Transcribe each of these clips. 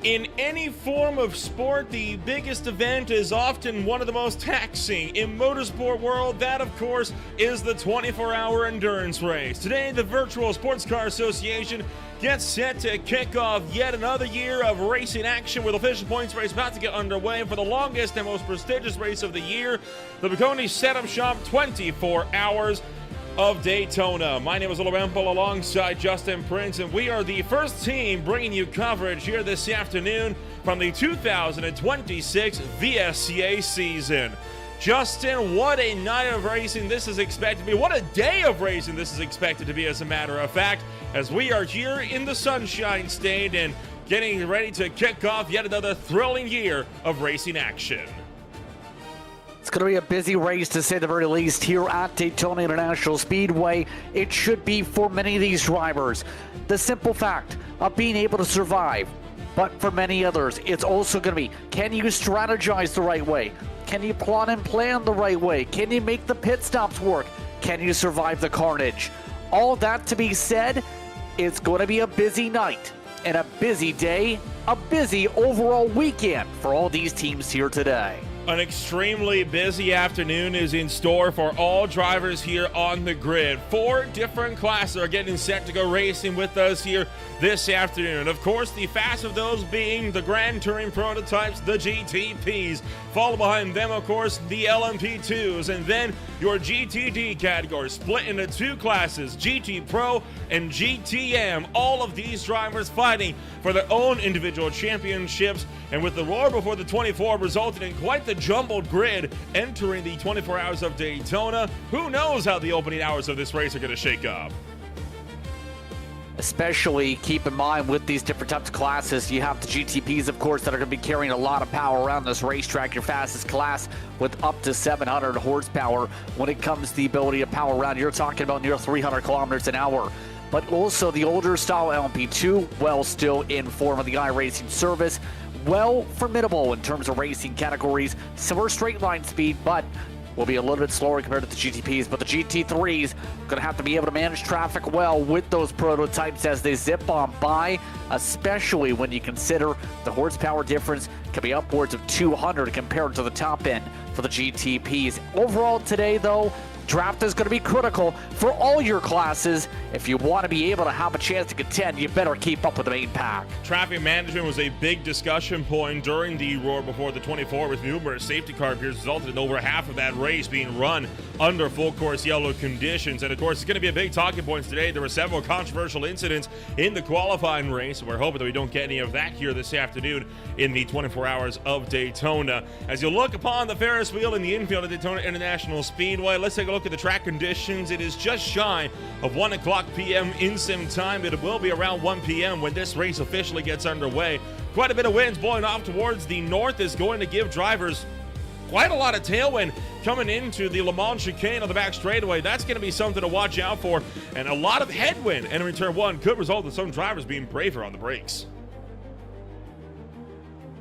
In any form of sport, the biggest event is often one of the most taxing. In motorsport world, that of course is the 24-hour endurance race. Today, the Virtual Sports Car Association gets set to kick off yet another year of racing action, with official points race about to get underway for the longest and most prestigious race of the year, the Maconi Setup Shop 24 Hours of Daytona. My name is Lorenzo alongside Justin Prince, and we are the first team bringing you coverage here this afternoon from the 2026 VSCA season. Justin, what a night of racing this is expected to be. What a day of racing this is expected to be, as a matter of fact, as we are here in the Sunshine State and getting ready to kick off yet another thrilling year of racing action. It's going to be a busy race, to say the very least, here at Daytona International Speedway. It should be for many of these drivers. The simple fact of being able to survive. But for many others, it's also going to be, can you strategize the right way? Can you plot and plan the right way? Can you make the pit stops work? Can you survive the carnage? All that to be said, it's going to be a busy night and a busy day, a busy overall weekend for all these teams here today. An extremely busy afternoon is in store for all drivers here on the grid. 4 different classes are getting set to go racing with us here this afternoon. Of course, the fastest of those being the Grand Touring prototypes, the GTPs. Follow behind them, of course, the LMP2s, and then your GTD category, split into 2 classes, GT Pro and GTM. All of these drivers fighting for their own individual championships, and with the roar before the 24 resulting in quite the jumbled grid entering the 24 hours of Daytona. Who knows how the opening hours of this race are going to shake up? Especially keep in mind with these different types of classes, you have the GTPs, of course, that are going to be carrying a lot of power around this racetrack. Your fastest class with up to 700 horsepower when it comes to the ability to power around. You're talking about near 300 kilometers an hour. But also the older style LMP2, well, still in form of the iRacing service. Well, formidable in terms of racing categories. Similar straight line speed, but will be a little bit slower compared to the GTPs. But the GT3s going to have to be able to manage traffic well with those prototypes as they zip on by, especially when you consider the horsepower difference can be upwards of 200 compared to the top end for the GTPs. Overall today, though, draft is going to be critical for all your classes. If you want to be able to have a chance to contend, you better keep up with the main pack. Traffic management was a big discussion point during the roar before the 24, with numerous safety car appears resulted in over half of that race being run under full course yellow conditions. And of course, it's going to be a big talking point today. There were several controversial incidents in the qualifying race, and we're hoping that we don't get any of that here this afternoon in the 24 hours of Daytona. As you look upon the Ferris wheel in the infield of Daytona International Speedway, let's take a look at the track conditions. It is just shy of 1 o'clock p.m. in sim time. It will be around 1 p.m. when this race officially gets underway. Quite a bit of winds blowing off towards the north is going to give drivers quite a lot of tailwind coming into the Le Mans chicane on the back straightaway. That's going to be something to watch out for. And a lot of headwind entering turn 1 could result in some drivers being braver on the brakes.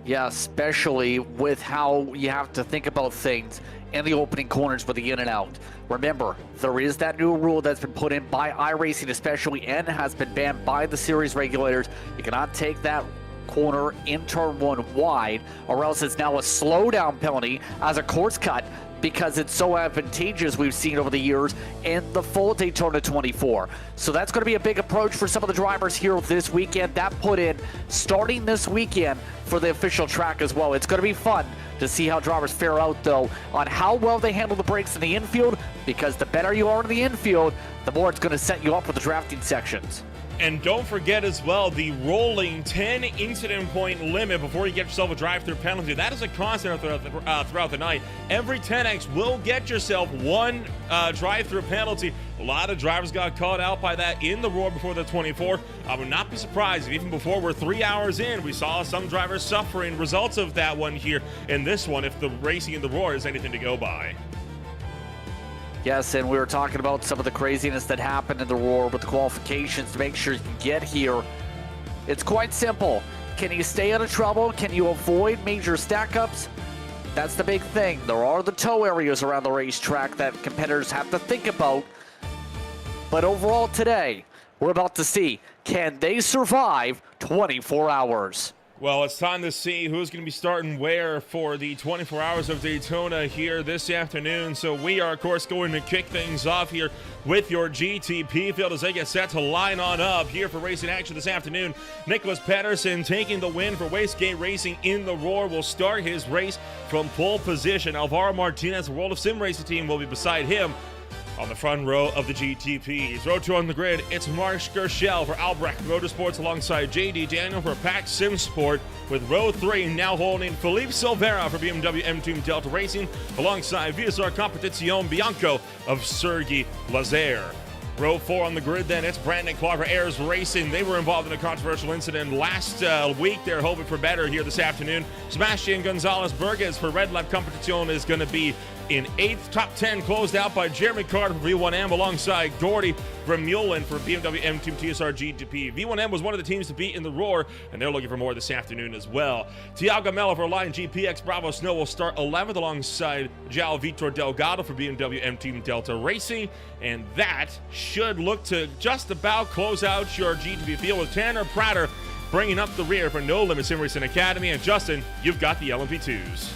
Yeah, especially with how you have to think about things in the opening corners with the in and out. Remember, there is that new rule that's been put in by iRacing especially, and has been banned by the series regulators. You cannot take that corner in turn 1 wide, or else it's now a slowdown penalty as a course cut, because it's so advantageous, we've seen over the years, in the full Daytona 24. So that's going to be a big approach for some of the drivers here this weekend. That put in starting this weekend for the official track as well. It's going to be fun to see how drivers fare out, though, on how well they handle the brakes in the infield, because the better you are in the infield, the more it's going to set you up for the drafting sections. And don't forget as well the rolling 10 incident point limit before you get yourself a drive-through penalty. That is a constant throughout the night. Every 10X will get yourself 1 drive-through penalty. A lot of drivers got caught out by that in the roar before the 24. I would not be surprised if even before we're 3 hours in, we saw some drivers suffering results of that one here in this one, if the racing in the roar is anything to go by. Yes, and we were talking about some of the craziness that happened in the roar with the qualifications to make sure you can get here. It's quite simple. Can you stay out of trouble? Can you avoid major stack-ups? That's the big thing. There are the tow areas around the racetrack that competitors have to think about. But overall today, we're about to see, can they survive 24 hours? Well, it's time to see who's going to be starting where for the 24 Hours of Daytona here this afternoon. So we are, of course, going to kick things off here with your GTP field as they get set to line on up here for racing action this afternoon. Nicholas Pedersen taking the win for Wastegate Racing in the Roar will start his race from pole position. Alvaro Martinez, the World of Sim Racing team, will be beside him on the front row of the GTPs. Row 2 on the grid, it's Mark Gershell for Albrecht Motorsports alongside JD Daniel for Pack Sim Sport, with row 3 now holding Felipe Silveira for BMW M-Team Delta Racing alongside VSR Competizione Bianco of Sergi Lazer. Row 4 on the grid then, it's Brandon Clark for Ayers Racing. They were involved in a controversial incident last week. They're hoping for better here this afternoon. Sebastian Gonzalez Burgess for Red Lab Competizione is going to be in 8th. Top 10 closed out by Jeremy Carter for V1M alongside Gordy Vermeulen for BMW M-Team TSR GTP. V1M was one of the teams to beat in the Roar, and they're looking for more this afternoon as well. Tiago Mello for Lion GPX Bravo Snow will start 11th alongside João Vitor Delgado for BMW M-Team Delta Racing, and that should look to just about close out your GTP field with Tanner Prater bringing up the rear for No Limit Sim Racing Academy. And Justin, you've got the LMP2s.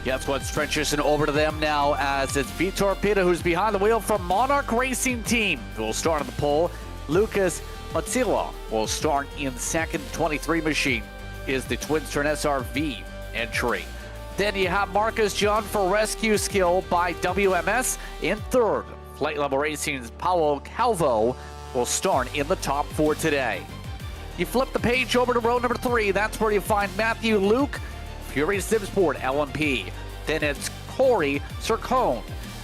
Guess what's transitioning over to them now as it's Vitor Pita who's behind the wheel for Monarch Racing Team, who will start on the pole. Lucas Matsila will start in second. 23 machine is the Twins Turn SRV entry. Then you have Marcus John for Rescue Skill by WMS in third. Flight Level Racing's Paulo Calvo will start in the top 4 today. You flip the page over to row number 3. That's where you find Matthew Luke, Fury Simsport LMP. Then it's Corey Sircone,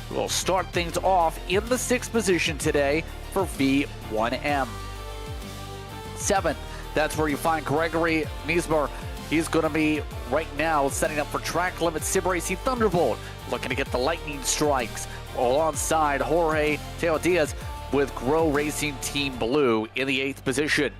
who will start things off in the 6th position today for V1M. 7th, that's where you find Gregory Niesmer. He's going to be right now setting up for Track Limit Sim Racing Thunderbolt, looking to get the lightning strikes alongside Jorge Teo Diaz with Grow Racing Team Blue in the 8th position.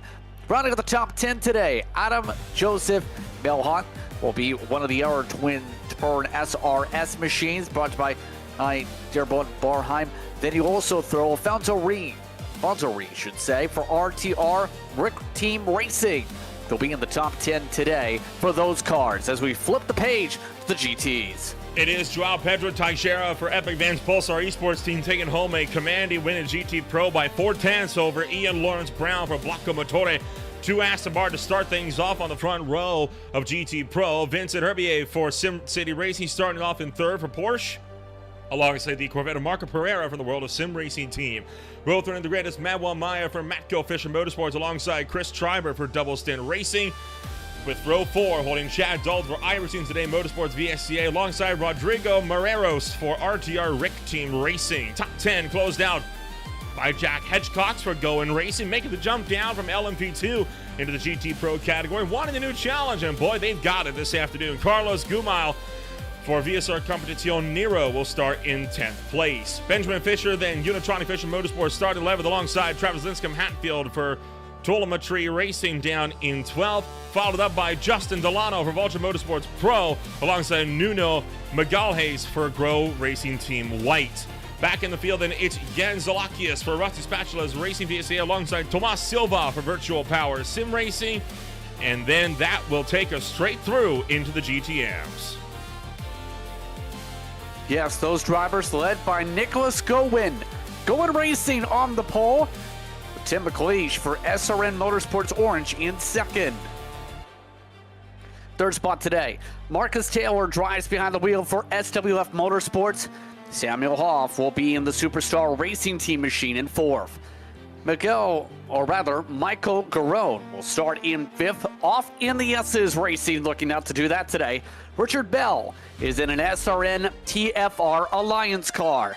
Rounding out the top 10 today, Adam Joseph Melhot will be one of the other Twin Turn SRS machines brought to you by Dearborn Barheim. Then you also throw Fonzo Reed, should say, for RTR Rick Team Racing. They'll be in the top 10 today for those cars as we flip the page to the GTs. It is Joao Pedro Teixeira for Epic Vans Pulsar Esports Team taking home a commanding win in GT Pro by 4/10 over Ian Lawrence Brown for Blocco Motore. 2 Aston Martin to start things off on the front row of GT Pro. Vincent Herbier for Sim City Racing starting off in 3rd for Porsche, alongside the Corvette of Marco Pereira from the World of Sim Racing team. Row 3 in the greatest Manuel Maya for Matco Fisher Motorsports alongside Chris Treiber for Double Stint Racing. With row 4 holding Chad Duld for iRacing Today Motorsports VSCA alongside Rodrigo Moreros for RTR Rick Team Racing. Top 10 closed out by Jack Hedgecox for Going Racing, making the jump down from LMP2 into the GT Pro category, wanting a new challenge, and boy, they've got it this afternoon. Carlos Gumile for VSR Competizione Nero will start in 10th place. Benjamin Fisher, then Unitronic Fisher Motorsports started 11th alongside Travis Linscomb Hatfield for Tullamatri Racing down in 12th, followed up by Justin Delano for Vulture Motorsports Pro alongside Nuno Magalhaes for Grow Racing Team White. Back in the field, then it's Jens Zalakias for Rusty Spatula's Racing VSA alongside Tomas Silva for Virtual Power Sim Racing. And then that will take us straight through into the GTMs. Yes, those drivers led by Nicholas Gowen. Gowen Racing on the pole. Tim McLeish for SRN Motorsports Orange in 2nd. 3rd spot today, Marcus Taylor drives behind the wheel for SWF Motorsports. Samuel Hoff will be in the Superstar Racing Team machine in 4th. Michael Garone will start in 5th, off in the S's Racing, looking out to do that today. Richard Bell is in an SRN TFR Alliance car.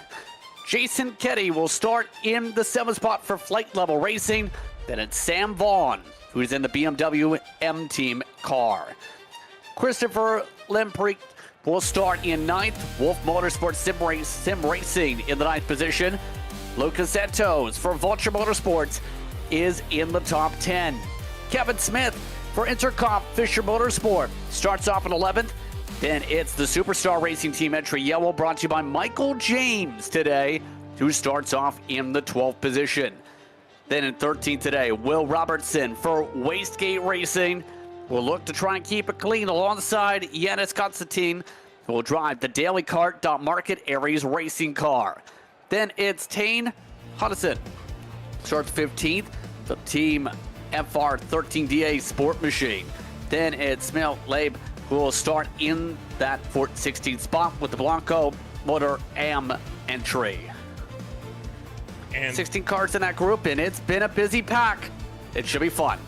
Jason Ketty will start in the 7th spot for Flight Level Racing. Then it's Sam Vaughn, who's in the BMW M-Team car. Christopher Lemprecht will start in 9th. Wolf Motorsports Sim Racing in the 9th position. Lucas Santos for Vulture Motorsports is in the top 10. Kevin Smith for Intercom Fisher Motorsport starts off in 11th. Then it's the Superstar Racing Team entry yellow, brought to you by Michael James today, who starts off in the 12th position. Then in 13th today, Will Robertson for Wastegate Racing will look to try and keep it clean alongside Yanis Konstantin, who will drive the Daily Kart Market Aries racing car. Then it's Tane Hudson, starts 15th, the Team FR13DA Sport Machine. Then it's Smil Labe, who will start in that 16th spot with the Blanco Motor AM entry. And 16 cars in that group, and it's been a busy pack. It should be fun.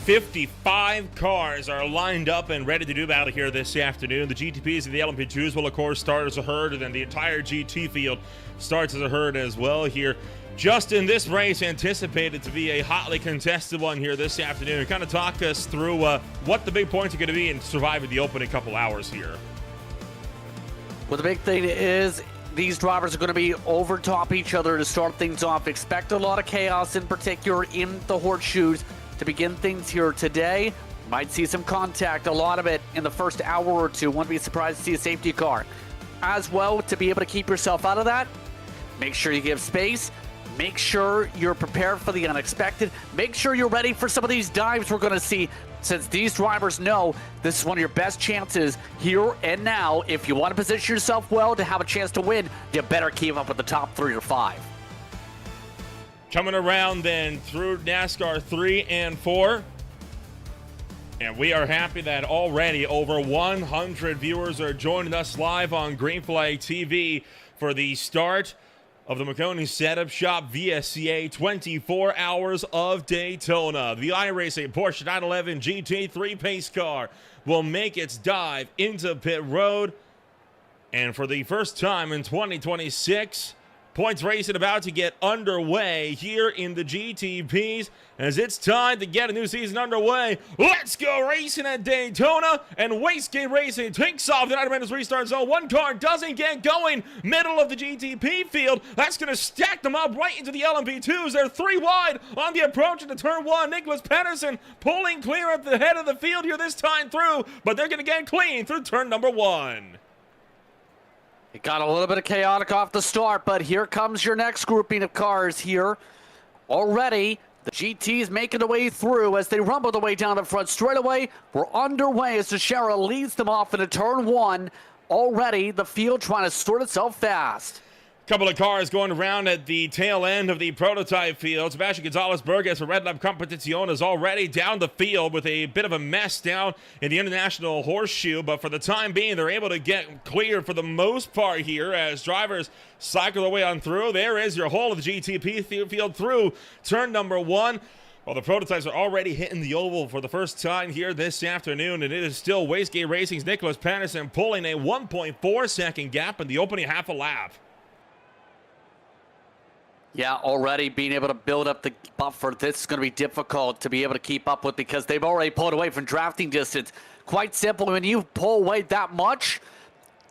55 cars are lined up and ready to do battle here this afternoon. The GTPs and the LMP2s will, of course, start as a herd, and then the entire GT field starts as a herd as well here. Justin, this race anticipated to be a hotly contested one here this afternoon. Kind of talk us through what the big points are going to be in surviving the opening couple hours here. Well, the big thing is these drivers are going to be over top each other to start things off. Expect a lot of chaos, in particular in the horseshoes, to begin things here today. Might see some contact, a lot of it in the first hour or two. Wouldn't be surprised to see a safety car. As well, to be able to keep yourself out of that, make sure you give space. Make sure you're prepared for the unexpected. Make sure you're ready for some of these dives we're going to see, since these drivers know this is one of your best chances here and now. If you want to position yourself well to have a chance to win, you better keep up with the top 3 or 5. Coming around then through NASCAR 3 and 4. And we are happy that already over 100 viewers are joining us live on Green Flag TV for the start of the Maconi Setup Shop VSCA 24 Hours of Daytona. The iRacing Porsche 911 GT3 pace car will make its dive into pit road. And for the first time in 2026, points racing about to get underway here in the GTPs as it's time to get a new season underway. Let's go racing at Daytona, and Wastegate Racing takes off the 90 minutes restart zone. One car doesn't get going, middle of the GTP field. That's going to stack them up right into the LMP2s. They're 3 wide on the approach into turn 1. Nicholas Pedersen pulling clear at the head of the field here this time through, but they're going to get clean through turn number 1. It got a little bit of chaotic off the start, but here comes your next grouping of cars here. Already, the GTs making their way through as they rumble their way down the front straightaway. We're underway as Teixeira leads them off into turn 1. Already, the field trying to sort itself fast. Couple of cars going around at the tail end of the prototype field. Sebastian Gonzalez-Burgess for Red Lab Competición is already down the field with a bit of a mess down in the International Horseshoe, but for the time being, they're able to get clear for the most part here as drivers cycle their way on through. There is your whole of the GTP field through turn number 1. Well, the prototypes are already hitting the oval for the first time here this afternoon, and it is still Wastegate Racing's Nicholas Pedersen pulling a 1.4 second gap in the opening half a lap. Yeah, already being able to build up the buffer, this is going to be difficult to be able to keep up with because they've already pulled away from drafting distance. Quite simple, when you pull away that much,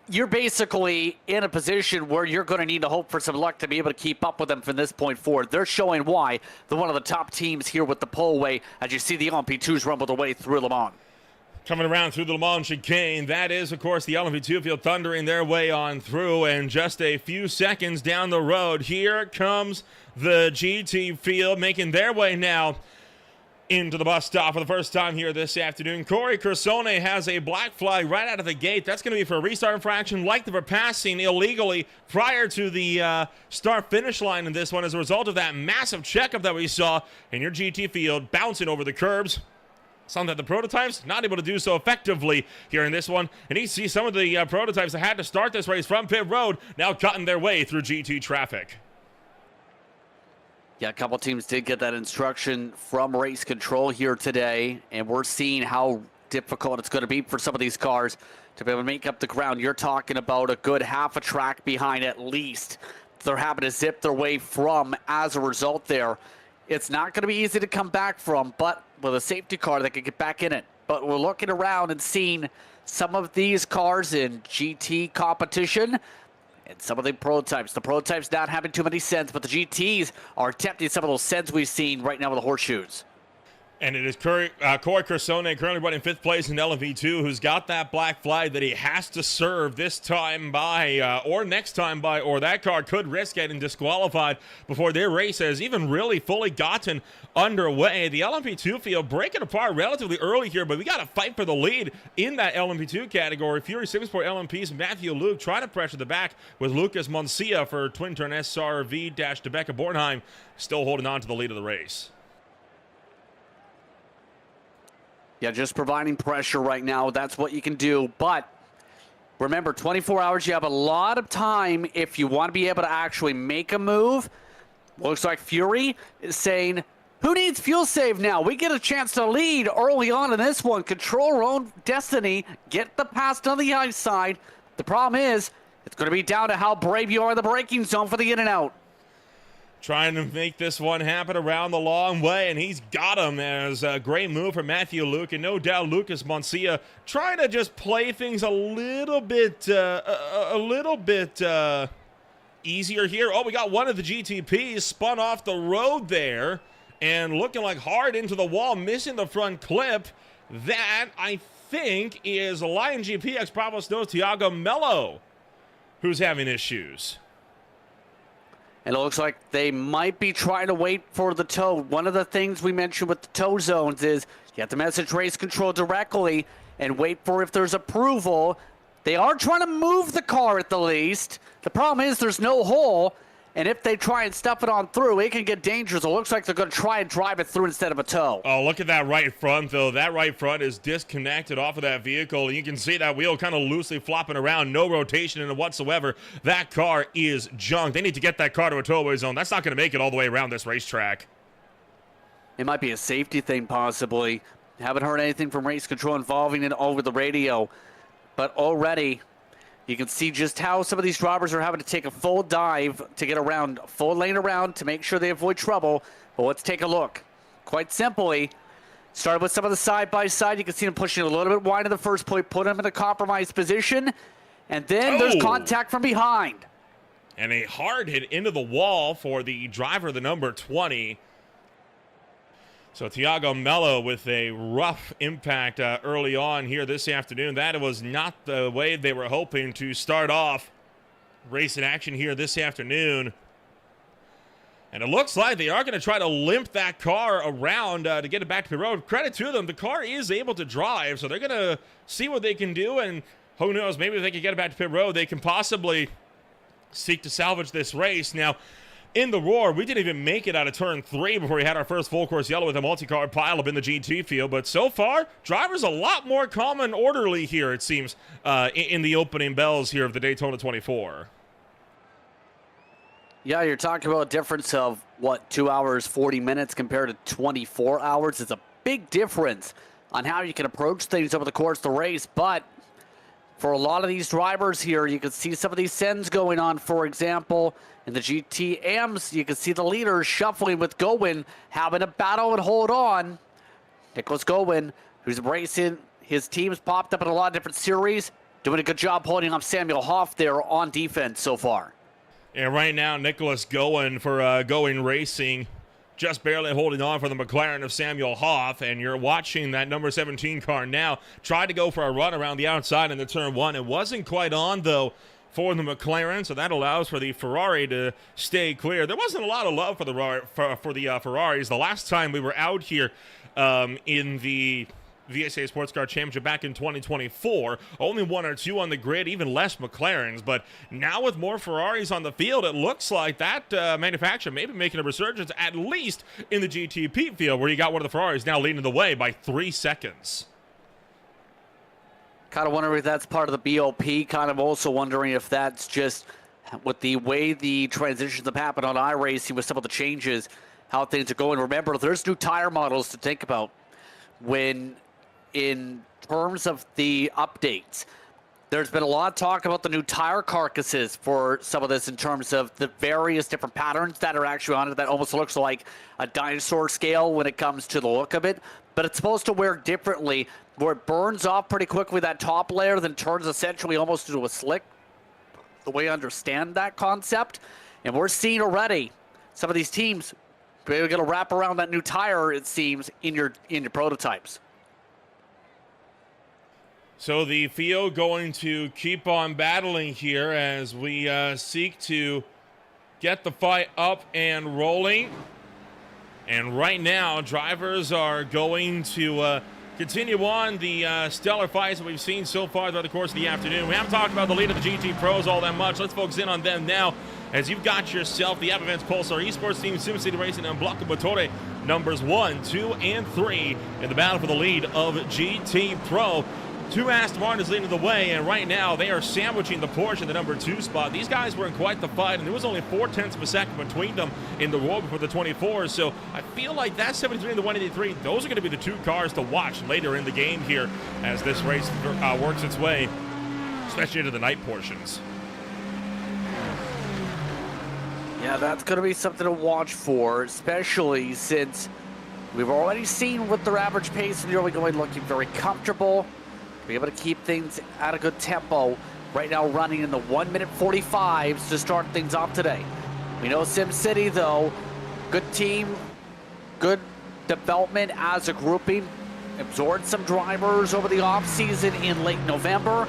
you're basically in a position where you're going to need to hope for some luck to be able to keep up with them from this point forward. They're showing why they're one of the top teams here with the pull away as you see the LMP2s rumble their way through Le Mans. Coming around through the Le Mans chicane, that is, of course, the LMP2 field thundering their way on through, and just a few seconds down the road, here comes the GT field making their way now into the bus stop for the first time here this afternoon. Corey Cursone has a black flag right out of the gate. That's going to be for a restart infraction, like for passing illegally prior to the start-finish line in this one as a result of that massive checkup that we saw in your GT field bouncing over the curbs. Something that the prototypes not able to do so effectively here in this one. And you see some of the prototypes that had to start this race from pit road now cutting their way through GT traffic. Yeah, a couple teams did get that instruction from race control here today, and we're seeing how difficult it's going to be for some of these cars to be able to make up the ground. You're talking about a good half a track behind at least. They're having to zip their way from as a result there. It's not going to be easy to come back from, but with a safety car, they could get back in it. But we're looking around and seeing some of these cars in GT competition and some of the prototypes. The prototypes not having too many sends, but the GTs are attempting some of those sends we've seen right now with the horseshoes. And it is Corey Carsone currently running 5th place in LMP2, who's got that black flag that he has to serve this time by, or next time by, or that car could risk getting disqualified before their race has even really fully gotten underway. The LMP2 field breaking apart relatively early here, but we got to fight for the lead in that LMP2 category. Fury Supersport LMP's Matthew Luke trying to pressure the back with Lucas Moncia for Twin Turn SRV-Debecca Bornheim, still holding on to the lead of the race. Yeah, just providing pressure right now. That's what you can do. But remember, 24 hours, you have a lot of time if you want to be able to actually make a move. Looks like Fury is saying, who needs fuel save now? We get a chance to lead early on in this one. Control our own destiny. Get the pass on the ice side. The problem is, it's going to be down to how brave you are in the braking zone for the in and out. Trying to make this one happen around the long way, and he's got him as a great move for Matthew Luke, and no doubt Lucas Moncia trying to just play things a little bit easier here. Oh, we got one of the GTPs spun off the road there and looking like hard into the wall, missing the front clip. That, I think, is Lion GP X Bravo Snow's Thiago Mello, who's having issues. And it looks like they might be trying to wait for the tow. One of the things we mentioned with the tow zones is you have to message race control directly and wait for if there's approval. They are trying to move the car at the least. The problem is there's no hole, and if they try and stuff it on through, it can get dangerous. It looks like they're going to try and drive it through instead of a tow. Oh, look at that right front, though. That right front is disconnected off of that vehicle. You can see that wheel kind of loosely flopping around. No rotation in it whatsoever. That car is junk. They need to get that car to a towaway zone. That's not going to make it all the way around this racetrack. It might be a safety thing, possibly. Haven't heard anything from race control involving it over the radio. But already, you can see just how some of these drivers are having to take a full dive to get around, full lane around to make sure they avoid trouble. But let's take a look. Quite simply, started with some of the side-by-side. You can see them pushing a little bit wide in the first point, put them in a compromised position. And then there's contact from behind. And a hard hit into the wall for the driver, the number 20. So Thiago Mello with a rough impact early on here this afternoon. That was not the way they were hoping to start off racing action here this afternoon. And it looks like they are going to try to limp that car around to get it back to the road. Credit to them. The car is able to drive, so they're going to see what they can do. And who knows, maybe if they can get it back to pit road, they can possibly seek to salvage this race. Now, in the roar, we didn't even make it out of turn 3 before we had our first full course yellow with a multi-car pileup in the GT field. But so far, drivers a lot more calm and orderly here, it seems, in the opening bells here of the Daytona 24. Yeah, you're talking about a difference of, what, 2 hours, 40 minutes compared to 24 hours. It's a big difference on how you can approach things over the course of the race. But for a lot of these drivers here, you can see some of these sends going on, for example. In the GTMs, you can see the leaders shuffling with Gowen, having a battle and hold on. Nicholas Gowen, who's racing, his team's popped up in a lot of different series, doing a good job holding off Samuel Hoff there on defense so far. And right now, Nicholas Gowen for Going Racing, just barely holding on for the McLaren of Samuel Hoff. And you're watching that number 17 car now try to go for a run around the outside in the turn 1. It wasn't quite on, though, for the McLaren, so that allows for the Ferrari to stay clear. There wasn't a lot of love for the Ferraris. The last time we were out here in the VSCA SportsCar Championship back in 2024, only 1 or 2 on the grid, even less McLarens. But now with more Ferraris on the field, it looks like that manufacturer may be making a resurgence, at least in the GTP field, where you got one of the Ferraris now leading the way by 3 seconds. Kind of wondering if that's part of the BOP. Kind of also wondering if that's just with the way the transitions have happened on iRacing with some of the changes, how things are going. Remember, there's new tire models to think about when in terms of the updates. There's been a lot of talk about the new tire carcasses for some of this in terms of the various different patterns that are actually on it. That almost looks like a dinosaur scale when it comes to the look of it. But it's supposed to work differently, where it burns off pretty quickly, that top layer, then turns essentially almost into a slick, the way I understand that concept. And we're seeing already some of these teams We're going to wrap around that new tire, it seems, in your prototypes. So the field going to keep on battling here as we seek to get the fight up and rolling. And right now, drivers are going to continue on the stellar fights that we've seen so far throughout the course of the afternoon. We haven't talked about the lead of the GT Pros all that much. Let's focus in on them now, as you've got yourself the App Events Pulsar Esports Team, SimCity Racing, and Block Motore numbers 1, 2, and 3 in the battle for the lead of GT Pro. 2 Aston Martins leading the way, and right now they are sandwiching the Porsche in the number 2 spot. These guys were in quite the fight, and there was only 0.4 of a second between them in the road before the 24. So I feel like that 73 and the 183, those are going to be the 2 cars to watch later in the game here as this race works its way, especially into the night portions. Yeah, that's going to be something to watch for, especially since we've already seen with their average pace in the early going looking very comfortable. Be able to keep things at a good tempo. Right now running in the 1:45s to start things off today. We know SimCity, though, good team, good development as a grouping. Absorbed some drivers over the offseason in late November.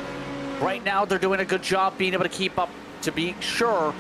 Right now they're doing a good job being able to keep up, to be sure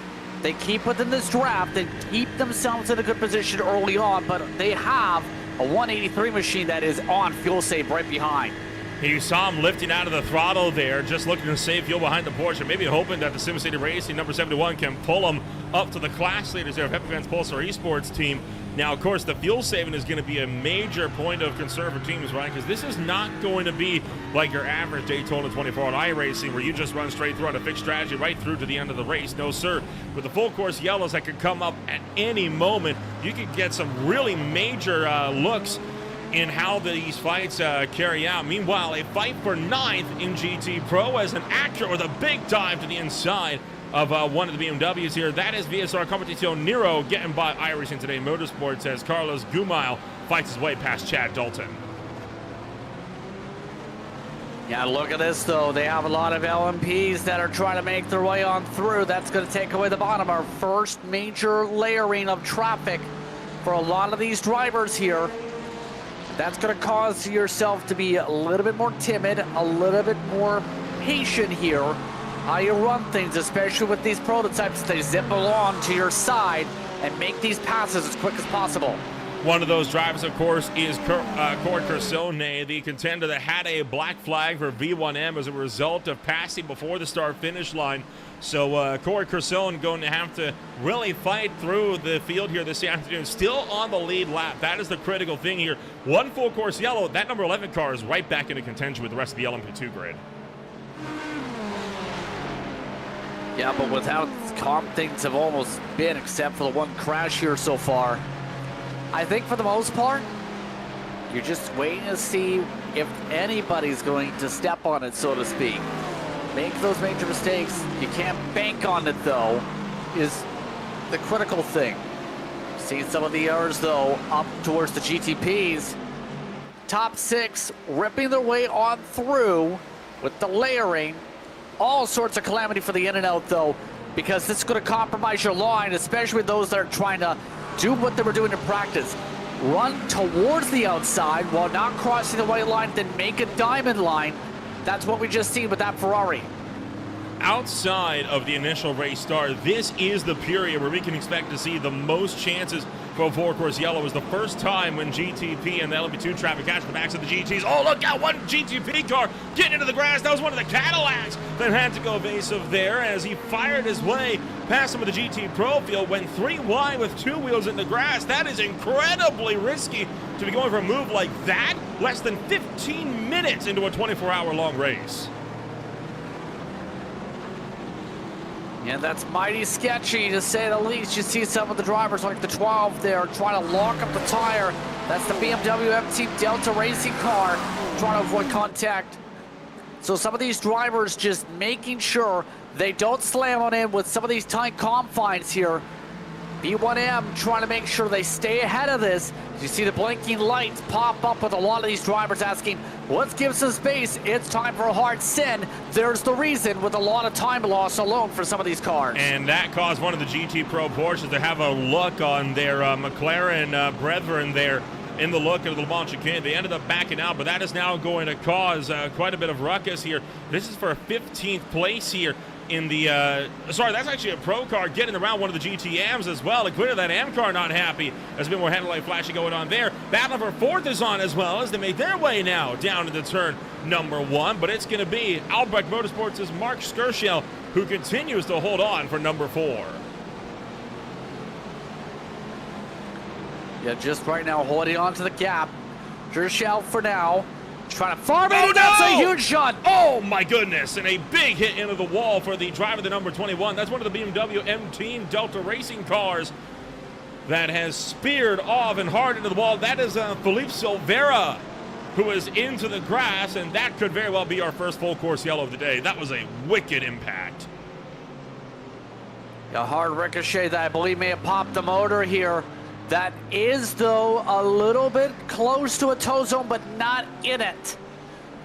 they keep within this draft and keep themselves in a good position early on, but they have a 183 machine that is on fuel save right behind. You saw him lifting out of the throttle there, just looking to save fuel behind the Porsche, maybe hoping that the SimCity Racing number 71 can pull him up to the class leaders there of App Events Pulsar Esports Team. Now, of course, the fuel saving is going to be a major point of concern for teams, right? Because this is not going to be like your average Daytona 24 on iRacing, where you just run straight through on a fixed strategy right through to the end of the race. No, sir. With the full course yellows that could come up at any moment, you could get some really major looks in how these fights carry out. Meanwhile, a fight for 9th in GT Pro as an Acura with a big dive to the inside of one of the BMWs here. That is VSR Competition Nero getting by iRacing Today Motorsports as Carlos Gumail fights his way past Chad Dalton. Yeah, look at this, though. They have a lot of LMPs that are trying to make their way on through. That's going to take away the bottom. Our first major layering of traffic for a lot of these drivers here. That's going to cause yourself to be a little bit more timid, a little bit more patient here. How you run things, especially with these prototypes, they zip along to your side and make these passes as quick as possible. One of those drivers, of course, is Corey Cursone, the contender that had a black flag for V1M as a result of passing before the start-finish line. So Corey Cursone going to have to really fight through the field here this afternoon. Still on the lead lap. That is the critical thing here. One full course yellow. That number 11 car is right back into contention with the rest of the LMP2 grid. Yeah, but with how calm things have almost been, except for the one crash here so far, I think for the most part, you're just waiting to see if anybody's going to step on it, so to speak. Make those major mistakes. You can't bank on it, though, is the critical thing. Seeing some of the errors, though, up towards the GTPs. Top 6 ripping their way on through with the layering. All sorts of calamity for the in and out, though, because this is going to compromise your line, especially with those that are trying to do what they were doing in practice. Run towards the outside while not crossing the white line, then make a diamond line. That's what we just seen with that Ferrari. Outside of the initial race start, this is the period where we can expect to see the most chances for a four-course yellow. It was the first time when GTP and the LMP2 traffic catch the backs of the GTs. Oh, look out, one GTP car getting into the grass. That was one of the Cadillacs that had to go evasive there as he fired his way past some of the GT Pro field, went 3 wide with 2 wheels in the grass. That is incredibly risky to be going for a move like that less than 15 minutes into a 24-hour long race. Yeah, that's mighty sketchy, to say the least. You see some of the drivers, like the 12 there, trying to lock up the tire. That's the BMW M-Team Delta racing car, trying to avoid contact. So some of these drivers just making sure they don't slam on in with some of these tight confines here. B1M trying to make sure they stay ahead of this. You see the blinking lights pop up with a lot of these drivers asking, Let's give some space. It's time for a hard sin. There's the reason, with a lot of time loss alone for some of these cars. And that caused one of the GT Pro Porsches to have a look on their McLaren brethren there in the look of the Le Mans chicane. They ended up backing out, but that is now going to cause quite a bit of ruckus here. This is for a 15th place here in the, sorry, that's actually a Pro car getting around one of the GTMs as well. And clearly that AM car not happy. There's a bit more headlight flashing going on there. Battle for fourth is on as well as they make their way now down into turn number 1. But it's going to be Albrecht Motorsports' Mark Skurshell who continues to hold on for number 4. Yeah, just right now holding on to the gap. Skurshell for now. Trying to farm it. Oh, That's no! a huge shot. Oh, my goodness. And a big hit into the wall for the driver, the number 21. That's one of the BMW M-Team Delta Racing cars that has speared off and hard into the wall. That is Philippe Silveira, who is into the grass, and that could very well be our first full course yellow of the day. That was a wicked impact. A hard ricochet that I believe may have popped the motor here. That is, though, a little bit close to a tow zone, but not in it.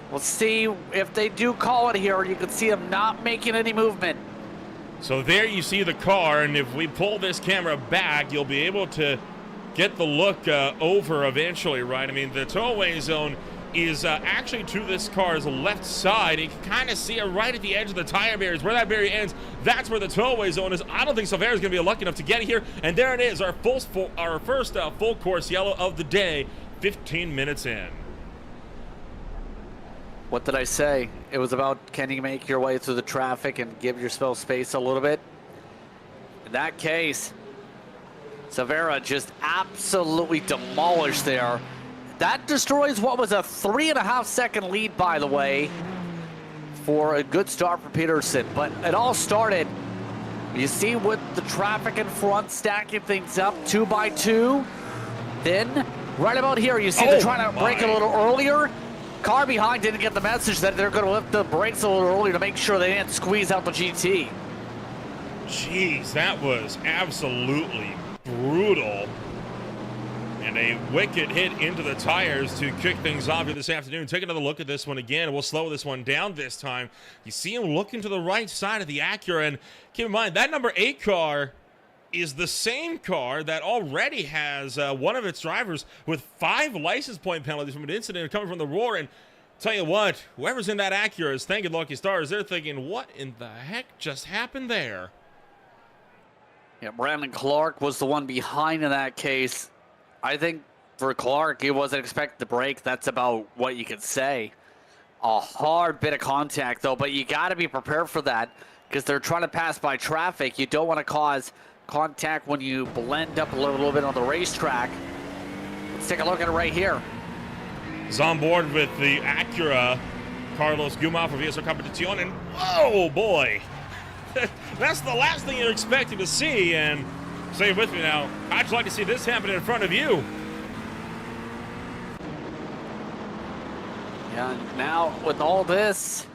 We'll see if they do call it here. You can see them not making any movement. So there you see the car, and if we pull this camera back, you'll be able to get the look over eventually, right? I mean, the tow-away zone is actually to this car's left side. You can kind of see it right at the edge of the tire barriers. Where that barrier ends, that's where the tow-away zone is. I don't think Silveira is going to be lucky enough to get here. And there it is, our first full course yellow of the day, 15 minutes in. What did I say? It was about, can you make your way through the traffic and give yourself space a little bit? In that case, Silveira just absolutely demolished there. That destroys what was a 3.5-second lead, by the way, for a good start for Peterson. But it all started, you see, with the traffic in front stacking things up 2 by 2. Then, right about here, you see they're trying to brake a little earlier. Car behind didn't get the message that they're going to lift the brakes a little earlier to make sure they didn't squeeze out the GT. Jeez, that was absolutely brutal. And a wicked hit into the tires to kick things off here this afternoon. Take another look at this one again. We'll slow this one down this time. You see him looking to the right side of the Acura. And keep in mind, that number 8 car is the same car that already has one of its drivers with 5 license point penalties from an incident coming from the Roar. And tell you what, whoever's in that Acura is thanking lucky stars. They're thinking, what in the heck just happened there? Yeah, Brandon Clark was the one behind in that case. I think for Clark, he wasn't expected to brake. That's about what you can say. A hard bit of contact, though, but you got to be prepared for that because they're trying to pass by traffic. You don't want to cause contact when you blend up a little bit on the racetrack. Let's take a look at it right here. He's on board with the Acura, Carlos Guma for VSCA Competición, and whoa, boy. That's the last thing you're expecting to see, and stay with me now. I'd like to see this happen in front of you. Yeah, now with all this,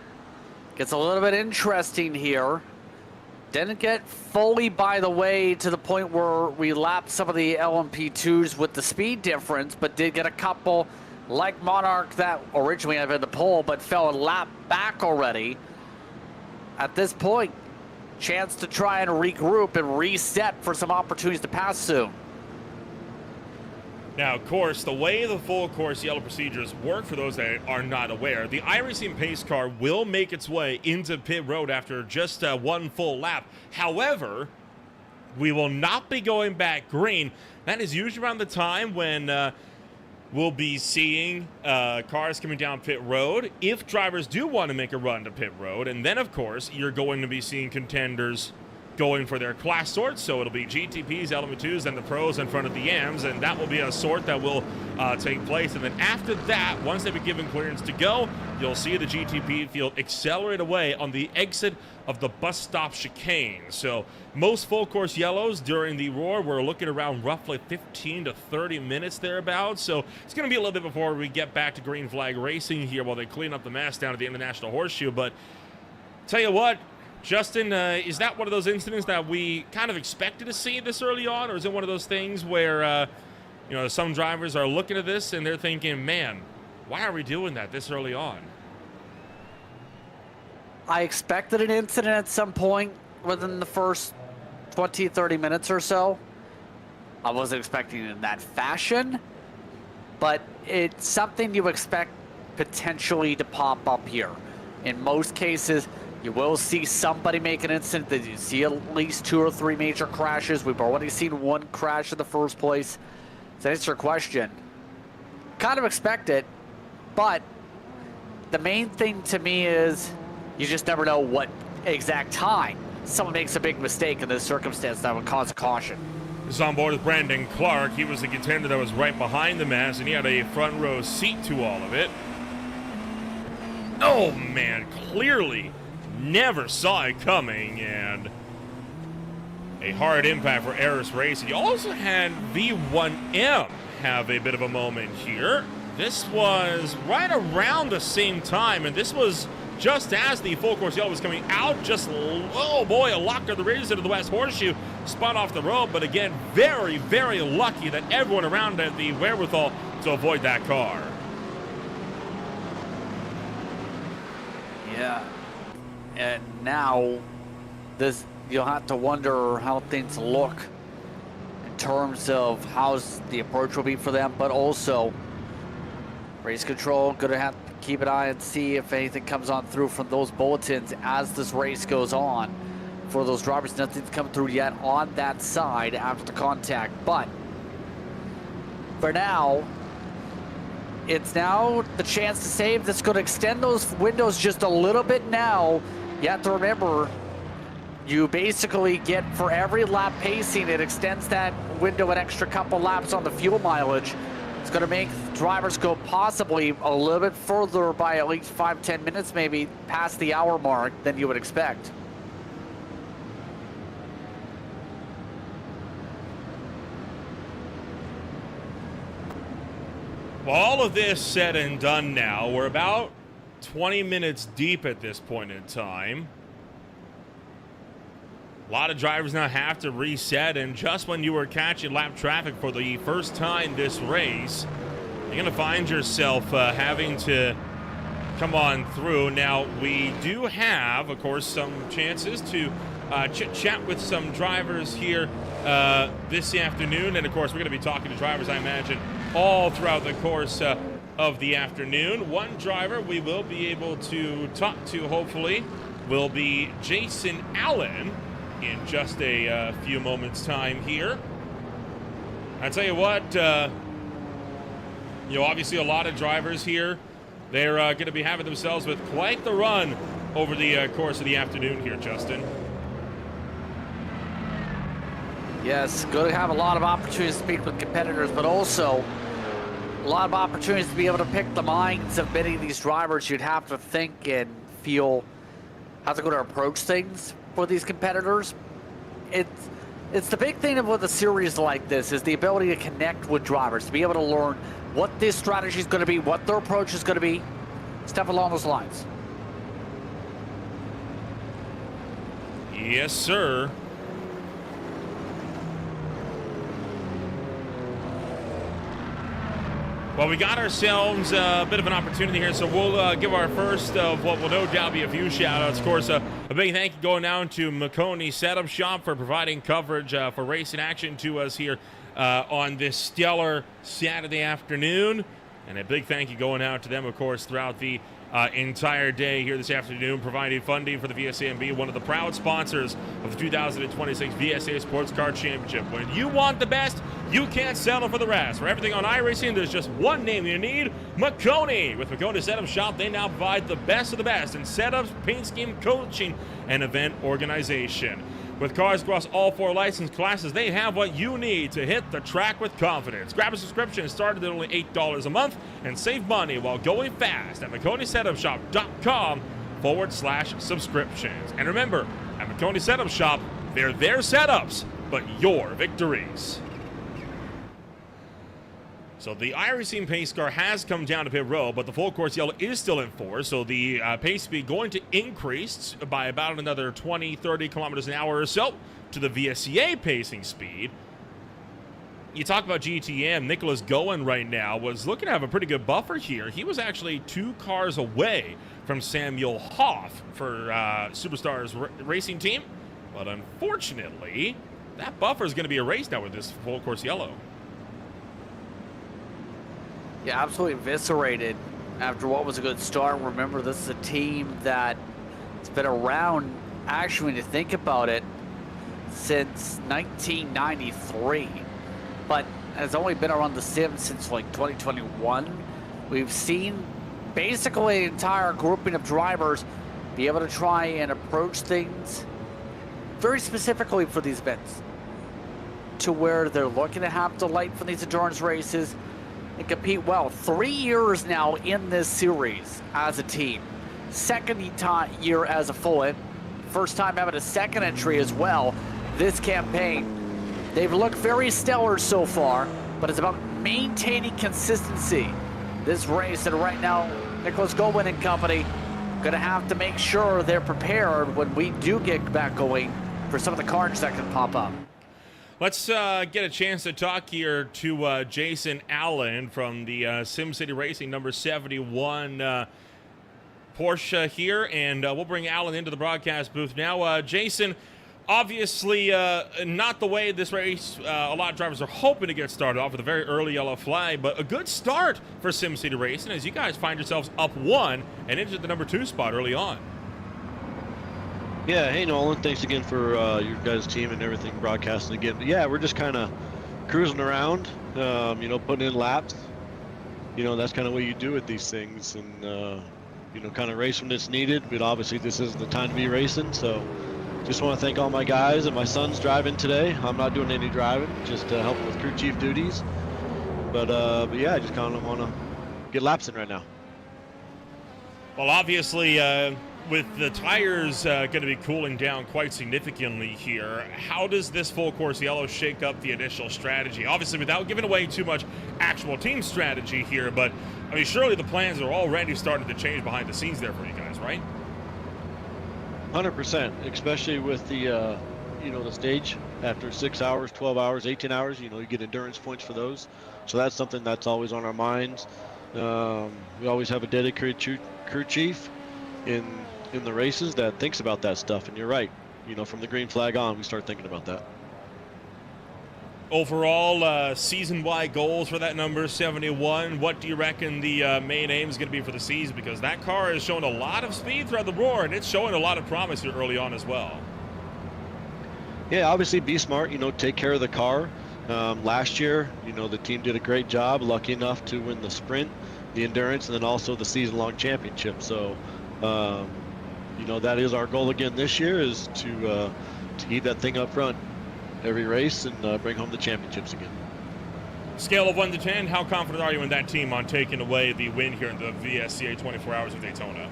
gets a little bit interesting here. Didn't get fully, by the way, to the point where we lapped some of the LMP2s with the speed difference, but did get a couple like Monarch that originally had been the pole, but fell a lap back already. At this point, chance to try and regroup and reset for some opportunities to pass soon. Now, of course, the way the full course yellow procedures work, for those that are not aware, the iRacing pace car will make its way into pit road after just one full lap. However, we will not be going back green. That is usually around the time when we'll be seeing cars coming down pit road if drivers do want to make a run to pit road. And then, of course, you're going to be seeing contenders going for their class sorts. So it'll be GTPs, LMP2s, and the pros in front of the Ms, and that will be a sort that will take place. And then after that, once they've been given clearance to go, you'll see the GTP field accelerate away on the exit of the bus stop chicane. So most full course yellows during the Roar, we're looking around roughly 15 to 30 minutes thereabouts. So it's going to be a little bit before we get back to green flag racing here while they clean up the mess down at the International Horseshoe. But tell you what, Justin, is that one of those incidents that we kind of expected to see this early on, or is it one of those things where, some drivers are looking at this and they're thinking, man, Why are we doing that this early on? I expected an incident at some point within the first 20, 30 minutes or so. I wasn't expecting it in that fashion, but it's something you expect potentially to pop up here. In most cases, you will see somebody make an incident. That you see at least 2 or 3 major crashes. We've already seen 1 crash in the first place. To answer your question, kind of expect it, but the main thing to me is you just never know what exact time someone makes a big mistake in this circumstance that would cause a caution. This is on board with Brandon Clark. He was the contender that was right behind the mast, and he had a front row seat to all of it. Oh man, clearly never saw it coming, and a hard impact for Eris Racing. You also had V1M have a bit of a moment here. This was right around the same time, and this was just as the full course yellow was coming out. Just, oh boy, a lock of the radius into the West Horseshoe, spun off the road, but again, very, very lucky that everyone around had the wherewithal to avoid that car. Yeah, and now this, you'll have to wonder how things look in terms of how the approach will be for them, but also race control, gonna have to keep an eye and see if anything comes on through from those bulletins as this race goes on. For those drivers, nothing's come through yet on that side after the contact, but for now, it's now the chance to save. That's going to extend those windows just a little bit now. You have to remember, you basically get, for every lap pacing, it extends that window an extra couple laps on the fuel mileage. It's going to make drivers go possibly a little bit further by at least 5-10 minutes, maybe past the hour mark than you would expect. Well, all of this said and done now, we're about 20 minutes deep at this point in time. A lot of drivers now have to reset, and just when you were catching lap traffic for the first time this race, you're going to find yourself having to come on through. Now, we do have, of course, some chances to chit-chat with some drivers here this afternoon, and of course, we're going to be talking to drivers, I imagine, all throughout the course of the afternoon. One driver we will be able to talk to, hopefully, will be Jason Allen in just a few moments' time here. I tell you what, obviously a lot of drivers here, they're going to be having themselves with quite the run over the course of the afternoon here, Justin. Yes, going to have a lot of opportunities to speak with competitors, but also a lot of opportunities to be able to pick the minds of many of these drivers. You'd have to think and feel how they're going to approach things for these competitors. It's the big thing with a series like this is the ability to connect with drivers, to be able to learn what this strategy is going to be, what their approach is going to be, stuff along those lines. Yes, sir. Well, we got ourselves a bit of an opportunity here, so we'll give our first of what will no doubt be a few shout-outs. Of course, a big thank you going down to Maconi Setup Shop for providing coverage for racing action to us here on this stellar Saturday afternoon. And a big thank you going out to them, of course, throughout the entire day here this afternoon, providing funding for the VSCA and be one of the proud sponsors of the 2026 VSCA Sports Car Championship. When you want the best, you can't settle for the rest. For everything on iRacing, there's just one name you need, Maconi. With Maconi Setup Shop, they now provide the best of the best in setups, paint scheme, coaching, and event organization. With cars across all 4 license classes, they have what you need to hit the track with confidence. Grab a subscription started at only $8 a month and save money while going fast at MaconiSetupShop.com/subscriptions. And remember, at Maconi Setup Shop, they're their setups, but your victories. So the iRacing pace car has come down to pit road, but the full course yellow is still in force. So the pace speed going to increase by about another 20, 30 kilometers an hour or so to the VSCA pacing speed. You talk about GTM, Nicholas Goen right now was looking to have a pretty good buffer here. He was actually 2 cars away from Samuel Hoff for Superstars Racing Team. But unfortunately, that buffer is going to be erased now with this full course yellow. Yeah, absolutely eviscerated after what was a good start. Remember, this is a team that has been around, actually, when you think about it, since 1993. But has only been around the sim since like 2021. We've seen basically an entire grouping of drivers be able to try and approach things very specifically for these events, to where they're looking to have delight for these endurance races and compete well. 3 years now in this series as a team. Second year as a full in. First time having a second entry as well this campaign. They've looked very stellar so far, but it's about maintaining consistency this race. And right now, Nicholas Goldwyn and company gonna have to make sure they're prepared when we do get back going for some of the cars that can pop up. Let's get a chance to talk here to Jason Allen from the SimCity Racing number 71 Porsche here, and we'll bring Allen into the broadcast booth now. Jason, obviously not the way this race a lot of drivers are hoping to get started off with a very early yellow flag, but a good start for SimCity Racing as you guys find yourselves up 1 and into the number 2 spot early on. Yeah, hey Nolan, thanks again for your guys' team and everything broadcasting again. But yeah, we're just kind of cruising around, you know, putting in laps. You know, that's kind of what you do with these things, and you know, kind of race when it's needed. But obviously this isn't the time to be racing, so just want to thank all my guys. And my son's driving today. I'm not doing any driving, just helping with crew chief duties. But yeah, I just kind of want to get laps in right now. Well, obviously, with the tires going to be cooling down quite significantly here, how does this full course yellow shake up the initial strategy? Obviously, without giving away too much actual team strategy here, but I mean, surely the plans are already starting to change behind the scenes there for you guys, right? 100%, especially with the, you know, the stage after 6 hours, 12 hours, 18 hours, you know, you get endurance points for those. So that's something that's always on our minds. We always have a dedicated crew chief in the races that thinks about that stuff. And you're right, you know, from the green flag on, we start thinking about that. Overall, season-wide goals for that number 71. What do you reckon the main aim is going to be for the season? Because that car has shown a lot of speed throughout the roar, and it's showing a lot of promise here early on as well. Yeah, obviously be smart, you know, take care of the car. Last year, you know, the team did a great job, lucky enough to win the sprint, the endurance, and then also the season-long championship. So, you know, that is our goal again this year, is to keep that thing up front every race and bring home the championships again. Scale of 1 to 10, how confident are you in that team on taking away the win here in the VSCA 24 Hours of Daytona?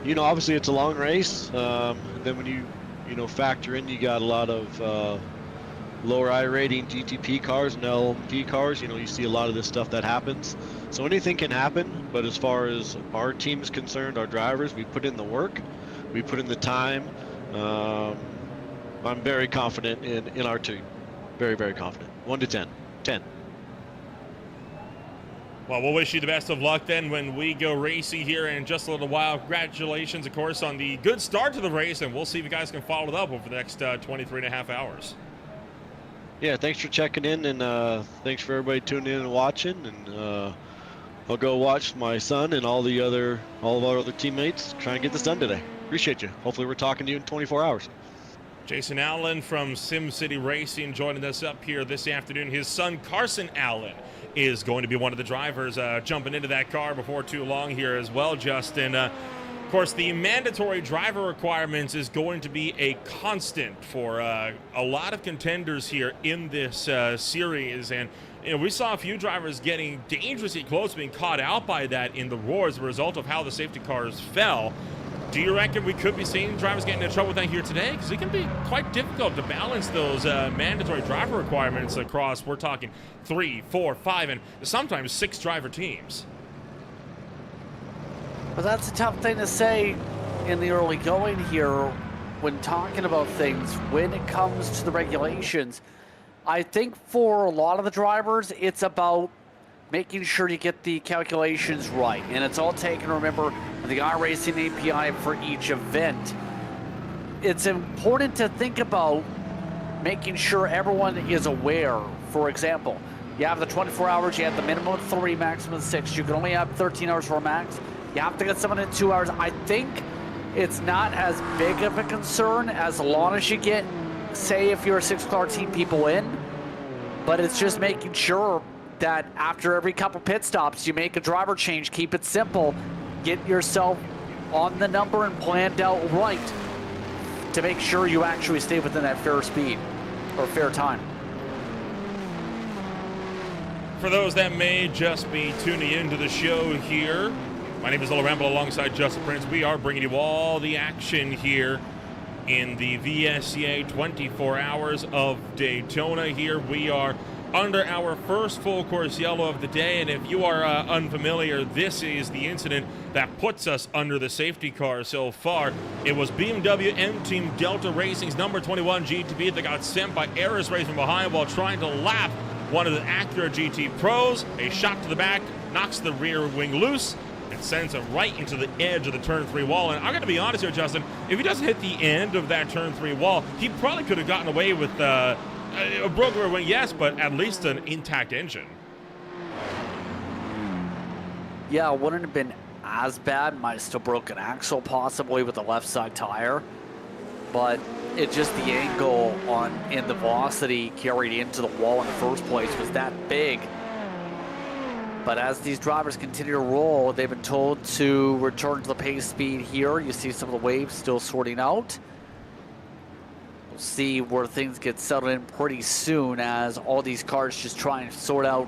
You know, obviously it's a long race. Then when you know, factor in, you got a lot of lower iRating GTP cars and LMP cars. You know, you see a lot of this stuff that happens. So anything can happen, but as far as our team is concerned, our drivers, we put in the work, we put in the time. I'm very confident in our team. Very, very confident. 1 to 10. 10. Well, we'll wish you the best of luck then when we go racing here in just a little while. Congratulations, of course, on the good start to the race, and we'll see if you guys can follow it up over the next 23 and a half hours. Yeah, thanks for checking in, and thanks for everybody tuning in and watching. And I'll go watch my son and all of our other teammates try and get this done today. Appreciate you. Hopefully we're talking to you in 24 hours. Jason Allen from SimCity Racing joining us up here this afternoon. His son Carson Allen is going to be one of the drivers jumping into that car before too long here as well, Justin. Of course, the mandatory driver requirements is going to be a constant for a lot of contenders here in this series. And you know, we saw a few drivers getting dangerously close to being caught out by that in the roar as a result of how the safety cars fell. Do you reckon we could be seeing drivers getting into trouble with that here today? Because it can be quite difficult to balance those mandatory driver requirements across, we're talking 3, 4, 5, and sometimes 6 driver teams. But that's a tough thing to say in the early going here. when talking about things, when it comes to the regulations, I think for a lot of the drivers, it's about making sure you get the calculations right. And it's all taken, remember, the iRacing API for each event. It's important to think about making sure everyone is aware. For example, you have the 24 hours, you have the minimum of 3, maximum of 6. You can only have 13 hours for a max. You have to get someone in 2 hours. I think it's not as big of a concern as long as you get, say, if you're a 6-car team, people in. But it's just making sure that after every couple pit stops, you make a driver change. Keep it simple. Get yourself on the number and planned out right to make sure you actually stay within that fair speed or fair time. For those that may just be tuning into the show here, my name is Ola Ramble alongside Justin Prince. We are bringing you all the action here in the VSCA 24 Hours of Daytona. Here we are under our first full course yellow of the day, and if you are unfamiliar, this is the incident that puts us under the safety car so far. It was BMW M Team Delta Racing's number 21 GTP that got sent by Aris Racing behind while trying to lap one of the Acura GT Pros. A shot to the back knocks the rear wing loose and sends it right into the edge of the turn 3 wall. And I'm going to be honest here, Justin, if he doesn't hit the end of that turn 3 wall, he probably could have gotten away with a broken wing, yes, but at least an intact engine. Yeah, it wouldn't have been as bad. Might have still broken axle possibly with the left side tire, but it just the angle on in the velocity carried into the wall in the first place was that big. But as these drivers continue to roll, they've been told to return to the pace speed here. You see some of the waves still sorting out. We'll see where things get settled in pretty soon as all these cars just try and sort out,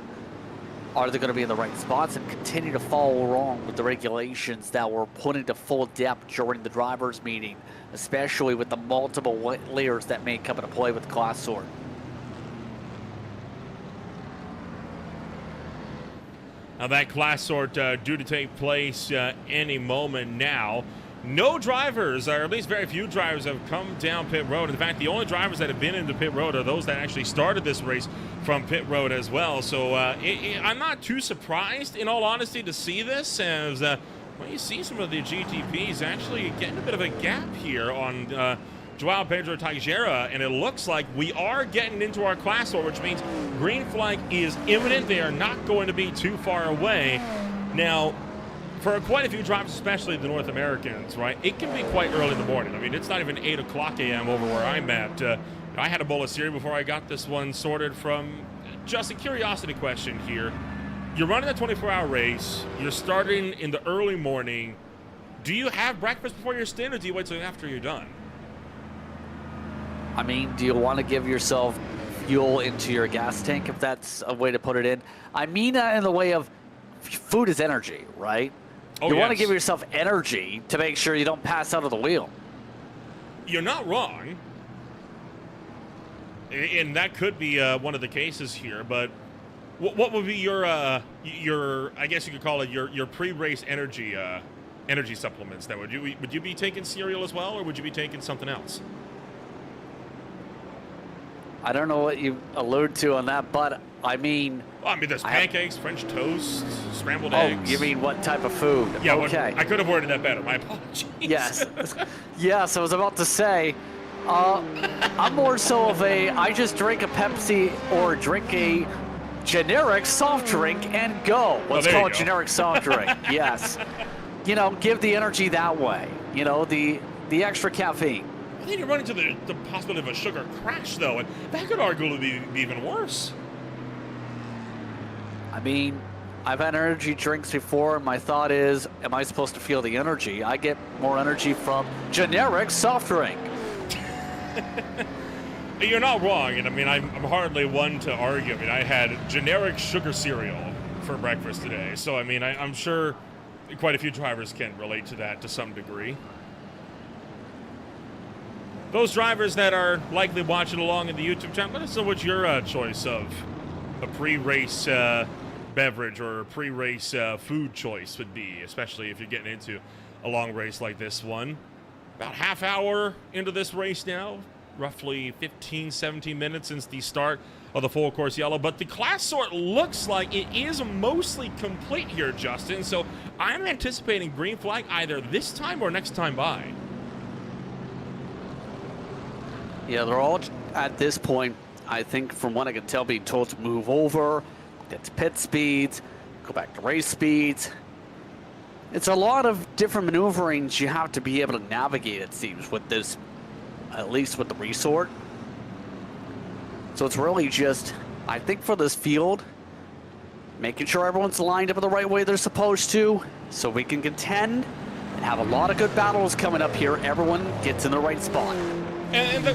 are they going to be in the right spots, and continue to follow along with the regulations that were put into full depth during the drivers' meeting, especially with the multiple layers that may come into play with the class sort. Now that class sort due to take place any moment now. No drivers, or at least very few drivers, have come down pit road. In fact, the only drivers that have been into pit road are those that actually started this race from pit road as well. So I'm not too surprised, in all honesty, to see this, as well, you see some of the GTPs actually getting a bit of a gap here on Joao Pedro Teixeira, and it looks like we are getting into our class war, which means green flag is imminent. They are not going to be too far away. Now, for quite a few drivers, especially the North Americans, right, it can be quite early in the morning. I mean, it's not even 8 o'clock a.m. over where I'm at. I had a bowl of cereal before I got this one sorted from just a curiosity question here. You're running a 24-hour race. You're starting in the early morning. Do you have breakfast before your stint, or do you wait till after you're done? I mean, do you want to give yourself fuel into your gas tank, if that's a way to put it in? I mean that in the way of food is energy, right? Oh, you yes. want to give yourself energy to make sure you don't pass out of the wheel. You're not wrong. And that could be one of the cases here, but what would be your I guess you could call it your pre-race energy supplements? Then would you be taking cereal as well, or would you be taking something else? I don't know what you allude to on that, but I mean... Well, I mean, there's pancakes, French toast, scrambled eggs. Oh, you mean what type of food? Yeah, okay. I could have worded that better. My apologies. Yes. Yes, I was about to say, I'm more so of I just drink a Pepsi or drink a generic soft drink and go. Let's call it generic soft drink. Yes. You know, give the energy that way. You know, the extra caffeine. I think you run into the possibility of a sugar crash, though, and that could arguably be even worse. I mean, I've had energy drinks before, and my thought is, am I supposed to feel the energy? I get more energy from generic soft drink. You're not wrong, and I mean, I'm hardly one to argue. I mean, I had generic sugar cereal for breakfast today, so I mean, I'm sure quite a few drivers can relate to that to some degree. Those drivers that are likely watching along in the YouTube channel, let us know what your choice of a pre-race beverage or a pre-race food choice would be, especially if you're getting into a long race like this one. about half hour into this race now, roughly 15, 17 minutes since the start of the full course yellow, but the class sort looks like it is mostly complete here, Justin, so I'm anticipating green flag either this time or next time by. Yeah, they're all at this point, I think from what I can tell, being told to move over, get to pit speeds, go back to race speeds. It's a lot of different maneuverings you have to be able to navigate, it seems, with this, at least with the resort. So it's really just, I think for this field, making sure everyone's lined up in the right way they're supposed to, so we can contend and have a lot of good battles coming up here. Everyone gets in the right spot.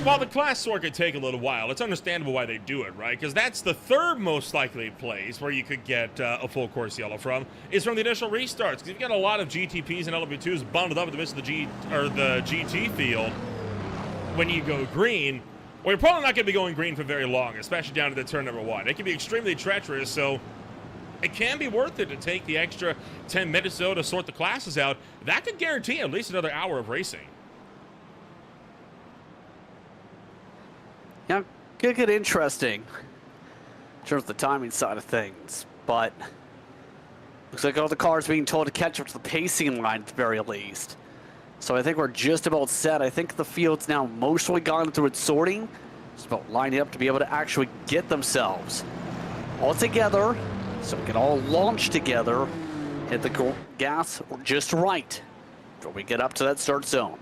While the class sort could take a little while, it's understandable why they do it, right? Because that's the third most likely place where you could get a full course yellow from, is from the initial restarts. Because you've got a lot of GTPs and LW2s bundled up in the midst of the GT field. When you go green, well, you're probably not going to be going green for very long, especially down to the turn number 1. It can be extremely treacherous, so it can be worth it to take the extra 10 minutes so to sort the classes out. That could guarantee at least another hour of racing. Yeah, could get interesting in terms of the timing side of things, but looks like all the cars being told to catch up to the pacing line at the very least. So I think we're just about set. I think the field's now mostly gone through its sorting. It's about lining up to be able to actually get themselves all together so we can all launch together, hit the gas just right before we get up to that start zone.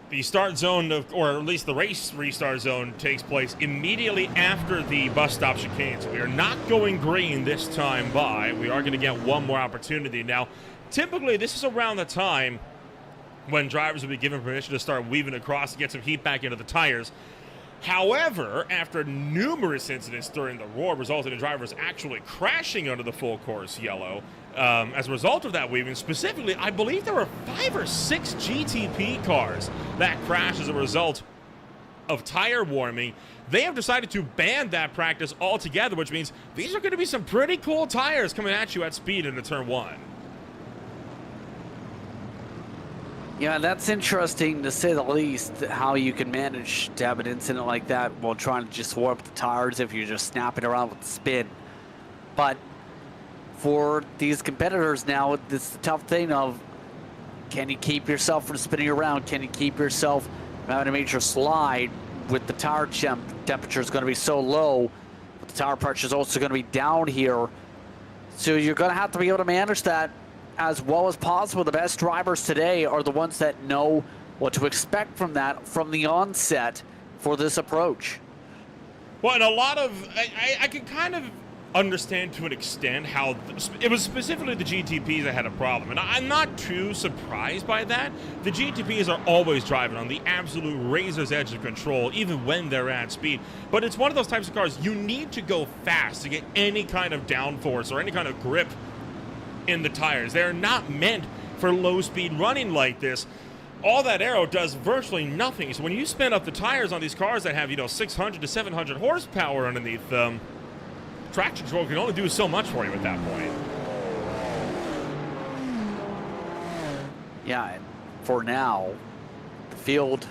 The start zone, or at least the race restart zone, takes place immediately after the bus stop chicane. So we are not going green this time by. We are going to get one more opportunity. Now, typically, this is around the time when drivers will be given permission to start weaving across to get some heat back into the tires. However, after numerous incidents during the roar resulted in drivers actually crashing under the full course yellow, as a result of that weaving, specifically, I believe there were 5 or 6 GTP cars that crashed as a result of tire warming. They have decided to ban that practice altogether, which means these are going to be some pretty cool tires coming at you at speed into turn 1. Yeah, that's interesting to say the least, how you can manage to have an incident like that while trying to just warm up the tires if you're just snapping around with the spin. But for these competitors now, it's the tough thing of, can you keep yourself from spinning around? Can you keep yourself from having a major slide with the tire temperature is going to be so low, but the tire pressure is also going to be down here. So you're going to have to be able to manage that as well as possible. The best drivers today are the ones that know what to expect from that from the onset for this approach. Well, and a lot of, I can kind of understand to an extent how it was specifically the GTPs that had a problem, and I'm not too surprised by that. The GTPs are always driving on the absolute razor's edge of control, even when they're at speed. But it's one of those types of cars you need to go fast to get any kind of downforce or any kind of grip in the tires. They're not meant for low speed running like this. All that aero does virtually nothing. So when you spin up the tires on these cars that have, 600 to 700 horsepower underneath them, traction control can only do so much for you at that point. Yeah, and for now, the field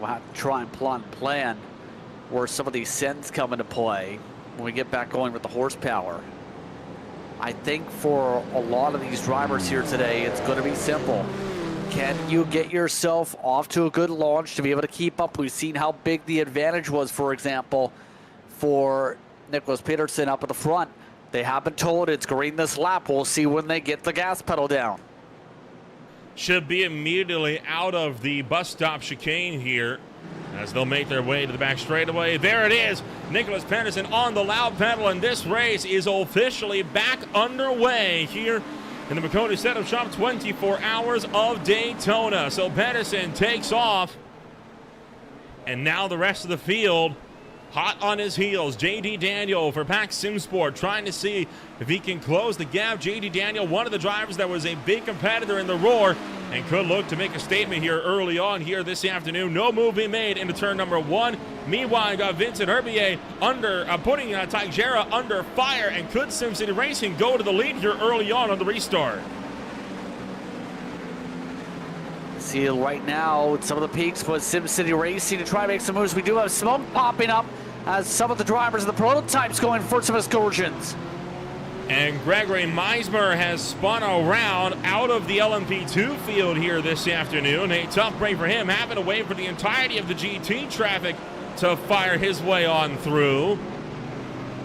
will have to try and plot and plan where some of these sends come into play when we get back going with the horsepower. I think for a lot of these drivers here today, it's going to be simple. Can you get yourself off to a good launch to be able to keep up? We've seen how big the advantage was, for example, for Nicholas Peterson up at the front. They have been told it's green this lap. We'll see when they get the gas pedal down. Should be immediately out of the bus stop chicane here as they'll make their way to the back straightaway. There it is. Nicholas Pedersen on the loud pedal, and this race is officially back underway here in the Maconi Setup Shop 24 Hours of Daytona. So Pedersen takes off, and now the rest of the field hot on his heels. J.D. Daniel for Pack Simsport trying to see if he can close the gap. J.D. Daniel, one of the drivers that was a big competitor in the roar and could look to make a statement here early on here this afternoon. No move being made into turn number 1. Meanwhile, you got Vincent Herbier putting Teixeira under fire, and could SimCity Racing go to the lead here early on the restart? See right now some of the peaks with SimCity Racing to try to make some moves. We do have smoke popping up as some of the drivers of the prototypes going for some excursions. And Gregory Meismer has spun around out of the LMP2 field here this afternoon. A tough break for him, having to wait for the entirety of the GT traffic to fire his way on through.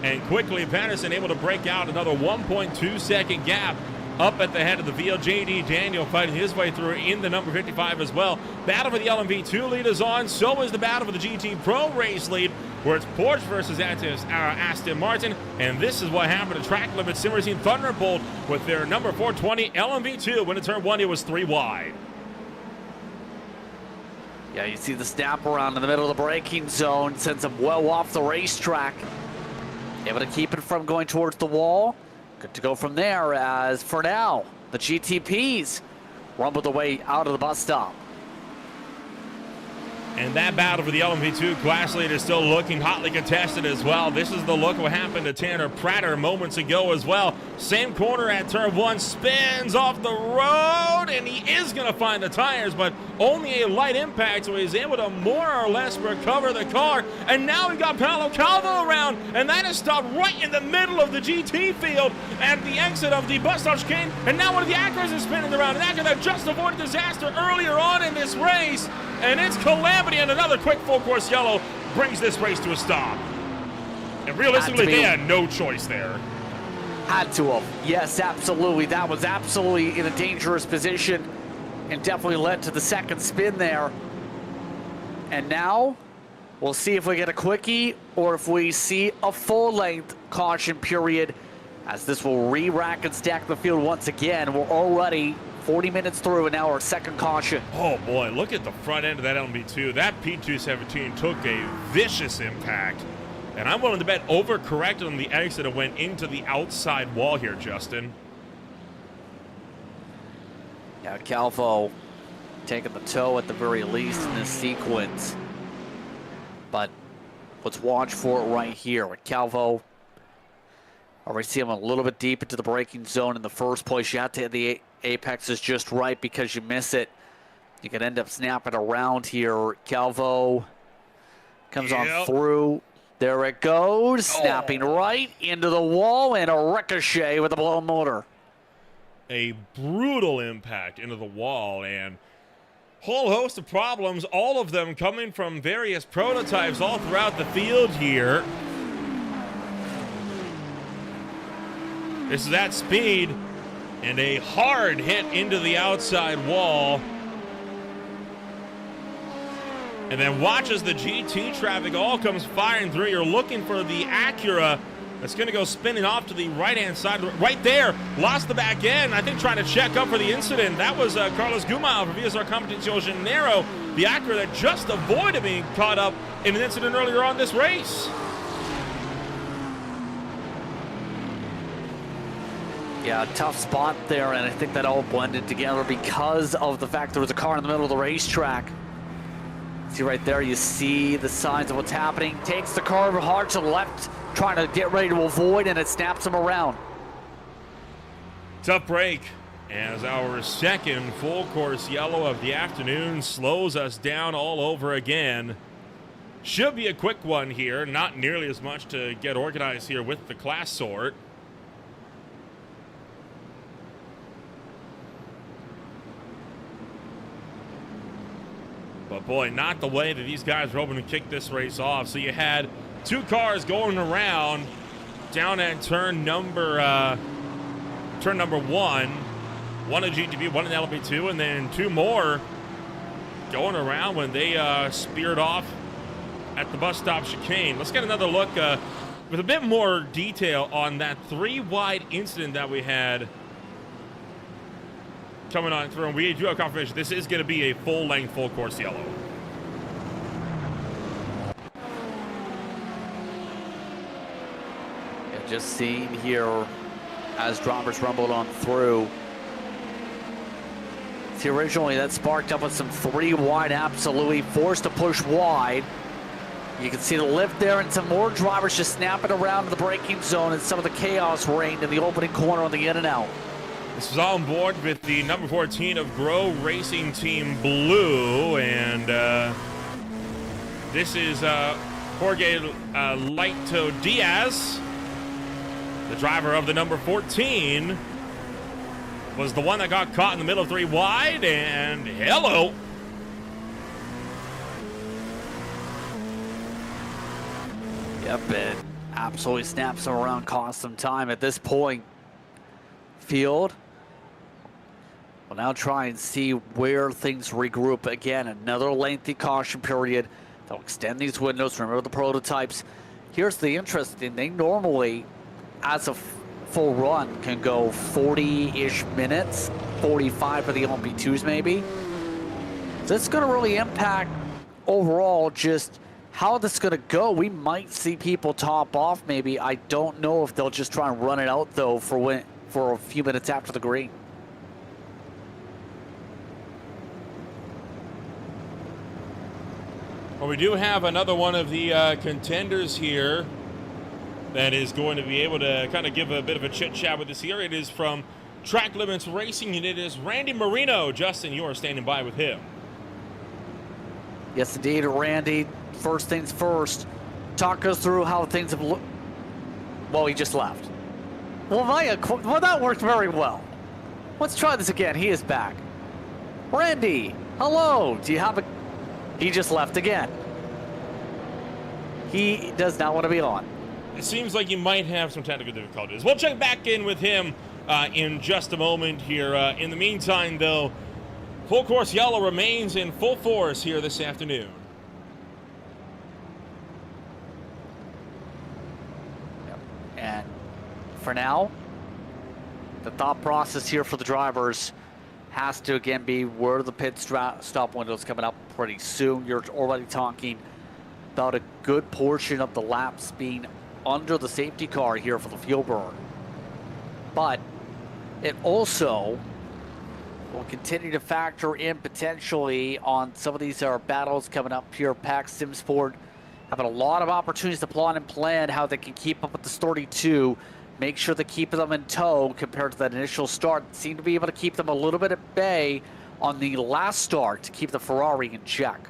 And quickly Patterson able to break out another 1.2 second gap up at the head of the field. JD Daniel fighting his way through in the number 55 as well. Battle for the LMP2 lead is on. So is the battle for the GT Pro race lead, where it's Porsche versus Aston Martin. And this is what happened to Track Limit Sim Racing Thunderbolt with their number 420 LMP2. When in turn one, it was 3 wide. Yeah, you see the snap around in the middle of the braking zone, sends him well off the racetrack. Able to keep it from going towards the wall. Good to go from there, as for now, the GTPs rumble their way out of the bus stop. And that battle for the LMP2 class lead is still looking hotly contested as well. This is the look of what happened to Tanner Prater moments ago as well. Same corner at turn 1, spins off the road, and he is going to find the tires, but only a light impact, so he's able to more or less recover the car. And now we got Paolo Calvo around, and that is stopped right in the middle of the GT field at the exit of the bus stop chicane. And now one of the Acura's is spinning around, and Acura that just avoided disaster earlier on in this race. And it's calamity, and another quick full course yellow brings this race to a stop. And realistically, they had no choice there. Had to have. Yes, absolutely. That was absolutely in a dangerous position and definitely led to the second spin there. And now we'll see if we get a quickie or if we see a full-length caution period, as this will re-rack and stack the field once again. We're already 40 minutes through, and now our second caution. Oh boy, look at the front end of that LMP2. That P217 took a vicious impact. And I'm willing to bet overcorrected on the exit and went into the outside wall here, Justin. Yeah, Calvo taking the toe at the very least in this sequence. But let's watch for it right here with Calvo. Already see him a little bit deep into the braking zone in the first place. You have to hit the apex is just right, because you miss it, you can end up snapping around here. Calvo comes on through. There it goes, snapping right into the wall, and a ricochet with a blown motor. A brutal impact into the wall, and whole host of problems, all of them coming from various prototypes all throughout the field here. This is at speed, and a hard hit into the outside wall. And then watch as the GT traffic all comes firing through. You're looking for the Acura that's going to go spinning off to the right-hand side. Right there, lost the back end. I think trying to check up for the incident. That was Carlos Gumao for VSR Competición Janeiro. The Acura that just avoided being caught up in an incident earlier on this race. Yeah, tough spot there, and I think that all blended together because of the fact there was a car in the middle of the racetrack. See right there, you see the signs of what's happening. Takes the car hard to the left, trying to get ready to avoid, and it snaps him around. Tough break as our second full course yellow of the afternoon slows us down all over again. Should be a quick one here, not nearly as much to get organized here with the class sort. But boy, not the way that these guys were hoping to kick this race off. So you had two cars going around down at turn number one. One in GTP, one in LMP2, and then two more going around when they speared off at the bus stop chicane. Let's get another look with a bit more detail on that 3-wide incident that we had coming on through. And we do have confirmation this is going to be a full-length, full-course yellow. Yeah, just seeing here as drivers rumbled on through. See, originally that sparked up with some 3-wide, absolutely forced to push wide. You can see the lift there and some more drivers just snapping around the braking zone, and some of the chaos reigned in the opening corner on the in and out. This is on board with the number 14 of Grow Racing Team Blue, and this is Jorge Leito Diaz, the driver of the number 14, was the one that got caught in the middle of 3 wide, and hello. Yep, it absolutely snaps him around, costs some time at this point. Field will now try and see where things regroup again. Another lengthy caution period. They'll extend these windows. Remember the prototypes. Here's the interesting thing. Normally, as a full run, can go 40-ish minutes, 45 for the LMP2s maybe. So it's going to really impact overall just how this is going to go. We might see people top off maybe. I don't know if they'll just try and run it out though for a few minutes after the green. Well, we do have another one of the contenders here that is going to be able to kind of give a bit of a chit chat with us here. It is from Track Limits Racing, and it is Randy Marino. Justin, you are standing by with him. Yes, indeed, Randy. First things first, talk us through how things have looked. Well, he just left. Well, that worked very well. Let's try this again. He is back. Randy, hello. Do you have a... He just left again. He does not want to be on. It seems like he might have some technical difficulties. We'll check back in with him in just a moment here. In the meantime, though, Full Course Yellow remains in full force here this afternoon. And for now, the thought process here for the drivers has to again be where the pit stop window is coming up pretty soon. You're already talking about a good portion of the laps being under the safety car here for the fuel burn. But it also will continue to factor in potentially on some of these battles coming up here. PAX SimSport having a lot of opportunities to plot and plan how they can keep up with the 32, make sure they keep them in tow compared to that initial start. Seem to be able to keep them a little bit at bay on the last start to keep the Ferrari in check.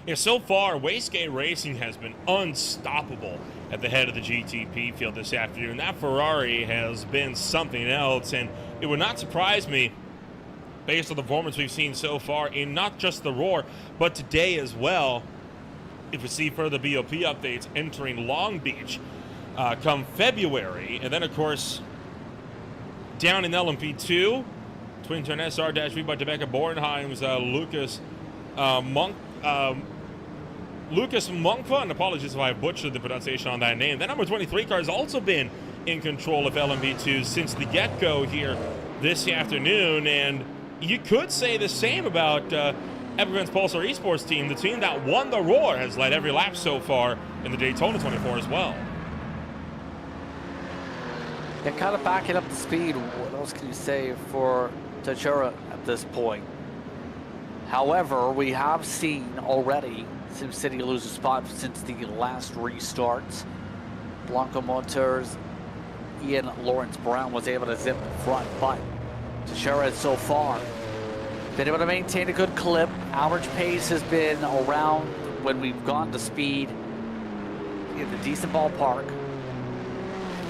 Yeah, so far, VSCA Racing has been unstoppable at the head of the GTP field this afternoon. That Ferrari has been something else, and it would not surprise me, based on the performance we've seen so far in not just the Roar, but today as well, if we see further BOP updates entering Long Beach come February. And then, of course, down in LMP2, Twin Turn SR-V by Rebecca Bornheim's Lucas Monkva, and apologies if I butchered the pronunciation on that name. That number 23 car has also been in control of LMP2 since the get-go here this afternoon, and you could say the same about Evergreen's Pulsar Esports team. The team that won the Roar has led every lap so far in the Daytona 24 as well. Yeah, kind of backing up the speed. What else can you say for Teixeira at this point? However, we have seen already SimCity lose a spot since the last restarts. Blanco Motors, Ian Lawrence Brown was able to zip in front, but Teixeira has so far been able to maintain a good clip. Average pace has been around, when we've gone to speed, in the decent ballpark.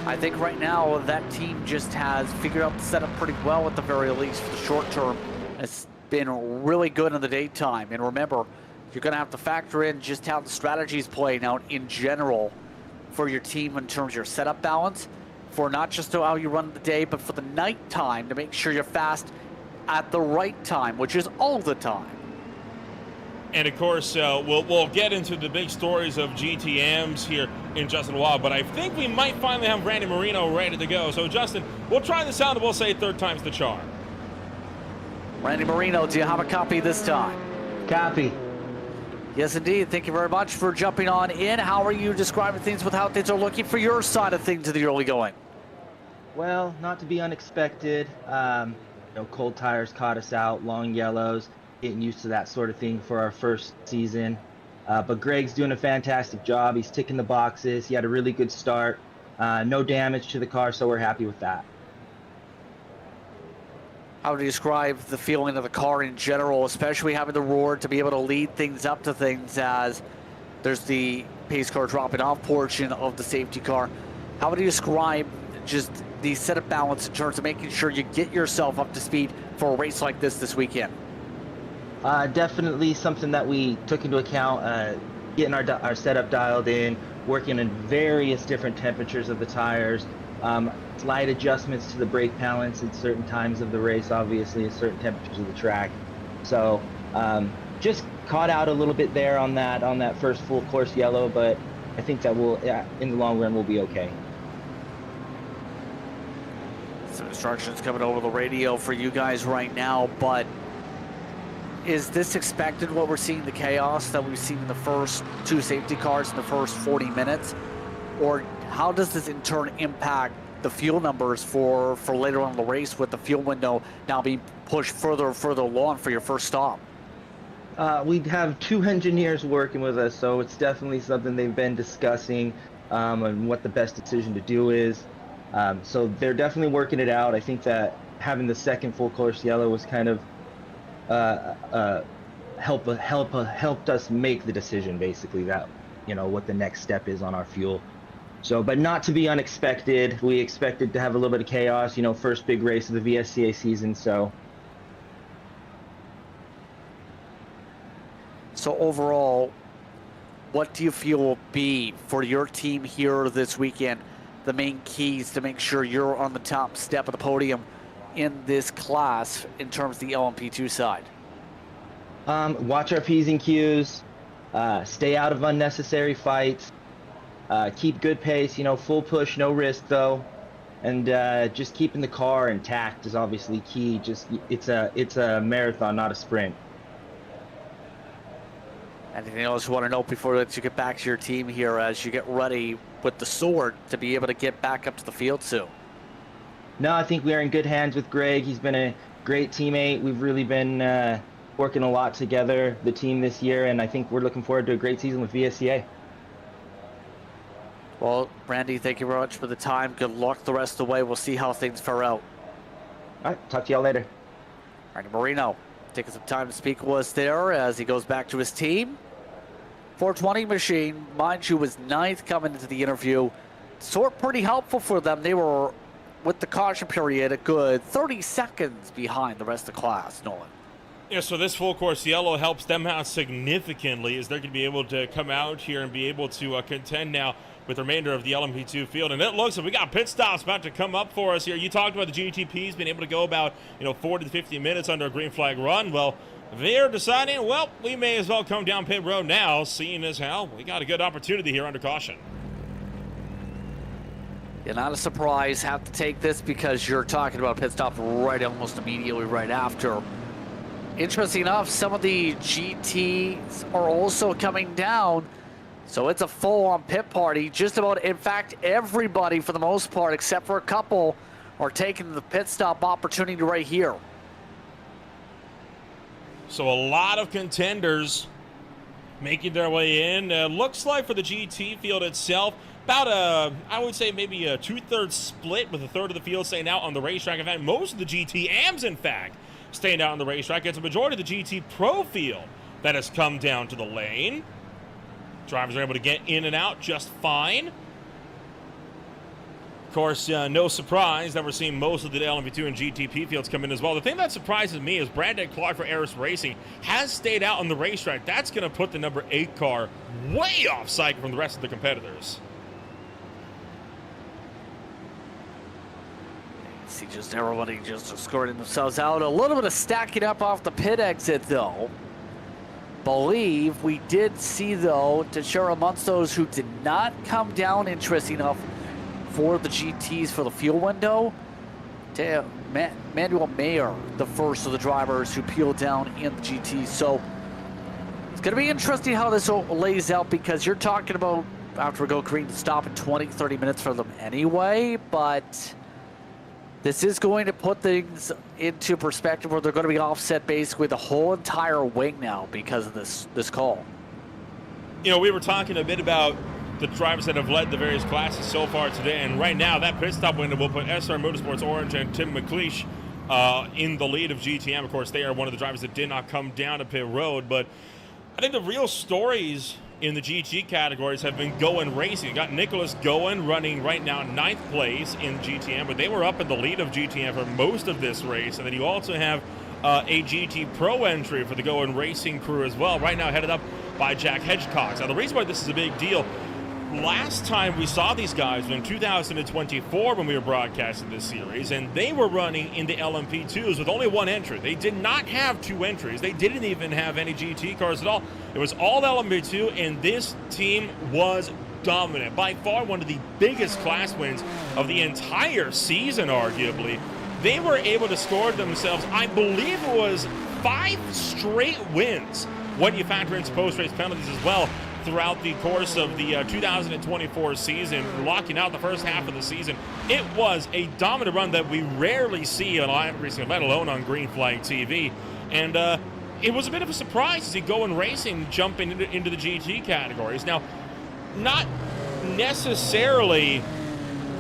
I think right now that team just has figured out the setup pretty well at the very least for the short term. It's been really good in the daytime. And remember, you're going to have to factor in just how the strategy is playing out in general for your team in terms of your setup balance, for not just how you run the day, but for the night time to make sure you're fast at the right time, which is all the time. And of course, we'll get into the big stories of GTMs here in just a while, but I think we might finally have Randy Marino ready to go. So Justin, we'll try this out and we'll say third time's the charm. Randy Marino, do you have a copy this time? Copy. Yes, indeed. Thank you very much for jumping on in. How are you describing things with how things are looking for your side of things to the early going? Well, not to be unexpected. Cold tires caught us out, long yellows, getting used to that sort of thing for our first season. But Greg's doing a fantastic job. He's ticking the boxes. He had a really good start. No damage to the car, so we're happy with that. How would you describe the feeling of the car in general, especially having the roar to be able to lead things up to things as there's the pace car dropping off portion of the safety car? How would you describe just the set of balance in terms of making sure you get yourself up to speed for a race like this weekend? Definitely something that we took into account, getting our setup dialed in, working in various different temperatures of the tires, slight adjustments to the brake balance at certain times of the race, obviously at certain temperatures of the track. So just caught out a little bit there on that first full course yellow, but I think that in the long run, we'll be okay. Some instructions coming over the radio for you guys right now, but is this expected, what we're seeing, the chaos that we've seen in the first two safety cars in the first 40 minutes? Or how does this in turn impact the fuel numbers for later on in the race, with the fuel window now being pushed further and further along for your first stop? We have 2 engineers working with us, so it's definitely something they've been discussing, and what the best decision to do is. So they're definitely working it out. I think that having the second full course yellow was kind of helped us make the decision, basically, that, you know, what the next step is on our fuel. So, but not to be unexpected. We expected to have a little bit of chaos, you know, first big race of the VSCA season. So overall, what do you feel will be, for your team here this weekend, the main keys to make sure you're on the top step of the podium in this class in terms of the LMP2 side? Watch our P's and Q's, stay out of unnecessary fights, keep good pace, you know, full push, no risk though, and just keeping the car intact is obviously key. Just it's a marathon, not a sprint. Anything else you want to know before that you get back to your team here as you get ready with the sword to be able to get back up to the field soon? No, I think we are in good hands with Greg. He's been a great teammate. We've really been working a lot together, the team, this year, and I think we're looking forward to a great season with VSCA. Well, Randy, thank you very much for the time. Good luck the rest of the way. We'll see how things fare out. All right, talk to y'all later. Randy Marino taking some time to speak with us there as he goes back to his team. 420 machine, mind you, was 9th coming into the interview. Sort pretty helpful for them. They were, with the caution period, a good 30 seconds behind the rest of the class, Nolan. Yeah, so this full course yellow helps them out significantly, as they're going to be able to come out here and be able to contend now with the remainder of the LMP2 field. And it looks like we got pit stops about to come up for us here. You talked about the GTPs being able to go about, 40 to 50 minutes under a green flag run. Well, they're deciding, well, we may as well come down pit road now, seeing as how we got a good opportunity here under caution. Yeah, not a surprise. Have to take this because you're talking about pit stop right almost immediately right after. Interesting enough, some of the GTs are also coming down, so it's a full-on pit party. Just about, in fact, everybody for the most part, except for a couple, are taking the pit stop opportunity right here. So a lot of contenders making their way in. Looks like for the GT field itself, about I would say maybe a 2/3 split, with a third of the field staying out on the racetrack. In fact, most of the GTMs, in fact, staying out on the racetrack. It's a majority of the GT Pro field that has come down to the lane. Drivers are able to get in and out just fine. Of course, no surprise that we're seeing most of the LMP2 and GTP fields come in as well. The thing that surprises me is Brandon Clark for Aris Racing has stayed out on the racetrack. That's going to put the number 8 car way off cycle from the rest of the competitors. See just everybody just escorting themselves out. A little bit of stacking up off the pit exit, though. Believe we did see, though, Teixeira Munsters, who did not come down, interesting enough, for the GTs for the fuel window. Manuel Mayer, the first of the drivers who peeled down in the GTs. So it's going to be interesting how this lays out, because you're talking about, after we go green, to stop in 20, 30 minutes for them anyway, but this is going to put things into perspective where they're going to be offset basically the whole entire wing now because of this call. We were talking a bit about the drivers that have led the various classes so far today, and right now that pit stop window will put SR Motorsports Orange and Tim McLeish in the lead of GTM. Of course, they are one of the drivers that did not come down to pit road, but I think the real stories in the GT categories have been Goen Racing. You got Nicholas Goen running right now 9th place in GTM, but they were up in the lead of GTM for most of this race. And then you also have a GT Pro entry for the Goen Racing crew as well, right now headed up by Jack Hedgecox. Now, the reason why this is a big deal, last time we saw these guys was in 2024 when we were broadcasting this series, and they were running in the LMP2s with only one entry. They did not have 2 entries. They didn't even have any GT cars at all. It was all LMP2, and this team was dominant. By far one of the biggest class wins of the entire season, arguably. They were able to score themselves, I believe it was 5 straight wins when you factor in post-race penalties as well, throughout the course of the 2024 season, locking out the first half of the season. It was a dominant run that we rarely see on iRacing, let alone on Green Flag TV. And it was a bit of a surprise to see Goen Racing jump into the GT categories. Now, not necessarily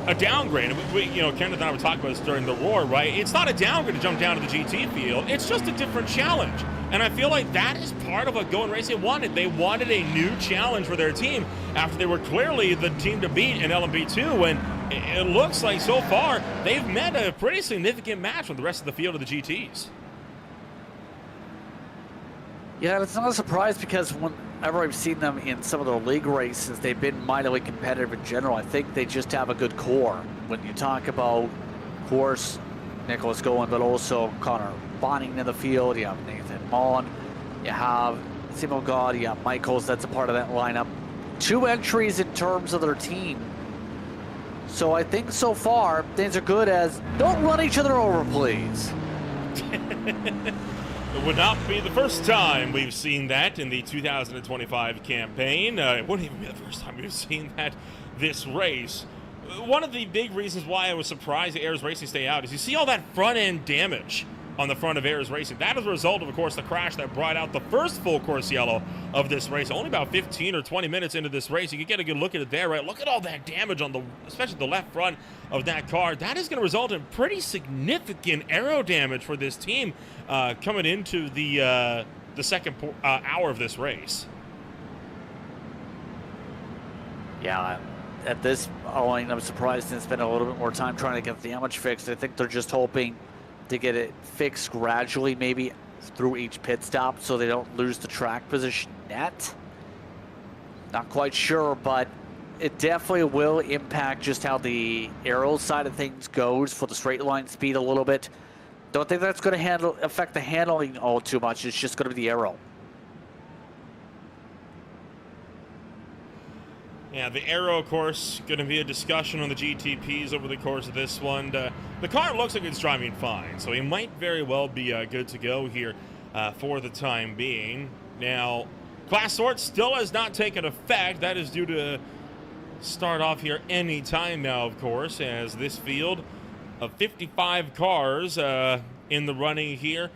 a downgrade. Kenneth and I were talking about this during the Roar, right? It's not a downgrade to jump down to the GT field. It's just a different challenge. And I feel like that is part of what Goen Racing wanted. They wanted a new challenge for their team after they were clearly the team to beat in LMP2. And it looks like so far they've met a pretty significant match with the rest of the field of the GTs. Yeah, it's not a surprise because whenever I've seen them in some of their league races, they've been mightily competitive in general. I think they just have a good core. When you talk about, of course, Nicholas Goen, but also Connor Bonning in the field, you have Nathan Mullen, you have Simo God, you have Michaels, that's a part of that lineup. 2 entries in terms of their team. So I think so far, things are good as, don't run each other over, please. It would not be the first time we've seen that in the 2025 campaign. It wouldn't even be the first time we've seen that this race. One of the big reasons why I was surprised that Ayers Racing stay out is you see all that front-end damage on the front of Ayers Racing. That is a result of course, the crash that brought out the first full course yellow of this race. Only about 15 or 20 minutes into this race. You can get a good look at it there, right? Look at all that damage on especially the left front of that car. That is going to result in pretty significant aero damage for this team coming into the second hour of this race. Yeah, at this point, I'm surprised they spent a little bit more time trying to get the damage fixed. I think they're just hoping to get it fixed gradually, maybe through each pit stop, so they don't lose the track position net. Not quite sure, but it definitely will impact just how the aero side of things goes for the straight line speed a little bit. Don't think that's going to affect the handling all too much. It's just going to be the aero. Yeah, the aero, of course, going to be a discussion on the GTPs over the course of this one. The car looks like it's driving fine, so he might very well be good to go here for the time being. Now, class sort still has not taken effect. That is due to start off here any time now, of course, as this field of 55 cars in the running here.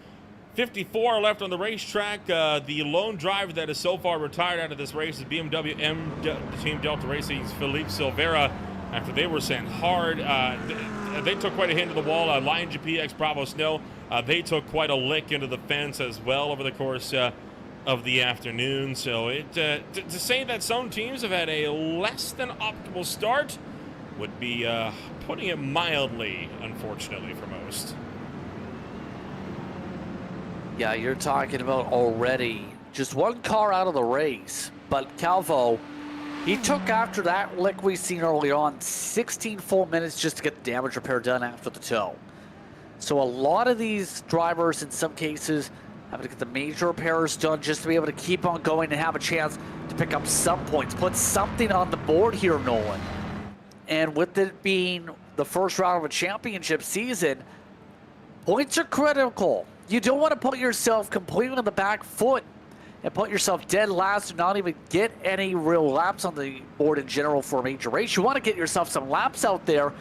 54 are left on the racetrack. The lone driver that is so far retired out of this race is BMW Team Delta Racing's Philippe Silveira. After they were sent hard, they took quite a hit into the wall. Lion GPX Bravo Snow, they took quite a lick into the fence as well over the course of the afternoon. So to say that some teams have had a less than optimal start would be putting it mildly, unfortunately, for most. Yeah, you're talking about already just one car out of the race, but Calvo, he took after that lick we seen earlier on 16 full minutes just to get the damage repair done after the tow. So a lot of these drivers in some cases having to get the major repairs done just to be able to keep on going and have a chance to pick up some points, put something on the board here, Nolan. And with it being the first round of a championship season, points are critical. You don't want to put yourself completely on the back foot and put yourself dead last and not even get any real laps on the board in general for a major race. You want to get yourself some laps out there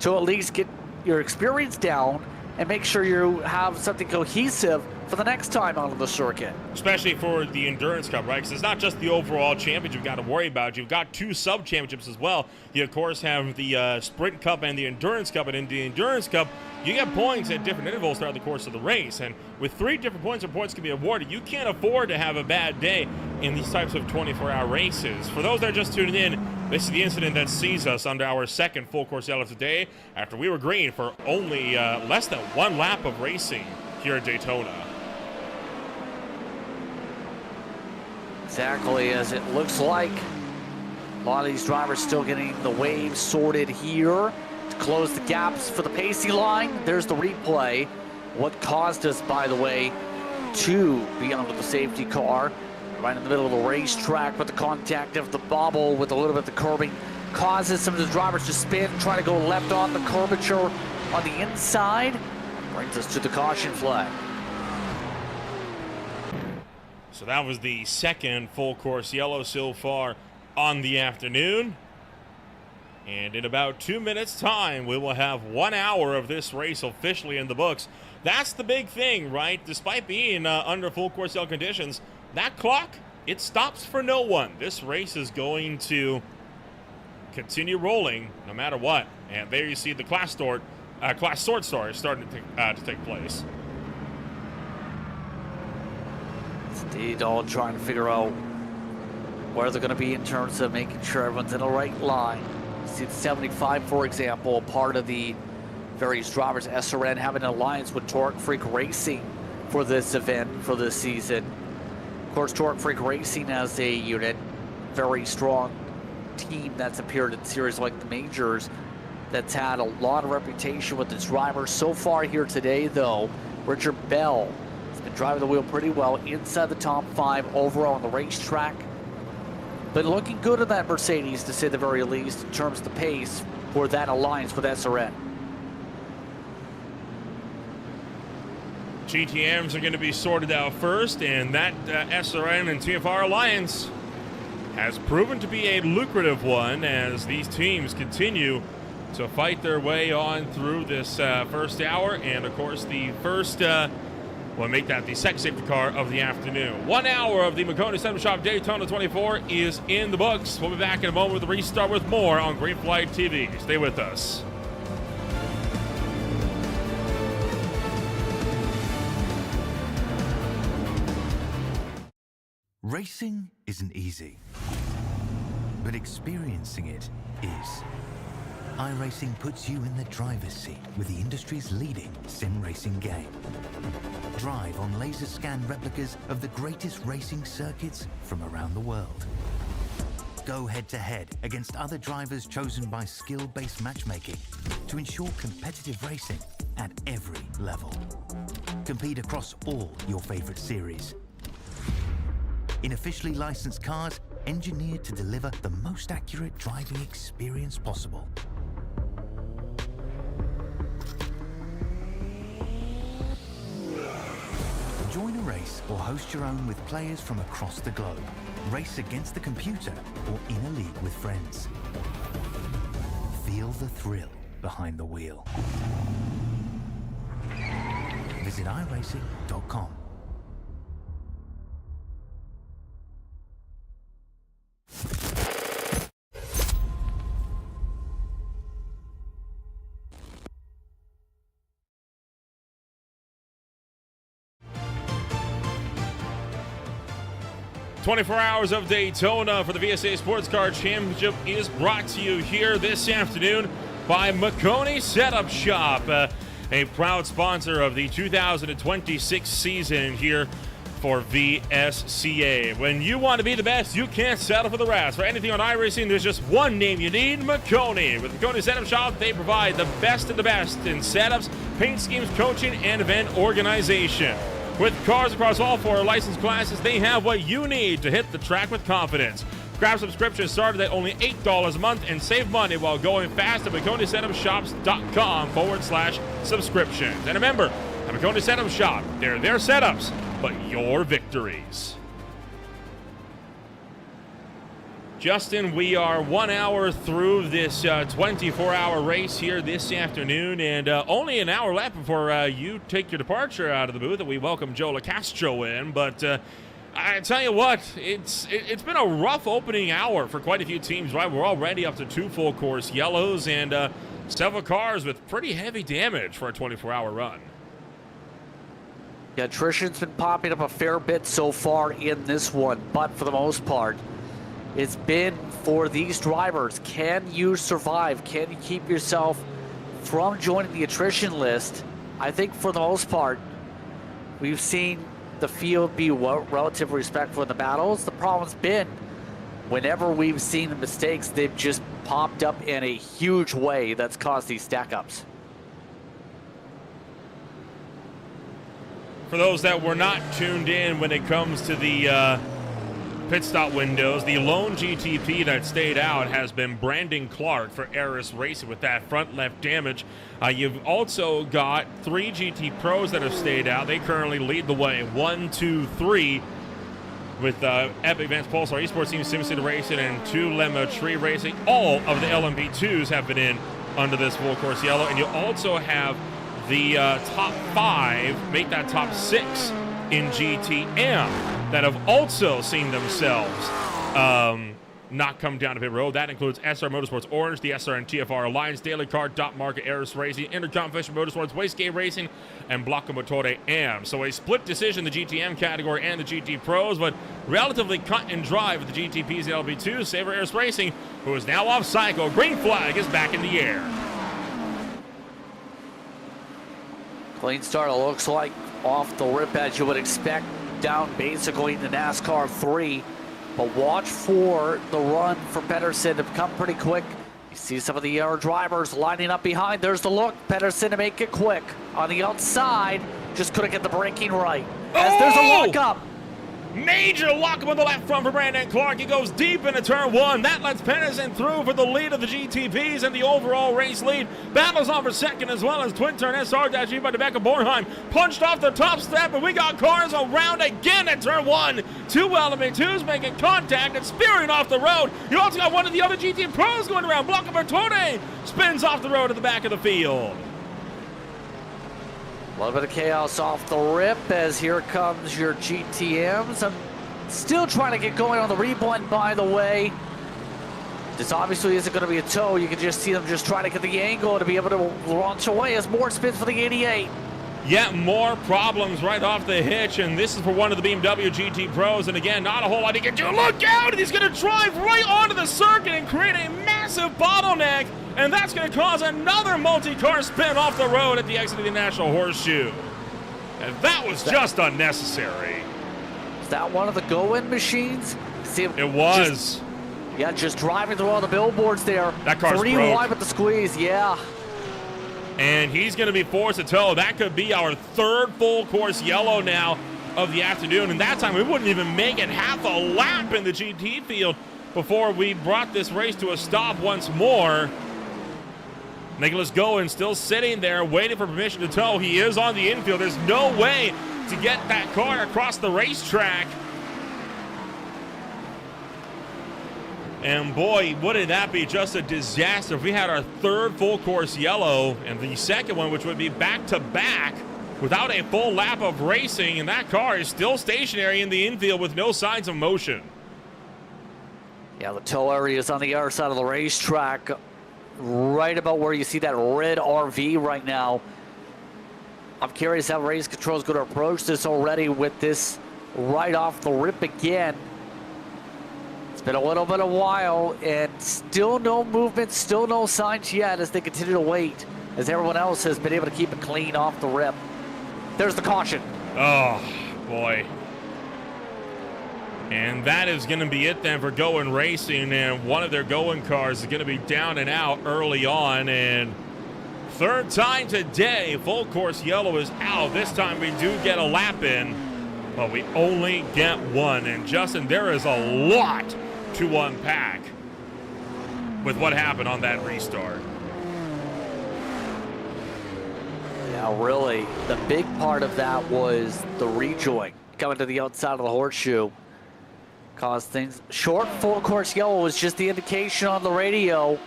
to at least get your experience down and make sure you have something cohesive for the next time on the circuit. Especially for the Endurance Cup, right? Because it's not just the overall championship you've got to worry about. You've got 2 sub-championships as well. You, of course, have the Sprint Cup and the Endurance Cup. And in the Endurance Cup, you get points at different intervals throughout the course of the race. And with 3 different points where points can be awarded, you can't afford to have a bad day in these types of 24-hour races. For those that are just tuning in, this is the incident that sees us under our second full course yellow today after we were green for only less than 1 lap of racing here at Daytona. Exactly, as it looks like a lot of these drivers still getting the waves sorted here to close the gaps for the pacing line. There's the replay. What caused us, by the way, to be under the safety car right in the middle of the racetrack, with the contact of the bobble with a little bit of the curbing causes some of the drivers to spin, try to go left on the curvature on the inside. Brings us to the caution flag. So that was the second full course yellow so far on the afternoon. And in about 2 minutes time, we will have 1 hour of this race officially in the books. That's the big thing, right? Despite being under full course yellow conditions, that clock, it stops for no one. This race is going to continue rolling no matter what. And there you see the class sort starting to take place. Indeed, all trying to figure out where they're going to be in terms of making sure everyone's in the right line. See the 75, for example, part of the various drivers, SRN having an alliance with Torque Freak Racing for this event, for this season. Of course, Torque Freak Racing as a unit, very strong team that's appeared in series like the majors, that's had a lot of reputation with its drivers. So far here today, though, Richard Bell has been driving the wheel pretty well inside the top 5 overall on the racetrack. But looking good in that Mercedes, to say the very least, in terms of the pace for that alliance with SRN. GTMs are going to be sorted out first, and that SRN and TFR alliance has proven to be a lucrative one as these teams continue to fight their way on through this first hour, and of course the first we'll make that the second safety car of the afternoon. 1 hour of the Maconi Setup Shop Daytona 24 is in the books. We'll be back in a moment with a restart with more on Green Flight TV. Stay with us. Racing isn't easy, but experiencing it is. iRacing puts you in the driver's seat with the industry's leading sim racing game. Drive on laser scan replicas of the greatest racing circuits from around the world. Go head-to-head against other drivers chosen by skill-based matchmaking to ensure competitive racing at every level. Compete across all your favorite series. In officially licensed cars, engineered to deliver the most accurate driving experience possible. Join a race or host your own with players from across the globe. Race against the computer or in a league with friends. Feel the thrill behind the wheel. Visit iRacing.com. "24 Hours of Daytona" for the VSCA Sports Car Championship is brought to you here this afternoon by Maconi Setup Shop, a proud sponsor of the 2026 season here for VSCA. When you want to be the best, you can't settle for the rest. For anything on iRacing, there's just one name you need: Maconi. With Maconi Setup Shop, they provide the best of the best in setups, paint schemes, coaching, and event organization. With cars across all 4 licensed classes, they have what you need to hit the track with confidence. Grab subscriptions started at only $8 a month and save money while going fast at MaconiSetupShops.com/subscriptions. And remember, at Maconi Setup Shop, they're their setups, but your victories. Justin, we are 1 hour through this 24-hour race here this afternoon, and only an hour left before you take your departure out of the booth, and we welcome Joe LaCastro in. But I tell you what, it's been a rough opening hour for quite a few teams, right? We're already up to 2 full course yellows, and several cars with pretty heavy damage for a 24-hour run. Yeah, attrition's been popping up a fair bit so far in this one, but for the most part, it's been for these drivers. Can you survive? Can you keep yourself from joining the attrition list? I think for the most part, we've seen the field be relatively respectful in the battles. The problem's been whenever we've seen the mistakes, they've just popped up in a huge way that's caused these stack-ups. For those that were not tuned in when it comes to the pit stop windows, the lone GTP that stayed out has been Brandon Clark for Eris Racing with that front left damage. You've also got 3 GT Pros that have stayed out. They currently lead the way, 1, 2, 3, with Epic Advanced Pulsar Esports Team, SimCity Racing, and 2 Lemma Tree Racing. All of the LMP2s have been in under this full course yellow, and you also have the top 5 make that top 6 in GTM that have also seen themselves not come down to pit road. That includes SR Motorsports Orange, the SR and TFR Alliance, Daily Car, Dot Market, Eris Racing, Intercom Fisher Motorsports, VSCA Racing, and Blocco Motore AM. So a split decision, the GTM category and the GT Pros, but relatively cut and dry with the GTPs and LB2s. Saver Eris Racing, who is now off cycle. Green flag is back in the air. Clean start, it looks like, off the rip as you would expect, down basically in the NASCAR 3. But watch for the run for Pedersen to come pretty quick. You see some of the drivers lining up behind. There's the look. Pedersen to make it quick. On the outside, just couldn't get the braking right. As there's a lockup. Major lockup on the left front for Brandon Clark. He goes deep into turn 1. That lets Pedersen through for the lead of the GTPs and the overall race lead. Battles on for second as well as twin turn SR-G by Rebecca Bornheim. Punched off the top step, and we got cars around again at turn 1. 2 LMP2s making contact and spearing off the road. You also got one of the other GT Pros going around. Blocco Bertone spins off the road at the back of the field. A little bit of chaos off the rip as here comes your GTMs. I'm still trying to get going on the reblend, by the way. This obviously isn't going to be a tow. You can just see them just trying to get the angle to be able to launch away as more spins for the 88. Yet more problems right off the hitch, and this is for one of the BMW GT Pros, and again, not a whole lot he can do. Look out! And he's going to drive right onto the circuit and create a massive bottleneck, and that's going to cause another multi-car spin off the road at the exit of the National Horseshoe. And that was just unnecessary. Is that one of the go-in machines? See, it was. Just driving through all the billboards there. That car's 3 broke. wide with the squeeze, yeah. And he's going to be forced to tow. That could be our 3rd full course yellow now of the afternoon. And that time we wouldn't even make it half a lap in the GT field before we brought this race to a stop once more. Nicholas Goen still sitting there waiting for permission to tow. He is on the infield. There's no way to get that car across the racetrack. And boy, wouldn't that be just a disaster if we had our 3rd full course yellow and the 2nd one, which would be back-to-back without a full lap of racing, and that car is still stationary in the infield with no signs of motion. Yeah, the tow area is on the other side of the racetrack, right about where you see that red RV right now. I'm curious how race control is going to approach this already with this right off the rip again. It's been a little bit of a while, and still no movement, still no signs yet as they continue to wait, as everyone else has been able to keep it clean off the rip. There's the caution. Oh, boy. And that is going to be it then for Goen Racing, and one of their Goen cars is going to be down and out early on, and 3rd time today, full course yellow is out. This time we do get a lap in, but we only get 1. And Justin, there is a lot to unpack with what happened on that restart. Yeah, really, the big part of that was the rejoin coming to the outside of the horseshoe. Caused things. Short full course yellow was just the indication on the radio.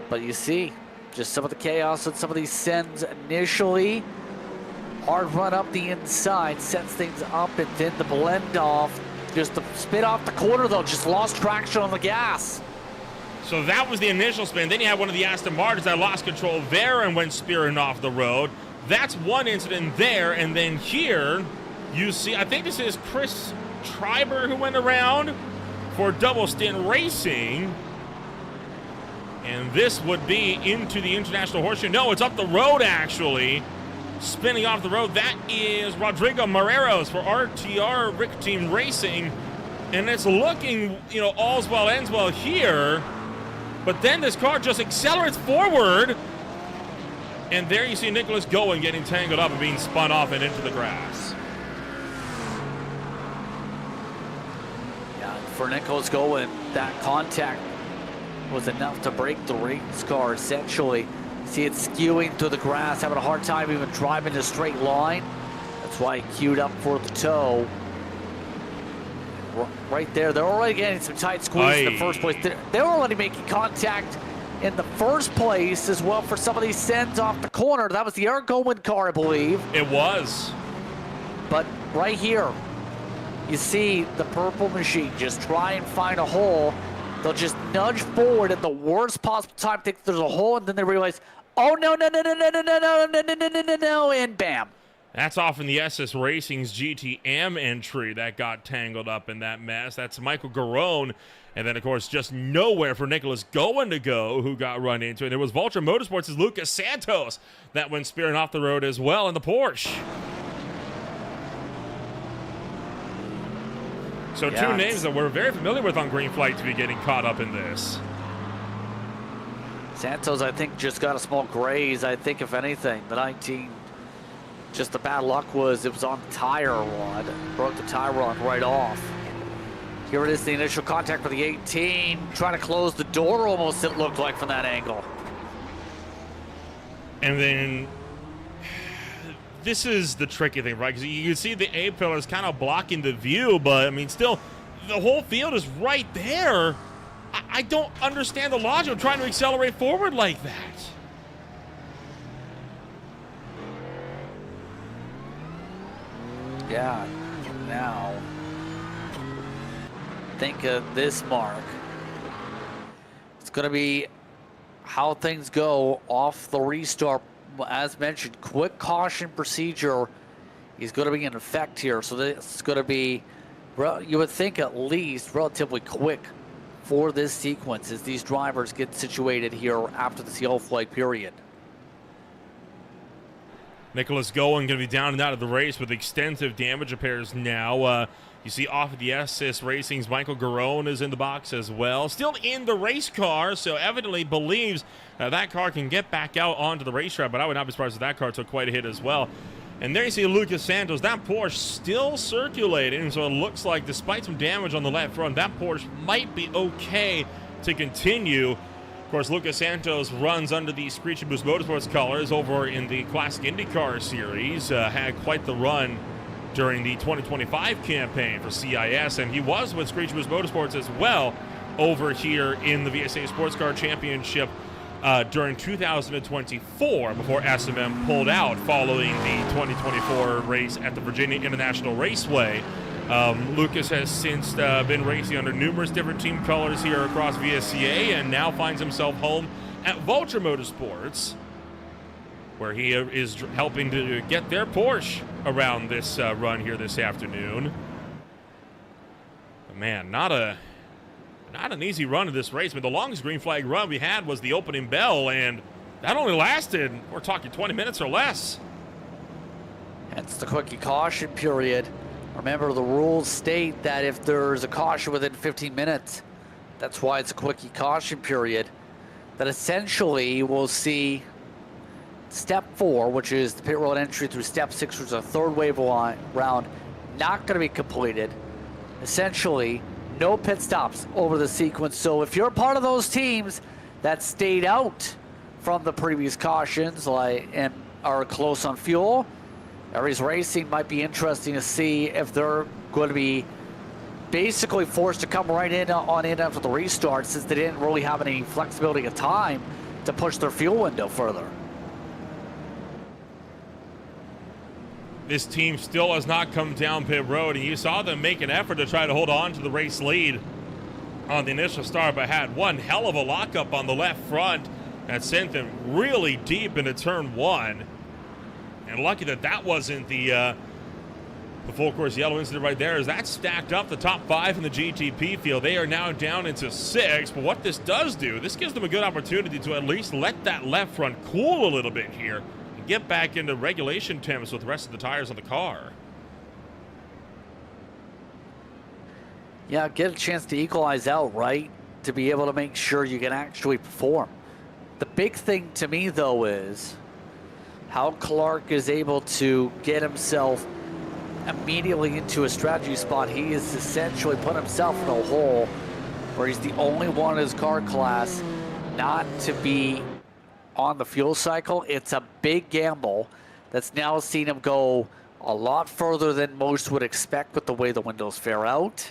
But you see, just some of the chaos and some of these sends initially. Hard run up the inside, sets things up, and then the blend off. Just the spit off the corner though, just lost traction on the gas. So that was the initial spin. Then you had one of the Aston Martins that lost control there and went spearing off the road. That's one incident there. And then here, you see, I think this is Chris Treiber who went around for Double Stint Racing. And this would be into the International Horseshoe. No, it's up the road, actually. Spinning off the road. That is Rodrigo Moreros for RTR Rick Team Racing. And it's looking, you know, all's well ends well here. But then this car just accelerates forward. And there you see Nicholas Goen getting tangled up and being spun off and into the grass. Yeah, for Nicholas Goen, that contact was enough to break the race car, essentially. See it skewing through the grass, having a hard time even driving a straight line. That's why he queued up for the tow. Right there, they're already getting some tight squeeze in the first place. They're already making contact in the first place as well for some of these sends off the corner. That was the Eric Gowen car, I believe. It was. But right here, you see the purple machine just try and find a hole. They'll just nudge forward at the worst possible time, think there's a hole, and then they realize, oh, no, and bam. That's often the SS Racing's GTM entry that got tangled up in that mess. That's Michael Garone. And then, of course, just nowhere for Nicholas Goen to go, who got run into. And it was Vulture Motorsports' Lucas Santos that went spearing off the road as well in the Porsche. So two names that we're very familiar with on Green Flight to be getting caught up in this. Santos, I think, just got a small graze. I think, if anything, the 19, just the bad luck was it was on the tire rod. Broke the tire rod right off. Here it is, the initial contact for the 18. Trying to close the door almost, it looked like, from that angle. And then this is the tricky thing, right? Because you can see the A pillars kind of blocking the view, but I mean, still, the whole field is right there. I don't understand the logic of trying to accelerate forward like that. Yeah, now think of this, Mark. It's going to be how things go off the restart. As mentioned, quick caution procedure is going to be in effect here. So this is going to be, you would think, at least relatively quick for this sequence as these drivers get situated here after the yellow flag period. Nicholas Goen going to be down and out of the race with extensive damage repairs now. You see off of the SS Racing's Michael Garone is in the box as well. Still in the race car, so evidently believes that car can get back out onto the racetrack, but I would not be surprised if that car took quite a hit as well. And there you see Lucas Santos. That Porsche still circulating, so it looks like despite some damage on the left front, that Porsche might be okay to continue. Of course, Lucas Santos runs under the Screechy Boost Motorsports colors over in the Classic IndyCar Series. Had quite the run during the 2025 campaign for CIS, and he was with Screechy Boost Motorsports as well over here in the VSCA Sports Car Championship during 2024 before SMM pulled out following the 2024 race at the Virginia International Raceway. Lucas has since been racing under numerous different team colors here across VSCA and now finds himself home at Vulture Motorsports, where he is helping to get their Porsche around this run here this afternoon. But man, not an easy run of this race. But the longest green flag run we had was the opening bell, and that only lasted, we're talking 20 minutes or less. That's the quickie caution period. Remember, the rules state that if there's a caution within 15 minutes, that's why it's a quickie caution period. That essentially we'll see Step 4, which is the pit road entry, through Step 6, which is a third wave round, not going to be completed. Essentially, no pit stops over the sequence. So if you're part of those teams that stayed out from the previous cautions and are close on fuel, Aries Racing might be interesting to see if they're going to be basically forced to come right in after the restart, since they didn't really have any flexibility of time to push their fuel window further. This team still has not come down pit road, and you saw them make an effort to try to hold on to the race lead on the initial start, but had one hell of a lockup on the left front that sent them really deep into turn one. And lucky that that wasn't the full course yellow incident right there, as that stacked up the top 5 in the GTP field. They are now down into 6, but what this does do, this gives them a good opportunity to at least let that left front cool a little bit here and get back into regulation temps with the rest of the tires on the car. Yeah, get a chance to equalize out, right? To be able to make sure you can actually perform. The big thing to me, though, is how Clark is able to get himself immediately into a strategy spot. He has essentially put himself in a hole where he's the only one in his car class not to be on the fuel cycle. It's a big gamble that's now seen him go a lot further than most would expect with the way the windows fare out.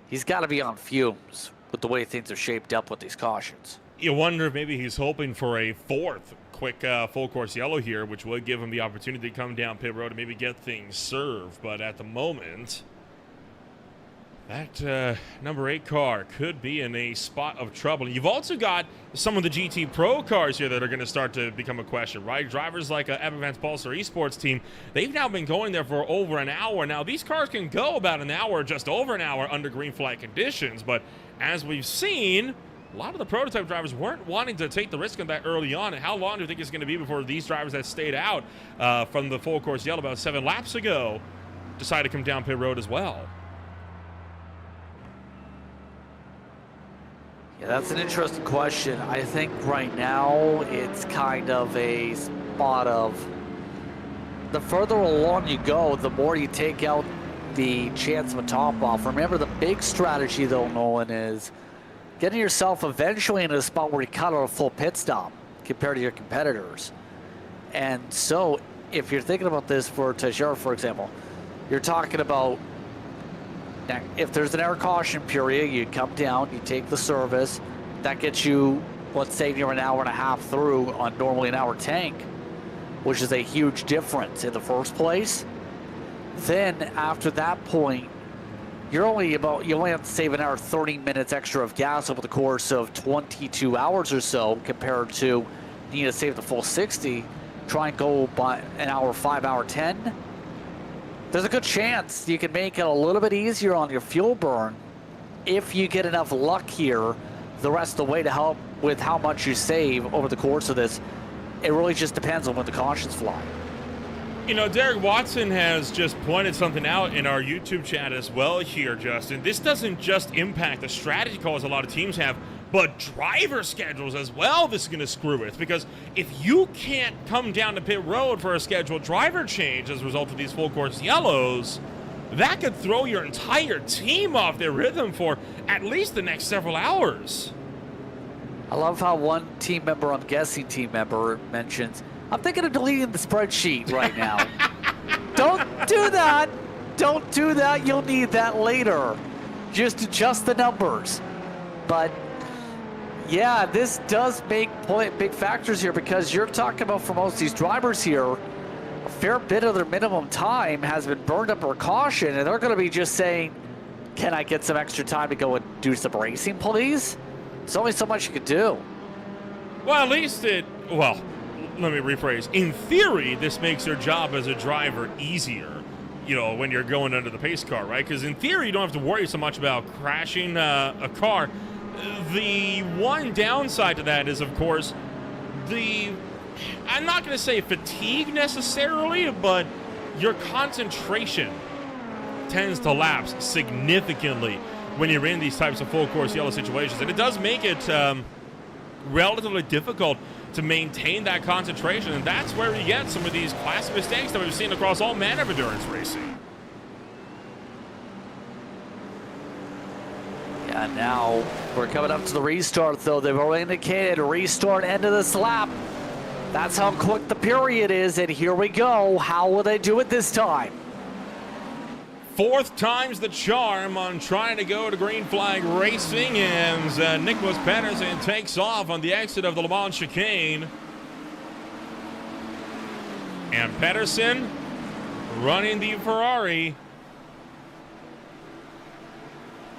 He's got to be on fumes with the way things are shaped up with these cautions. You wonder if maybe he's hoping for a 4th quick full course yellow here, which would give him the opportunity to come down pit road and maybe get things served. But at the moment, that number 8 car could be in a spot of trouble. You've also got some of the GT Pro cars here that are going to start to become a question, right? Drivers like Evan Van's Pulsar Esports team, they've now been going there for over an hour. Now, these cars can go about an hour, just over an hour under green flag conditions, but as we've seen, a lot of the prototype drivers weren't wanting to take the risk of that early on. And how long do you think it's going to be before these drivers that stayed out from the full course yellow about 7 laps ago decide to come down pit road as well? Yeah, that's an interesting question. I think right now it's kind of a spot of the further along you go, the more you take out the chance of a top off. Remember, the big strategy, though, Nolan, is getting yourself eventually into a spot where you cut out a full pit stop compared to your competitors. And so if you're thinking about this for Teixeira, for example, you're talking about if there's an air caution period, you come down, you take the service, that gets you, let's say you're an hour and a half through on normally an hour tank, which is a huge difference in the first place. Then after that point, you only have to save an hour 30 minutes extra of gas over the course of 22 hours or so, compared to you need to save the full 60, try and go by an hour 5, hour 10. There's a good chance you can make it a little bit easier on your fuel burn if you get enough luck here the rest of the way to help with how much you save over the course of this. It really just depends on when the cautions fly. You know, Derek Watson has just pointed something out in our YouTube chat as well here, Justin. This doesn't just impact the strategy calls a lot of teams have, but driver schedules as well. This is going to screw with, because if you can't come down to pit road for a scheduled driver change as a result of these full course yellows, that could throw your entire team off their rhythm for at least the next several hours. I love how one team member, I'm guessing team member, mentions, I'm thinking of deleting the spreadsheet right now. Don't do that. Don't do that. You'll need that later. Just adjust the numbers. But yeah, this does make big factors here, because you're talking about, for most of these drivers here, a fair bit of their minimum time has been burned up for caution, and they're going to be just saying, can I get some extra time to go and do some racing, please? There's only so much you can do. Well, at least let me rephrase. In theory, this makes their job as a driver easier, you know, when you're going under the pace car, right? Because in theory, you don't have to worry so much about crashing a car. The one downside to that is, of course, I'm not going to say fatigue necessarily, but your concentration tends to lapse significantly when you're in these types of full course yellow situations. And it does make it relatively difficult to maintain that concentration. And that's where we get some of these classic mistakes that we've seen across all manner of endurance racing. Yeah, now we're coming up to the restart, though. They've already indicated a restart end of this lap. That's how quick the period is, and here we go. How will they do it this time? 4th time's the charm on trying to go to green flag racing, and Nicholas Pedersen takes off on the exit of the Le Mans chicane. And Pedersen running the Ferrari.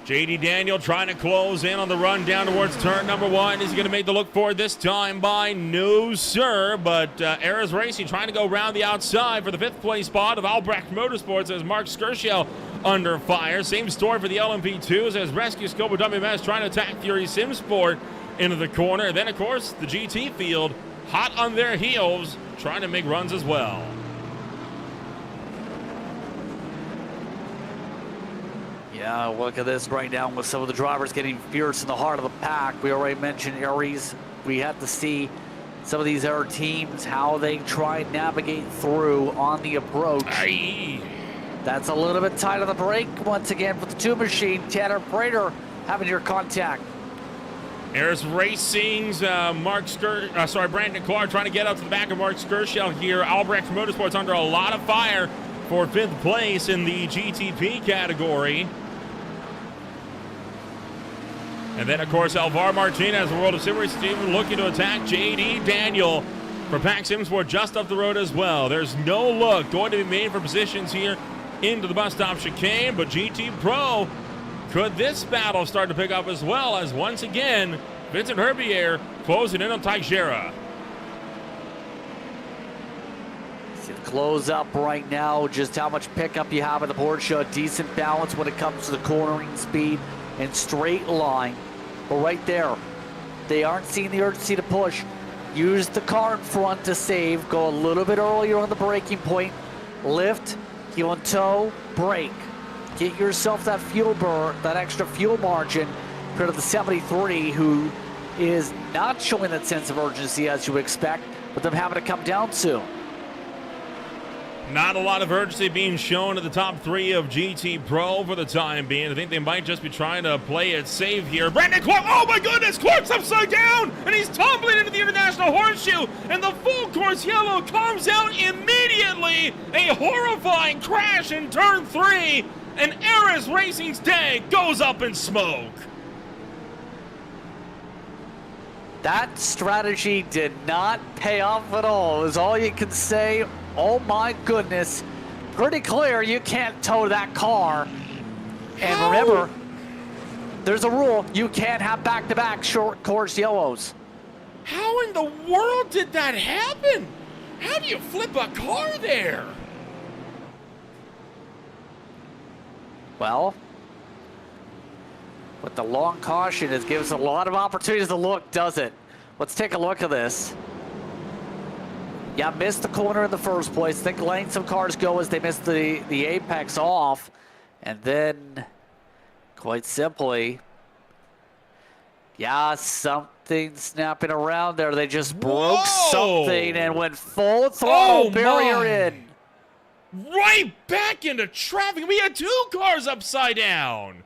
JD Daniel trying to close in on the run down towards turn number 1. Is he going to make the look for it this time? By no, sir. But Eras Racing trying to go around the outside for the 5th place spot of Albrecht Motorsports as Mark Skurshell under fire. Same story for the LMP2s as Rescue Scope of WMS trying to attack Fury Simsport into the corner. And then, of course, the GT field hot on their heels, trying to make runs as well. Yeah, look at this right now with some of the drivers getting fierce in the heart of the pack. We already mentioned Aries. We have to see some of these other teams, how they try and navigate through on the approach. Aye. That's a little bit tight on the brake once again for the 2 machine. Tanner Prater having your contact. Eras Racing's Brandon Clark trying to get up to the back of Mark Skurshell here. Albrecht Motorsports under a lot of fire for 5th place in the GTP category. And then, of course, Alvar Martinez, the World of Sim Racing team, looking to attack JD Daniel for Pack Simsport just up the road as well. There's no look going to be made for positions here into the bus stop chicane, but GT Pro, could this battle start to pick up as well as once again, Vincent Herbier closing in on Teixeira. See the close up right now, just how much pickup you have on the board. Show a decent balance when it comes to the cornering speed and straight line. But right there, they aren't seeing the urgency to push. Use the car in front to save. Go a little bit earlier on the braking point. Lift, heel and toe, brake. Get yourself that fuel burn, that extra fuel margin compared to the 73, who is not showing that sense of urgency as you expect, with them having to come down soon. Not a lot of urgency being shown at the top 3 of GT Pro for the time being. I think they might just be trying to play it safe here. Brandon Clark, oh my goodness, Clark's upside down, and he's tumbling into the International Horseshoe, and the full course yellow comes out immediately. A horrifying crash in turn 3, and Eras Racing's day goes up in smoke. That strategy did not pay off at all, is all you can say. Oh my goodness. Pretty clear you can't tow that car. And remember, there's a rule. You can't have back-to-back short course yellows. How in the world did that happen? How do you flip a car there? Well, with the long caution, it gives a lot of opportunities to look, does it? Let's take a look at this. Yeah, missed the corner in the first place. I think letting some cars go as they missed the apex off. And then, quite simply, yeah, something snapping around there. They just broke something and went full throttle barrier in. Right back into traffic. We had 2 cars upside down.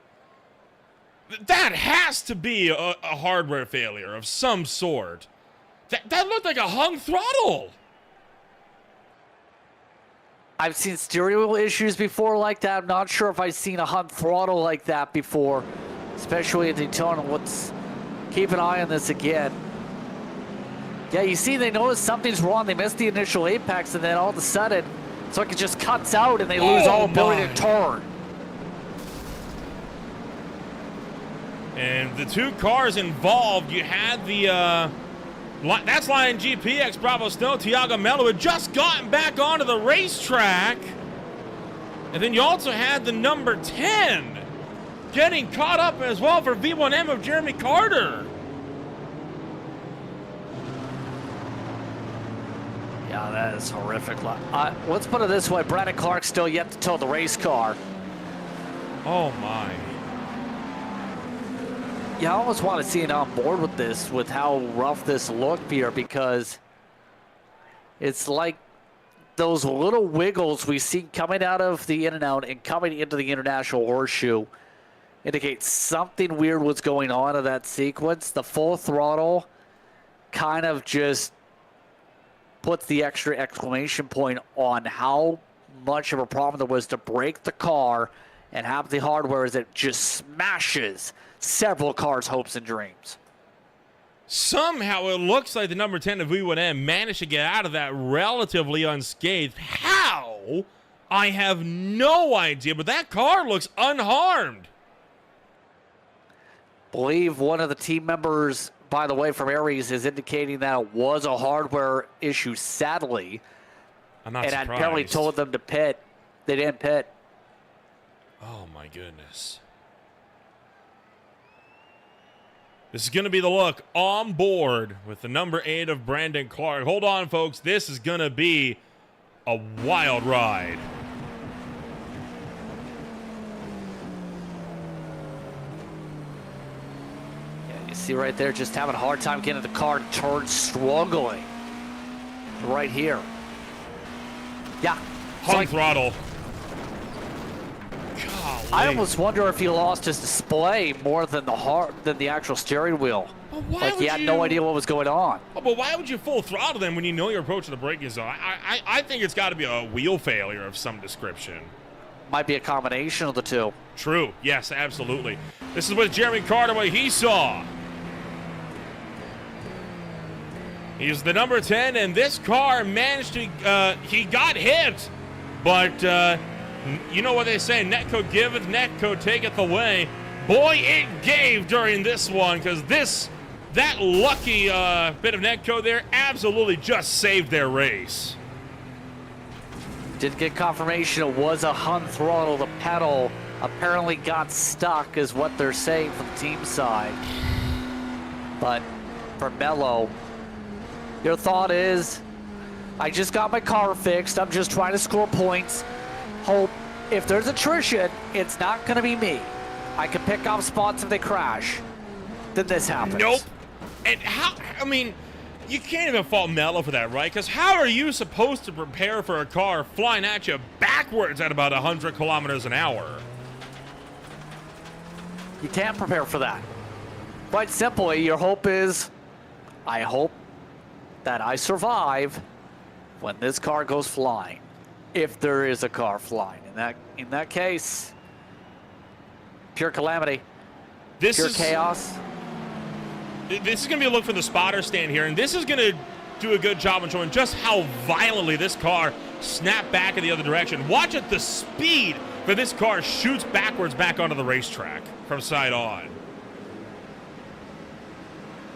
That has to be a hardware failure of some sort. That looked like a hung throttle. I've seen steering wheel issues before like that. I'm not sure if I've seen a hung throttle like that before, especially in Daytona. Let's keep an eye on this again. Yeah, you see, they notice something's wrong. They missed the initial apex, and then all of a sudden, it's like it just cuts out, and they lose all ability to turn. And the 2 cars involved, you had the, that's Lion GPX Bravo Snow, Tiago Mello had just gotten back onto the racetrack. And then you also had the number 10 getting caught up as well for V1M of Jeremy Carter. Yeah, that is horrific. Let's put it this way. Brandon Clark's still yet to tow the race car. Oh, my. Yeah, I almost want to see it on board with this, with how rough this looked here, because it's like those little wiggles we see coming out of the in and out and coming into the International Horseshoe indicate something weird was going on in that sequence. The full throttle kind of just puts the extra exclamation point on how much of a problem there was to break the car and have the hardware as it just smashes several cars' hopes and dreams. Somehow it looks like the number 10 of V1M managed to get out of that relatively unscathed. How? I have no idea, but that car looks unharmed. believe one of the team members, by the way, from Aries is indicating that it was a hardware issue, sadly. I'm not and surprised. I apparently told them to pit. They didn't pit. Oh, my goodness. This is going to be the look on board with the number 8 of Brandon Clark. Hold on, folks. This is going to be a wild ride. Yeah, you see right there, just having a hard time getting the car turned, struggling. Right here. Yeah. Hung throttle. Golly. I almost wonder if he lost his display more than the actual steering wheel. Well, why Like he would had you- no idea what was going on. Oh, but why would you full throttle them when you know you're approaching the braking zone? I think it's got to be a wheel failure of some description. Might be a combination of the two. True. Yes, absolutely. This is what Jeremy Carter, what he saw. He's the number 10, and this car managed to, he got hit. But, you know what they say, netcode giveth, netcode taketh away. Boy, it gave during this one, because that lucky bit of netcode there absolutely just saved their race. Did get confirmation it was a Hun throttle. The pedal apparently got stuck is what they're saying from the team side. But for Mello, your thought is, I just got my car fixed. I'm just trying to score points. Hope if there's attrition, it's not going to be me. I can pick up spots if they crash. Then this happens. Nope. And how, I mean, you can't even fault Mello for that, right? Because how are you supposed to prepare for a car flying at you backwards at about 100 kilometers an hour? You can't prepare for that. Quite simply, your hope is, I hope that I survive when this car goes flying. If there is a car flying. In that case, pure calamity. Pure chaos. This is going to be a look for the spotter stand here, and this is going to do a good job of showing just how violently this car snapped back in the other direction. Watch at the speed that this car shoots backwards back onto the racetrack from side on.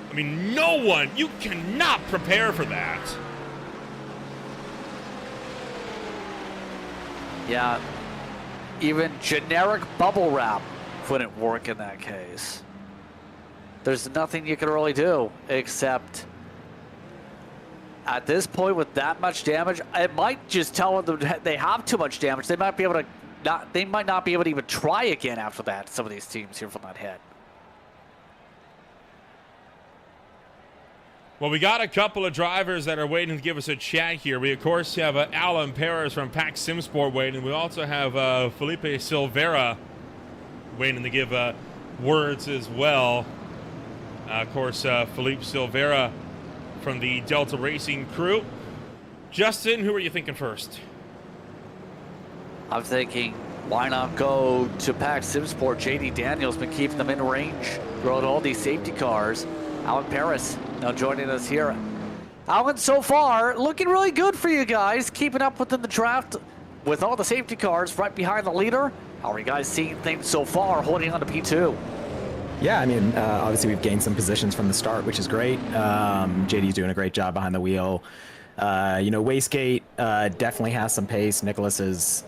I mean, no one, you cannot prepare for that. Yeah, even generic bubble wrap couldn't work in that case. There's nothing you can really do except at this point with that much damage, it might just tell them they have too much damage. They might be able to they might not be able to even try again after that, some of these teams here from that hit. Well, we got a couple of drivers that are waiting to give us a chat here. We, of course, have Alan Perez from Pack Simsport waiting. We also have Felipe Silveira waiting to give words as well. Of course, Felipe Silveira from the Delta Racing crew. Justin, who are you thinking first? I'm thinking, why not go to Pack Simsport? JD Daniels been keeping them in range, rode all these safety cars. Alan Perez now joining us here. Alan, so far, looking really good for you guys, keeping up within the draft with all the safety cars right behind the leader. How are you guys seeing things so far, holding on to P2? Yeah, I mean, obviously we've gained some positions from the start, which is great. JD's doing a great job behind the wheel. Wastegate definitely has some pace. Nicholas is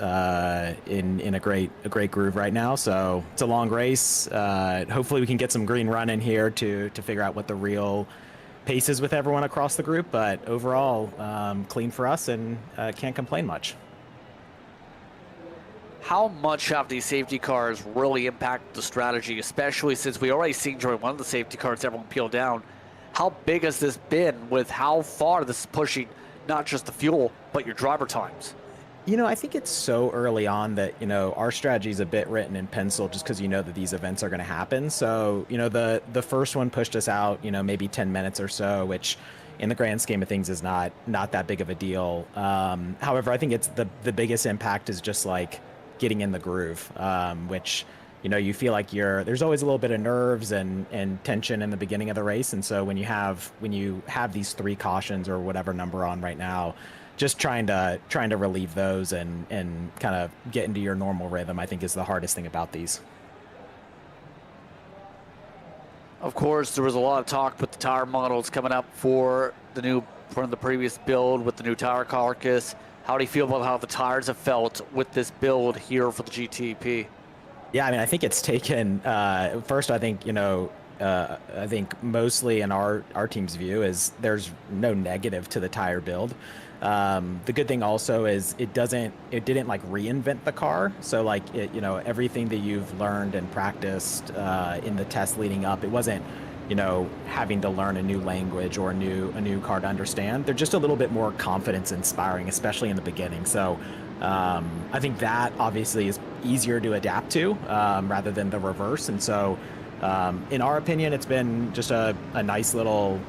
in a great groove right now, so it's a long race. Hopefully we can get some green run in here to figure out what the real pace is with everyone across the group. But overall, clean for us and can't complain much. How much have these safety cars really impacted the strategy, especially since we already seen during one of the safety cars everyone peeled down? How big has this been with how far this is pushing not just the fuel, but your driver times? I think it's so early on that, our strategy is a bit written in pencil just because that these events are going to happen. So, the first one pushed us out, maybe 10 minutes or so, which in the grand scheme of things is not that big of a deal. However, I think it's the biggest impact is just like getting in the groove, which you feel like there's always a little bit of nerves and tension in the beginning of the race. And so when you have these 3 cautions or whatever number on right now, just trying to relieve those and kind of get into your normal rhythm, I think is the hardest thing about these. Of course, there was a lot of talk with the tire models coming up for from the previous build with the new tire carcass. How do you feel about how the tires have felt with this build here for the GTP? Yeah, I mean, I think it's taken, first, I think, I think mostly in our team's view is there's no negative to the tire build. The good thing also is it didn't like reinvent the car. So like everything that you've learned and practiced in the test leading up, it wasn't, having to learn a new language or a new car to understand. They're just a little bit more confidence inspiring, especially in the beginning. So I think that obviously is easier to adapt to rather than the reverse. And so in our opinion, it's been just a nice little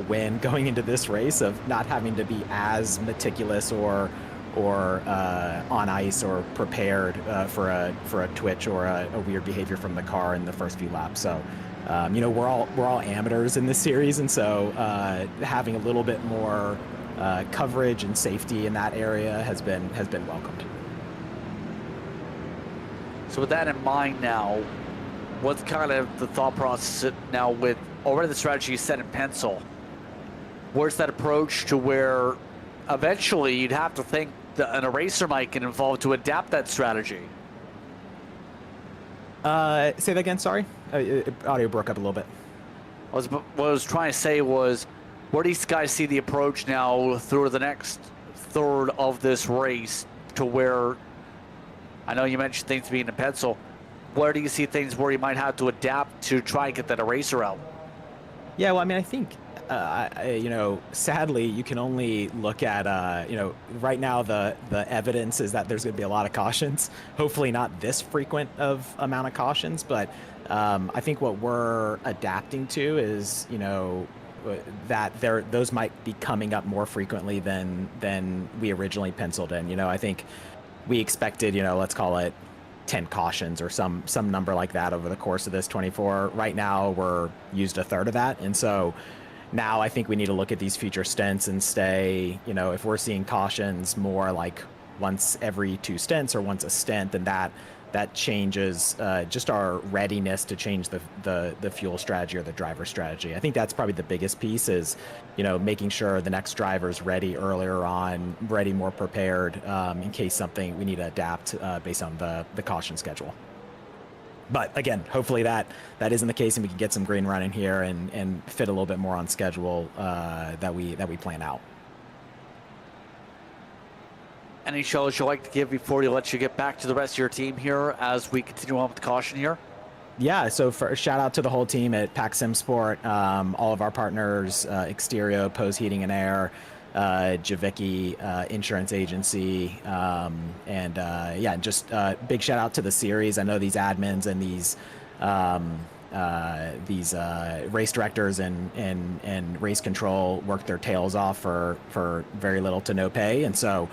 win going into this race of not having to be as meticulous or on ice or prepared for a twitch or a weird behavior from the car in the first few laps. So we're all amateurs in this series, and so having a little bit more coverage and safety in that area has been welcomed. So with that in mind now, what's kind of the thought process now with already the strategy you set in pencil? Where's that approach to where eventually you'd have to think that an eraser might get involved to adapt that strategy? Say that again, sorry. Audio broke up a little bit. What I was trying to say was, where do you guys see the approach now through the next third of this race to where, I know you mentioned things being in pencil, where do you see things where you might have to adapt to try and get that eraser out? Yeah, well, I mean, I think, sadly, you can only look at, right now the evidence is that there's going to be a lot of cautions. Hopefully not this frequent of amount of cautions, but I think what we're adapting to is, that those might be coming up more frequently than we originally penciled in. I think we expected, let's call it 10 cautions or some number like that over the course of this 24. Right now we're used a third of that, and so now I think we need to look at these future stints and stay, if we're seeing cautions more like once every 2 stints or once a stint, then that changes just our readiness to change the fuel strategy or the driver strategy. I think that's probably the biggest piece is, making sure the next driver's ready earlier on, ready, more prepared in case we need to adapt based on the caution schedule. But again, hopefully that isn't the case and we can get some green run in here and fit a little bit more on schedule that we plan out. Any shows you'd like to give before you let you get back to the rest of your team here as we continue on with the caution here? Yeah, so shout out to the whole team at Pack Sim Sport, all of our partners, Exterio, Pose Heating and Air, Javicki Insurance Agency, and just big shout out to the series. I know these admins and these race directors and race control work their tails off for very little to no pay, and so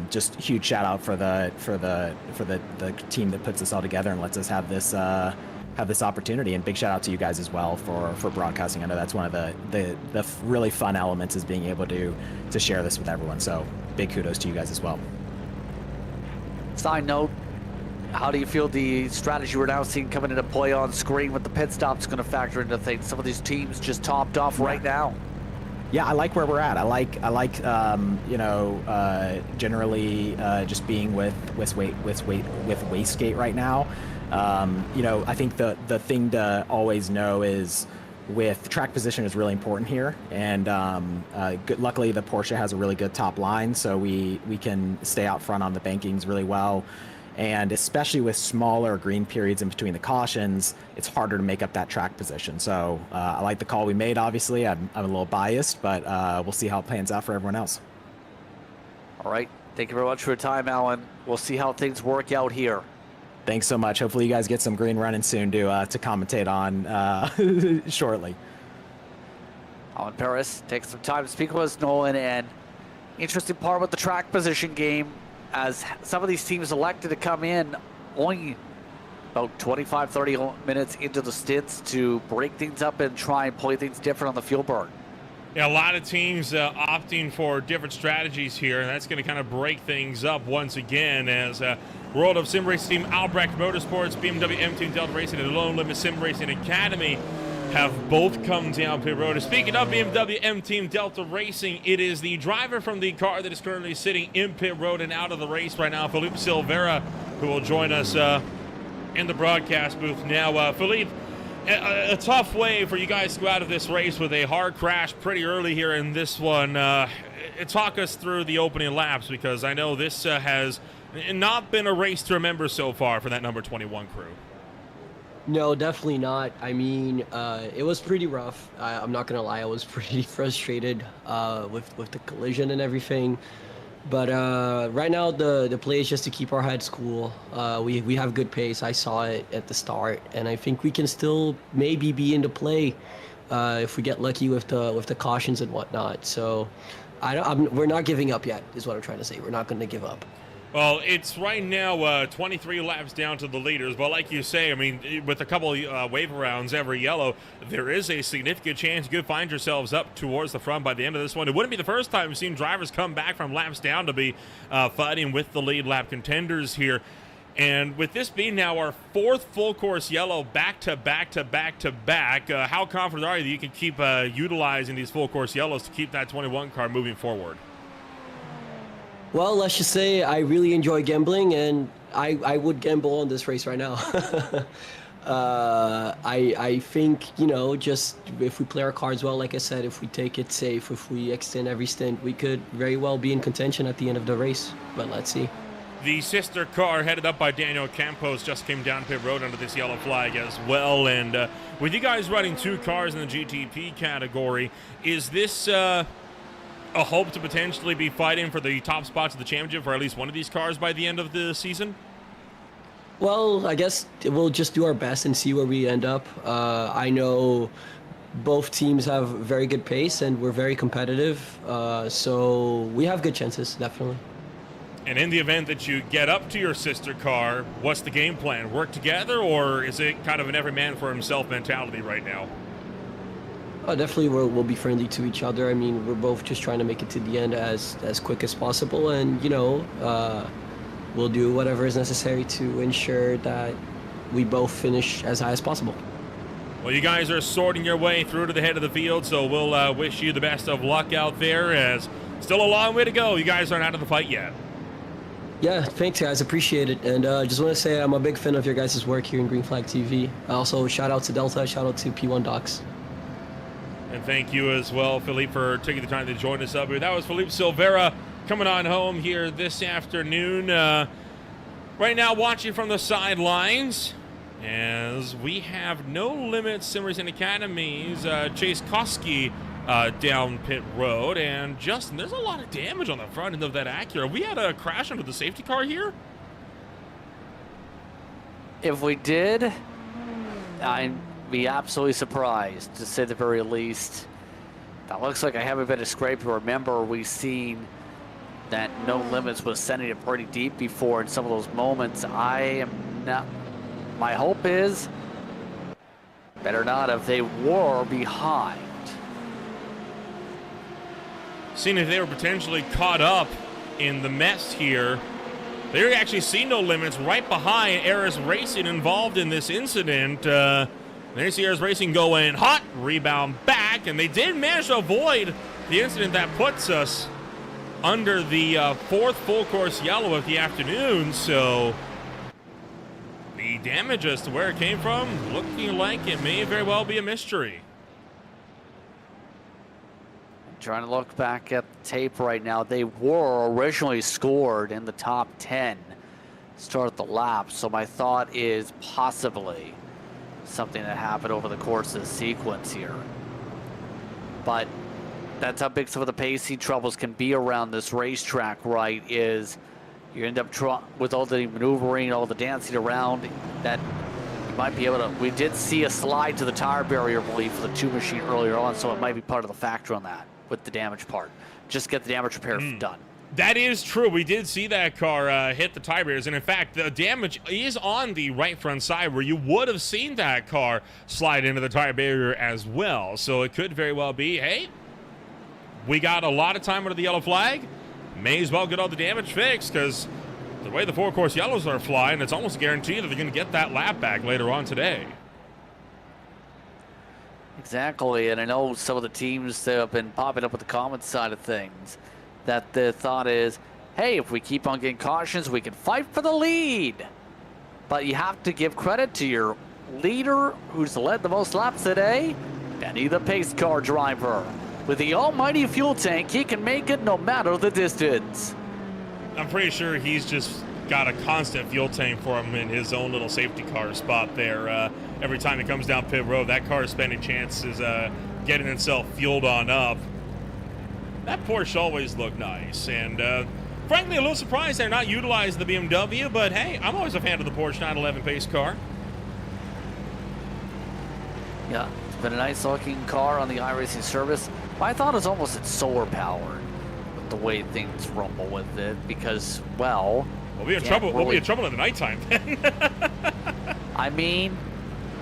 just huge shout out for the team that puts this all together and lets us have this opportunity, and big shout out to you guys as well for broadcasting. I know that's one of the really fun elements is being able to share this with everyone, so big kudos to you guys as well. Side note, how do you feel the strategy we're now seeing coming into play on screen with the pit stops going to factor into things? Some of these teams just topped off right now. Yeah, I like where we're at. I like generally just being with Wastegate right now. I think the thing to always know is with track position is really important here, and luckily the Porsche has a really good top line, so we can stay out front on the bankings really well. And especially with smaller green periods in between the cautions, it's harder to make up that track position. So I like the call we made, obviously. I'm a little biased, but we'll see how it plans out for everyone else. All right. Thank you very much for your time, Alan. We'll see how things work out here. Thanks so much. Hopefully you guys get some green running soon to commentate on shortly. Alan Paris takes some time to speak with us, Nolan, and interesting part with the track position game, as some of these teams elected to come in only about 25-30 minutes into the stints to break things up and try and play things different on the fuel burn. Yeah, a lot of teams opting for different strategies here, and that's going to kind of break things up once again as World of Sim Racing Team Albrecht Motorsports, BMW M-Team Delta Racing, and Lone Limit Sim Racing Academy have both come down pit road. Speaking of BMW M-Team Delta Racing, it is the driver from the car that is currently sitting in pit road and out of the race right now, Felipe Silveira, who will join us in the broadcast booth now. Felipe, a tough way for you guys to go out of this race with a hard crash pretty early here in this one. Talk us through the opening laps, because I know this has not been a race to remember so far for that number 21 crew. No, definitely not. I mean, it was pretty rough. I'm not gonna lie, I was pretty frustrated with the collision and everything. But right now, the play is just to keep our heads cool. We have good pace. I saw it at the start, and I think we can still maybe be into play if we get lucky with the cautions and whatnot. So we're not giving up yet, is what I'm trying to say. We're not going to give up. Well, it's right now 23 laps down to the leaders, but like you say, I mean, with a couple wave rounds every yellow, there is a significant chance you could find yourselves up towards the front by the end of this one. It wouldn't be the first time we've seen drivers come back from laps down to be fighting with the lead lap contenders here. And with this being now our fourth full course yellow back to back to back to back, how confident are you that you can keep utilizing these full course yellows to keep that 21 car moving forward? Well, let's just say I really enjoy gambling, and I would gamble on this race right now. I think, you know, just if we play our cards well, like I said, if we take it safe, if we extend every stint, we could very well be in contention at the end of the race. But let's see. The sister car headed up by Daniel Campos just came down pit road under this yellow flag as well. And with you guys running two cars in the GTP category, is this a hope to potentially be fighting for the top spots of the championship for at least one of these cars by the end of the season? Well, I guess we'll just do our best and see where we end up. I know both teams have very good pace and we're very competitive, so we have good chances, definitely. And in the event that you get up to your sister car, what's the game plan? Work together, or is it kind of an every man for himself mentality right now? Definitely we'll be friendly to each other. I mean, we're both just trying to make it to the end as quick as possible, and, you know, we'll do whatever is necessary to ensure that we both finish as high as possible. Well, you guys are sorting your way through to the head of the field, so we'll wish you the best of luck out there, as still a long way to go. You guys aren't out of the fight yet. Yeah, thanks, guys. Appreciate it. And just want to say I'm a big fan of your guys' work here in Green Flag TV. Also, shout out to Delta, shout out to P1 Docs. And thank you as well, Felipe, for taking the time to join us up here. That was Felipe Silveira coming on home here this afternoon. Right now, watching from the sidelines, as we have No Limit Sim Racing Academy's Chase Koski down pit road. And Justin, there's a lot of damage on the front end of that Acura. We had a crash under the safety car here? If we did, I'd be absolutely surprised, to say the very least. That looks like I have a bit of scrape. Remember, we've seen that No Limits was sending it pretty deep before in some of those moments. I am not... My hope is, better not if they were behind. Seeing if they were potentially caught up in the mess here. They actually see No Limits right behind Eris Racing involved in this incident. There's Eris Racing going hot, rebound back, and they did manage to avoid the incident that puts us under the fourth full course yellow of the afternoon. So the damage as to where it came from, looking like it may very well be a mystery. Trying to look back at the tape right now. They were originally scored in the top 10 start the lap, so my thought is possibly something that happened over the course of the sequence here. But that's how big some of the pacing troubles can be around this racetrack, right? Is you end up with all the maneuvering, all the dancing around, that you might be able to... We did see a slide to the tire barrier, I believe, for the 2 machine earlier on, so it might be part of the factor on that with the damage part. Just get the damage repair done. That is true. We did see that car hit the tire barriers, and in fact, the damage is on the right front side where you would have seen that car slide into the tire barrier as well. So it could very well be, hey, we got a lot of time under the yellow flag. May as well get all the damage fixed, because the way the four-course yellows are flying, it's almost guaranteed that they're going to get that lap back later on today. Exactly, and I know some of the teams that have been popping up with the comments side of things, that the thought is, hey, if we keep on getting cautions, we can fight for the lead. But you have to give credit to your leader, who's led the most laps today, Benny the pace car driver. With the almighty fuel tank, he can make it no matter the distance. I'm pretty sure he's just got a constant fuel tank for him in his own little safety car spot there. Every time he comes down pit road, that car is spending chances getting itself fueled on up. That Porsche always looked nice, and frankly, a little surprised they're not utilizing the BMW, but hey, I'm always a fan of the Porsche 911 pace car. Yeah, it's been a nice looking car on the iRacing service. I thought it was almost solar powered with the way things rumble with it, because, well, we'll be in trouble. We'll be in trouble in the nighttime then. I mean,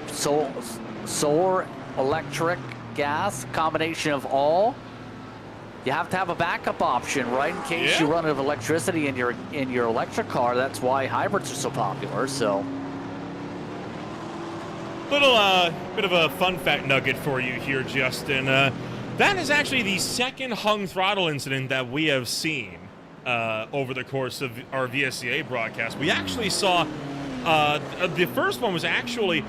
solar, electric, gas, combination of all. You have to have a backup option, right? In case you run out of electricity in your electric car. That's why hybrids are so popular. So, little bit of a fun fact nugget for you here, Justin. That is actually the second hung throttle incident that we have seen over the course of our VSCA broadcast. We actually saw the first one was actually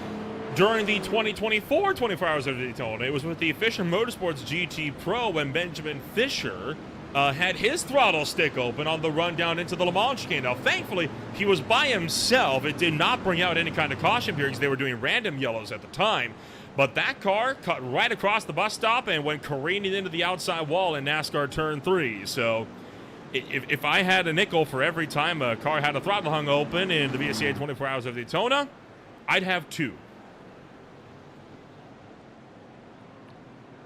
during the 2024 24 Hours of Daytona. It was with the Fisher Motorsports GT Pro when Benjamin Fisher had his throttle stick open on the run down into the Le Mans chicane. Now, thankfully, he was by himself. It did not bring out any kind of caution period because they were doing random yellows at the time. But that car cut right across the bus stop and went careening into the outside wall in NASCAR Turn 3. So if I had a nickel for every time a car had a throttle hung open in the VSCA 24 Hours of Daytona, I'd have two.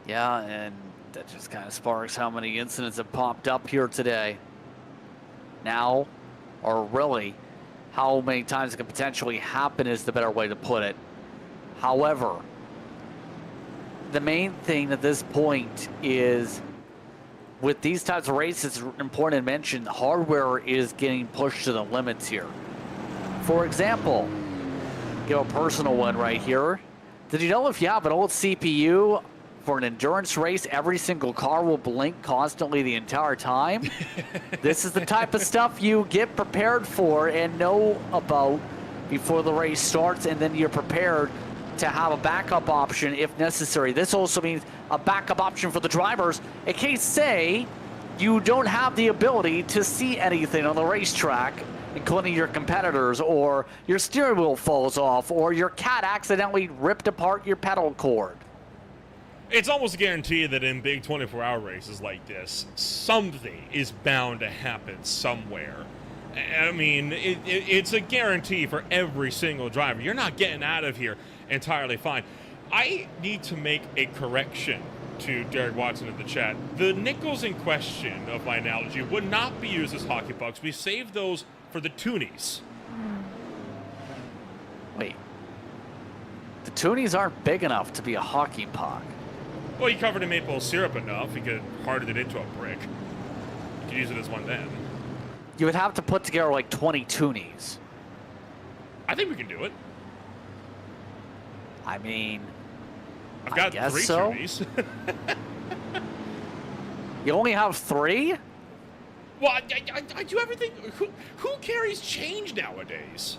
yeah, and that just kind of sparks how many incidents have popped up here today. Now, or really, how many times it could potentially happen is the better way to put it. However, the main thing at this point is, with these types of races, it's important to mention hardware is getting pushed to the limits here. For example, give a personal one right here. Did you know if you have an old CPU for an endurance race, every single car will blink constantly the entire time? This is the type of stuff you get prepared for and know about before the race starts, and then you're prepared to have a backup option if necessary. This also means a backup option for the drivers in case, say, you don't have the ability to see anything on the racetrack, including your competitors, or your steering wheel falls off, or your cat accidentally ripped apart your pedal cord. It's almost a guarantee that in big 24-hour races like this, something is bound to happen somewhere. I mean, it's a guarantee for every single driver. You're not getting out of here entirely fine. I need to make a correction to Derek Watson in the chat. The nickels in question of my analogy would not be used as hockey pucks. We saved those for the toonies. Wait. The toonies aren't big enough to be a hockey puck. Well, you covered in maple syrup enough, you could harden it into a brick. You could use it as one then. You would have to put together like 20 toonies. I think we can do it. I mean, I've got I guess 3 so. toonies. You only have 3? Well, I do everything. Who carries change nowadays?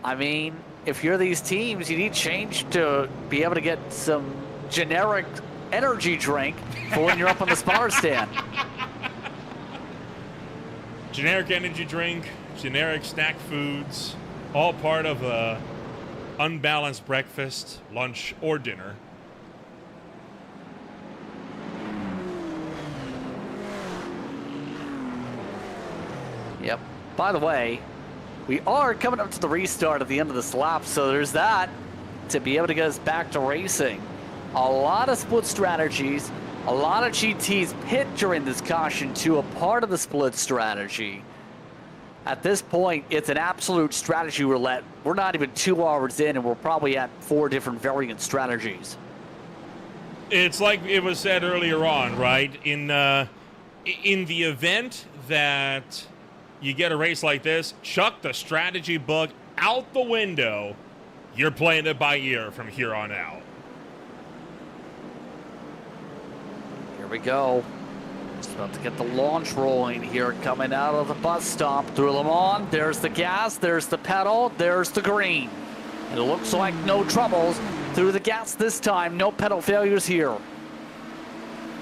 I mean, if you're these teams, you need change to be able to get some generic energy drink for when you're up on the spotter stand. Generic energy drink, generic snack foods, all part of a unbalanced breakfast, lunch, or dinner. Yep. By the way, we are coming up to the restart at the end of this lap, so there's that to be able to get us back to racing. A lot of split strategies, a lot of GTs pit during this caution to a part of the split strategy. At this point, it's an absolute strategy roulette. We're not even 2 hours in, and we're probably at 4 different variant strategies. It's like it was said earlier on, right? In the event that you get a race like this, chuck the strategy book out the window. You're playing it by ear from here on out. Here we go. Just about to get the launch rolling here, coming out of the bus stop through Le Mans. There's the gas, there's the pedal, there's the green. And it looks like no troubles through the gas this time. No pedal failures here.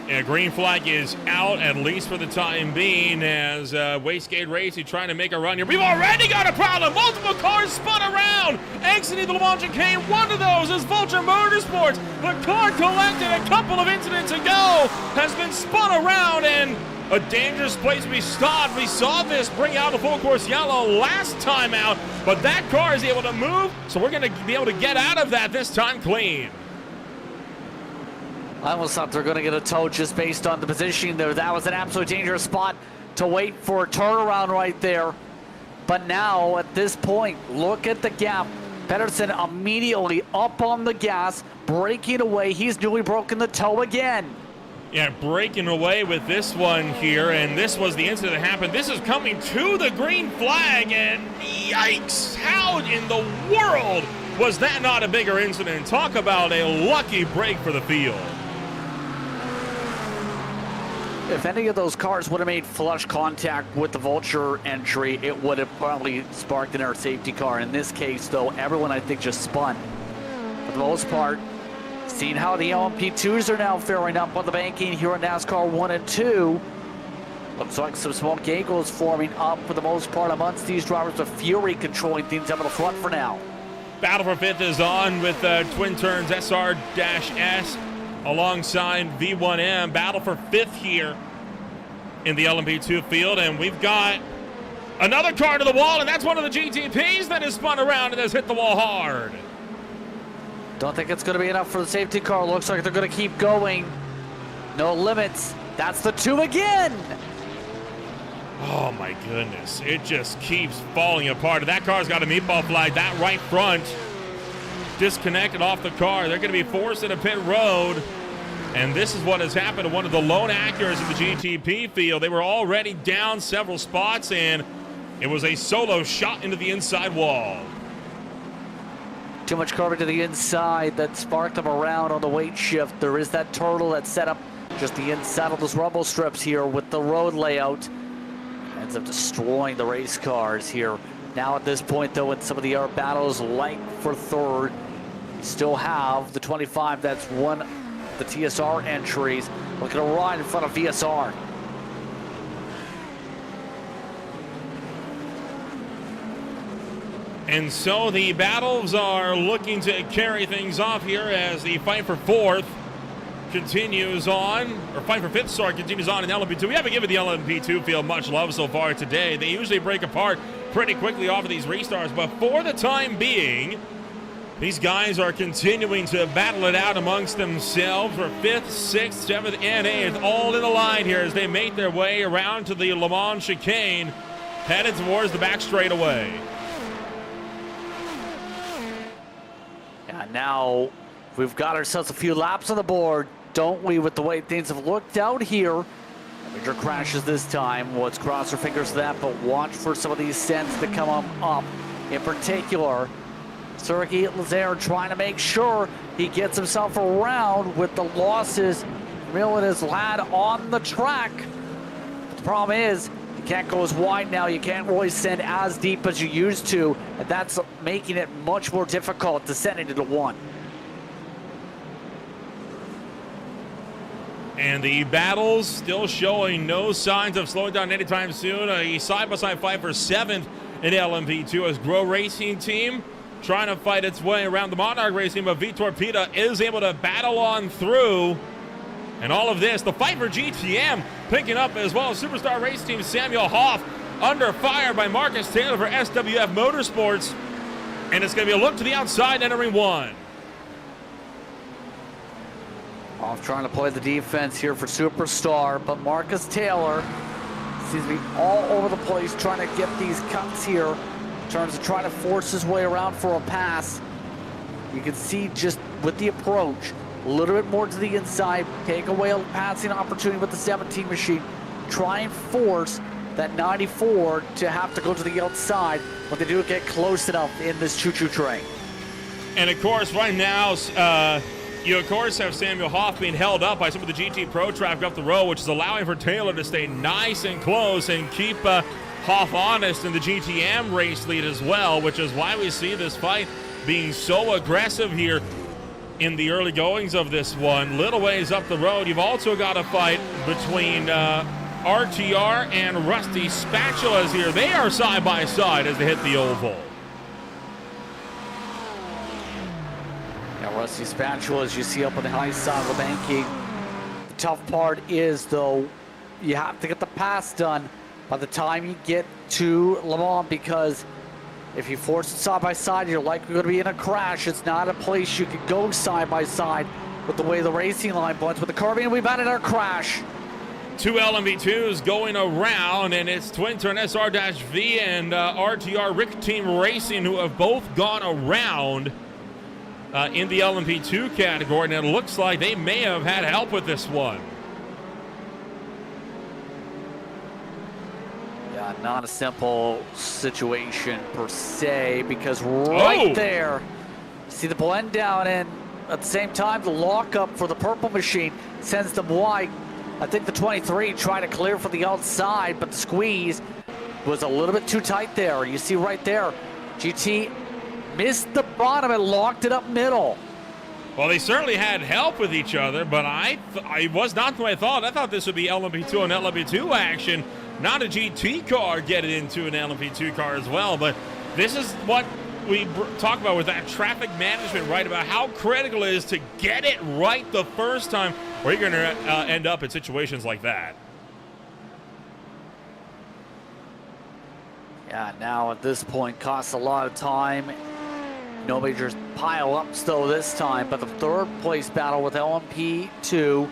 And green flag is out, at least for the time being, as Wastegate Racing trying to make a run here. We've already got a problem. Multiple cars spun around, exiting the Le Mans chicane. One of those is Vulture Motorsports. The car collected a couple of incidents ago has been spun around, and a dangerous place to be stopped. We saw this bring out the full course yellow last time out, but that car is able to move, so we're going to be able to get out of that this time clean. I almost thought they're going to get a tow just based on the positioning there. That was an absolutely dangerous spot to wait for a turnaround right there. But now, at this point, look at the gap. Pedersen immediately up on the gas, breaking away. He's newly broken the toe again. Yeah, breaking away with this one here, and this was the incident that happened. This is coming to the green flag, and yikes! How in the world was that not a bigger incident? Talk about a lucky break for the field. If any of those cars would have made flush contact with the Vulture entry, it would have probably sparked an air safety car. In this case, though, everyone, I think, just spun. For the most part, seeing how the LMP2s are now faring up on the banking here in NASCAR 1 and 2. Looks like some smoke giggles forming up for the most part amongst these drivers, with Fury controlling things up in the front for now. Battle for fifth is on with Twin Turns SR-S alongside V1M. Battle for fifth here in the LMP2 field, and we've got another car to the wall, and that's one of the GTPs that has spun around and has hit the wall hard. Don't think it's going to be enough for the safety car. Looks like they're going to keep going. No limits. That's the two again. Oh my goodness, it just keeps falling apart. That car's got a meatball flag. That right front disconnected off the car. They're going to be forced into pit road. And this is what has happened to one of the lone Acuras in the GTP field. They were already down several spots, and it was a solo shot into the inside wall. Too much carbon to the inside that sparked them around on the weight shift. There is that turtle that's set up just the inside of those rumble strips here with the road layout. Ends up destroying the race cars here. Now at this point, though, in some of the air battles, like for third, you still have the 25 that's won the TSR entries. Looking to run in front of VSR. And so the battles are looking to carry things off here as the fight for fourth continues on, or fight for fifth, sorry, continues on in LMP2. We haven't given the LMP2 field much love so far today. They usually break apart pretty quickly off of these restarts, but for the time being, these guys are continuing to battle it out amongst themselves for fifth, sixth, seventh, and eighth, all in the line here as they make their way around to the Le Mans chicane, headed towards the back straightaway. And now we've got ourselves a few laps on the board, don't we, with the way things have looked out here. Major crashes this time. Let's cross our fingers for that, but watch for some of these sends to come up. In particular, Sergei Lazaire trying to make sure he gets himself around with the losses milling his lad on the track. But the problem is, you can't go as wide now. You can't really send as deep as you used to, and that's making it much more difficult to send into the one. And the battles still showing no signs of slowing down anytime soon. A side-by-side fight for seventh in LMP2 as Grow Racing Team trying to fight its way around the Monarch Racing, but Vitor Pita is able to battle on through. And all of this, the fight for GTM picking up as well. Superstar Race Team Samuel Hoff under fire by Marcus Taylor for SWF Motorsports. And it's going to be a look to the outside entering one. Off trying to play the defense here for Superstar, but Marcus Taylor seems to be all over the place trying to get these cuts here in terms of trying to force his way around for a pass. You can see just with the approach, a little bit more to the inside, take away a passing opportunity with the 17 machine, try and force that 94 to have to go to the outside when they do get close enough in this choo-choo train. And of course, right now, you of course have Samuel Hoff being held up by some of the GT Pro traffic up the road, which is allowing for Taylor to stay nice and close and keep Hoff honest in the GTM race lead as well, which is why we see this fight being so aggressive here in the early goings of this one. Little ways up the road, you've also got a fight between RTR and Rusty Spatulas here. They are side by side as they hit the oval. Now, Rusty Spatula, as you see up on the high side of the banking. The tough part is, though, you have to get the pass done by the time you get to Le Mans, because if you force it side by side, you're likely going to be in a crash. It's not a place you can go side by side with the way the racing line points. With the curbing, we've had another crash. Two LMV2s going around, and it's Twin Turn SR-V and RTR Rick Team Racing who have both gone around in the LMP2 category, and it looks like they may have had help with this one. Yeah, not a simple situation per se, because right there, see the blend down, and at the same time, the lockup for the purple machine sends them wide. I think the 23 tried to clear for the outside, but the squeeze was a little bit too tight there. You see right there, GT missed the bottom and locked it up middle. Well, they certainly had help with each other, but I was not the way I thought. I thought this would be LMP2 and LMP2 action, not a GT car getting into an LMP2 car as well. But this is what we talk about with that traffic management, right? About how critical it is to get it right the first time, or you're going to end up in situations like that. Yeah, now at this point, costs a lot of time. No major pile-ups, though, this time. But the third place battle with LMP2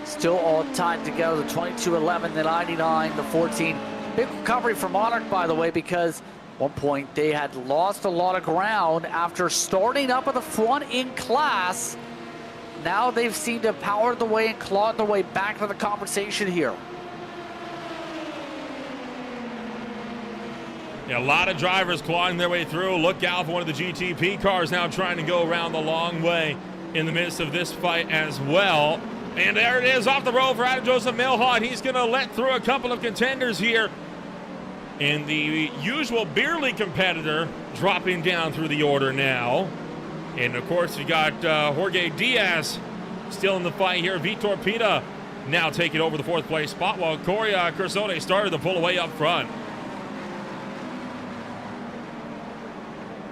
still all tied together. The 22-11, the 99, the 14. Big recovery for Monarch, by the way, because at one point they had lost a lot of ground after starting up at the front in class. Now they've seemed to power the way and clawed their way back to the conversation here. Yeah, a lot of drivers clawing their way through. Look out for one of the GTP cars now trying to go around the long way in the midst of this fight as well. And there it is off the road for Adam Joseph Milhot. He's going to let through a couple of contenders here. And the usual beer league competitor dropping down through the order now. And of course, you got Jorge Diaz still in the fight here. Vitor Pita now taking over the fourth place spot, while Corey Cursone started to pull away up front.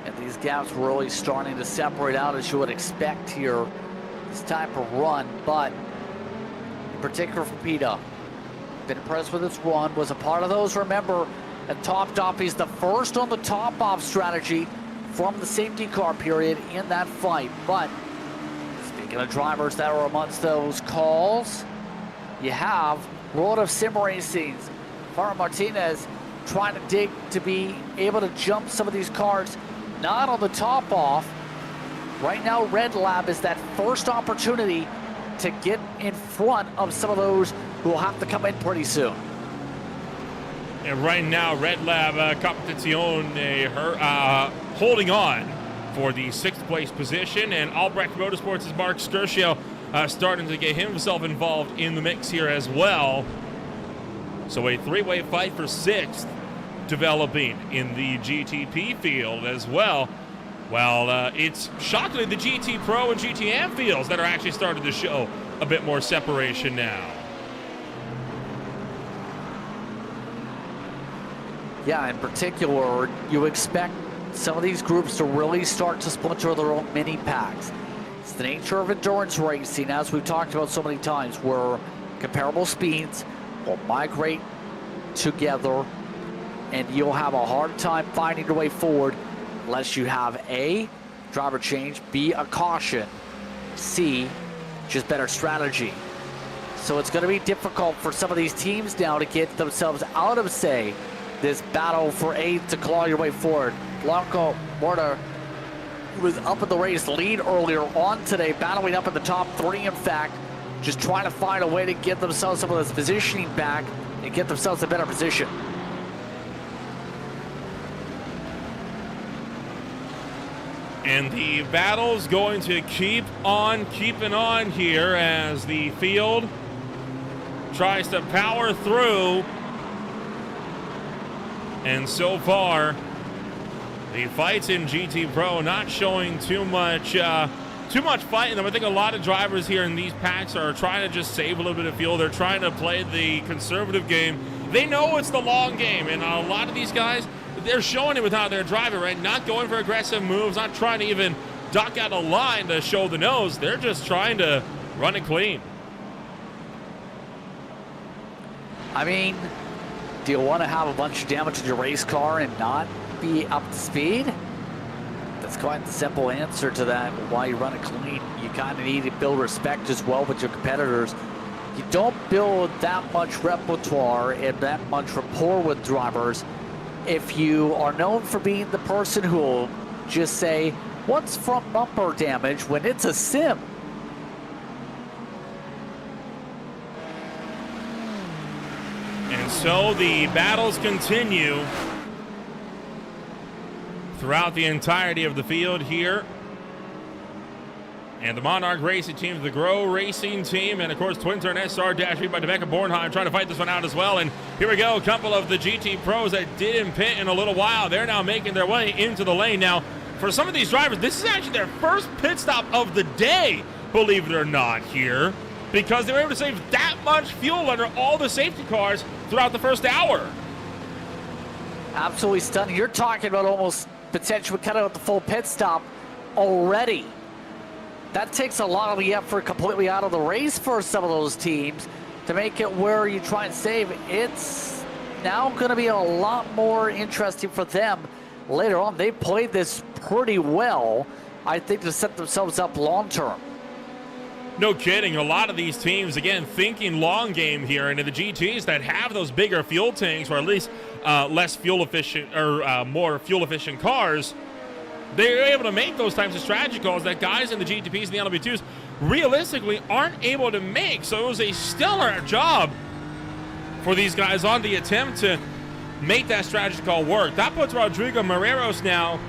And these gaps were really starting to separate out, as you would expect here this type of run. But in particular for Pita, been impressed with his run, was a part of those, remember, at topped off. He's the first on the top off strategy from the safety car period in that fight. But speaking of drivers that are amongst those calls, you have World of Sim Racing's Farah Martinez trying to dig to be able to jump some of these cars not on the top off. Right now, Red Lab is that first opportunity to get in front of some of those who will have to come in pretty soon. And right now, Red Lab Competizione holding on for the sixth place position, and Albrecht Motorsports' Mark Sturcio starting to get himself involved in the mix here as well. So a three-way fight for sixth developing in the GTP field as well. Well, it's shockingly the GT Pro and GTM fields that are actually starting to show a bit more separation now. Yeah, in particular, you expect some of these groups to really start to splinter their own mini packs. It's the nature of endurance racing, as we've talked about so many times, where comparable speeds will migrate together, and you'll have a hard time finding your way forward unless you have A, driver change, B, a caution, C, just better strategy. So it's going to be difficult for some of these teams now to get themselves out of, say, this battle for A to claw your way forward. Blanco Mortar was up in the race lead earlier on today, battling up in the top 3, in fact, just trying to find a way to get themselves some of this positioning back and get themselves a better position. And the battle's going to keep on keeping on here as the field tries to power through. And so far, the fights in GT Pro not showing too much fight in them. I think a lot of drivers here in these packs are trying to just save a little bit of fuel. They're trying to play the conservative game. They know it's the long game, and a lot of these guys, they're showing it with how they're driving, right? Not going for aggressive moves, not trying to even duck out a line to show the nose. They're just trying to run it clean. I mean, do you want to have a bunch of damage in your race car and not be up to speed? That's quite the simple answer to that. Why you run it clean, you kind of need to build respect as well with your competitors. You don't build that much repertoire and that much rapport with drivers if you are known for being the person who will just say, what's front bumper damage, when it's a sim. And so the battles continue throughout the entirety of the field here. And the Monarch Racing team, the Grow Racing team, and of course Twin Turn SR-3 by Rebecca Bornheim trying to fight this one out as well. And here we go, a couple of the GT Pros that didn't pit in a little while. They're now making their way into the lane. Now, for some of these drivers, this is actually their first pit stop of the day, believe it or not, here, because they were able to save that much fuel under all the safety cars throughout the first hour. Absolutely stunning. You're talking about almost potentially cutting out the full pit stop already. That takes a lot of the effort completely out of the race for some of those teams to make it where you try and save. It's now going to be a lot more interesting for them later on. They played this pretty well, I think, to set themselves up long term. No kidding. A lot of these teams, again, thinking long game here, and the GTs that have those bigger fuel tanks, or at least less fuel efficient or more fuel efficient cars, they're able to make those types of strategy calls that guys in the GTPs and the LMP2s realistically aren't able to make. So it was a stellar job for these guys on the attempt to make that strategy call work. That puts Rodrigo Moreros now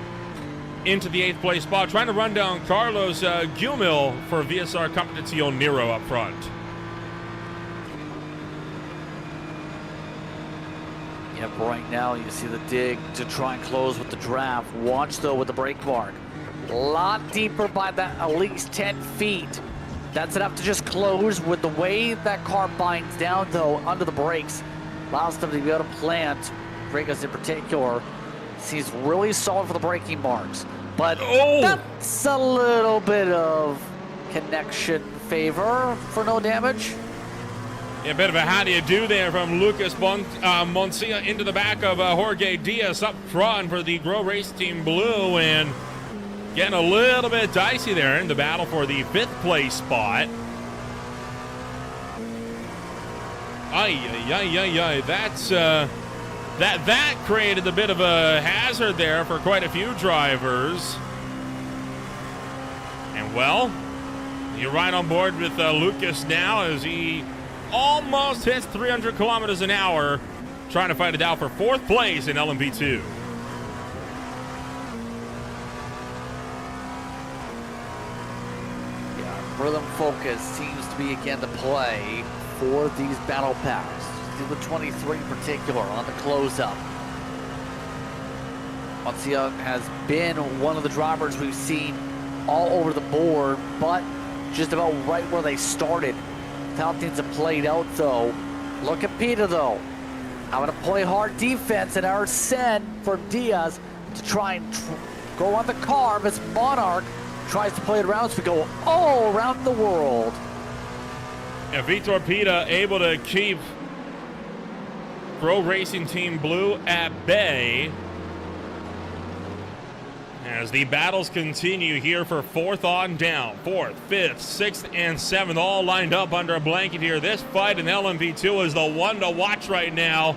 into the 8th place spot, trying to run down Carlos Gumil for VSR Competición Nero up front. Yep, right now you see the dig to try and close with the draft. Watch though with the brake mark. A lot deeper by that, at least 10 feet. That's enough to just close. With the way that car binds down though under the brakes, allows them to be able to plant. Rodriguez in particular seems really solid for the braking marks. But that's a little bit of connection favor for no damage. A bit of a how do you do there from Lucas Moncia into the back of Jorge Diaz up front for the Grow Race Team Blue, and getting a little bit dicey there in the battle for the 5th place spot. That's that created a bit of a hazard there for quite a few drivers. And well, you're right on board with Lucas now as he almost hits 300 kilometers an hour, trying to fight it out for 4th place in LMP2. Yeah, rhythm focus seems to be again to play for these battle packs. The 23 in particular on the close-up. Moncia has been one of the drivers we've seen all over the board, but just about right where they started. How things have played out though. Look at Peter though. Having to play hard defense and our send for Diaz to try and go on the carb as Monarch tries to play it around, so we go all around the world. And Vitor Pita able to keep Grow Racing Team Blue at bay as the battles continue here for 4th on down. 4th, 5th, 6th, and 7th all lined up under a blanket here. This fight in LMP2 is the one to watch right now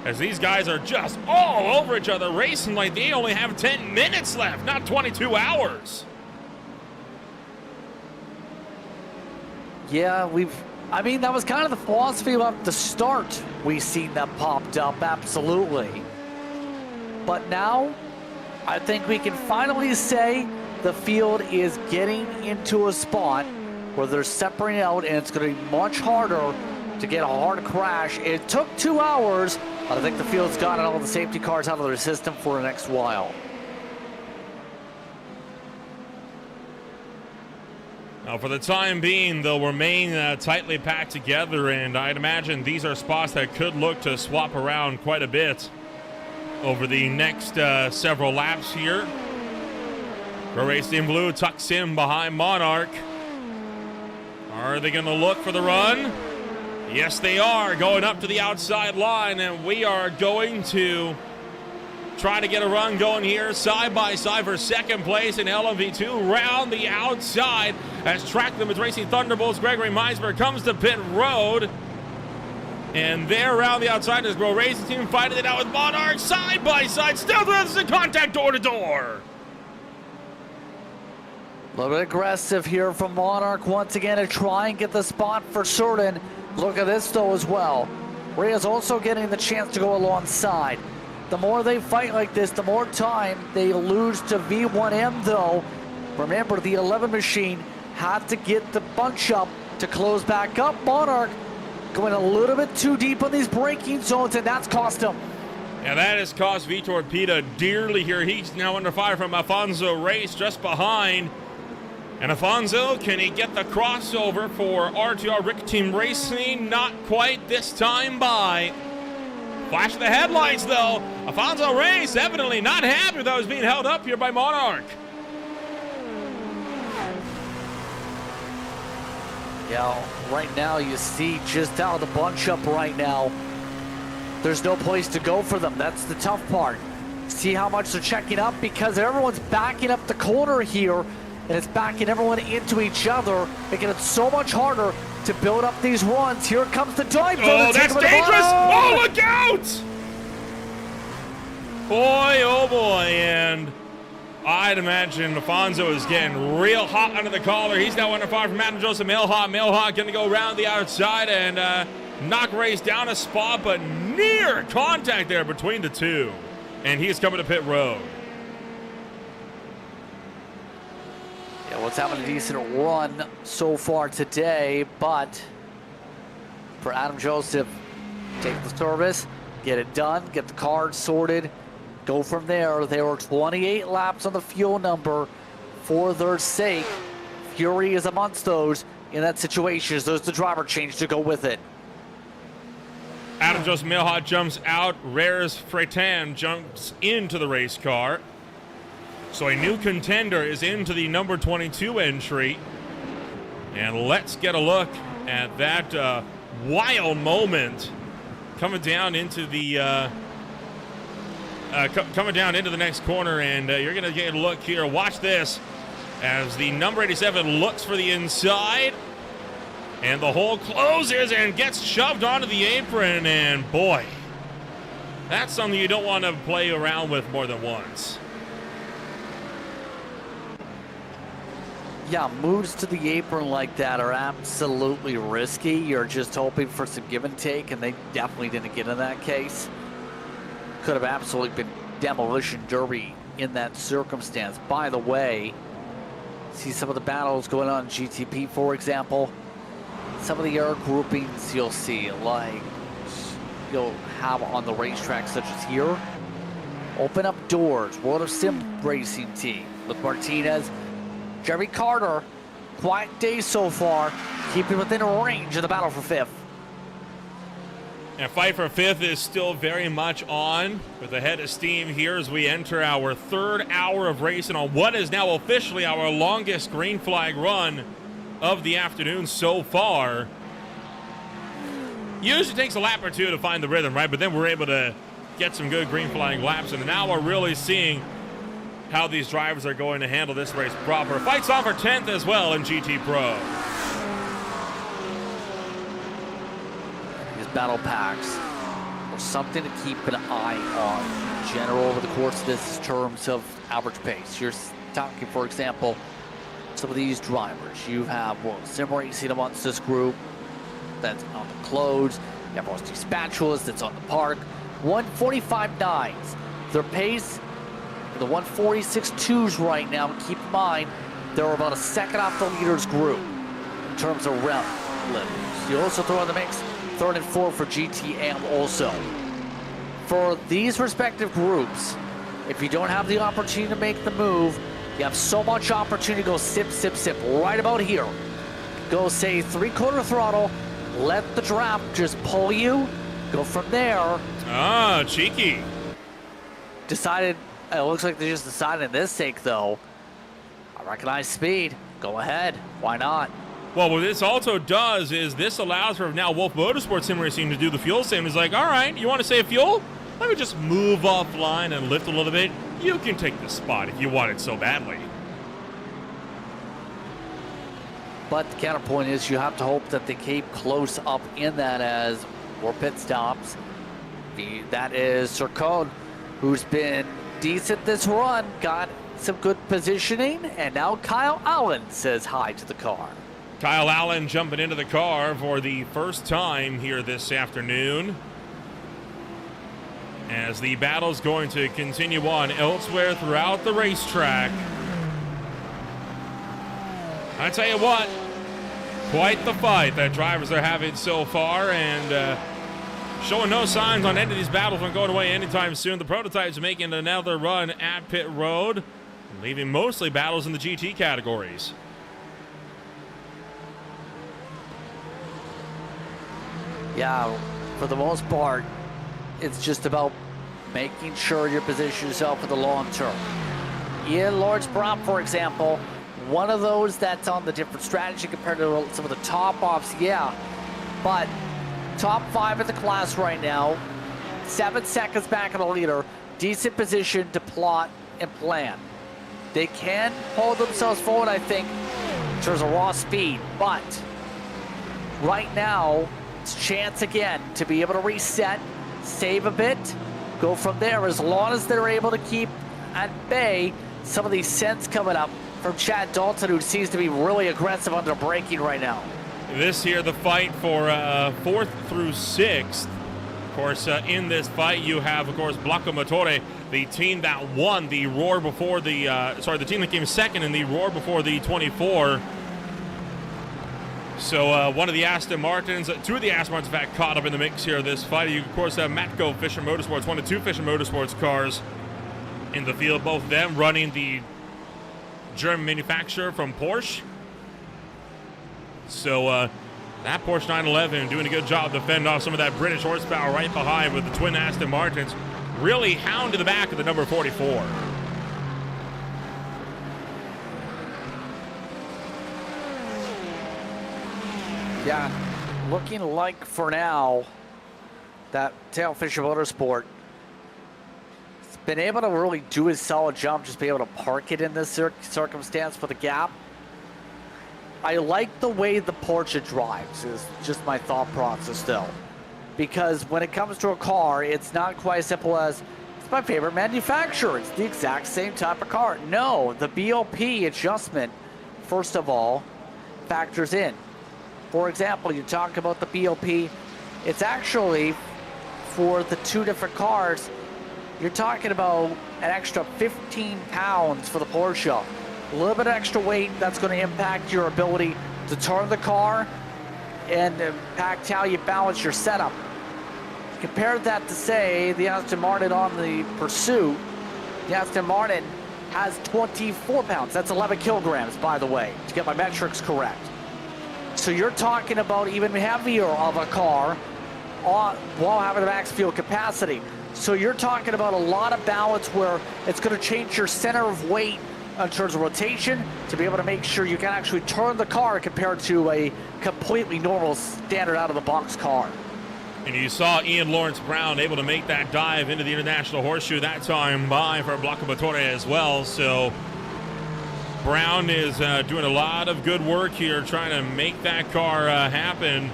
as these guys are just all over each other, racing like they only have 10 minutes left, not 22 hours. Yeah, I mean, that was kind of the philosophy about the start. We've seen them popped up, absolutely. But now, I think we can finally say the field is getting into a spot where they're separating out, and it's going to be much harder to get a hard crash. It took 2 hours, but I think the field's gotten all the safety cars out of their system for the next while. Now, for the time being, they'll remain tightly packed together, and I'd imagine these are spots that could look to swap around quite a bit over the next several laps here. Pro Racing Blue tucks in behind Monarch. Are they going to look for the run? Yes, they are, going up to the outside line, and we are going to try to get a run going here side by side for second place in LMV2 round the outside as Track Limits Racing Thunderbolts Gregory Meisberg comes to pit road. And there around the outside is Pro Racing Team fighting it out with Monarch side by side. Still there's a contact door to door. A little bit aggressive here from Monarch once again to try and get the spot for certain. Look at this though as well. Rhea's also getting the chance to go alongside. The more they fight like this, the more time they lose to V1M though. Remember, the 11 machine had to get the bunch up to close back up. Monarch going a little bit too deep on these braking zones, and that's cost him. Yeah, that has cost Vitor Pita dearly here. He's now under fire from Alfonso Race just behind. And Alfonso, can he get the crossover for RTR Rick Team Racing? Not quite this time by. Flash of the headlights, though. Alfonso Race evidently not happy with how he's being held up here by Monarch. Yeah, right now you see just how the bunch up right now. There's no place to go for them. That's the tough part. See how much they're checking up because everyone's backing up the corner here, and it's backing everyone into each other, making it so much harder to build up these runs. Here comes the dive. Oh, that's dangerous! Oh, look out! Boy, oh boy, and I'd imagine Alfonso is getting real hot under the collar. He's now under fire from Adam Joseph Milhot. Milhot going to go around the outside and knock Race down a spot, but near contact there between the two. And he's coming to pit road. Yeah, well, it's having a decent run so far today, but for Adam Joseph, take the service, get it done, get the card sorted, go from there. There were 28 laps on the fuel number for their sake. Fury is amongst those in that situation. There's the driver change to go with it. Adam Joseph Milhot jumps out. Rares Fretan jumps into the race car. So a new contender is into the number 22 entry. And let's get a look at that wild moment coming down into the coming down into the next corner. And you're going to get a look here. Watch this as the number 87 looks for the inside. And the hole closes and gets shoved onto the apron. And boy, that's something you don't want to play around with more than once. Yeah, moves to the apron like that are absolutely risky. You're just hoping for some give and take, and they definitely didn't get in that case. Could have absolutely been demolition derby in that circumstance. By the way, see some of the battles going on in GTP, for example. Some of the air groupings you'll see, like you'll have on the racetrack, such as here. Open up doors, World of Sim Racing Team with Martinez. Jerry Carter, quiet day so far, keeping within range of the battle for fifth. And fight for fifth is still very much on with a head of steam here as we enter our third hour of racing on what is now officially our longest green flag run of the afternoon so far. Usually takes a lap or two to find the rhythm, right? But then we're able to get some good green flag laps, and now we're really seeing how these drivers are going to handle this race proper. Fights on for 10th as well in GT Pro. These battle packs will something to keep an eye on in general over the course of this in terms of average pace. You're talking, for example, some of these drivers. You have sim racing amongst this group that's on the close. You have Rusty Spatulas that's on the park. 145.9s. Their pace, the 146.2s right now. Keep in mind, they're about a second off the leaders group in terms of rev limits. You also throw in the mix third and fourth for GTM also. For these respective groups, if you don't have the opportunity to make the move, you have so much opportunity to go sip, sip, sip right about here. Go, say, 3/4 throttle, let the draft just pull you, go from there. Ah, cheeky. Decided, it looks like they just decided in this sake, though. I recognize speed. Go ahead. Why not? Well, what this also does is this allows for now Wolf Motorsports Sim Racing to do the fuel save. It's like, all right, you want to save fuel? Let me just move offline and lift a little bit. You can take this spot if you want it so badly. But the counterpoint is you have to hope that they keep close up in that as more pit stops. That is Sircone, who's been decent this run, got some good positioning, and now Kyle Allen says hi to the car. Kyle Allen jumping into the car for the first time here this afternoon, as the battle's going to continue on elsewhere throughout the racetrack. I tell you what, quite the fight that drivers are having so far, and showing no signs on any of these battles on going away anytime soon. The prototypes are making another run at pit road, leaving mostly battles in the GT categories. Yeah, for the most part, it's just about making sure you position yourself for the long term. Ian Lawrence Brown, for example, one of those that's on the different strategy compared to some of the top offs, yeah. But top 5 in the class right now, 7 seconds back in the leader, decent position to plot and plan. They can hold themselves forward, I think, in terms of raw speed, but right now, it's a chance again to be able to reset, save a bit, go from there. As long as they're able to keep at bay some of these scents coming up from Chad Dalton, who seems to be really aggressive under braking right now. This here, the fight for 4th through 6th. Of course, in this fight, you have, of course, Blocco Motore, the team that won the Roar before the, the team that came second in the Roar before the 24. So one of the Aston Martins, 2 of the Aston Martins, in fact, caught up in the mix here this fight. You, of course, have Matco Fisher Motorsports, one of 2 Fisher Motorsports cars in the field, both of them running the German manufacturer from Porsche. So that Porsche 911 doing a good job to fend off some of that British horsepower right behind, with the twin Aston Martins really hound to the back of the number 44. Yeah, looking like for now that Tail Fisher Motorsport has been able to really do a solid job, just be able to park it in this circumstance for the gap. I like the way the Porsche drives, is just my thought process still. Because when it comes to a car, it's not quite as simple as, it's my favorite manufacturer, it's the exact same type of car. No, the BOP adjustment, first of all, factors in. For example, you talk about the BOP, it's actually, for the 2 different cars, you're talking about an extra 15 pounds for the Porsche. A little bit of extra weight that's going to impact your ability to turn the car and impact how you balance your setup. Compare that to, say, the Aston Martin on the Pursuit. The Aston Martin has 24 pounds. That's 11 kilograms, by the way, to get my metrics correct. So you're talking about even heavier of a car while having a max fuel capacity. So you're talking about a lot of balance where it's going to change your center of weight in terms of rotation to be able to make sure you can actually turn the car compared to a completely normal standard out-of-the-box car. And you saw Ian Lawrence Brown able to make that dive into the International Horseshoe that time by for Blocco Motore as well. So Brown is doing a lot of good work here trying to make that car happen.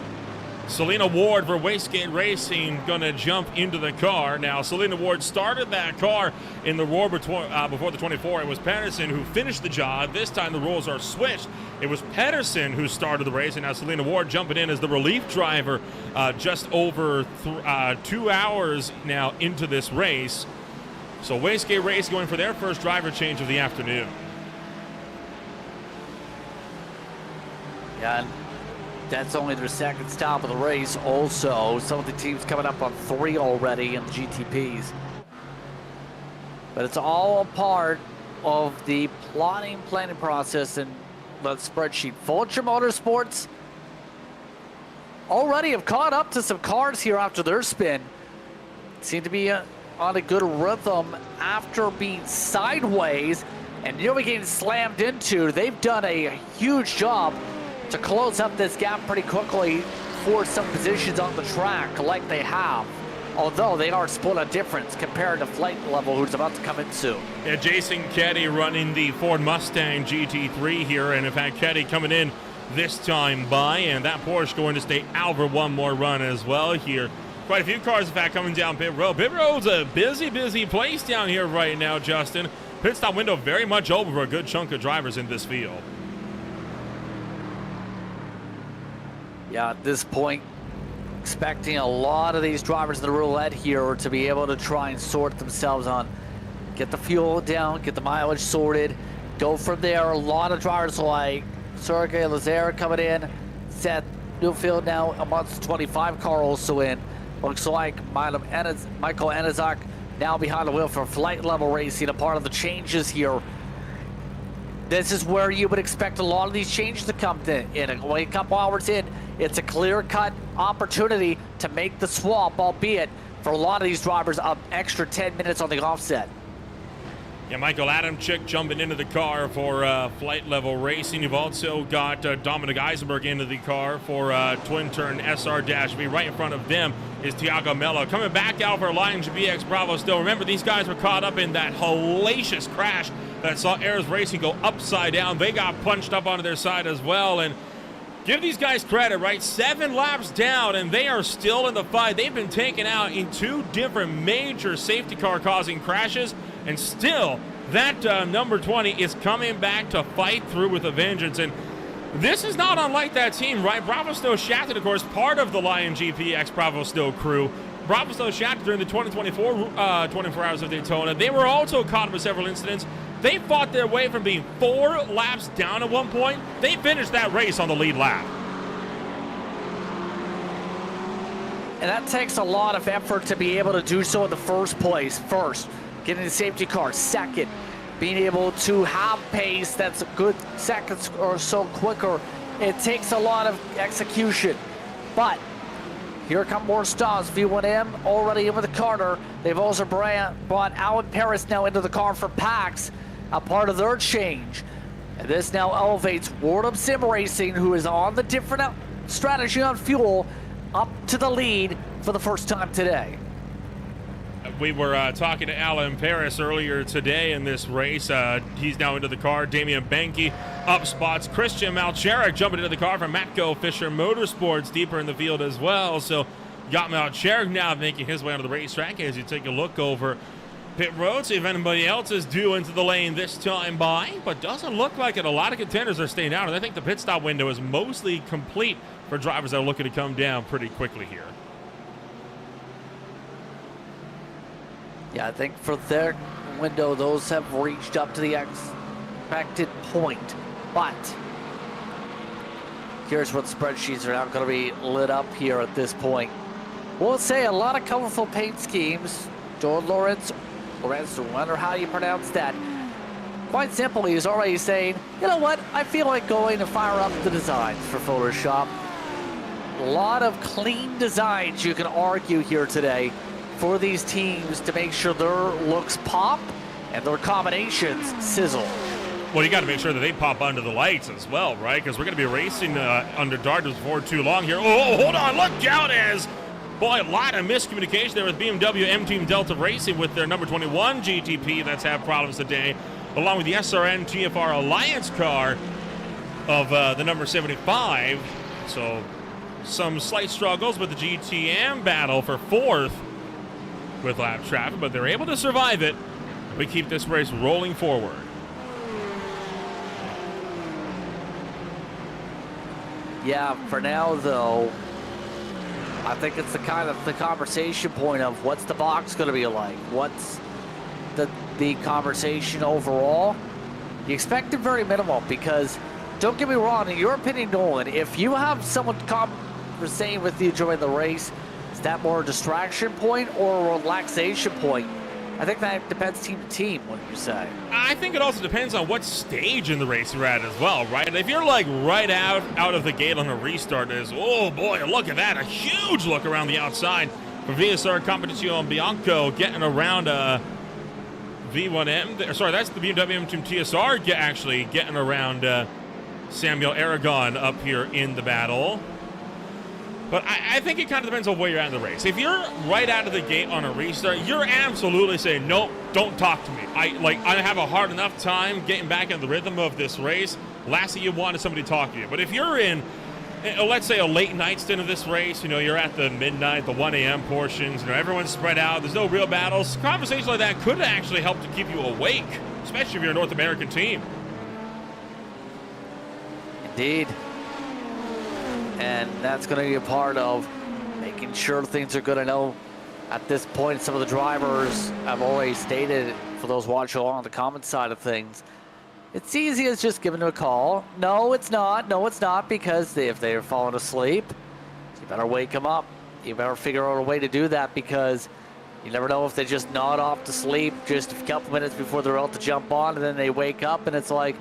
Selena Ward for Wastegate Racing going to jump into the car. Now, Selena Ward started that car in the roar before the 24. It was Pedersen who finished the job. This time the roles are switched. It was Pedersen who started the race, and now Selena Ward jumping in as the relief driver just over 2 hours now into this race. So Wastegate Race going for their first driver change of the afternoon. Yeah, and that's only their second stop of the race. Also, some of the teams coming up on 3 already in the GTPs. But it's all a part of the planning process and the spreadsheet. Vulture Motorsports already have caught up to some cars here after their spin. Seem to be on a good rhythm after being sideways and nearly getting slammed into. They've done a huge job to close up this gap pretty quickly for some positions on the track like they have, although they are split a difference compared to Flight Level, who's about to come in soon. Yeah, Jason Keddy running the Ford Mustang GT3 here, and in fact Keddy coming in this time by, and that Porsche going to stay out for one more run as well here. Quite a few cars in fact coming down pit road. Pit road's a busy place down here right now, Justin. Pit stop window very much open for a good chunk of drivers in this field. Yeah, at this point, expecting a lot of these drivers in the roulette here to be able to try and sort themselves on, get the fuel down, get the mileage sorted, go from there. A lot of drivers like Sergey Lazare coming in, Seth Newfield now a month's 25 car also in. Looks like Michael Enizak now behind the wheel for Flight Level Racing, a part of the changes here. This is where you would expect a lot of these changes to come in. Only a couple hours in, it's a clear-cut opportunity to make the swap, albeit for a lot of these drivers, an extra 10 minutes on the offset. Yeah, Michael Adamczyk jumping into the car for Flight Level Racing. You've also got Dominic Eisenberg into the car for Twin Turn SR-V. Right in front of them is Tiago Mello. Coming back out for Lions BX Bravo still. Remember, these guys were caught up in that hellacious crash that saw Ayers Racing go upside down. They got punched up onto their side as well. And give these guys credit, right? 7 laps down, and they are still in the fight. They've been taken out in 2 different major safety car causing crashes, and still that number 20 is coming back to fight through with a vengeance. And this is not unlike that team, right? Bravo Stowe Shafted, of course, part of the Lion GPX Bravo Stowe crew. Bravo Stowe Shafted during the 2024 24 Hours of Daytona. They were also caught up with several incidents. They fought their way from being 4 laps down at one point. They finished that race on the lead lap. And that takes a lot of effort to be able to do so in the first place. First, getting the safety car. Second, being able to have pace that's a good seconds or so quicker. It takes a lot of execution. But here come more stops. V1M already in with the Carter. They've also brought Alan Paris now into the car for Pax, a part of their change. And this now elevates Wardham Sim Racing, who is on the different strategy on fuel, up to the lead for the first time today. We were talking to Alan Paris earlier today in this race. He's now into the car. Damian Benke up spots. Christian Malcherik jumping into the car from Matco Fisher Motorsports deeper in the field as well. So got Malcherik now making his way onto the racetrack as you take a look over pit road, see if anybody else is due into the lane this time by, but doesn't look like it. A lot of contenders are staying out, and I think the pit stop window is mostly complete for drivers that are looking to come down pretty quickly here. Yeah, I think for their window, those have reached up to the expected point. But here's what spreadsheets are now going to be lit up here at this point. We'll say a lot of colorful paint schemes. Jordan Lorenz, I wonder how you pronounce that. Quite simply, he's already saying, you know what, I feel like going to fire up the designs for Photoshop. A lot of clean designs, you can argue here today, for these teams to make sure their looks pop and their combinations sizzle. Well, you got to make sure that they pop under the lights as well, right? Because we're going to be racing under darkness for too long here. Oh, hold on, look out as... Boy, a lot of miscommunication there with BMW M-Team Delta Racing with their number 21 GTP that's had problems today, along with the SRN TFR Alliance car of the number 75. So some slight struggles with the GTM battle for 4th with lap traffic, but they're able to survive it. We keep this race rolling forward. Yeah, for now though, I think it's the kind of the conversation point of what's the box going to be like? What's the conversation overall? You expect it very minimal because, don't get me wrong, in your opinion, Nolan, if you have someone conversating with you during the race, is that more a distraction point or a relaxation point? I think that depends team to team, what you say. I think it also depends on what stage in the race you're at as well, right? If you're like right out of the gate on a restart, is oh boy, look at that, a huge look around the outside for VSR Competizione Bianco getting around V1M. Sorry, that's the BMW Team TSR actually getting around Samuel Aragon up here in the battle. But I think it kind of depends on where you're at in the race. If you're right out of the gate on a restart, you're absolutely saying, nope, don't talk to me. I have a hard enough time getting back in the rhythm of this race. Last thing you want is somebody to talk to you. But if you're in, let's say, a late night stint of this race, you're at the midnight, the 1 a.m. portions, everyone's spread out, there's no real battles, conversations like that could actually help to keep you awake, especially if you're a North American team. Indeed. And that's going to be a part of making sure things are good. I know at this point some of the drivers have already stated, for those watching along on the comment side of things, it's easy as just giving them a call. No, it's not. No, it's not, because if they're falling asleep, you better wake them up. You better figure out a way to do that, because you never know if they just nod off to sleep just a couple minutes before they're about to jump on, and then they wake up and it's like,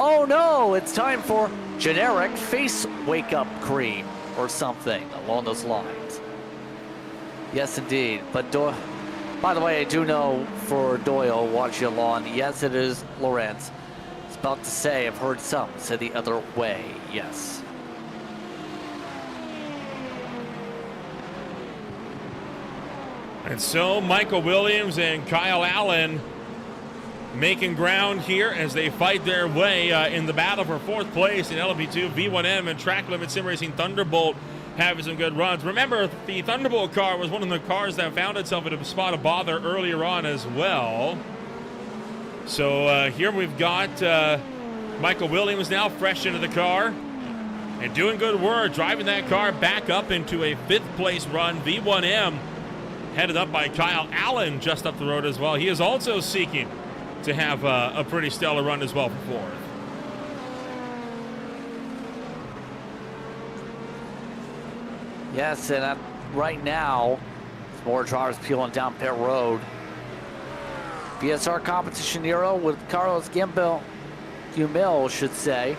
oh no, it's time for generic face wake-up cream or something along those lines. Yes, indeed. But by the way, I do know for Doyle watching along, yes, it is Lawrence. It's about to say, I've heard some say the other way, yes. And so Michael Williams and Kyle Allen making ground here as they fight their way in the battle for 4th place in LMP2. V1M and Track Limit Sim Racing Thunderbolt having some good runs. Remember, the Thunderbolt car was one of the cars that found itself in a spot of bother earlier on as well. So here we've got Michael Williams now fresh into the car and doing good work, driving that car back up into a 5th place run. V1M headed up by Kyle Allen just up the road as well. He is also seeking to have a pretty stellar run as well for 4th. Yes, and right now, there's more drivers peeling down pit road. VSR Competition Hero with Carlos Gumil, should say,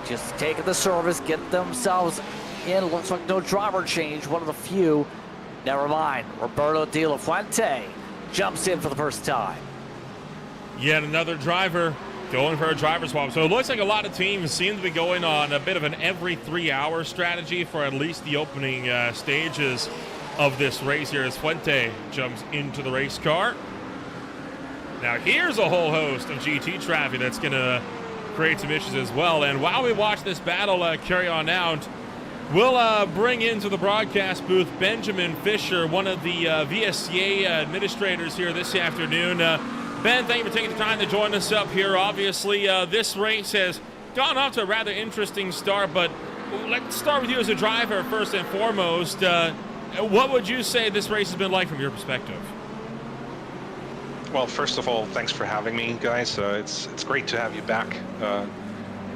just taking the service, get themselves in. Looks like no driver change, one of the few. Never mind, Roberto De La Fuente jumps in for the first time. Yet another driver going for a driver swap. So it looks like a lot of teams seem to be going on a bit of an every 3-hour strategy for at least the opening stages of this race here as Fuente jumps into the race car. Now here's a whole host of GT traffic that's going to create some issues as well. And while we watch this battle carry on out, we'll bring into the broadcast booth Benjamin Fisher, one of the VSCA administrators here this afternoon. Ben, thank you for taking the time to join us up here. Obviously, this race has gone off to a rather interesting start, but let's start with you as a driver first and foremost. What would you say this race has been like from your perspective? Well, first of all, thanks for having me, guys. It's great to have you back.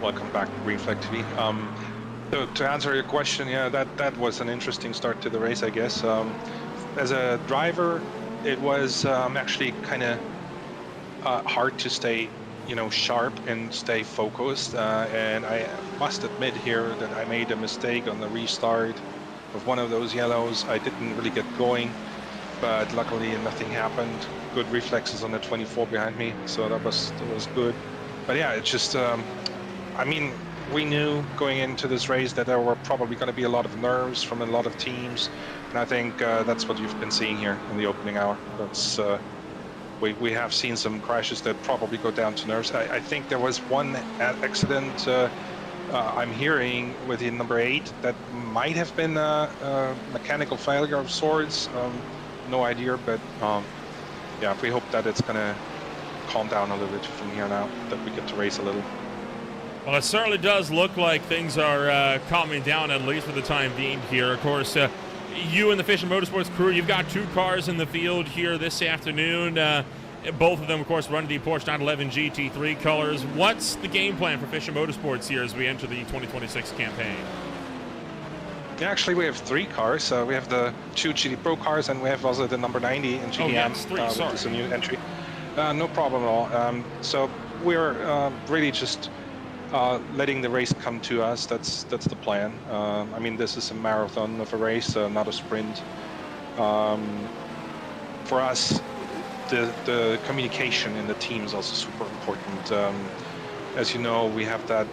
Welcome back to Green Flag TV. So to answer your question, yeah, that was an interesting start to the race, I guess. As a driver, it was actually kind of hard to stay, sharp and stay focused. And I must admit here that I made a mistake on the restart of one of those yellows. I didn't really get going, but luckily nothing happened. Good reflexes on the 24 behind me, so that was good. But yeah, it's just, we knew going into this race that there were probably going to be a lot of nerves from a lot of teams, and I think that's what you've been seeing here in the opening hour. That's we have seen some crashes that probably go down to nerves. I think there was one accident I'm hearing with the number 8 that might have been a mechanical failure of sorts. No idea, but yeah, we hope that it's gonna calm down a little bit from here on out, that we get to race a little. Well, it certainly does look like things are calming down, at least for the time being here. Of course, you and the Fish and Motorsports crew, you've got 2 cars in the field here this afternoon. Both of them, of course, run the Porsche 911 GT3 colors. What's the game plan for Fish and Motorsports here as we enter the 2026 campaign? Yeah, actually, we have 3 cars. We have the 2 GT Pro cars, and we have also the number 90 in GTM. Oh, yeah, it's 3, sorry. Which is a new entry. No problem at all. So we're really just letting the race come to us. That's the plan. I mean, this is a marathon of a race, not a sprint. For us, the communication in the team is also super important. As you know, we have that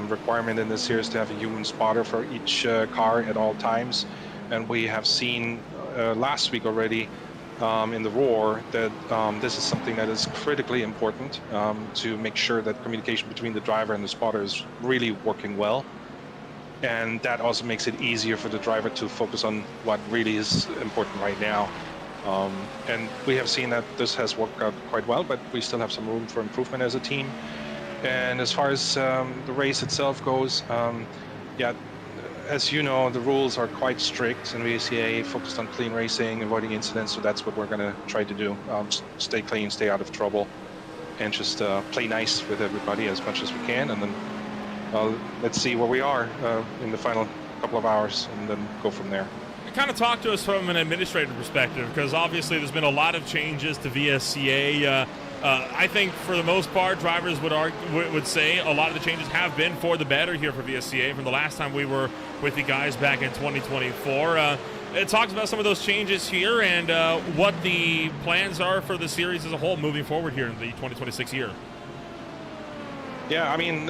requirement in the series to have a human spotter for each car at all times, and we have seen last week already in the Roar that this is something that is critically important to make sure that communication between the driver and the spotter is really working well. And that also makes it easier for the driver to focus on what really is important right now. And we have seen that this has worked out quite well, but we still have some room for improvement as a team. And as far as the race itself goes, yeah, as you know, the rules are quite strict, and VSCA focused on clean racing, avoiding incidents, so that's what we're going to try to do. Stay clean, stay out of trouble, and just play nice with everybody as much as we can, and then let's see where we are in the final couple of hours, and then go from there. Kind of talk to us from an administrative perspective, because obviously there's been a lot of changes to VSCA. I think for the most part, drivers would say a lot of the changes have been for the better here for VSCA from the last time we were with you guys back in 2024. It talks about some of those changes here and what the plans are for the series as a whole moving forward here in the 2026 year. Yeah, I mean,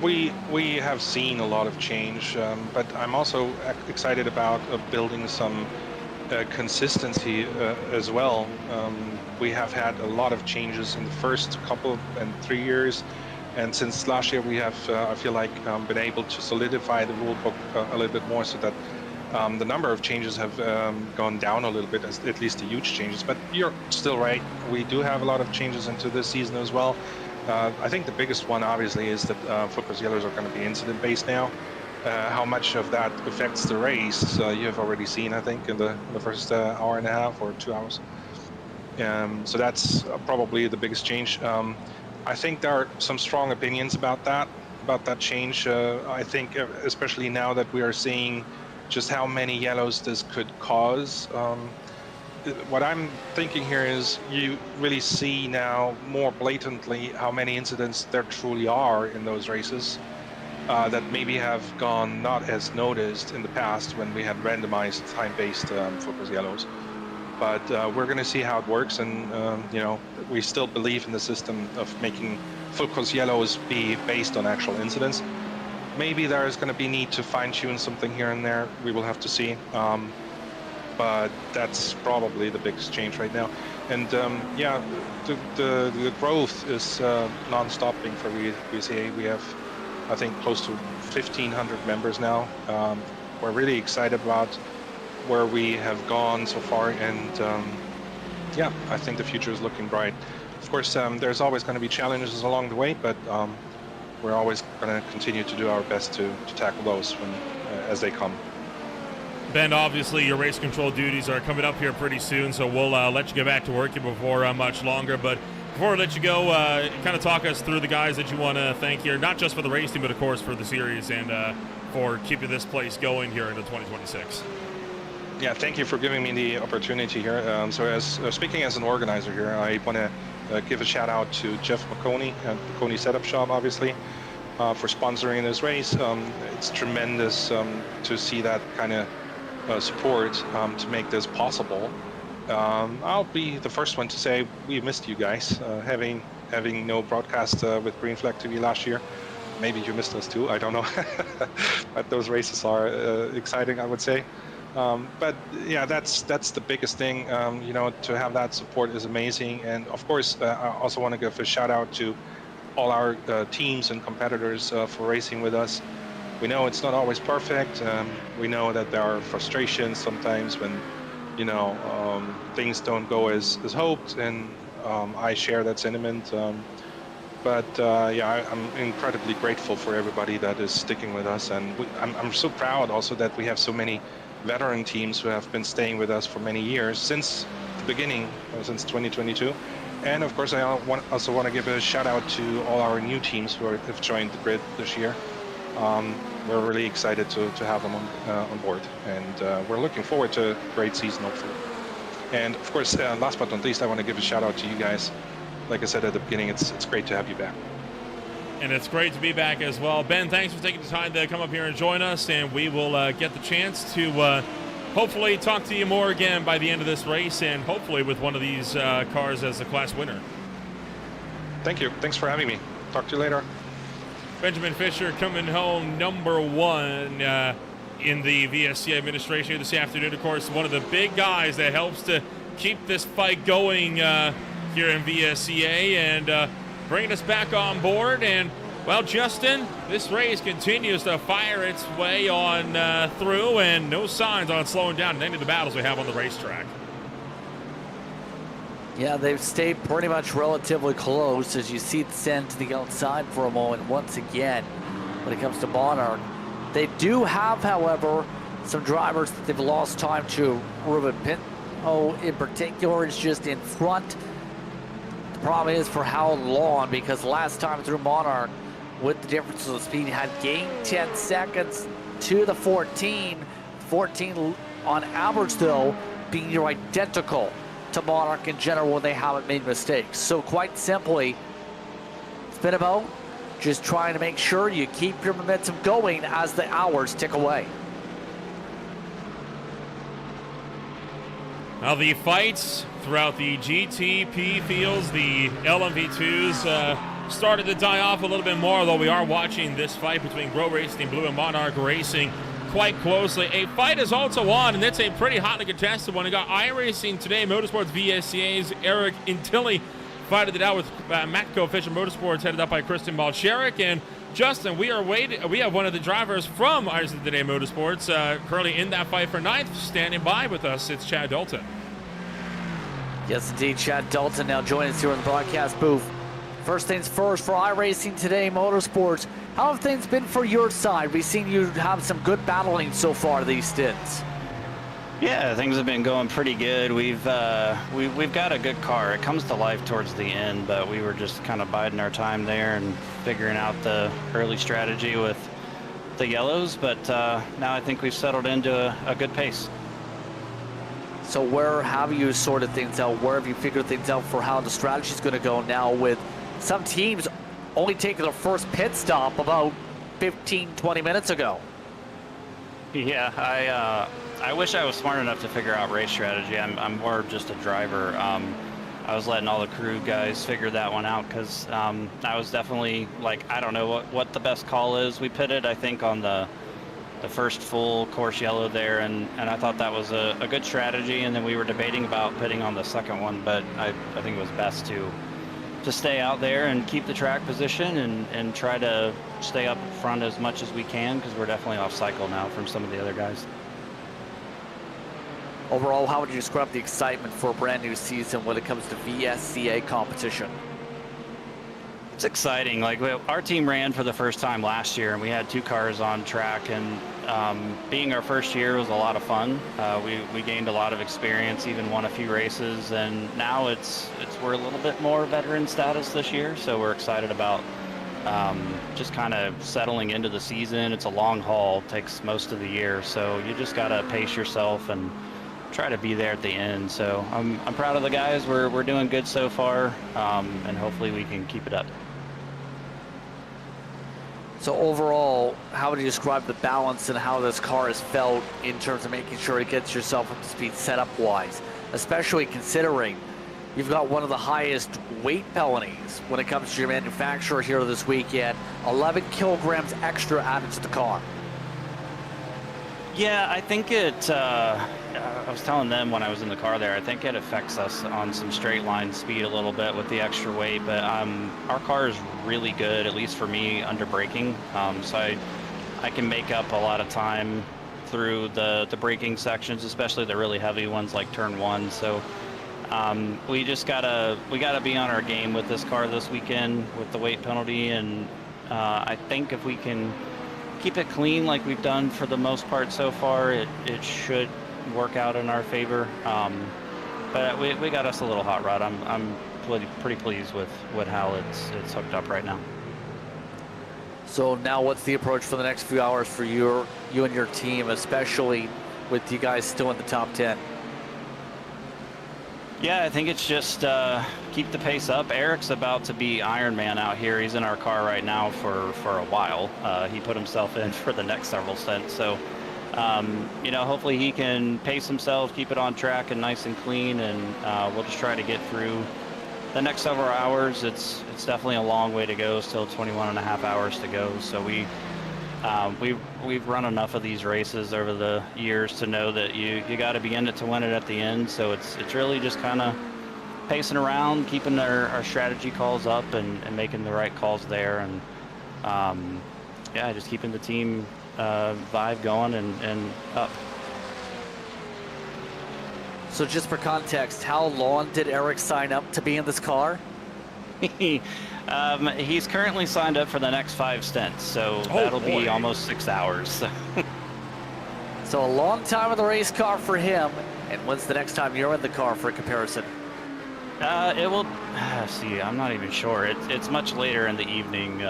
we have seen a lot of change, but I'm also excited about building some consistency as well. We have had a lot of changes in the first couple and 3 years, and since last year we have, I feel like, been able to solidify the rule book a little bit more, so that the number of changes have gone down a little bit, at least the huge changes. But you're still right, we do have a lot of changes into this season as well. I think the biggest one, obviously, is that focus yellows are going to be incident-based now. How much of that affects the race, you have already seen, I think, in the first hour and a half or 2 hours. So that's probably the biggest change. I think there are some strong opinions about that change. I think, especially now that we are seeing just how many yellows this could cause. What I'm thinking here is you really see now more blatantly how many incidents there truly are in those races that maybe have gone not as noticed in the past when we had randomized time-based focus yellows. But we're going to see how it works, and you know, we still believe in the system of making focus yellows be based on actual incidents. Maybe there is going to be need to fine-tune something here and there. We will have to see. But that's probably the biggest change right now. And yeah, the growth is non-stopping for VSCA. We have, I think, close to 1,500 members now. We're really excited about where we have gone so far, and yeah, I think the future is looking bright. Of course, there's always going to be challenges along the way, but we're always going to continue to do our best to tackle those as they come. Ben, obviously your race control duties are coming up here pretty soon, so we'll let you get back to work before much longer. But before I let you go, kind of talk us through the guys that you want to thank here, not just for the race team, but of course for the series and for keeping this place going here into 2026. Yeah, thank you for giving me the opportunity here. So as speaking as an organizer here, I want to give a shout out to Jeff Maconi at Maconi Setup Shop, obviously, for sponsoring this race. It's tremendous to see that kind of support to make this possible. I'll be the first one to say we missed you guys, having no broadcast with Green Flag TV last year. Maybe you missed us too, I don't know. But those races are exciting, I would say. But yeah, that's the biggest thing. You know, to have that support is amazing. And of course, I also want to give a shout out to all our teams and competitors for racing with us. We know it's not always perfect. We know that there are frustrations sometimes when, things don't go as hoped, and I share that sentiment. I'm incredibly grateful for everybody that is sticking with us, and I'm so proud also that we have so many veteran teams who have been staying with us for many years, since the beginning, since 2022. And of course, I also want to give a shout out to all our new teams who have joined the grid this year. We're really excited to have them on board, and we're looking forward to a great season, hopefully. And of course, last but not least, I want to give a shout out to you guys. Like I said at the beginning, it's great to have you back. And it's great to be back as well. Ben, thanks for taking the time to come up here and join us, and we will get the chance to hopefully talk to you more again by the end of this race, and hopefully with one of these cars as the class winner. Thank you. Thanks for having me. Talk to you later. Benjamin Fisher coming home number 1 in the VSCA administration here this afternoon. Of course, one of the big guys that helps to keep this fight going here in VSCA, and bringing us back on board. And, well, Justin, this race continues to fire its way on through, and no signs on slowing down in any of the battles we have on the racetrack. Yeah, they've stayed pretty much relatively close as you see it send to the outside for a moment once again when it comes to Monarch. They do have, however, some drivers that they've lost time to. Ruben Pinto in particular is just in front. The problem is for how long, because last time through Monarch, with the difference of speed, had gained 10 seconds to the 14. 14 on average, though, being near identical to Monarch in general when they haven't made mistakes. So quite simply, it's been about just trying to make sure you keep your momentum going as the hours tick away. Now the fights throughout the GTP fields, the LMV2s started to die off a little bit more, although we are watching this fight between Grow Racing Team Blue and Monarch Racing quite closely. A fight is also on, and it's a pretty hotly contested one. We got iRacing Today Motorsports VSCA's Eric Intilli fighting it out with Macco Fisher Motorsports, headed up by Kristen Balcherik. And Justin, we have one of the drivers from iRacing Today Motorsports currently in that fight for 9th, standing by with us. It's Chad Dalton. Yes, indeed, Chad Dalton now joining us here in the broadcast booth. First things first for iRacing Today Motorsports. How have things been for your side? We've seen you have some good battling so far these stints. Yeah, things have been going pretty good. We've got a good car. It comes to life towards the end, but we were just kind of biding our time there and figuring out the early strategy with the yellows. But now I think we've settled into a good pace. So where have you sorted things out? Where have you figured things out for how the strategy is going to go now, with some teams only taking their first pit stop about 15-20 minutes ago? Yeah, I wish I was smart enough to figure out race strategy. I'm more just a driver. I was letting all the crew guys figure that one out, because I was definitely like, I don't know what the best call is. We pitted, I think, on the first full course yellow there, and I thought that was a good strategy, and then we were debating about pitting on the second one, but I think it was best to stay out there and keep the track position and try to stay up front as much as we can, because we're definitely off cycle now from some of the other guys. Overall, how would you describe the excitement for a brand new season when it comes to VSCA competition? It's exciting. Like, our team ran for the first time last year, and we had 2 cars on track, and being our first year was a lot of fun. We gained a lot of experience, even won a few races, and now we're a little bit more veteran status this year, so we're excited about just kind of settling into the season. It's a long haul, takes most of the year, so you just got to pace yourself and try to be there at the end. So I'm proud of the guys. We're doing good so far, and hopefully we can keep it up. So overall, how would you describe the balance and how this car has felt in terms of making sure it gets yourself up to speed setup-wise, especially considering you've got one of the highest weight penalties when it comes to your manufacturer here this weekend, 11 kilograms extra added to the car? Yeah, I think I was telling them when I was in the car there, I think it affects us on some straight line speed a little bit with the extra weight, but our car is really good, at least for me, under braking. So I can make up a lot of time through the braking sections, especially the really heavy ones like turn 1. So we gotta be on our game with this car this weekend with the weight penalty, and I think if we can keep it clean like we've done for the most part so far, it should work out in our favor. But we got us a little hot rod. I'm pretty pleased with how it's hooked up right now. So now what's the approach for the next few hours for you and your team, especially with you guys still in the top 10? Yeah, I think it's just keep the pace up. Eric's about to be Iron Man out here. He's in our car right now for a while. He put himself in for the next several stints. So, hopefully he can pace himself, keep it on track and nice and clean, and we'll just try to get through the next several hours. It's definitely a long way to go, still 21 and a half hours to go. So we've run enough of these races over the years to know that you got to be in it to win it at the end. So it's really just kind of pacing around, keeping our strategy calls up and making the right calls there, and just keeping the team vibe going and up. So just for context, how long did Eric sign up to be in this car? He's currently signed up for the next 5 stints, so that'll be almost 6 hours. So a long time in the race car for him. And when's the next time you're in the car for a comparison? It will, see, I'm not even sure. It's much later in the evening.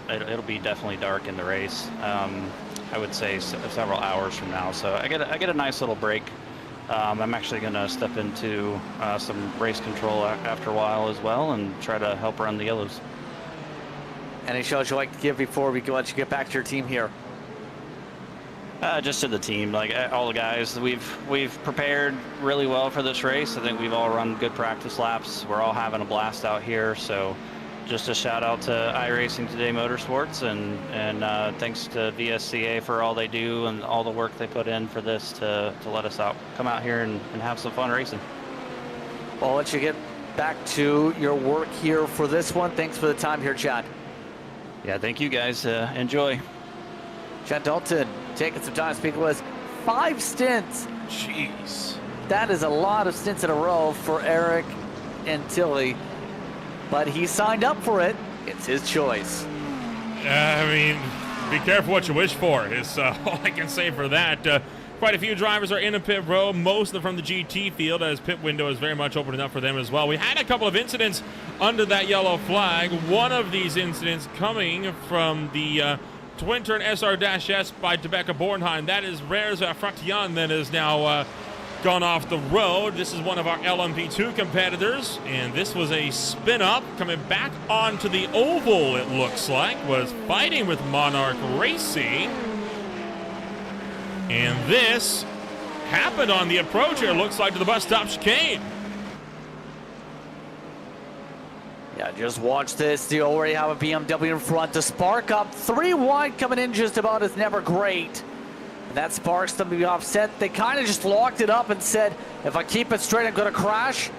It'll be definitely dark in the race. I would say several hours from now. So I get a nice little break. I'm actually going to step into some race control after a while as well and try to help run the yellows. Any shows you'd like to give before we let you get back to your team here? Just to the team, like all the guys, we've prepared really well for this race. I think we've all run good practice laps. We're all having a blast out here. So just a shout out to iRacing Today Motorsports, and thanks to VSCA for all they do and all the work they put in for this to let us come out here and have some fun racing. Well, I'll let you get back to your work here for this one. Thanks for the time here, Chad. Yeah, thank you guys. Enjoy. Chad Dalton taking some time to speak with us. 5 stints. Jeez. That is a lot of stints in a row for Eric and Tilly. But he signed up for it. It's his choice. I mean, be careful what you wish for is all I can say for that. Quite a few drivers are in a pit row, most of them from the GT field, as pit window is very much opening up for them as well. We had a couple of incidents under that yellow flag. One of these incidents coming from the twin turn SR-S by Rebecca Bornheim. That is Reza Fractian that is now gone off the road. This is one of our LMP2 competitors, and this was a spin up coming back onto the oval. It looks like was fighting with Monarch Racing, and this happened on the approach here. Looks like to the bus stop chicane. Yeah, just watch this. You already have a BMW in front to spark up 3 wide coming in just about is never great. That sparks them to be offset. They kind of just locked it up and said, if I keep it straight, I'm going to crash.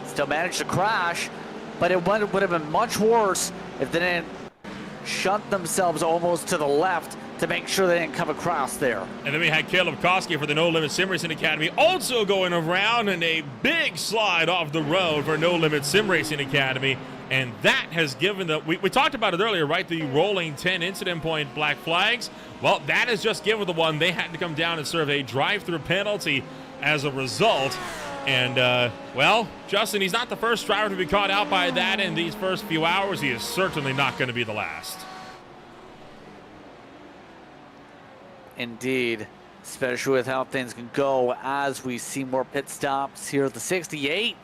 Still managed to crash, but it would have been much worse if they didn't shunt themselves almost to the left to make sure they didn't come across there. And then we had Caleb Koski for the No Limit Sim Racing Academy also going around, and a big slide off the road for No Limit Sim Racing Academy. And that has given the, we talked about it earlier, right? The rolling 10 incident point black flags. Well, that has just given the one. They had to come down and serve a drive-through penalty as a result. And, well, Justin, he's not the first driver to be caught out by that in these first few hours. He is certainly not going to be the last. Indeed, especially with how things can go as we see more pit stops here at the 68.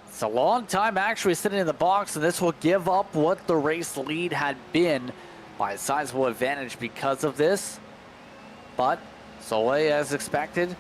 It's a long time actually sitting in the box, and this will give up what the race lead had been by a sizable advantage because of this. But Soleil, as expected,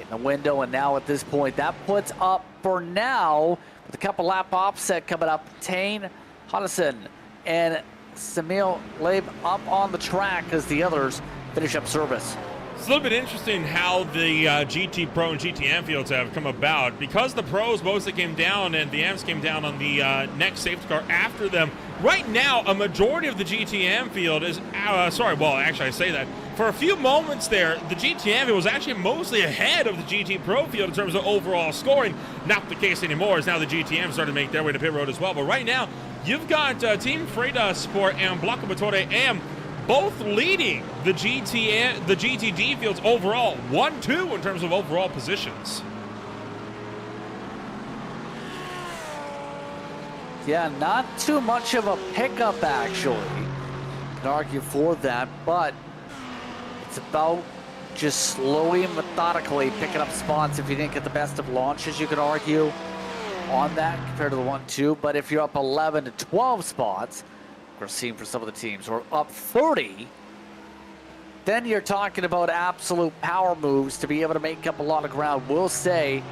in the window, and now at this point, that puts up for now, with a couple lap offset coming up, Tane Hodgson and Samil Labe up on the track as the others finish up service. It's a little bit interesting how the GT Pro and GTM fields have come about. Because the pros mostly came down and the Ms came down on the next safety car after them, right now a majority of the GTM field is, I say that. For a few moments there, the GTM field was actually mostly ahead of the GT Pro field in terms of overall scoring. Not the case anymore, as now the GTM started to make their way to pit road as well. But right now, you've got Team Freda Sport and Bloco Motore AM both leading the GTD fields overall, 1-2 in terms of overall positions. Yeah, not too much of a pickup, actually. You can argue for that, but it's about just slowly and methodically picking up spots. If you didn't get the best of launches, you could argue on that compared to the 1-2. But if you're up 11 to 12 spots, we're seeing for some of the teams, or up 30, then you're talking about absolute power moves to be able to make up a lot of ground. We'll say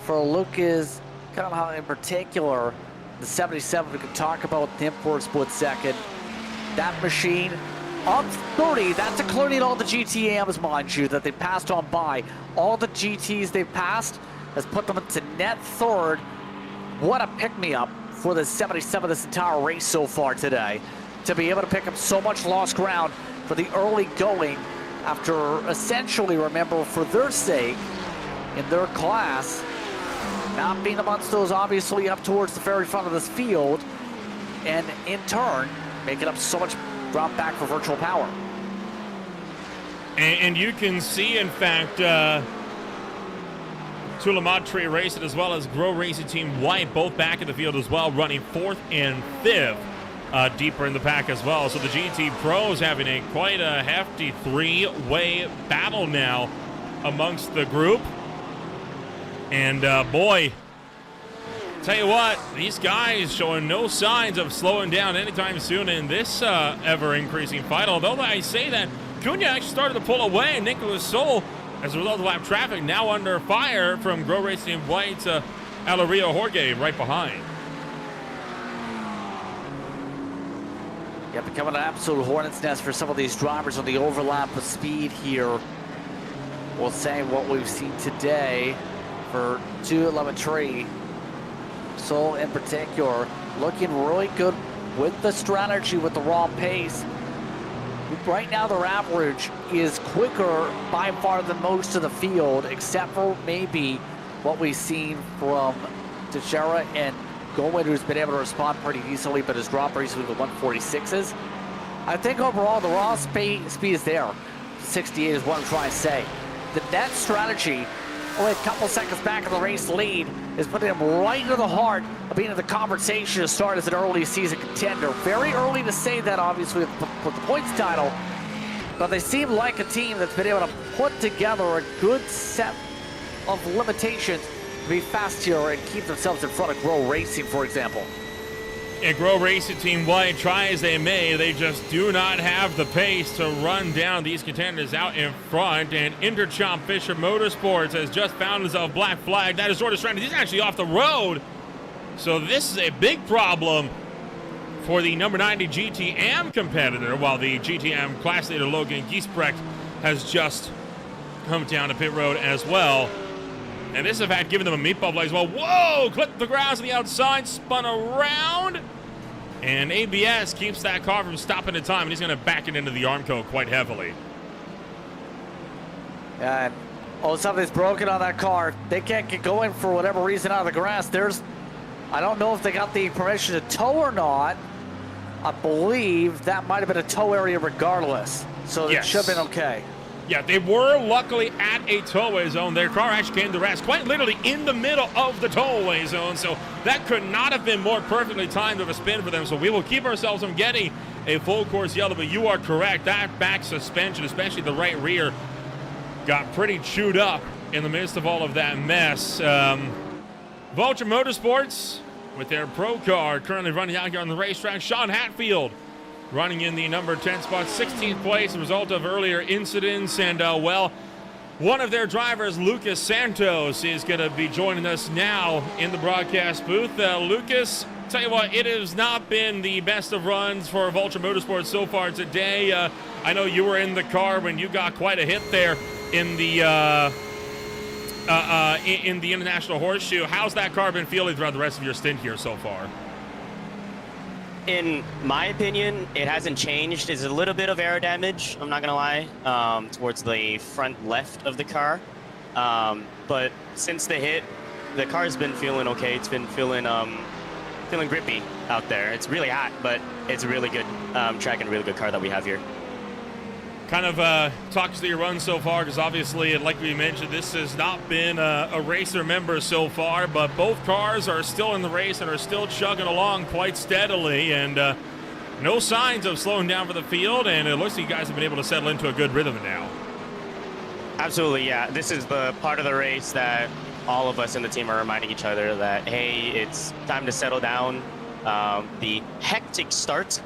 for Lucas, kind of in particular, the 77, we can talk about him for a split second. That machine up 30, that's including all the GTMs, mind you, that they passed on by. All the GTs they passed has put them into net third. What a pick-me-up for the 77 this entire race so far today, to be able to pick up so much lost ground for the early going after essentially, remember, for their sake, in their class, not being amongst those obviously up towards the very front of this field, and in turn, making up so much ground back for virtual power. And you can see, in fact, Tulamatri Racing as well as Grow Racing Team White both back in the field as well, running 4th and 5th deeper in the pack as well. So the GT Pros having quite a hefty three-way battle now amongst the group. And boy, tell you what, these guys showing no signs of slowing down anytime soon in this ever-increasing fight. Although I say that, Cunha actually started to pull away. Nicholas Sol, as a result of lap traffic, now under fire from Grow Racing White, Alario Jorge right behind. Yeah, becoming an absolute hornet's nest for some of these drivers on the overlap of speed here. We'll say what we've seen today for 211 Sol in particular, looking really good with the strategy, with the raw pace. Right now, their average is quicker by far than most of the field, except for maybe what we've seen from Teixeira and Goldwyn, who's been able to respond pretty decently, but has dropped recently the 146s. I think overall, the raw speed is there. 68 is what I'm trying to say. The net strategy, only a couple seconds back in the race lead, is putting them right into the heart of being in the conversation to start as an early season contender. Very early to say that, obviously, with the points title, but they seem like a team that's been able to put together a good set of limitations to be fast here and keep themselves in front of Grow Racing, for example. And Grow Racing Team White, try as they may, they just do not have the pace to run down these contenders out in front. And Interchomp Fisher Motorsports has just found himself black flag. That is sort of stranded. He's actually off the road. So this is a big problem for the number 90 GTM competitor, while the GTM class leader Logan Giesbrecht has just come down to pit road as well. And this has had given them a meatball play as well. Whoa! Clipped the ground to the outside, spun around. And ABS keeps that car from stopping in time, and he's going to back it into the Armco quite heavily. And something's broken on that car. They can't get going for whatever reason out of the grass. I don't know if they got the permission to tow or not. I believe that might have been a tow area regardless. So it should have been okay. Yeah, they were luckily at a tollway zone. Their car actually came to rest quite literally in the middle of the tollway zone. So that could not have been more perfectly timed of a spin for them. So we will keep ourselves from getting a full course yellow. But you are correct. That back suspension, especially the right rear, got pretty chewed up in the midst of all of that mess. Vulture Motorsports with their pro car currently running out here on the racetrack. Sean Hatfield running in the number 10 spot, 16th place, a result of earlier incidents. And, one of their drivers, Lucas Santos, is going to be joining us now in the broadcast booth. Lucas, tell you what, it has not been the best of runs for Vulture Motorsports so far today. I I know you were in the car when you got quite a hit there in the in the International Horseshoe. How's that car been feeling throughout the rest of your stint here so far? In my opinion, it hasn't changed. There's a little bit of air damage, I'm not gonna lie, towards the front left of the car. But since the hit, the car's been feeling okay. It's been feeling grippy out there. It's really hot, but it's a really good track and a really good car that we have here. Kind of talk us through your run so far, because obviously, like we mentioned, this has not been a racer member so far, but both cars are still in the race and are still chugging along quite steadily, and no signs of slowing down for the field, and it looks like you guys have been able to settle into a good rhythm now. Absolutely, yeah. This is the part of the race that all of us in the team are reminding each other that, hey, it's time to settle down. The hectic start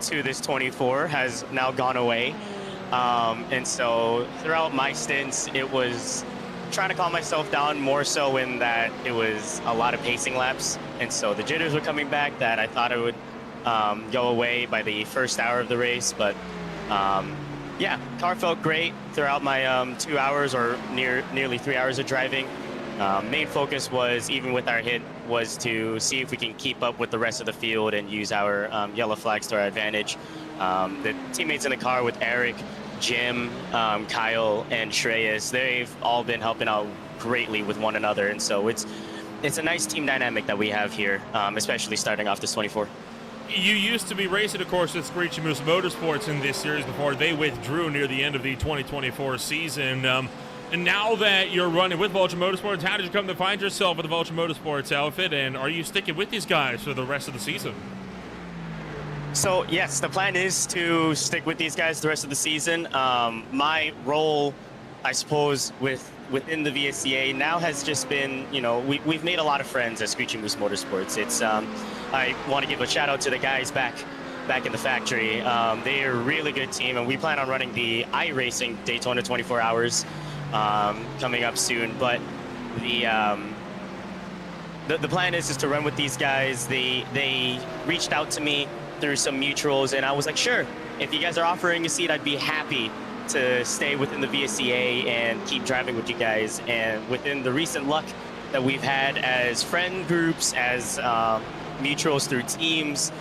to this 24 has now gone away. And so throughout my stints, it was trying to calm myself down more so in that it was a lot of pacing laps. And so the jitters were coming back that I thought it would go away by the first hour of the race. But yeah, car felt great throughout my 2 hours or nearly 3 hours of driving. Main focus was, even with our hit, was to see if we can keep up with the rest of the field and use our yellow flags to our advantage. The teammates in the car with Eric, Jim, Kyle, and Shreyas, they've all been helping out greatly with one another, and so it's a nice team dynamic that we have here, especially starting off this 24. You used to be racing, of course, with Screeching Moose Motorsports in this series before they withdrew near the end of the 2024 season. And now that you're running with Vulture Motorsports, how did you come to find yourself with the Vulture Motorsports outfit, and are you sticking with these guys for the rest of the season? So yes, the plan is to stick with these guys the rest of the season. My role, I suppose, within the VSCA now has just been, we've made a lot of friends at Screeching Moose Motorsports. It's I want to give a shout out to the guys back in the factory. They're a really good team, and we plan on running the iRacing Daytona 24 hours coming up soon. But the plan is to run with these guys. They reached out to me through some mutuals, and I was like, sure, if you guys are offering a seat, I'd be happy to stay within the VSCA and keep driving with you guys. And within the recent luck that we've had as friend groups, as mutuals through teams,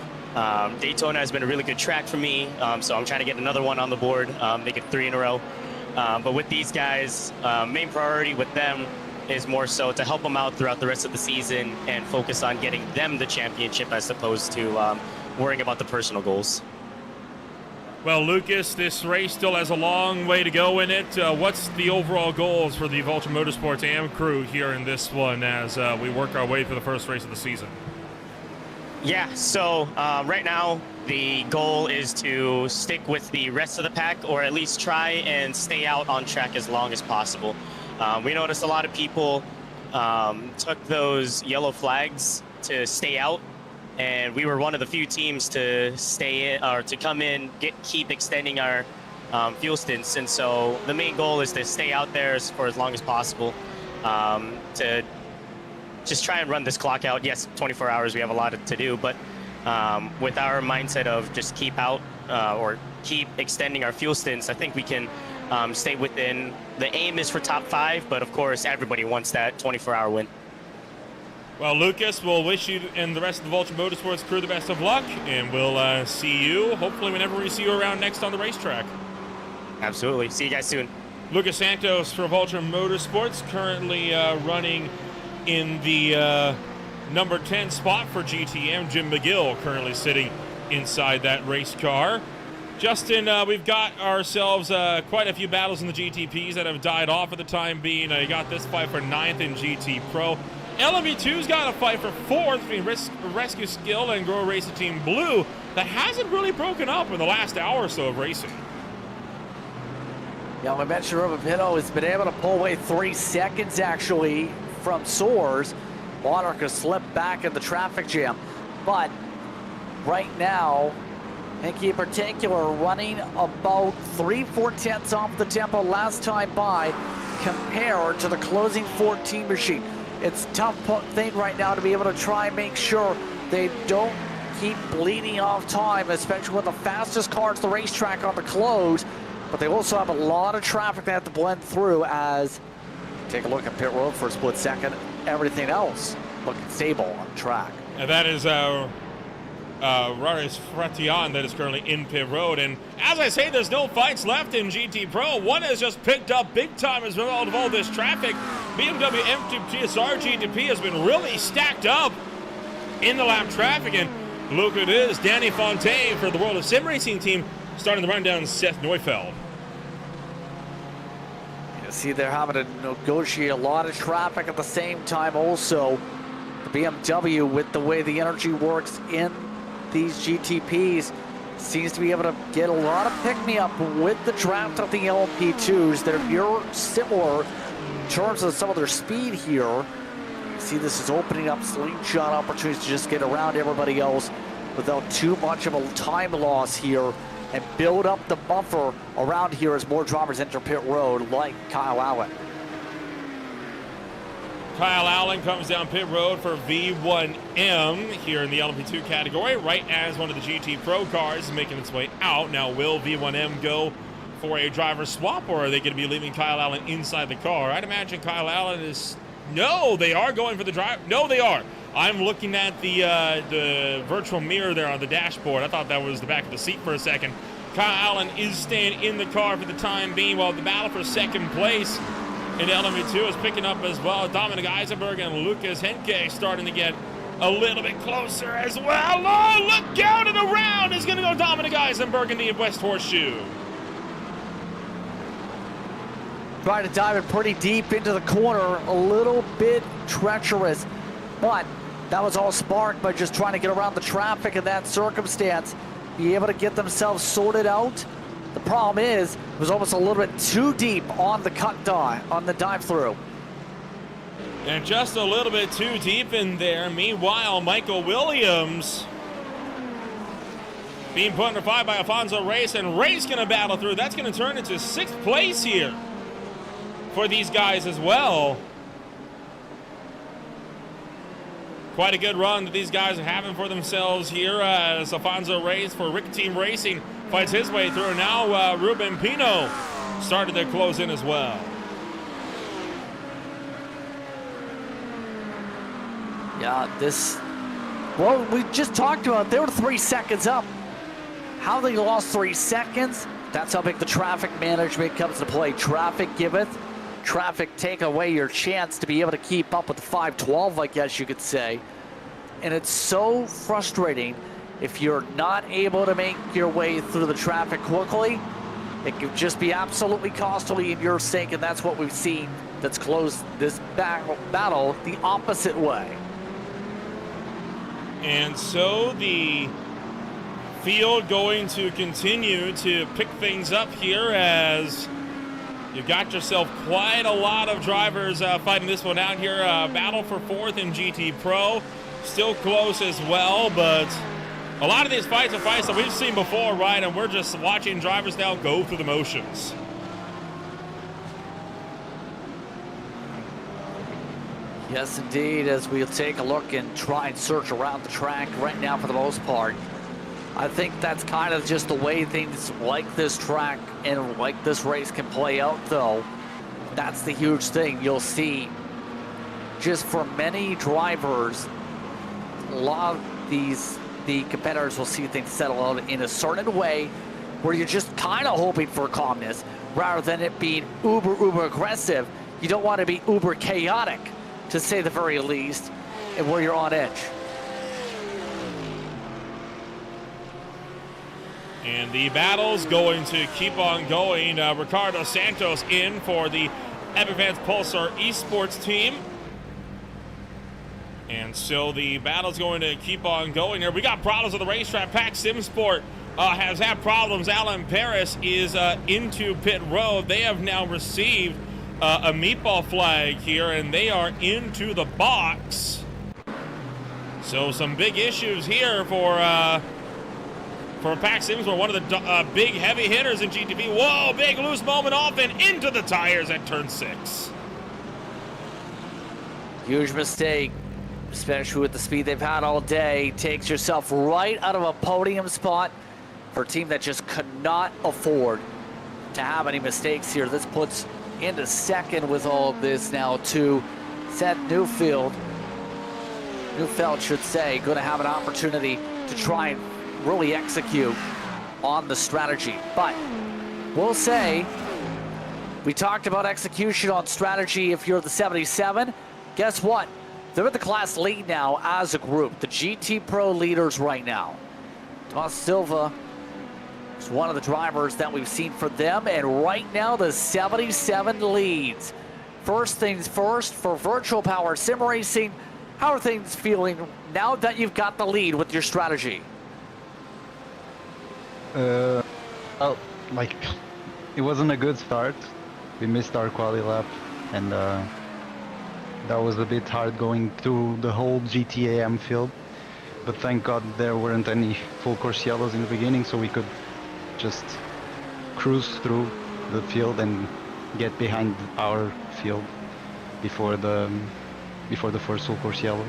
Daytona has been a really good track for me, so I'm trying to get another one on the board, make it 3 in a row. But with these guys, main priority with them is more so to help them out throughout the rest of the season and focus on getting them the championship as opposed to worrying about the personal goals. Well, Lucas, this race still has a long way to go in it. What's the overall goals for the Vulture Motorsports AM crew here in this one as we work our way through the first race of the season? Yeah, so right now the goal is to stick with the rest of the pack, or at least try and stay out on track as long as possible. We noticed a lot of people took those yellow flags to stay out, and we were one of the few teams to stay in, or to come in, keep extending our fuel stints. And so the main goal is to stay out there for as long as possible, to just try and run this clock out. Yes, 24 hours, we have a lot to do, but with our mindset of just keep out or keep extending our fuel stints, I think we can stay within. The aim is for top 5, but of course everybody wants that 24-hour win. Well, Lucas, we'll wish you and the rest of the Vulture Motorsports crew the best of luck, and we'll see you, hopefully, whenever we see you around next on the racetrack. Absolutely. See you guys soon. Lucas Santos for Vulture Motorsports, currently running in the number 10 spot for GTM. Jim McGill currently sitting inside that race car. Justin, we've got ourselves quite a few battles in the GTPs that have died off at the time being. You got this fight for 9th in GT Pro. LMV2's got a fight for 4th between Rescue Skill and Grow Racing Team Blue that hasn't really broken up in the last hour or so of racing. Yeah, we mentioned Ruben Pinto has been able to pull away 3 seconds actually from Soares. Monarch slipped back in the traffic jam. But right now, Hinky in particular running about 3/4 off the tempo last time by compared to the closing 14 machine. It's a tough thing right now to be able to try and make sure they don't keep bleeding off time, especially when the fastest car to the racetrack on the close. But they also have a lot of traffic they have to blend through as, take a look at pit road for a split second, everything else looking stable on the track. And that is Raris Fratian that is currently in pit road. And as I say, there's no fights left in GT Pro. One has just picked up big time as a result of all this traffic. BMW M2 GTP has been really stacked up in the lap traffic. And look at this, Danny Fontaine for the World of Sim Racing team starting to run down Seth Neufeld. You see they're having to negotiate a lot of traffic at the same time also. The BMW, with the way the energy works in these GTPs, seems to be able to get a lot of pick-me-up with the draft of the LMP2s. They're very similar in terms of some of their speed here. You see this is opening up slingshot opportunities to just get around everybody else without too much of a time loss here and build up the buffer around here as more drivers enter pit road, like Kyle Allen. Kyle Allen comes down pit road for V1M here in the LMP2 category, right as one of the GT Pro cars is making its way out. Now, will V1M go for a driver swap, or are they going to be leaving Kyle Allen inside the car? I'd imagine Kyle Allen is... No, they are going for the drive. No, they are. I'm looking at the virtual mirror there on the dashboard. I thought that was the back of the seat for a second. Kyle Allen is staying in the car for the time being, while the battle for second place in LMP2 is picking up as well. Dominic Eisenberg and Lucas Henke starting to get a little bit closer as well. Oh, look out, and around is going to go Dominic Eisenberg in the West Horseshoe. Trying to dive it pretty deep into the corner, a little bit treacherous, but that was all sparked by just trying to get around the traffic in that circumstance, be able to get themselves sorted out. The problem is, it was almost a little bit too deep on the cut dive, on the dive through. And just a little bit too deep in there. Meanwhile, Michael Williams being put under fire by Alfonso Reyes, and Reyes going to battle through. That's going to turn into 6th place here for these guys as well. Quite a good run that these guys are having for themselves here as Alfonso Reyes for Rick Team Racing fights his way through. Now Ruben Pino started to close in as well. Yeah, well, we just talked about, they were 3 seconds up. How they lost 3 seconds? That's how big the traffic management comes to play. Traffic giveth, traffic take away your chance to be able to keep up with the 512, I guess you could say. And it's so frustrating if you're not able to make your way through the traffic quickly. It could just be absolutely costly in your sake, and that's what we've seen that's closed this battle the opposite way. And so the field going to continue to pick things up here as you got yourself quite a lot of drivers fighting this one out here. Battle for 4th in GT Pro, still close as well, but a lot of these fights are fights that we've seen before, right? And we're just watching drivers now go through the motions. Yes, indeed, as we'll take a look and try and search around the track right now for the most part. I think that's kind of just the way things like this track and like this race can play out, though. That's the huge thing. You'll see just for many drivers, a lot of the competitors will see things settle out in a certain way where you're just kind of hoping for calmness rather than it being uber aggressive. You don't want to be uber chaotic, to say the very least, and where you're on edge. And the battle's going to keep on going. Ricardo Santos in for the Evervance Pulsar Esports team. And so the battle's going to keep on going here. We got problems on the racetrack. Pack Simsport has had problems. Alan Paris is into pit road. They have now received a meatball flag here, and they are into the box. So some big issues here for Pack Sims, one of the big heavy hitters in GTP. Whoa, big loose moment off and into the tires at turn 6. Huge mistake. especially with the speed they've had all day. Takes yourself right out of a podium spot for a team that just could not afford to have any mistakes here. This puts into second with all of this now to Seth Neufeld should say, going to have an opportunity to try and really execute on the strategy. But we'll say, we talked about execution on strategy if you're the 77. Guess what? They're in the class lead now as a group. The GT Pro leaders right now. Toss Silva is one of the drivers that we've seen for them. And right now, the 77 leads. First things first, for Virtual Power Sim Racing, how are things feeling now that you've got the lead with your strategy? Well, like, it wasn't a good start. We missed our quali lap, and that was a bit hard going through the whole GTAM field. But thank God there weren't any full course yellows in the beginning, so we could just cruise through the field and get behind our field before the first full course yellow.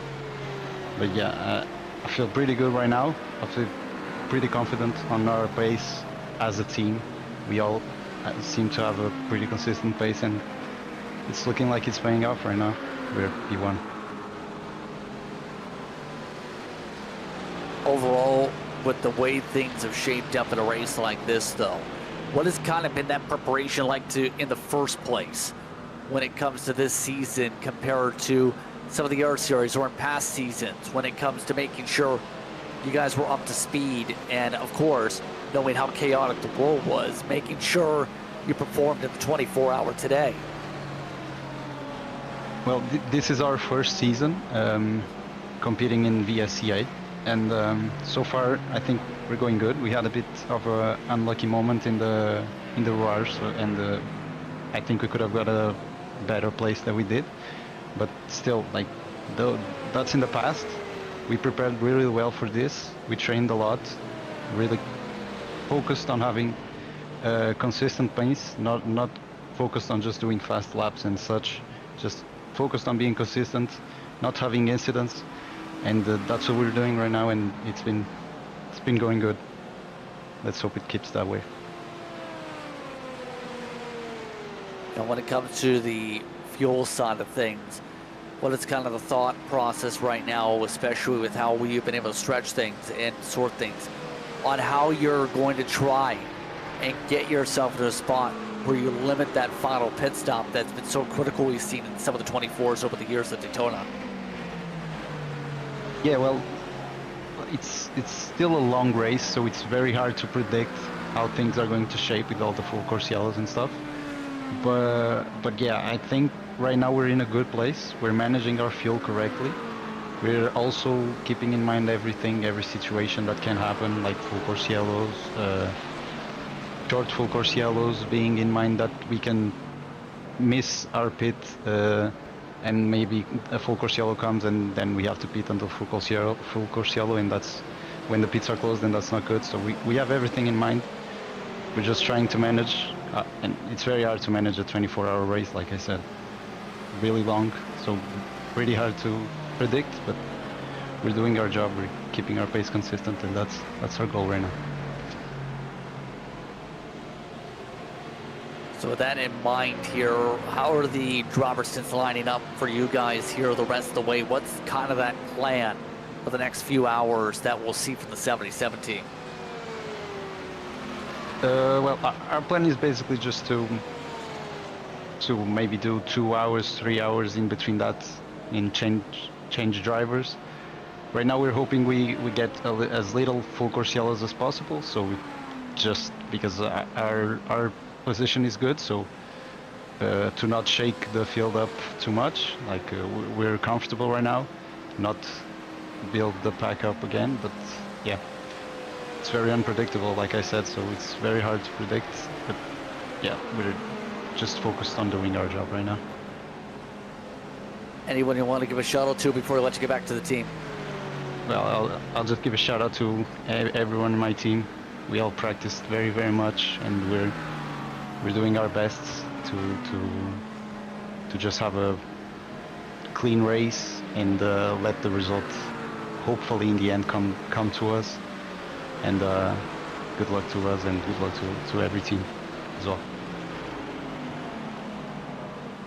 But yeah, I feel pretty good right now. I feel pretty confident on our pace as a team. We all seem to have a pretty consistent pace, and it's looking like it's paying off right now. We're P1. Overall, with the way things have shaped up in a race like this, though, what has kind of been that preparation like in the first place when it comes to this season compared to some of the other series or in past seasons when it comes to making sure you guys were up to speed and, of course, knowing how chaotic the world was, making sure you performed in the 24-hour today? Well, this is our first season competing in VSCA, and so far I think we're going good. We had a bit of an unlucky moment in the Rouge, and I think we could have got a better place than we did, but still, like, though that's in the past. We prepared really well for this. We trained a lot, really focused on having consistent pace, not focused on just doing fast laps and such, just focused on being consistent, not having incidents, and that's what we're doing right now, and it's been going good. Let's hope it keeps that way. And when it comes to the fuel side of things, what is kind of the thought process right now, especially with how we've been able to stretch things and sort things, on how you're going to try and get yourself to a spot where you limit that final pit stop that's been so critical we've seen in some of the 24s over the years at Daytona? Yeah, well, it's still a long race, so it's very hard to predict how things are going to shape with all the full course yellows and stuff. But yeah, I think right now we're in a good place. We're managing our fuel correctly. We're also keeping in mind every situation that can happen, like full course yellows, short full course yellows, being in mind that we can miss our pit and maybe a full course yellow comes and then we have to pit until full course yellow, and that's when the pits are closed, and that's not good. So we have everything in mind. We're just trying to manage, and it's very hard to manage a 24-hour race, like I said. Really long, so pretty hard to predict, but we're doing our job. We're keeping our pace consistent, and that's our goal right now. So with that in mind here, how are the Robertsons lining up for you guys here the rest of the way? What's kind of that plan for the next few hours that we'll see from the 77 team? Well, our plan is basically just to maybe do 2 hours, 3 hours in between that, in change drivers. Right now we're hoping we get as little full course yellows as possible, so just because our position is good, so to not shake the field up too much, like we're comfortable right now, not build the pack up again. But yeah, it's very unpredictable, like I said, so it's very hard to predict. But yeah, we're just focused on doing our job right now. Anyone you want to give a shout out to before we let you get back to the team? Well, I'll just give a shout out to everyone in my team. We all practiced very, very much, and we're doing our best to just have a clean race and let the result, hopefully in the end, come to us. And good luck to us and good luck to every team as well.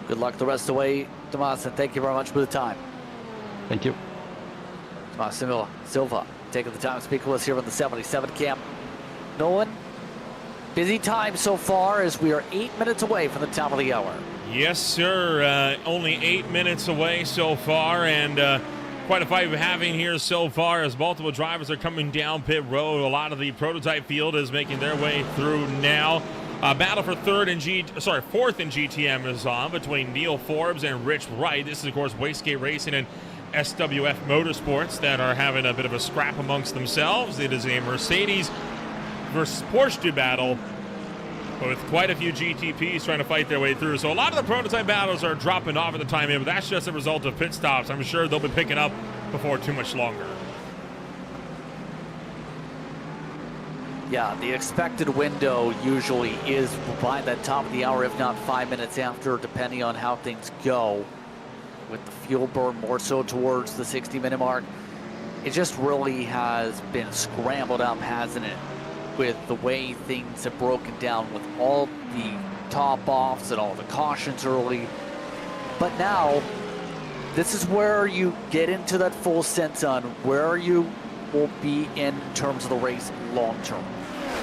Good luck the rest of the way, Tomas, and thank you very much for the time. Thank you. Tomas Silva taking the time to speak with us here on the 77 camp. Nolan, busy time so far as we are 8 minutes away from the top of the hour. Yes, sir. Only 8 minutes away so far, and quite a fight we're having here so far as multiple drivers are coming down pit road. A lot of the prototype field is making their way through now. Battle for fourth in GTM is on between Neil Forbes and Rich Wright. This is, of course, VSCA Racing and SWF Motorsports that are having a bit of a scrap amongst themselves. It is a Mercedes versus Porsche battle, with quite a few GTPs trying to fight their way through. So a lot of the prototype battles are dropping off at the time here, but that's just a result of pit stops. I'm sure they'll be picking up before too much longer. Yeah, the expected window usually is by that top of the hour, if not 5 minutes after, depending on how things go. With the fuel burn more so towards the 60-minute mark, it just really has been scrambled up, hasn't it? With the way things have broken down with all the top-offs and all the cautions early. But now, this is where you get into that full sense on where you will be in terms of the race long-term.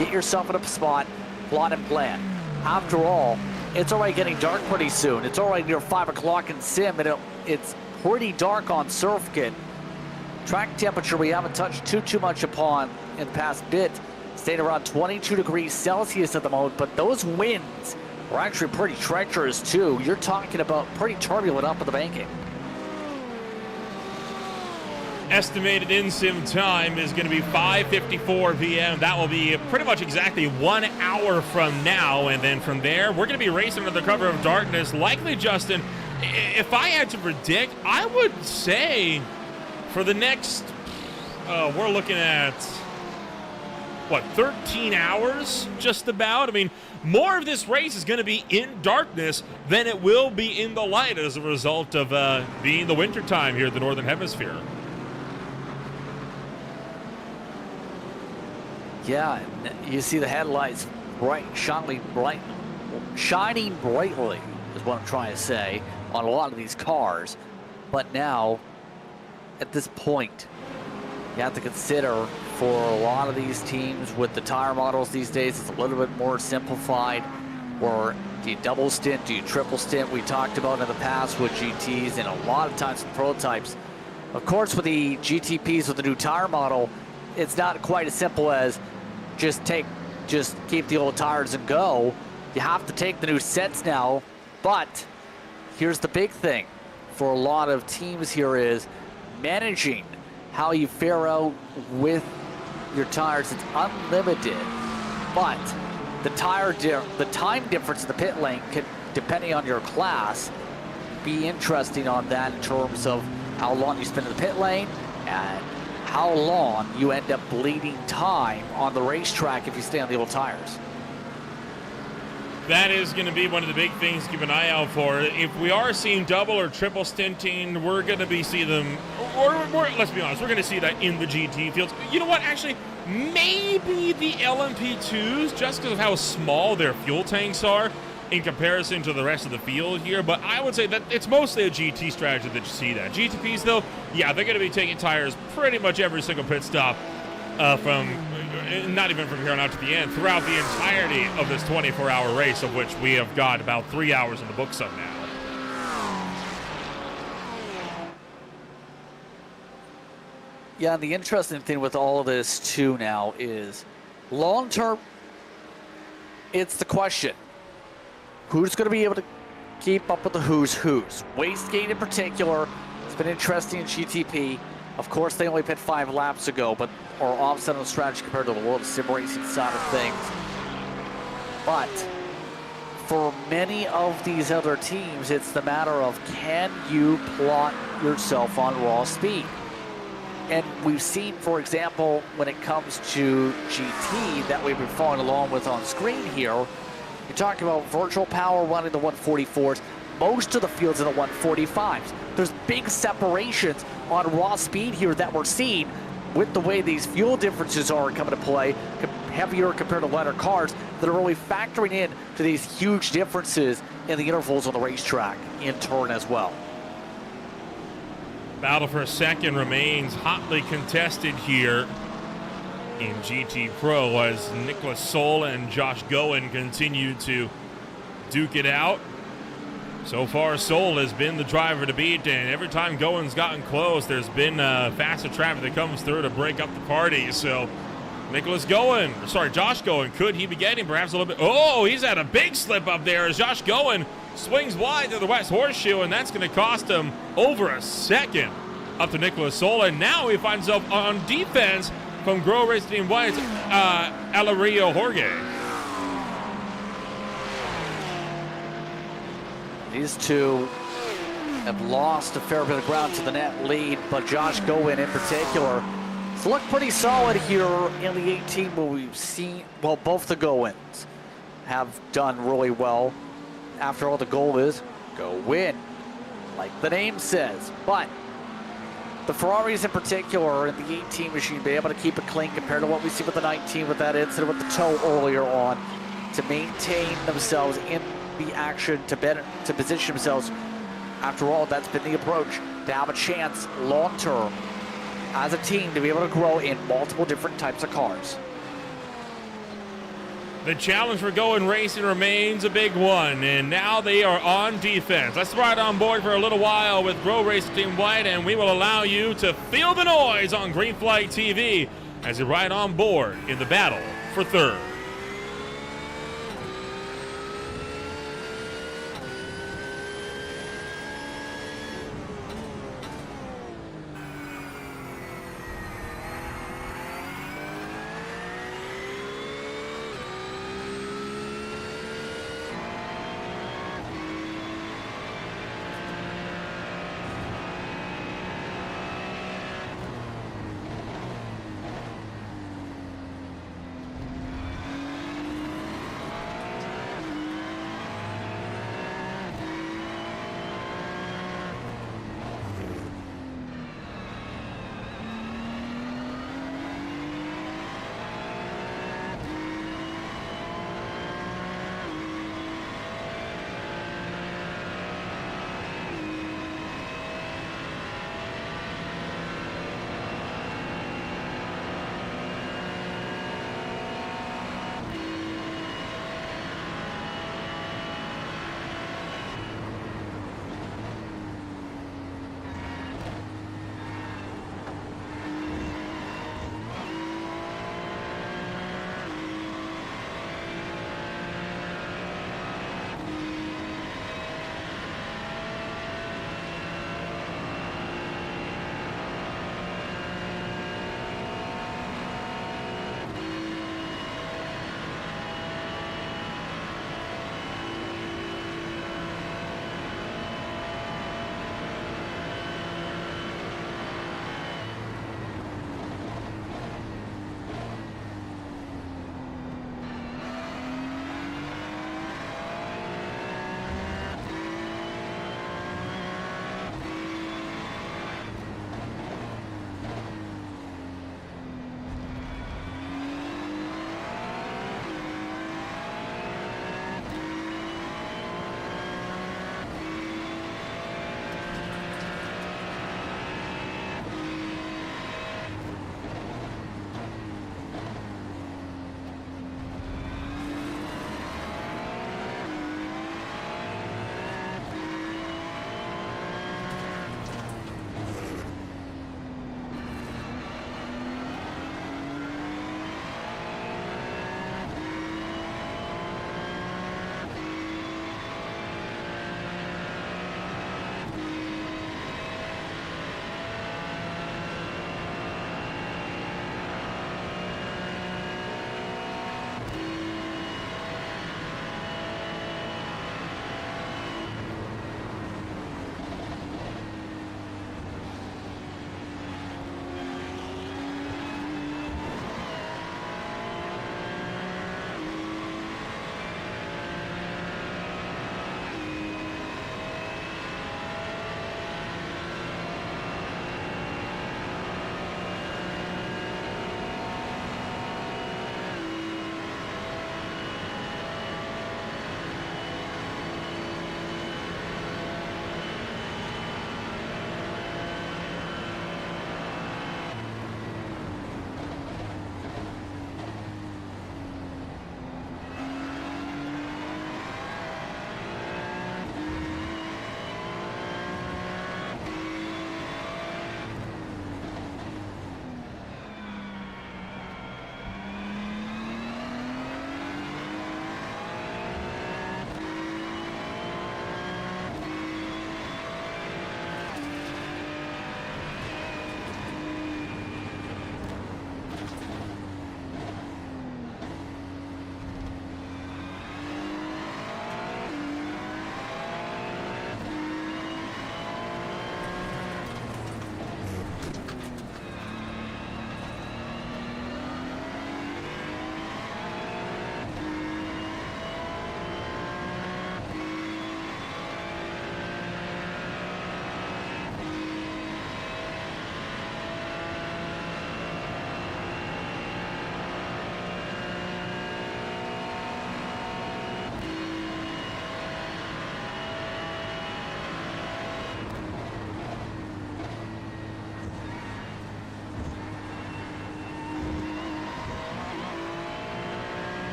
Get yourself in a spot, plot and plan. After all, it's already getting dark pretty soon. It's already near 5 o'clock in sim, and it's pretty dark on circuit. Track temperature we haven't touched too much upon in the past bit. Staying around 22 degrees Celsius at the moment, but those winds are actually pretty treacherous too. You're talking about pretty turbulent up in the banking. Estimated in-sim time is going to be 5:54 p.m. That will be pretty much exactly 1 hour from now, and then from there, we're going to be racing under the cover of darkness. Likely, Justin, if I had to predict, I would say for the next, we're looking at, 13 hours, just about? I mean, more of this race is going to be in darkness than it will be in the light as a result of being the wintertime here in the Northern Hemisphere. Yeah, you see the headlights shining brightly is what I'm trying to say on a lot of these cars. But now, at this point, you have to consider for a lot of these teams with the tire models these days, it's a little bit more simplified. Or do you double stint, do you triple stint? We talked about in the past with GTs and a lot of times with prototypes. Of course, with the GTPs with the new tire model, it's not quite as simple as just keep the old tires and go. You have to take the new sets now, but here's the big thing for a lot of teams here is managing how you fare out with your tires. It's unlimited, but the time difference in the pit lane can, depending on your class, be interesting on that in terms of how long you spend in the pit lane and how long you end up bleeding time on the racetrack if you stay on the old tires. That is going to be one of the big things to keep an eye out for. If we are seeing double or triple stinting, we're going to be seeing them, or let's be honest, we're going to see that in the GT fields. You know what, actually, maybe the LMP2s, just because of how small their fuel tanks are in comparison to the rest of the field here, but I would say that it's mostly a GT strategy that you see that. GTPs, though, yeah, they're going to be taking tires pretty much every single pit stop from, not even from here on out to the end, throughout the entirety of this 24-hour race, of which we have got about 3 hours in the books of now. Yeah, and the interesting thing with all of this, too, now is long-term, it's the question. Who's going to be able to keep up with the who's? Wastegate in particular, it's been interesting in GTP. Of course, they only pit 5 laps ago, but are offset on strategy compared to the World Sim Racing side of things. But for many of these other teams, it's the matter of can you plot yourself on raw speed? And we've seen, for example, when it comes to GT that we've been following along with on screen here, you're talking about virtual power running the 144s. most of the fields in the 145s. There's big separations on raw speed here that we're seeing with the way these fuel differences are coming to play, heavier compared to lighter cars, that are really factoring in to these huge differences in the intervals on the racetrack in turn as well. Battle for a second remains hotly contested here in GT Pro as Nicholas Sola and Josh Goen continue to duke it out. So far, Sola has been the driver to beat, and every time Goen's gotten close, there's been faster traffic that comes through to break up the party. So Josh Goen, could he be getting perhaps a little bit? Oh, he's had a big slip up there as Josh Goen swings wide to the West Horseshoe, and that's going to cost him over a second up to Nicholas Sola. And now he finds himself on defense from Grow Racing Team White's Alario Jorge. These two have lost a fair bit of ground to the net lead, but Josh Goen in particular has looked pretty solid here in the 18, where we've seen, well, both the Goens have done really well. After all, the goal is go win, like the name says. But the Ferraris in particular in the 18 machine be able to keep it clean compared to what we see with the 19 with that incident with the toe earlier on, to maintain themselves in the action, to position themselves. After all, that's been the approach, to have a chance long term as a team to be able to grow in multiple different types of cars. The challenge for Goen Racing remains a big one, and now they are on defense. Let's ride on board for a little while with Grow Racing Team White, and we will allow you to feel the noise on Green Flag TV as you ride on board in the battle for third.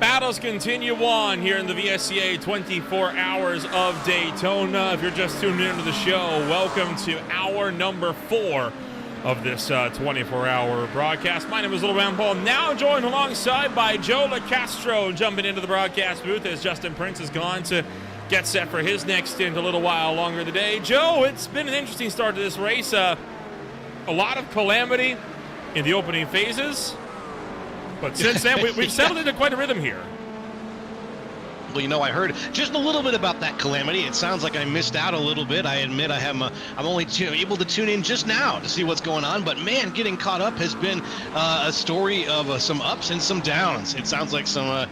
battles continue on here in the VSCA 24 Hours of Daytona. If you're just tuning into the show, welcome to hour number 4 of this 24-hour broadcast. My name is Little Round Paul, now joined alongside by Joe LaCastro, jumping into the broadcast booth as Justin Prince has gone to get set for his next stint a little while longer today. Joe, it's been an interesting start to this race. A lot of calamity in the opening phases. But since then, we've settled into quite a rhythm here. Well, you know, I heard just a little bit about that calamity. It sounds like I missed out a little bit. I admit I'm only able to tune in just now to see what's going on. But man, getting caught up has been a story of some ups and some downs. It sounds like some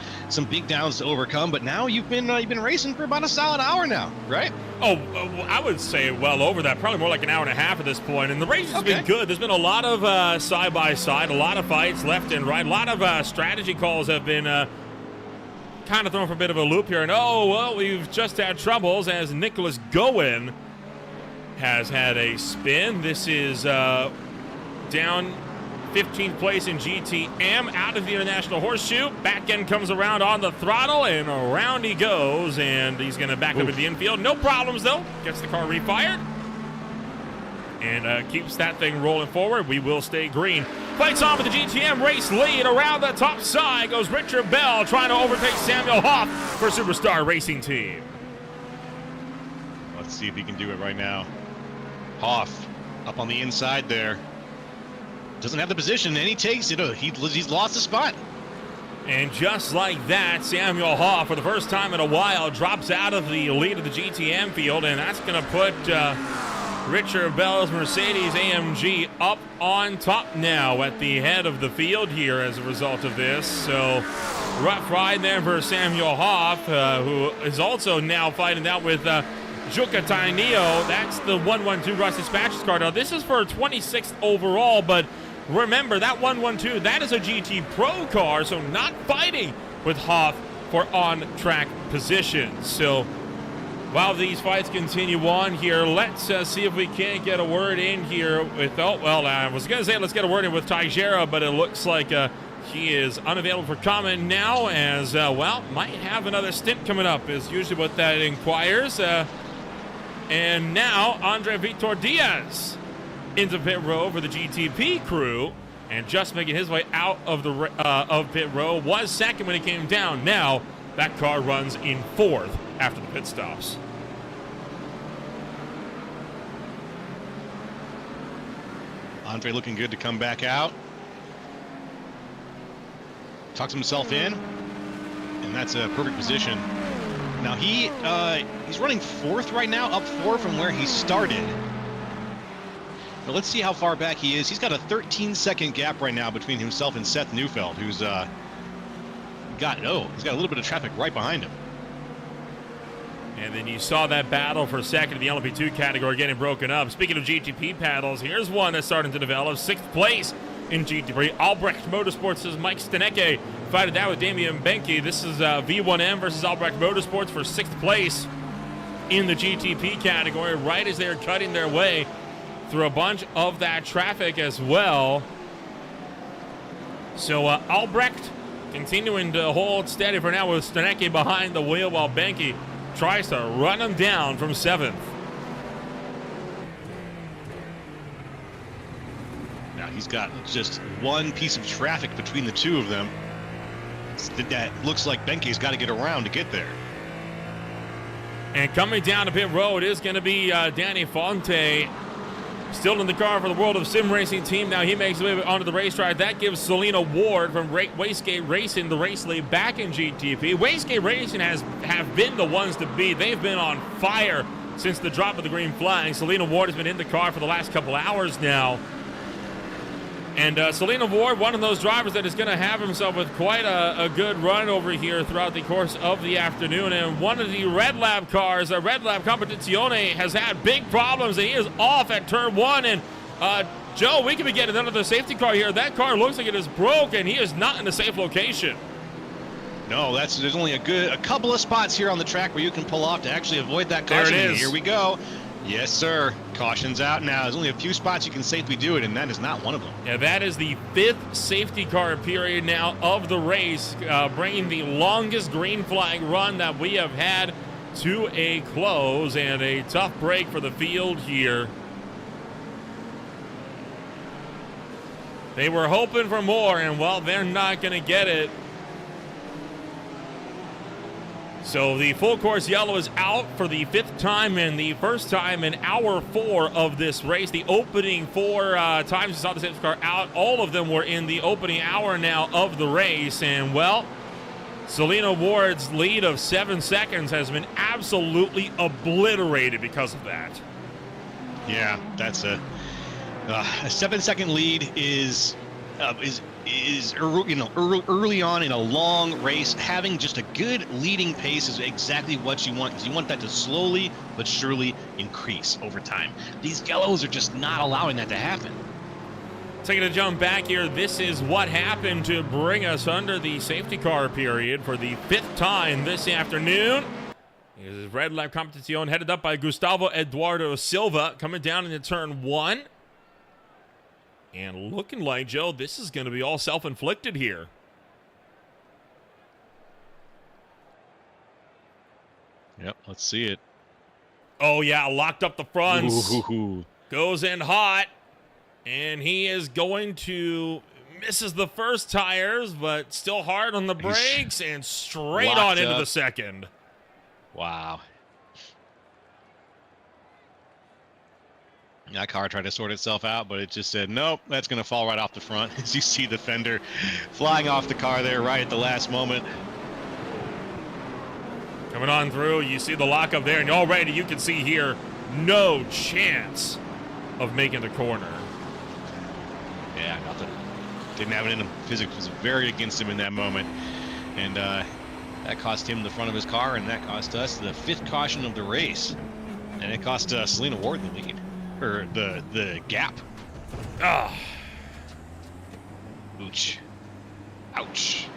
big downs to overcome. But now you've been racing for about a solid hour now, right? Oh, I would say well over that, probably more like an hour and a half at this point. And the race has been good. There's been a lot of side-by-side, a lot of fights left and right. A lot of strategy calls have been kind of thrown for a bit of a loop here. And we've just had troubles as Nicholas Goen has had a spin. This is down 15th place in GTM, out of the International Horseshoe. Back end comes around on the throttle, and around he goes, and he's going to back up into the infield. No problems, though. Gets the car refired and keeps that thing rolling forward. We will stay green. Fights on with the GTM race lead. Around the top side goes Richard Bell, trying to overtake Samuel Hoff for Superstar Racing Team. Let's see if he can do it right now. Hoff up on the inside there. Doesn't have the position, and he takes it. He's lost the spot. And just like that, Samuel Hoff, for the first time in a while, drops out of the lead of the GTM field, and that's going to put Richard Bell's Mercedes-AMG up on top now at the head of the field here as a result of this. So rough ride there for Samuel Hoff, who is also now fighting out with Juca Tainio. That's the 112 Russ Dispatches car. Now, this is for 26th overall, but remember, that 112, that is a GT Pro car, so not fighting with Hoff for on-track positions. So while these fights continue on here, let's see if we can't get a word in here with, I was going to say let's get a word in with Teixeira, but it looks like he is unavailable for comment now as, might have another stint coming up is usually what that inquires. And now Andre Vitor Diaz into pit row for the GTP crew, and just making his way out of the of pit row. Was second when he came down. Now that car runs in 4th after the pit stops. Andre looking good to come back out. Tucks himself in, and that's a perfect position. Now he's running 4th right now, up 4 from where he started. Now let's see how far back he is. He's got a 13-second gap right now between himself and Seth Neufeld, who's got a little bit of traffic right behind him. And then you saw that battle for second in the LMP2 category getting broken up. Speaking of GTP paddles, here's one that's starting to develop. 6th place in GTP. Albrecht Motorsports' Mike Stenecke fighting that with Damian Benke. This is V1M versus Albrecht Motorsports for 6th place in the GTP category, right as they're cutting their way through a bunch of that traffic as well. So Albrecht continuing to hold steady for now with Stenecke behind the wheel while Benke tries to run him down from 7th. Now he's got just one piece of traffic between the two of them. That looks like Benke's got to get around to get there. And coming down to pit road is going to be Danny Fonte, still in the car for the World of Sim Racing Team. Now he makes his way onto the racetrack. That gives Selena Ward from Wastegate Racing the race lead back in GTP. Wastegate Racing have been the ones to beat. They've been on fire since the drop of the green flag. Selena Ward has been in the car for the last couple hours now. And Selena Ward, one of those drivers that is going to have himself with quite a good run over here throughout the course of the afternoon. And one of the Red Lab cars, Red Lab Competizione, has had big problems. And he is off at turn 1. And Joe, we could be getting another safety car here. That car looks like it is broke, and he is not in a safe location. No, there's only a couple of spots here on the track where you can pull off to actually avoid that caution. There it is. Here we go. Yes, sir. Caution's out now. There's only a few spots you can safely do it, and that is not one of them. Yeah, that is the 5th safety car period now of the race, bringing the longest green flag run that we have had to a close, and a tough break for the field here. They were hoping for more, and well, they're not going to get it. So the full course yellow is out for the 5th time and the first time in hour 4 of this race. The opening 4 times you saw the safety car out, all of them were in the opening hour now of the race. And well, Selena Ward's lead of 7 seconds has been absolutely obliterated because of that. Yeah, that's a 7-second lead is early on in a long race. Having just a good leading pace is exactly what you want, because you want that to slowly but surely increase over time. These yellows are just not allowing that to happen. Taking a jump back here, this is what happened to bring us under the safety car period for the 5th time this afternoon. Is Red Light Competition headed up by Gustavo Eduardo Silva coming down into turn 1. And looking like, Joe, this is going to be all self-inflicted here. Yep, let's see it. Oh, yeah, locked up the fronts. Ooh. Goes in hot. And he is going to misses the first tires, but still hard on the brakes and straight on into the second. Wow. That car tried to sort itself out, but it just said, nope, that's going to fall right off the front. As you see the fender flying off the car there right at the last moment. Coming on through, you see the lockup there, and already you can see here, no chance of making the corner. Yeah, nothing. Didn't have it in him. Physics was very against him in that moment. And that cost him the front of his car, and that cost us the 5th caution of the race. And it cost Selena Ward the lead. Or the gap. Ah. Ouch. Ouch.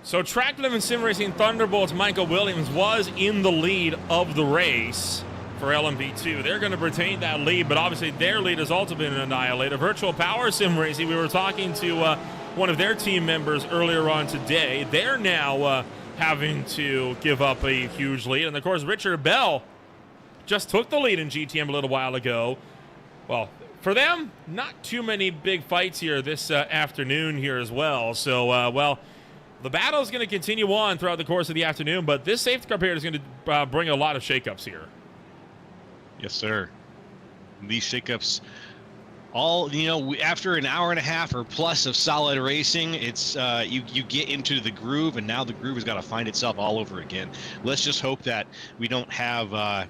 So Track Limit Sim Racing Thunderbolts Michael Williams was in the lead of the race for LMP2. They're going to retain that lead, but obviously their lead has also been annihilated. Virtual Power Sim Racing, we were talking to one of their team members earlier on today. They're now having to give up a huge lead. And of course, Richard Bell just took the lead in GTM a little while ago. Well, for them, not too many big fights here this afternoon here as well. So, well, the battle is going to continue on throughout the course of the afternoon, but this safety car period is going to bring a lot of shakeups here. Yes, sir. These shakeups, all, after an hour and a half or plus of solid racing, it's you get into the groove, and now the groove has got to find itself all over again. Let's just hope that we don't have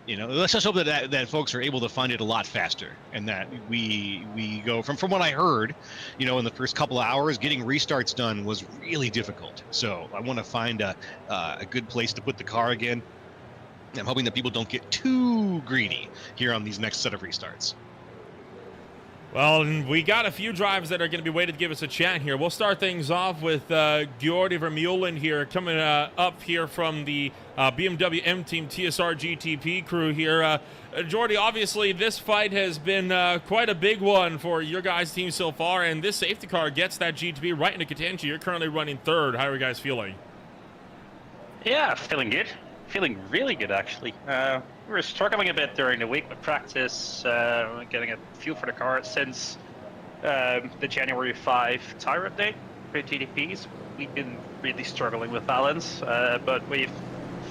let's just hope that folks are able to find it a lot faster, and that we go from what I heard, in the first couple of hours, getting restarts done was really difficult. So I want to find a good place to put the car again. I'm hoping that people don't get too greedy here on these next set of restarts. Well, we got a few drivers that are going to be waiting to give us a chat here. We'll start things off with Geordi Vermeulen here, coming up here from the BMW M Team TSR GTP crew here. Geordi, obviously this fight has been quite a big one for your guys' team so far, and this safety car gets that GTP right into contention. You're currently running 3rd. How are you guys feeling? Yeah, feeling good. Feeling really good, actually. We were struggling a bit during the week with practice, getting a feel for the car since the January 5 tire update for GTPs. We've been really struggling with balance, but we've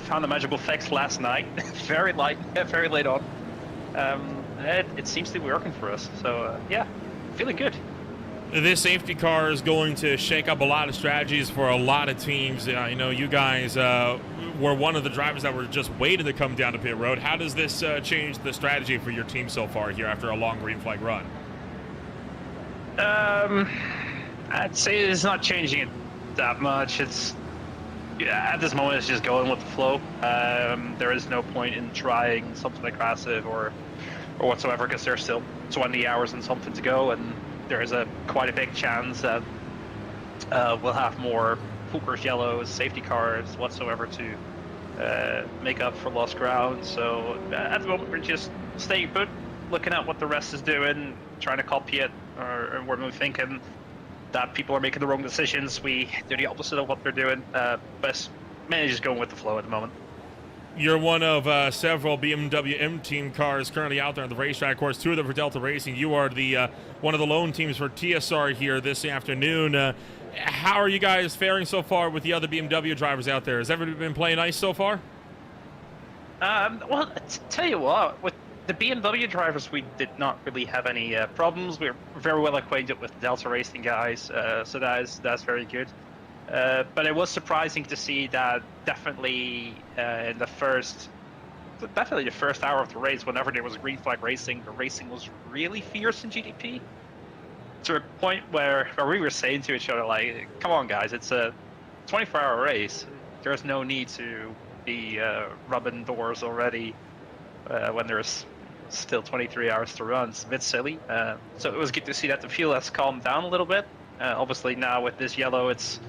found a magical fix last night, very late on. It seems to be working for us, so yeah, feeling good. This safety car is going to shake up a lot of strategies for a lot of teams. You guys were one of the drivers that were just waiting to come down to pit road. How does this change the strategy for your team so far here after a long green flag run? I'd say it's not changing it that much. At this moment, it's just going with the flow. There is no point in trying something aggressive or whatsoever, because there's still 20 hours and something to go, and there is quite a big chance that we'll have more full course yellows, safety cars whatsoever to make up for lost ground. So at the moment, we're just staying put, looking at what the rest is doing, trying to copy it, or when we're thinking that people are making the wrong decisions, we do the opposite of what they're doing. But mainly just going with the flow at the moment. You're one of several BMW M Team cars currently out there on the racetrack. Of course, 2 of them for Delta Racing. You are the one of the lone teams for TSR here this afternoon. How are you guys faring so far with the other BMW drivers out there? Has everybody been playing nice so far? Well, tell you what, with the BMW drivers, we did not really have any problems. We're very well acquainted with the Delta Racing guys, so that's very good. But it was surprising to see that definitely in the first hour of the race, whenever there was green flag racing, the racing was really fierce in GDP. To a point where we were saying to each other, like, come on guys, it's a 24-hour race. There's no need to be rubbing doors already when there's still 23 hours to run. It's a bit silly. So it was good to see that the field has calmed down a little bit. Obviously now with this yellow, it's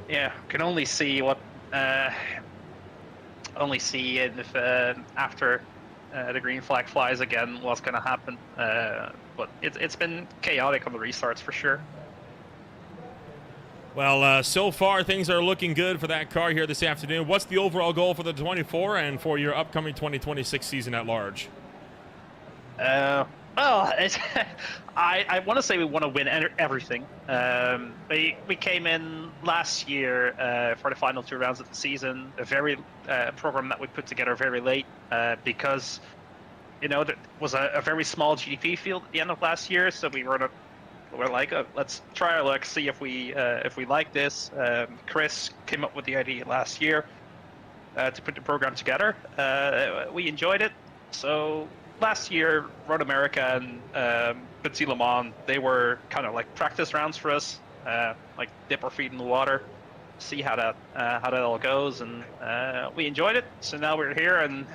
can only see what if after the green flag flies again what's going to happen. But it's been chaotic on the restarts for sure. Well, so far things are looking good for that car here this afternoon. What's the overall goal for the 24 and for your upcoming 2026 season at large? Well, I want to say we want to win everything. We came in last year for the final 2 rounds of the season, a very program that we put together very late because there was a very small GDP field at the end of last year, so we're like, let's try our luck, see if we like this. Chris came up with the idea last year to put the program together. We enjoyed it, so last year, Road America and Petit Le Mans, they were kind of like practice rounds for us, like dip our feet in the water, see how that all goes, and we enjoyed it. So now we're here, and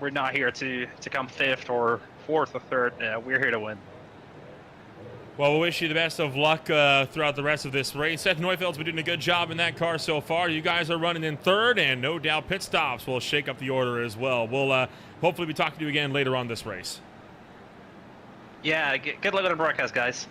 we're not here to come 5th or 4th or 3rd. We're here to win. Well, we wish you the best of luck throughout the rest of this race. Seth Neufeld's been doing a good job in that car so far. You guys are running in 3rd, and no doubt pit stops will shake up the order as well. We'll hopefully be talking to you again later on this race. Yeah, good luck on the broadcast, guys.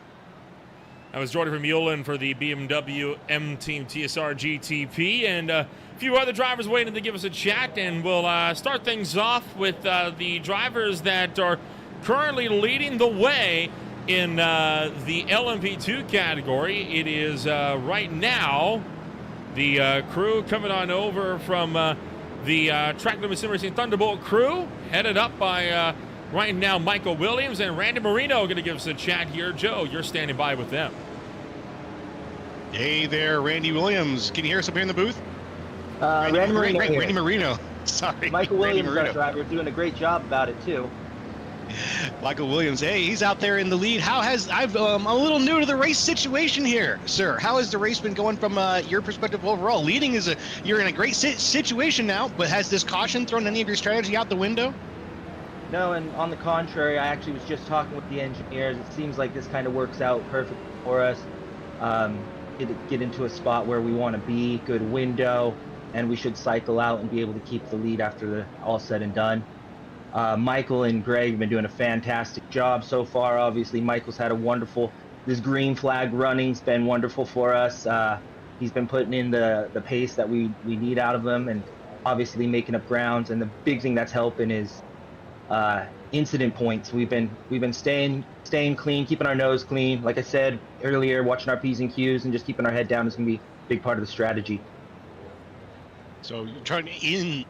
That was Jordan Vermeulen for the BMW M Team TSR GTP, and a few other drivers waiting to give us a chat, and we'll start things off with the drivers that are currently leading the way in the LMP2 category. It is right now the crew coming on over from the Track Limit Sim Racing Thunderbolt crew, headed up by right now Michael Williams and Randy Marino going to give us a chat here. Joe, you're standing by with them. Hey there, Randy Williams. Can you hear us up here in the booth? Randy Marino. Sorry. Michael Williams, Marino. our driver, doing a great job about it too. Michael Williams, hey, he's out there in the lead. I'm a little new to the race situation here, sir. How has the race been going from your perspective overall? Leading you're in a great situation now, but has this caution thrown any of your strategy out the window? No, and on the contrary, I actually was just talking with the engineers. It seems like this kind of works out perfectly for us. Get into a spot where we want to be, good window, and we should cycle out and be able to keep the lead after all said and done. Michael and Greg have been doing a fantastic job so far. Obviously, Michael's had this green flag running's been wonderful for us. He's been putting in the pace that we need out of him, and obviously making up grounds. And the big thing that's helping is incident points. We've been staying clean, keeping our nose clean. Like I said earlier, watching our P's and Q's and just keeping our head down is going to be a big part of the strategy. So you're trying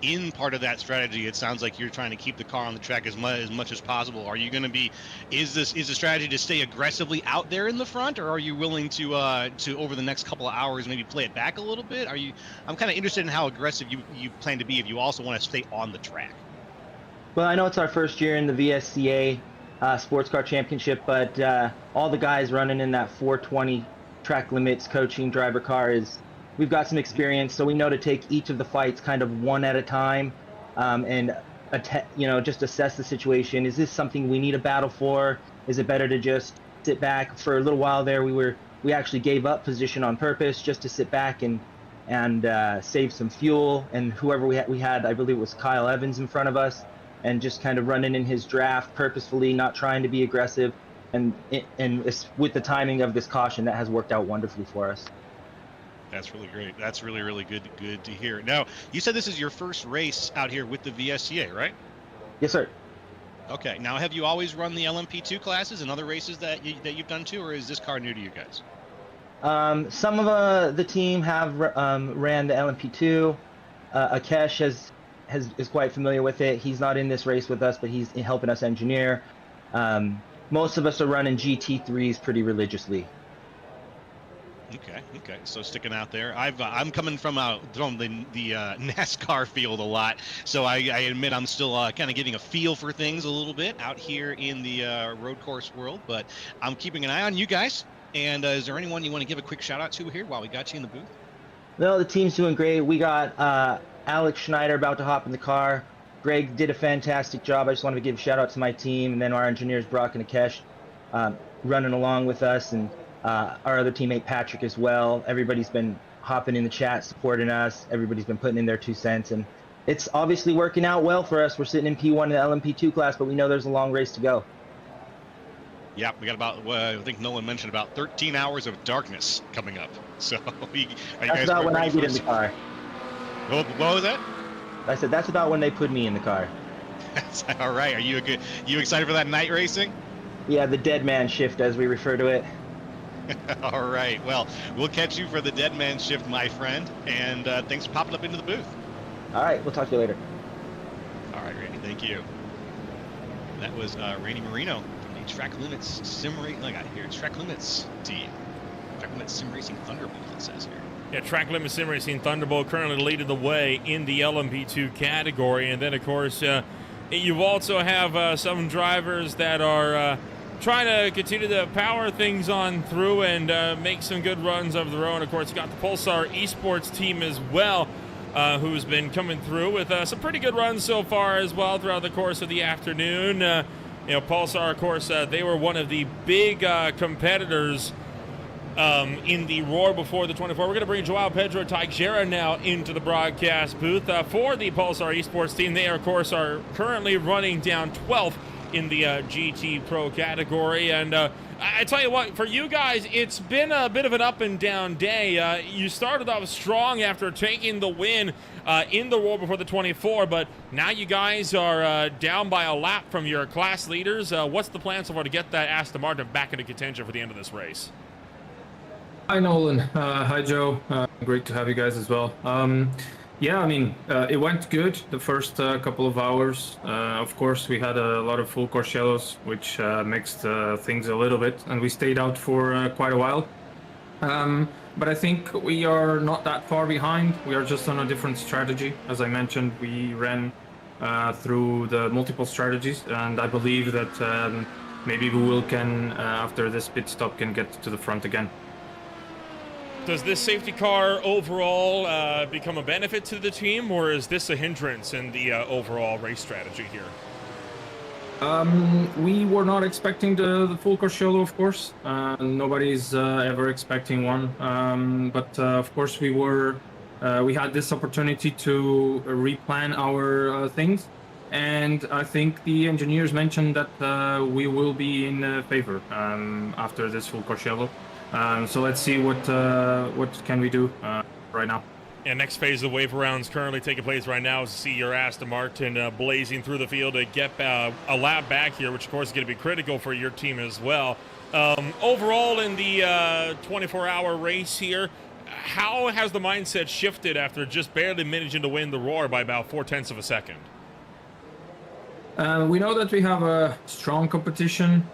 in part of that strategy, it sounds like you're trying to keep the car on the track as much as possible. Are you going to be? Is the strategy to stay aggressively out there in the front, or are you willing to over the next couple of hours maybe play it back a little bit? I'm kind of interested in how aggressive you plan to be if you also want to stay on the track. Well, I know it's our first year in the VSCA Sports Car Championship, but all the guys running in that 420 track limits coaching driver car we've got some experience, so we know to take each of the fights kind of one at a time, and just assess the situation. Is this something we need a battle for? Is it better to just sit back? For a little while there, we actually gave up position on purpose just to sit back and and save some fuel. And whoever we had, I believe it was Kyle Evans in front of us, and just kind of running in his draft purposefully, not trying to be aggressive. And it's, with the timing of this caution, that has worked out wonderfully for us. That's really great. That's really, really good to hear. Now, you said this is your first race out here with the VSCA, right? Yes, sir. Okay. Now, have you always run the LMP2 classes and other races that you've done too, or is this car new to you guys? Some of the team have ran the LMP2. Akesh is quite familiar with it. He's not in this race with us, but he's helping us engineer. Most of us are running GT3s pretty religiously. Okay. So sticking out there, I'm coming from the NASCAR field a lot, so I admit I'm still kind of getting a feel for things a little bit out here in the road course world. But I'm keeping an eye on you guys. And is there anyone you want to give a quick shout out to here while we got you in the booth? No, the team's doing great. We got Alex Schneider about to hop in the car. Greg did a fantastic job. I just wanted to give a shout out to my team, and then our engineers Brock and Akesh running along with us, and our other teammate Patrick as well. Everybody's been hopping in the chat, supporting us. Everybody's been putting in their 2 cents, and it's obviously working out well for us. We're sitting in P1 in the LMP2 class, but we know there's a long race to go. Yeah, we got about, I think Nolan mentioned, about 13 hours of darkness coming up. So, that's about when I get in the car. What was that? I said that's about when they put me in the car. All right. Are you you excited for that night racing? Yeah, the dead man shift, as we refer to it. All right. Well, we'll catch you for the dead man shift, my friend. And thanks for popping up into the booth. All right. We'll talk to you later. All right, Randy. Thank you. That was Randy Marino from the Track Limits Sim Racing. I got here. Track Limits team. Track Limits Sim Racing Thunderbolt, it says here. Yeah, Track Limits Sim Racing Thunderbolt currently leading the way in the LMP2 category. And then, of course, you also have some drivers that are trying to continue to power things on through and make some good runs of their own. Of course, you got the Pulsar Esports team as well, who's been coming through with some pretty good runs so far as well throughout the course of the afternoon. Pulsar, of course, they were one of the big competitors in the Roar before the 24. We're going to bring Joao Pedro Teixeira now into the broadcast booth for the Pulsar Esports team. They, of course, are currently running down 12th in the GT Pro category. And I tell you what, for you guys, it's been a bit of an up and down day. You started off strong after taking the win in the Roar before the 24, but now you guys are down by a lap from your class leaders. What's the plan so far to get that Aston Martin back into contention for the end of this race? Hi, Nolan. Hi, Joe. Great to have you guys as well. Yeah, I mean, it went good the first couple of hours. Of course, we had a lot of full course yellows, which mixed things a little bit, and we stayed out for quite a while. But I think we are not that far behind. We are just on a different strategy. As I mentioned, we ran through the multiple strategies, and I believe that maybe we will after this pit stop, can get to the front again. Does this safety car overall become a benefit to the team, or is this a hindrance in the overall race strategy here? We were not expecting the full course yellow, of course. Nobody's ever expecting one. But of course, we had this opportunity to replan our things. And I think the engineers mentioned that we will be in favor after this full course yellow. So let's see what can we do right now. And next phase of wave rounds currently taking place right now is to see your Aston Martin blazing through the field to get a lap back here, which of course is going to be critical for your team as well. Overall in the 24-hour race here, how has the mindset shifted after just barely managing to win the Roar by about 0.4 of a second? We know that we have a strong competition.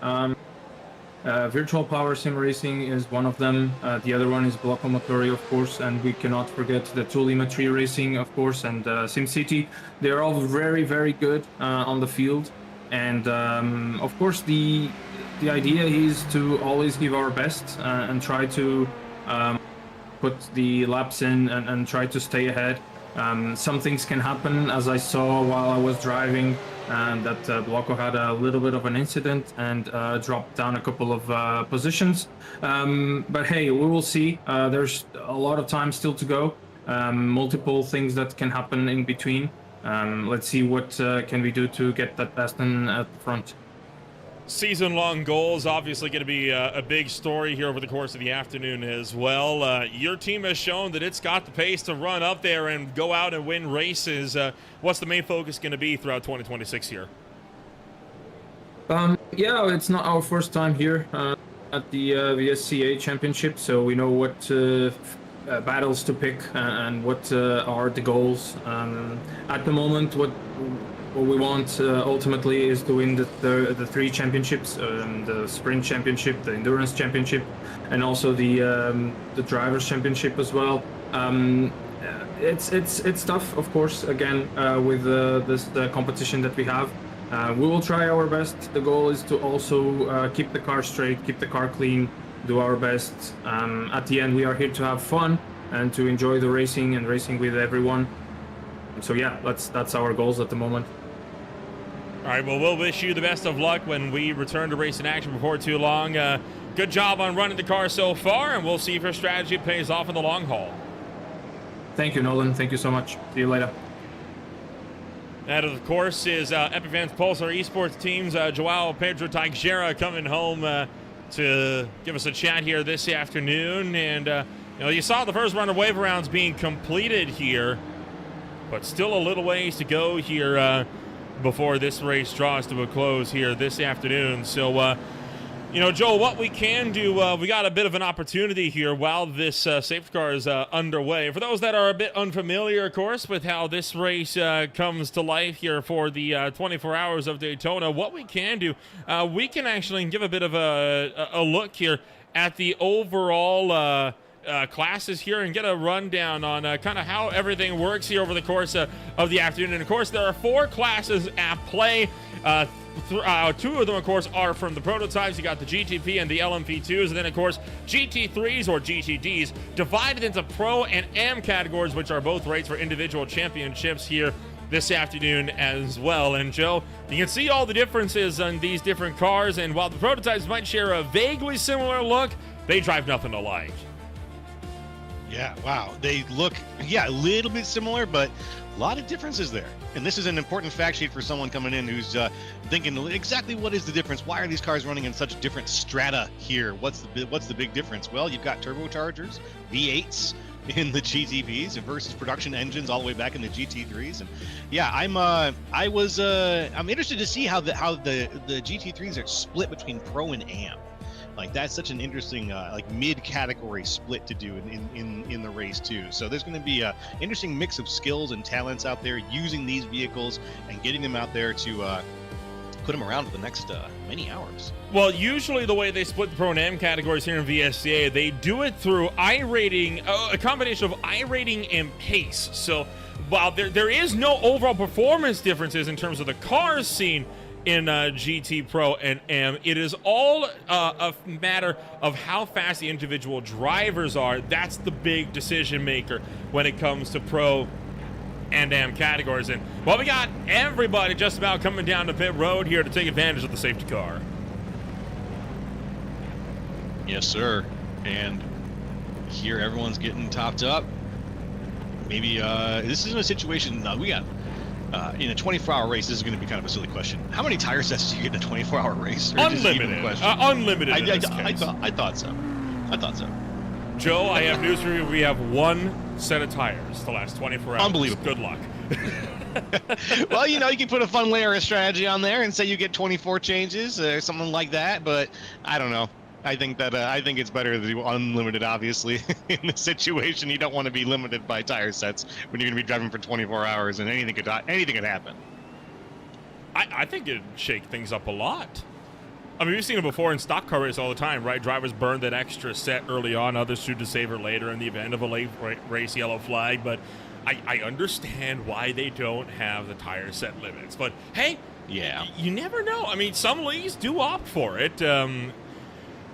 Virtual Power Sim Racing is one of them. The other one is Blocco Motori, of course, and we cannot forget the Telemetry Racing, of course, and SimCity. They're all very, very good on the field. And of course, the idea is to always give our best and try to put the laps in and try to stay ahead. Some things can happen, as I saw while I was driving, that Blocco had a little bit of an incident and dropped down a couple of positions. But hey, we will see. There's a lot of time still to go. multiple things that can happen in between. Let's see what can we do to get that Aston at the front. Season-long goals obviously going to be a big story here over the course of the afternoon as well. Your team has shown that it's got the pace to run up there and go out and win races. What's the main focus going to be throughout 2026 here? Yeah, it's not our first time here at the VSCA Championship, so we know what battles to pick and what are the goals. At the moment, what we want ultimately is to win the three championships, the sprint championship, the endurance championship, and also the drivers championship as well. It's tough, of course, again, with this competition that we have. We will try our best. The goal is to also keep the car straight, keep the car clean, do our best. At the end, we are here to have fun and to enjoy the racing and racing with everyone. So yeah, that's our goals at the moment. All right, well, we'll wish you the best of luck when we return to racing action before too long. Good job on running the car so far, and we'll see if your strategy pays off in the long haul. Thank you, Nolan. Thank you so much. See you later. That, of course, is Epivance Pulsar Esports teams. Joao Pedro Teixeira coming home to give us a chat here this afternoon. And, you saw the first round of wave rounds being completed here, but still a little ways to go here before this race draws to a close here this afternoon. So, Joel, what we can do, we got a bit of an opportunity here while this safety car is underway. For those that are a bit unfamiliar, of course, with how this race comes to life here for the 24 hours of Daytona, what we can do, we can actually give a bit of a look here at the overall classes here and get a rundown on kind of how everything works here over the course of the afternoon. And, of course, there are 4 classes at play. 2 of them, of course, are from the prototypes. You got the GTP and the LMP2s, and then, of course, GT3s or GTDs, divided into Pro and Am categories, which are both rates for individual championships here this afternoon as well. And, Joe, you can see all the differences on these different cars, and while the prototypes might share a vaguely similar look, they drive nothing alike. Yeah, wow. They look, a little bit similar, but a lot of differences there. And this is an important fact sheet for someone coming in who's thinking exactly what is the difference? Why are these cars running in such different strata here? What's the big difference? Well, you've got turbochargers, V8s in the GTPs versus production engines all the way back in the GT3s. And yeah, I'm interested to see how the GT3s are split between Pro and Am. Like, that's such an interesting mid-category split to do in the race too. So there's going to be a interesting mix of skills and talents out there using these vehicles and getting them out there to put them around for the next many hours. Well, usually the way they split the Pro and Am categories here in VSCA, they do it through iRating, a combination of iRating and pace. So while there is no overall performance differences in terms of the cars seen in GT Pro and Am, it is all a matter of how fast the individual drivers are. That's the big decision maker when it comes to Pro and Am categories. And well, we got everybody just about coming down to pit road here to take advantage of the safety car. Yes, sir. And here everyone's getting topped up. Maybe this isn't a situation we got. In a 24-hour race, this is going to be kind of a silly question. How many tire sets do you get in a 24-hour race? Unlimited. Unlimited. I thought so. Joe, I have news for you. We have 1 set of tires to last 24 hours. Unbelievable. Good luck. Well, you can put a fun layer of strategy on there and say you get 24 changes or something like that. But I don't know. I think it's better to do unlimited, obviously. In this situation, you don't want to be limited by tire sets when you're going to be driving for 24 hours and anything could happen. I think it'd shake things up a lot. I mean, we've seen it before in stock car race all the time, right? Drivers burn that extra set early on, others choose to save it later in the event of a late race yellow flag. But I understand why they don't have the tire set limits. But hey, yeah, you never know. I mean, some leagues do opt for it.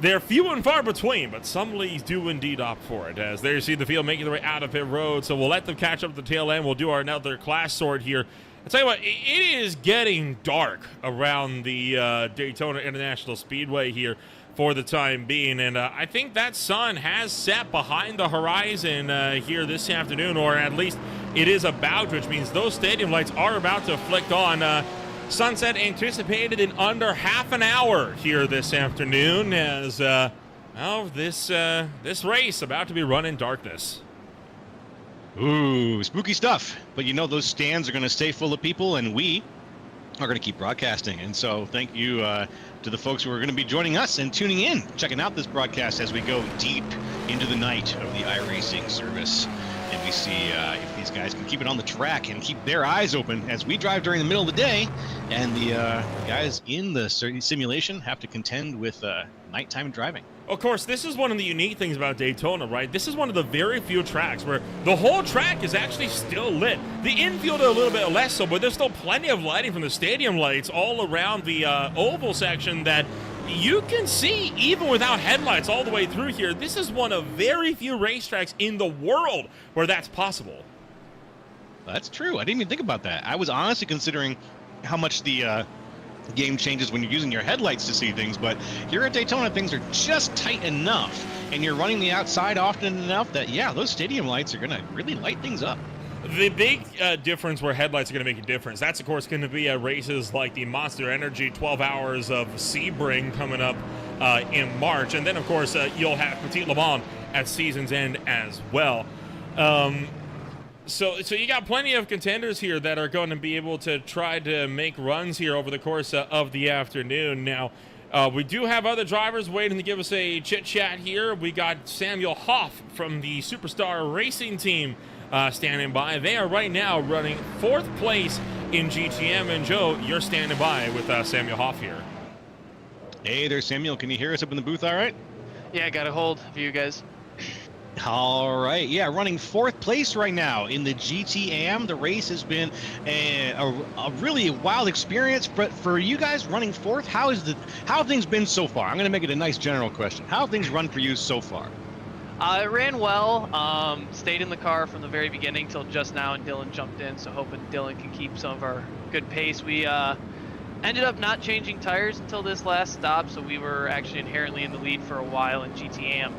They're few and far between, but some leagues do indeed opt for it. As there you see the field making their way out of pit road, so we'll let them catch up at the tail end. We'll do our another class sort here I'll tell you what, it is getting dark around the Daytona International Speedway here for the time being, and I think that sun has set behind the horizon here this afternoon, or at least it is about, which means those stadium lights are about to flick on. Sunset anticipated in under half an hour here this afternoon, as this race about to be run in darkness. Ooh, spooky stuff. But you know those stands are going to stay full of people, and we are going to keep broadcasting. And so thank you to the folks who are going to be joining us and tuning in, checking out this broadcast as we go deep into the night of the iRacing service. And we see if these guys can keep it on the track and keep their eyes open as we drive during the middle of the day, and the guys in the simulation have to contend with nighttime driving. Of course, this is one of the unique things about Daytona, right? This is one of the very few tracks where the whole track is actually still lit. The infield a little bit less so, but there's still plenty of lighting from the stadium lights all around the oval section that you can see even without headlights all the way through here. This is one of very few racetracks in the world where that's possible. That's true. I didn't even think about that. I was honestly considering how much the game changes when you're using your headlights to see things, but here at Daytona, things are just tight enough, and you're running the outside often enough that, yeah, those stadium lights are going to really light things up. The big difference where headlights are going to make a difference, that's, of course, going to be at races like the Monster Energy 12 Hours of Sebring coming up in March. And then, of course, you'll have Petit Le Mans at season's end as well. So you got plenty of contenders here that are going to be able to try to make runs here over the course of the afternoon. Now, we do have other drivers waiting to give us a chit-chat here. We got Samuel Hoff from the Superstar Racing team standing by. They are right now running 4th place in GTM. And Joe, you're standing by with Samuel Hoff here. Hey there, Samuel. Can you hear us up in the booth all right? Yeah, I got a hold of you guys. All right, yeah, running 4th place right now in the GTM. The race has been a really wild experience, but for you guys running 4th, how have things been so far? I'm going to make it a nice general question. How have things run for you so far? It ran well. Stayed in the car from the very beginning till just now, and Dylan jumped in, so hoping Dylan can keep some of our good pace. We ended up not changing tires until this last stop, so we were actually inherently in the lead for a while in GTM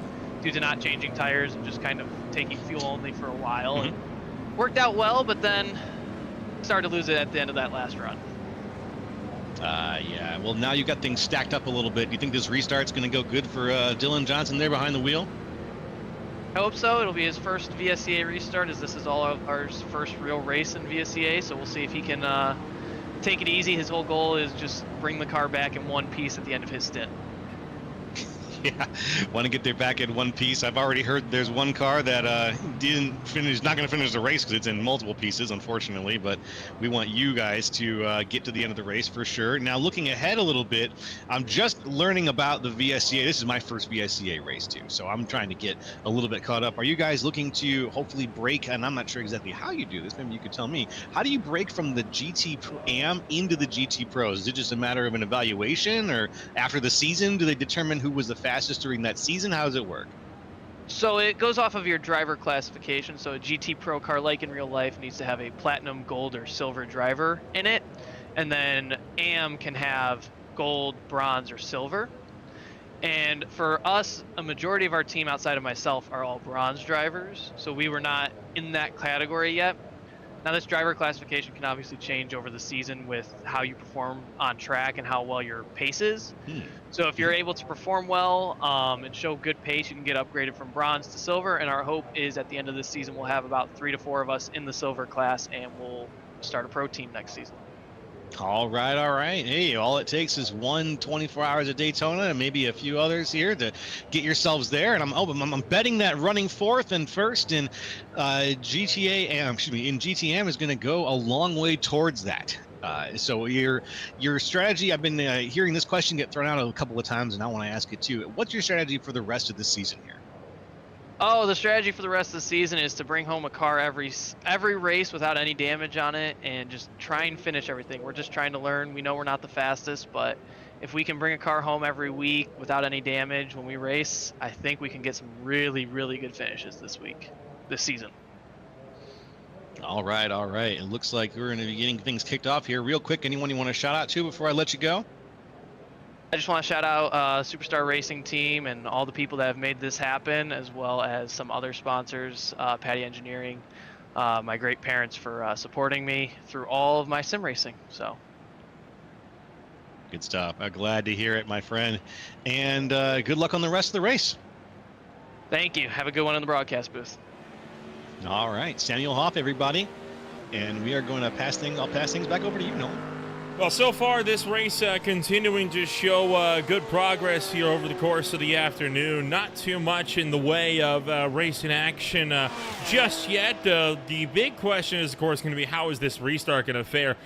due to not changing tires and just kind of taking fuel only for a while. Mm-hmm. And worked out well, but then started to lose it at the end of that last run. Yeah, well, now you've got things stacked up a little bit. Do you think this restart's going to go good for Dylan Johnson there behind the wheel? I hope so. It'll be his first VSCA restart, as this is all of our first real race in VSCA, so we'll see if he can take it easy. His whole goal is just bring the car back in one piece at the end of his stint. Yeah, want to get there back in one piece. I've already heard there's one car that didn't finish, not going to finish the race because it's in multiple pieces, unfortunately. But we want you guys to get to the end of the race for sure. Now, looking ahead a little bit, I'm just learning about the VSCA. This is my first VSCA race too, so I'm trying to get a little bit caught up. Are you guys looking to hopefully break? And I'm not sure exactly how you do this. Maybe you could tell me. How do you break from the GT Am into the GT Pros? Is it just a matter of an evaluation, or after the season, do they determine who was the fastest during that season? How does it work? So it goes off of your driver classification. So a GT Pro car, like in real life, needs to have a platinum, gold, or silver driver in it. And then AM can have gold, bronze, or silver. And for us, a majority of our team outside of myself are all bronze drivers. So we were not in that category yet. Now, this driver classification can obviously change over the season with how you perform on track and how well your pace is. So if you're able to perform well and show good pace, you can get upgraded from bronze to silver. And our hope is at the end of this season, we'll have about 3 to 4 of us in the silver class, and we'll start a pro team next season. All right, all right. Hey, all it takes is 24 hours of Daytona and maybe a few others here to get yourselves there. And I'm betting that running 4th and 1st in in GTM is going to go a long way towards that. So your strategy, I've been hearing this question get thrown out a couple of times, and I want to ask it too. What's your strategy for the rest of the season here? Oh, the strategy for the rest of the season is to bring home a car every race without any damage on it and just try and finish everything. We're just trying to learn. We know we're not the fastest, but if we can bring a car home every week without any damage when we race, I think we can get some really, really good finishes this season. All right, all right. It looks like we're going to be getting things kicked off here. Real quick, anyone you want to shout out to before I let you go? I just want to shout out Superstar Racing Team and all the people that have made this happen, as well as some other sponsors, Patty Engineering, my great parents for supporting me through all of my sim racing. So. Good stuff. I'm glad to hear it, my friend. And good luck on the rest of the race. Thank you. Have a good one in the broadcast booth. All right, Samuel Hoff, everybody. And we are going to I'll pass things back over to you, Nolan. Well, so far this race continuing to show good progress here over the course of the afternoon. Not too much in the way of racing action just yet. The big question is, of course, going to be how is this restart going to fare?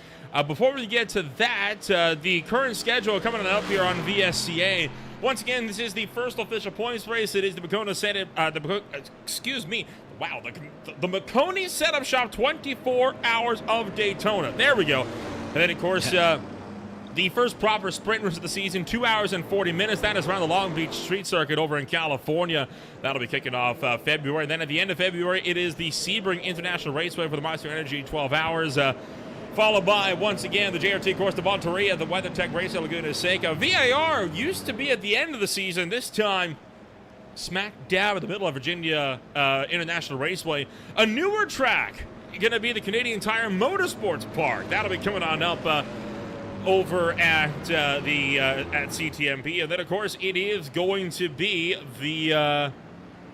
Before we get to that, the current schedule coming up here on VSCA. Once again, this is the first official points race. It is the Maconi the Maconi Setup Shop 24 Hours of Daytona. There we go. And then, of course, the first proper sprint race of the season, 2 hours and 40 minutes. That is around the Long Beach Street Circuit over in California. That'll be kicking off February. And then at the end of February, it is the Sebring International Raceway for the Monster Energy 12 hours. Followed by, once again, the JRT course de Monterey at the WeatherTech Race at Laguna Seca. VIR used to be at the end of the season. This time, smack dab in the middle of Virginia International Raceway. A newer track going to be the Canadian Tire Motorsports Park. That'll be coming on up over at at CTMP. And then, of course, it is going to be the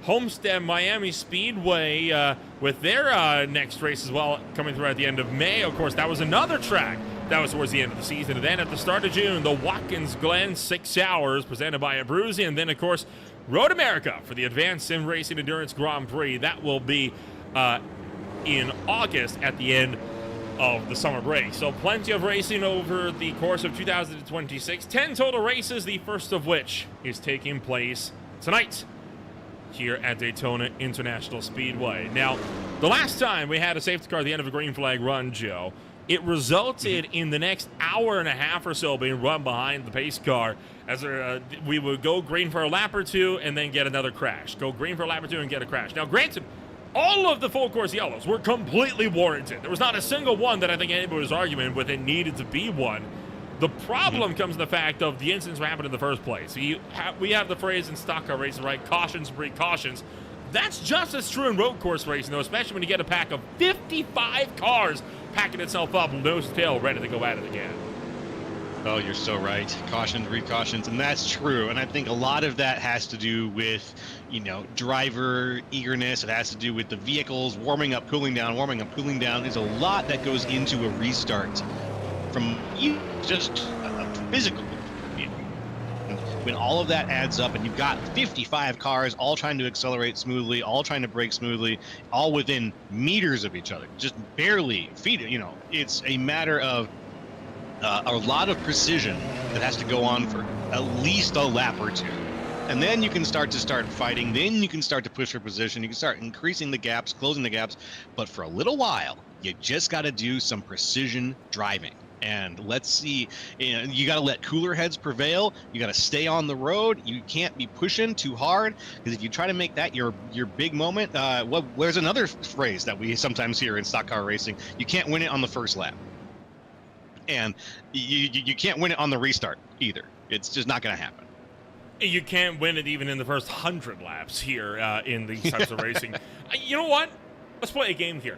Homestead Miami Speedway with their next race as well, coming through at the end of May. Of course, that was another track that was towards the end of the season. And then at the start of June, the Watkins Glen 6 hours presented by Abruzzi. And then, of course, Road America for the Advanced Sim Racing Endurance Grand Prix. That will be in August at the end of the summer break. So plenty of racing over the course of 2026. 10 total races, the first of which is taking place tonight here at Daytona International Speedway. Now, the last time we had a safety car at the end of a green flag run, Joe, it resulted in the next hour and a half or so being run behind the pace car as we would go green for a lap or two and then get another crash. Go green for a lap or two and get a crash. Now, granted, all of the full course yellows were completely warranted. There was not a single one that I think anybody was arguing with it needed to be one. The problem comes in the fact of the incidents happened in the first place. We have the phrase in stock car racing, right? Cautions breed cautions. That's just as true in road course racing, though, especially when you get a pack of 55 cars packing itself up, nose to tail, ready to go at it again. Oh, you're so right. Cautions, precautions, and that's true. And I think a lot of that has to do with, driver eagerness. It has to do with the vehicles warming up, cooling down, warming up, cooling down. There's a lot that goes into a restart from just physical. When all of that adds up and you've got 55 cars all trying to accelerate smoothly, all trying to brake smoothly, all within meters of each other, just barely feet, it's a matter of a lot of precision that has to go on for at least a lap or two. And then you can start fighting, then you can start to push for position, you can start increasing the gaps, closing the gaps, but for a little while, you just got to do some precision driving. And let's see, you got to let cooler heads prevail. You got to stay on the road. You can't be pushing too hard, because if you try to make that your big moment, there's another phrase that we sometimes hear in stock car racing: you can't win it on the first lap, and you can't win it on the restart either. It's just not going to happen. You can't win it even in the first 100 laps here in these types of racing. You know what? Let's play a game here.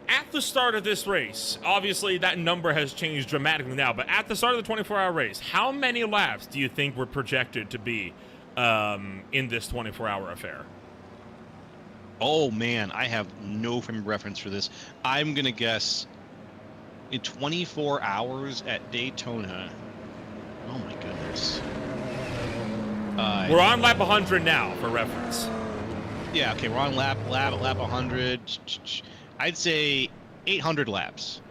At the start of this race, obviously that number has changed dramatically now, but at the start of the 24-hour race, how many laps do you think were projected to be in this 24-hour affair? Oh, man, I have no frame of reference for this. I'm going to guess in 24 hours at Daytona. Oh, my goodness. We're on lap 100 now, for reference. Yeah, okay, we're on lap 100. I'd say 800 laps.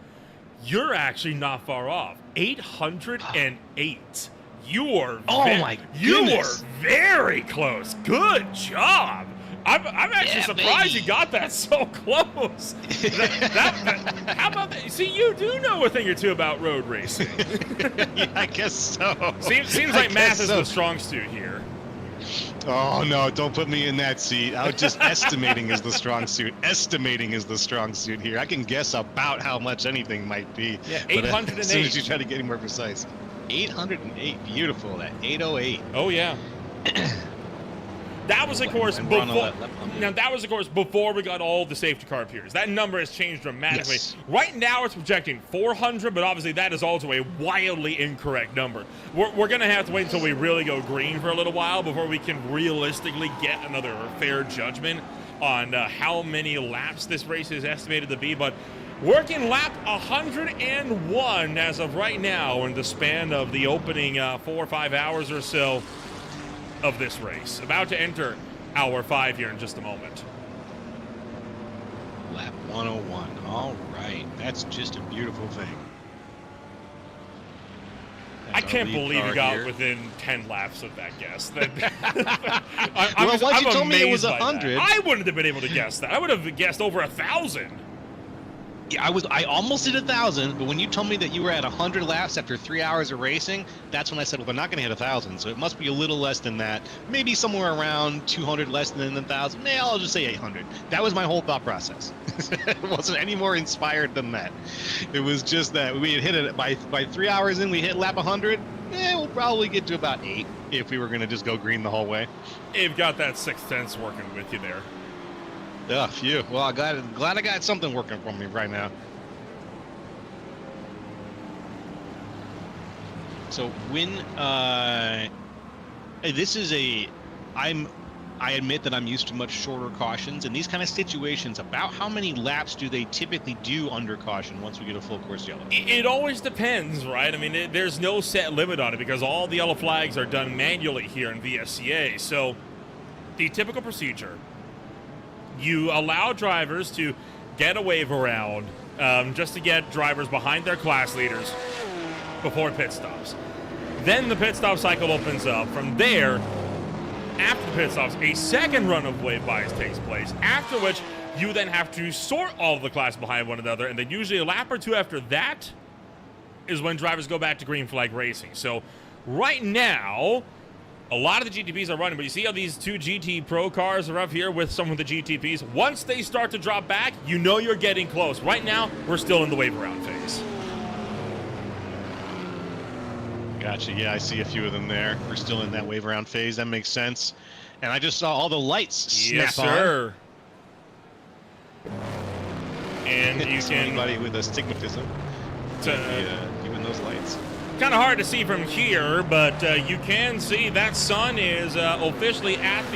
You're actually not far off. 808. You are very close. Good job. I'm actually surprised you got that so close. How about that? See, you do know a thing or two about road racing. Yeah, I guess so. Seems like math is the strong suit here. Oh, no, don't put me in that seat. I was just estimating is the strong suit. Estimating is the strong suit here. I can guess about how much anything might be. Yeah, but 808. as soon as you try to get any more precise. 808. Beautiful. That 808. Oh, yeah. That was, of course, before. Now, that was, of course, before we got all the safety car appears. That number has changed dramatically. Yes. Right now, it's projecting 400, but obviously that is also a wildly incorrect number. We're going to have to wait until we really go green for a little while before we can realistically get another fair judgment on how many laps this race is estimated to be. But working lap 101 as of right now in the span of the opening 4 or 5 hours or so of this race. About to enter hour 5 here in just a moment. Lap 101. All right. That's just a beautiful thing. I can't believe you got within 10 laps of that guess. Once you told me it was 100. I wouldn't have been able to guess that. I would have guessed over 1,000. Yeah, I almost did 1,000, but when you told me that you were at 100 laps after 3 hours of racing, that's when I said, well, they're not going to hit 1,000, so it must be a little less than that. Maybe somewhere around 200 less than 1,000. Nah, I'll just say 800. That was my whole thought process. It wasn't any more inspired than that. It was just that we had hit it by 3 hours in, we hit lap 100. We'll probably get to about 8 if we were going to just go green the whole way. You've got that 6/10 working with you there. Yeah, phew. Well, I'm glad I got something working for me right now. So when this is I admit that I'm used to much shorter cautions. In these kind of situations, about how many laps do they typically do under caution once we get a full course yellow? It always depends, right? I mean, there's no set limit on it because all the yellow flags are done manually here in VSCA. So the typical procedure, you allow drivers to get a wave around just to get drivers behind their class leaders before pit stops. Then the pit stop cycle opens up. From there, after the pit stops, a second run of wave buys takes place, after which you then have to sort all of the class behind one another, and then usually a lap or two after that is when drivers go back to green flag racing. So right now, a lot of the GTPs are running, but you see how these 2 GT Pro cars are up here with some of the GTPs? Once they start to drop back, you know you're getting close. Right now, we're still in the wave around phase. Gotcha. Yeah, I see a few of them there. We're still in that wave around phase. That makes sense. And I just saw all the lights snap yes, sir. on. And you so can... anybody with astigmatism even those lights. Kind of hard to see from here, but you can see that sun is officially at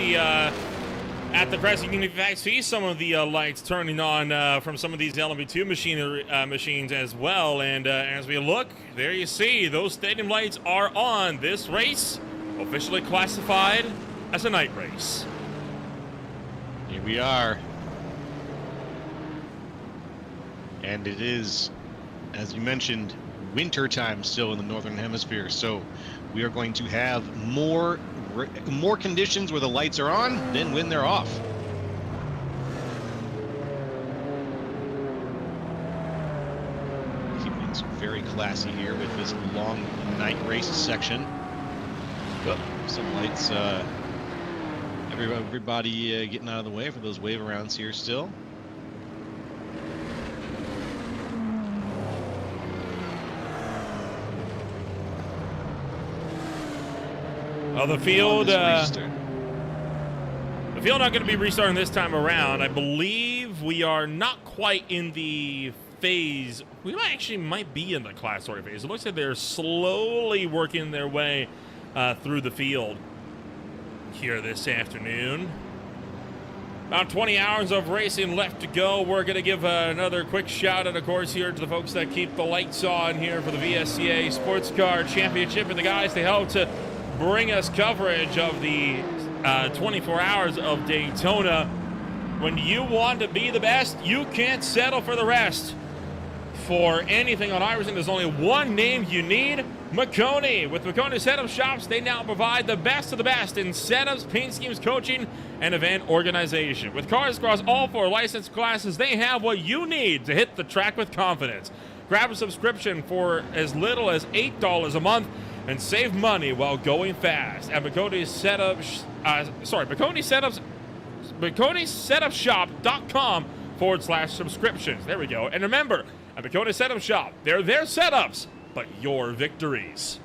the crest. You can in fact see some of the lights turning on from some of these LMP2 machines as well. And as we look, there you see those stadium lights are on. This race officially classified as a night race. Here we are. And it is, as you mentioned, winter time still in the northern hemisphere, so we are going to have more conditions where the lights are on than when they're off. Keeping things very classy here with this long night race section. Oh, some lights, everybody getting out of the way for those wave arounds here still. Well, the field not going to be restarting this time around. I believe we are not quite in the phase. We might be in the class order phase. It looks like they're slowly working their way through the field here this afternoon. About 20 hours of racing left to go. We're going to give another quick shout out, of course, here to the folks that keep the lights on here for the VSCA Sports Car Championship and the guys they help to bring us coverage of the 24 hours of Daytona. When you want to be the best, you can't settle for the rest. For anything on iRacing, there's only one name you need: Maconi. With Maconi Setup Shops, they now provide the best of the best in setups, paint schemes, coaching, and event organization. With cars across all 4 licensed classes, they have what you need to hit the track with confidence. Grab a subscription for as little as $8 a month, and save money while going fast at MaconiSetupShop.com/subscriptions. There we go. And remember, at Maconi Setup Shop, they're their setups, but your victories.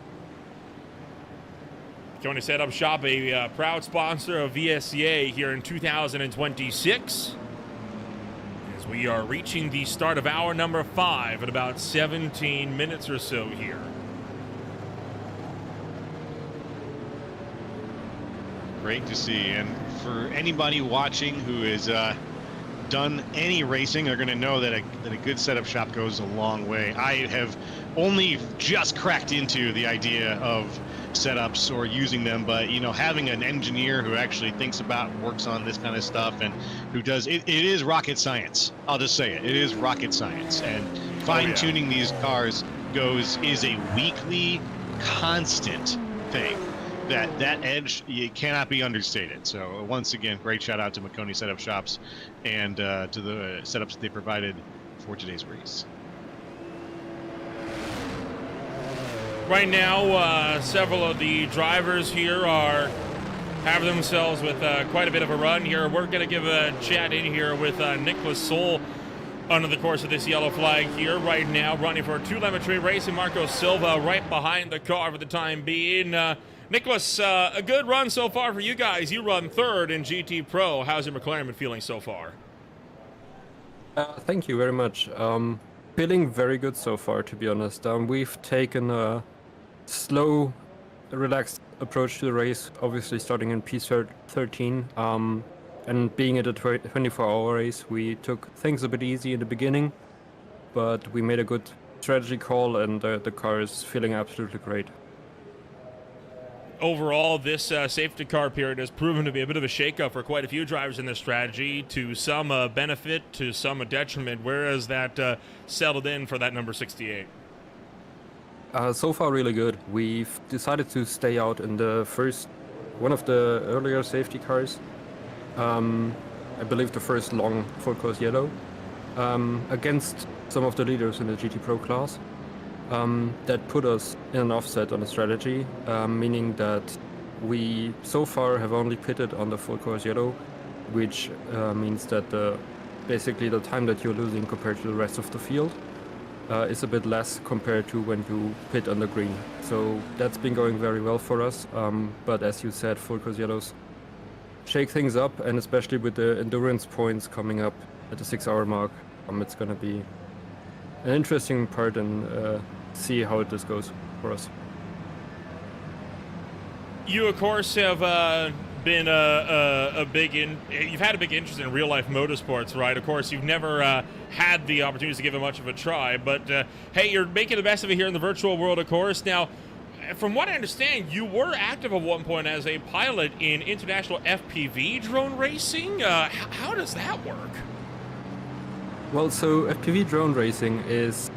Maconi Setup Shop, a proud sponsor of VSCA here in 2026. As we are reaching the start of hour number 5 in about 17 minutes or so here. Great to see. And for anybody watching who has done any racing, they're going to know that a good setup shop goes a long way. I have only just cracked into the idea of setups or using them, but you know, having an engineer who actually thinks about, works on this kind of stuff, and who does it is rocket science. I'll just say it is rocket science. And fine-tuning these cars is a weekly constant thing. That edge, it cannot be understated. So once again, great shout out to Maconi Setup Shops and to the setups that they provided for today's race. Right now, several of the drivers here are having themselves with quite a bit of a run here. We're going to give a chat in here with Nicholas Soul under the course of this yellow flag here right now, running for telemetry racing. Marco Silva right behind the car for the time being. Nicholas, a good run so far for you guys. You run third in GT Pro. How's your McLaren been feeling so far? Thank you very much. Feeling very good so far, to be honest. We've taken a slow, relaxed approach to the race, obviously starting in P13. And being at a 24-hour race, we took things a bit easy in the beginning, but we made a good strategy call, and the car is feeling absolutely great. Overall, this safety car period has proven to be a bit of a shakeup for quite a few drivers in this strategy, to some benefit, to some a detriment. Where has that settled in for that number 68? So far, really good. We've decided to stay out in the one of the earlier safety cars. I believe the first long full course yellow, against some of the leaders in the GT Pro class. That put us in an offset on the strategy, meaning that we so far have only pitted on the full course yellow, which means that basically the time that you're losing compared to the rest of the field is a bit less compared to when you pit on the green. So that's been going very well for us, but as you said, full course yellows shake things up, and especially with the endurance points coming up at the 6-hour mark, it's going to be an interesting part, and see how this goes for us. You, of course, have been you've had a big interest in real life motorsports, right? Of course, you've never had the opportunity to give it much of a try, but hey, you're making the best of it here in the virtual world, of course. Now, from what I understand, you were active at one point as a pilot in international FPV drone racing. How does that work? Well, so FPV drone racing is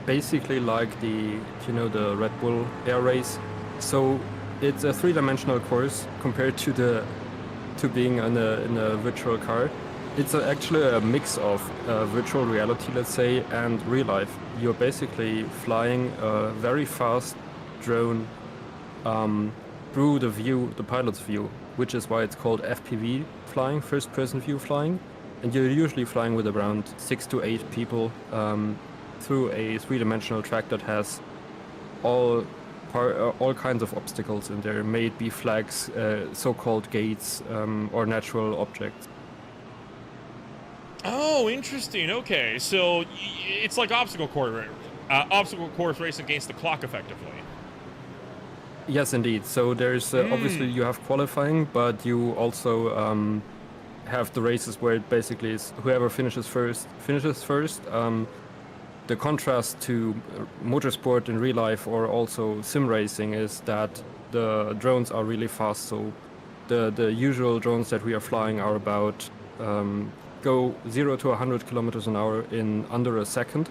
basically like the Red Bull Air Race. So it's a 3-dimensional course compared to being in a virtual car. It's actually a mix of virtual reality, let's say, and real life. You're basically flying a very fast drone through the pilot's view, which is why it's called FPV flying, first-person view flying. And you're usually flying with around 6 to 8 people through a 3-dimensional track that has all kinds of obstacles in there. May it be flags, so-called gates, or natural objects. Oh, interesting. Okay, so it's like obstacle course racing against the clock, effectively. Yes, indeed. So there's obviously you have qualifying, but you also have the races where it basically is whoever finishes first. The contrast to motorsport in real life or also sim racing is that the drones are really fast. So the usual drones that we are flying are about go 0 to 100 kilometers an hour in under a second,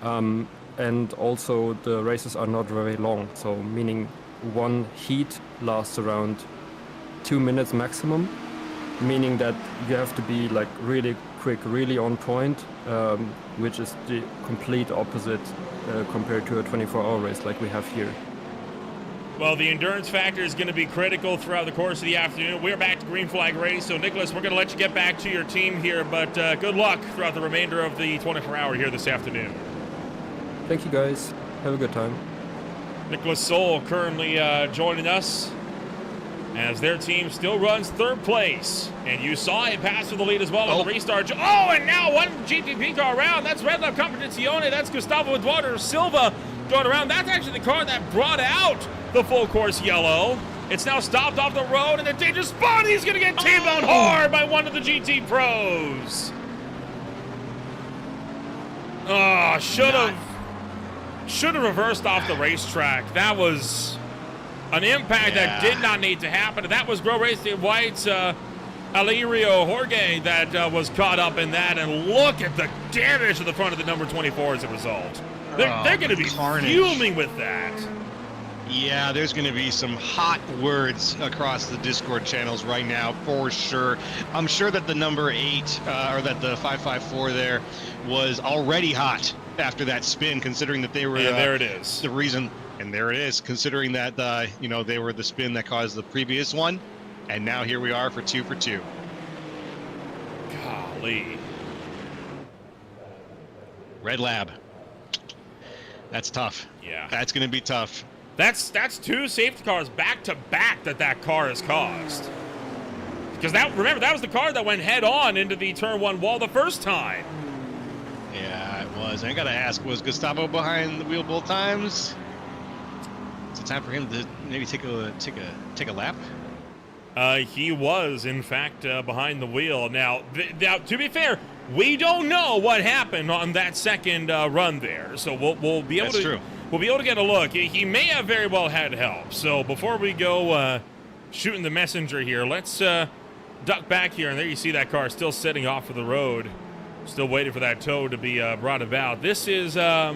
and also the races are not very long. So meaning one heat lasts around 2 minutes maximum. Meaning that you have to be like really quick, really on point, which is the complete opposite compared to a 24-hour race like we have here. Well, the endurance factor is going to be critical throughout the course of the afternoon. We're back to green flag race, so Nicholas, we're going to let you get back to your team here, but good luck throughout the remainder of the 24-hour here this afternoon. Thank you, guys. Have a good time. Nicholas Soul currently joining us as their team still runs third place. And you saw a pass for the lead as well on the restart. Oh, and now one GTP car around. That's Red Lab Competizione. That's Gustavo Eduardo Silva going around. That's actually the car that brought out the full course yellow. It's now stopped off the road in a dangerous spot. He's going to get T-boned hard by one of the GT pros. Oh, should have reversed off the racetrack. That was an impact that did not need to happen. That was Grow Racing White's Alirio Jorge that was caught up in that. And look at the damage to the front of the number 24 as a result. They're going to be fuming with that. Yeah, there's going to be some hot words across the Discord channels right now, for sure. I'm sure that the number 8, or that the 554 there, was already hot after that spin, considering that they were there it is. The reason, and there it is, considering that they were the spin that caused the previous one, and now here we are for 2 for 2. Golly. Red Lab. That's tough. Yeah. That's going to be tough. That's 2 safety cars back to back that car has caused. Because remember, that was the car that went head on into the turn 1 wall the first time. Yeah, it was. I gotta ask, was Gustavo behind the wheel both times? Is it time for him to maybe take a lap? He was, in fact, behind the wheel. Now, to be fair, we don't know what happened on that second run there, so we'll be able to. We'll be able to get a look. He may have very well had help. So before we go shooting the messenger here, let's duck back here. And there you see that car still sitting off of the road. Still waiting for that tow to be brought about. This is what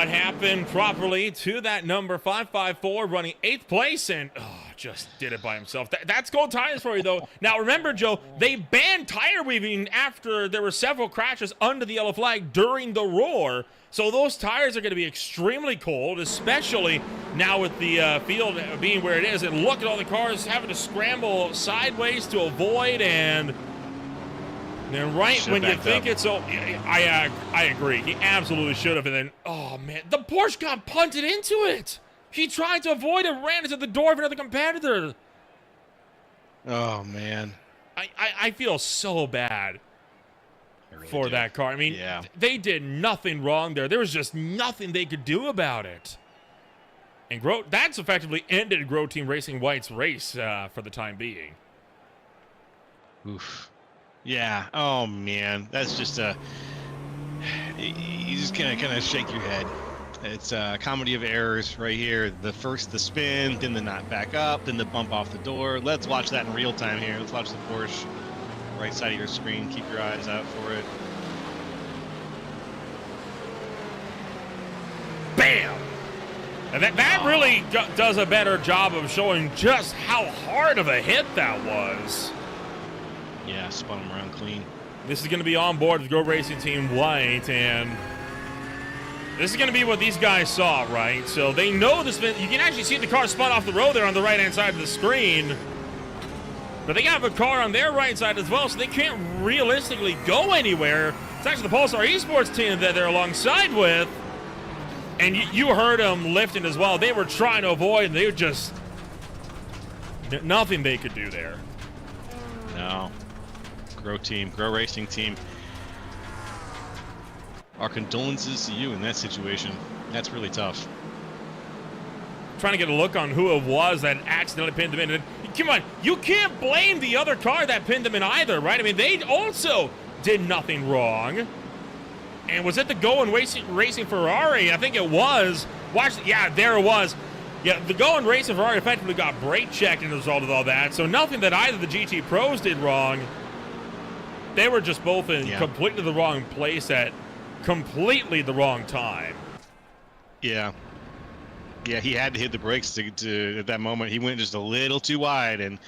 happened properly to that number 554 running 8th place and just did it by himself. That's Gold Tires for you, though. Now, remember, Joe, they banned tire weaving after there were several crashes under the yellow flag during the roar. So those tires are going to be extremely cold, especially now with the field being where it is. And look at all the cars having to scramble sideways to avoid. And then when you think it's so, I agree. He absolutely should have. And then, oh, man, the Porsche got punted into it. He tried to avoid and ran into the door of another competitor. Oh, man. I feel so bad. For that car. I mean, they did nothing wrong there. There was just nothing they could do about it. And that's effectively ended Grow Team Racing White's race for the time being. Oof. Yeah. Oh, man. That's just you just kind of shake your head. It's a comedy of errors right here. The spin, then the not back up, then the bump off the door. Let's watch that in real time here. Let's watch the Porsche. Right side of your screen. Keep your eyes out for it. Bam! And that really does a better job of showing just how hard of a hit that was. Yeah, spun him around clean. This is going to be on board with Grow Racing Team White, and this is going to be what these guys saw, right? So they know this. You can actually see the car spun off the road there on the right-hand side of the screen. But they have a car on their right side as well, so they can't realistically go anywhere. It's actually the Pulsar Esports team that they're alongside with. And you heard them lifting as well. They were trying to avoid, and they were just nothing they could do there. No. Grow Racing Team. Our condolences to you in that situation. That's really tough. Trying to get a look on who it was that accidentally pinned them in. And come on, you can't blame the other car that pinned them in either, right? I mean, they also did nothing wrong. And was it the Go and Racing Ferrari? I think it was. Yeah, there it was. Yeah, the Go and Racing Ferrari effectively got brake checked as a result of all that. So nothing that either the GT Pros did wrong. They were just both in completely the wrong place at completely the wrong time. Yeah. Yeah, he had to hit the brakes to at that moment. He went just a little too wide, and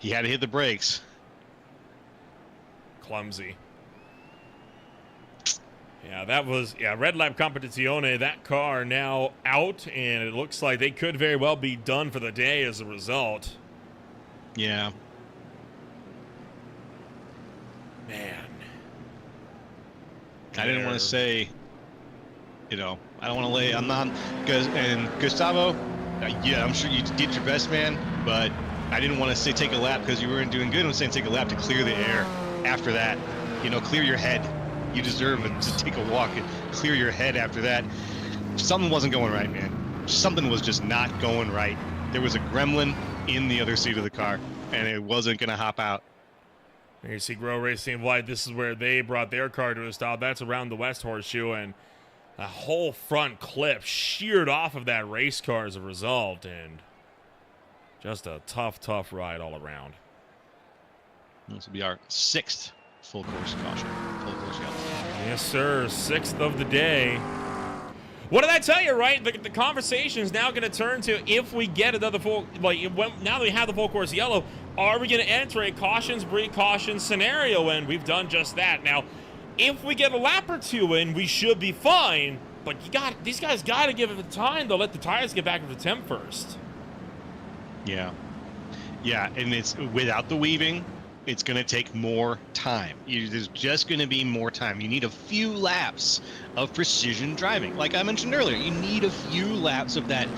he had to hit the brakes. Clumsy. Yeah, that was, Red Lab Competizione. That car now out, and it looks like they could very well be done for the day as a result. Yeah. Man. I didn't want to say, I don't want to lay, I'm not, and Gustavo, yeah, I'm sure you did your best, man, but I didn't want to say take a lap because you weren't doing good. I was saying take a lap to clear the air after that, clear your head. You deserve it to take a walk and clear your head after that. Something wasn't going right, man. Something was just not going right. There was a gremlin in the other seat of the car, and it wasn't going to hop out. Here you see Grow Racing Light. This is where they brought their car to a stop. That's around the West Horseshoe, and the whole front clip sheared off of that race car as a result, and just a tough ride all around. This will be our 6th full course caution. Full course yellow. Yes, sir. 6th of the day. What did I tell you, right? The conversation is now going to turn to if we get another full, now that we have the full course yellow, are we going to enter a cautions, precautions scenario? And we've done just that. Now, if we get a lap or two in, we should be fine. But these guys got to give it the time to let the tires get back into temp first. Yeah. Yeah, and it's without the weaving, it's going to take more time. There's just going to be more time. You need a few laps of precision driving. Like I mentioned earlier, you need a few laps of that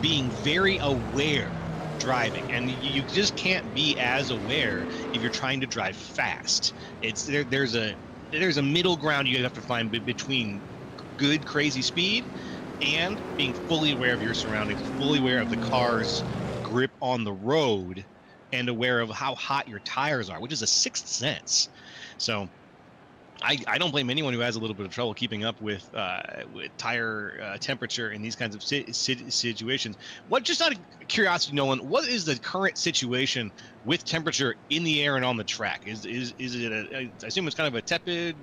being very aware driving. And you just can't be as aware if you're trying to drive fast. There's a middle ground you have to find between good, crazy speed and being fully aware of your surroundings, fully aware of the car's grip on the road, and aware of how hot your tires are, which is a sixth sense. So I don't blame anyone who has a little bit of trouble keeping up with tire temperature in these kinds of situations. Just out of curiosity, Nolan, what is the current situation with temperature in the air and on the track? Is it I assume it's kind of a tepid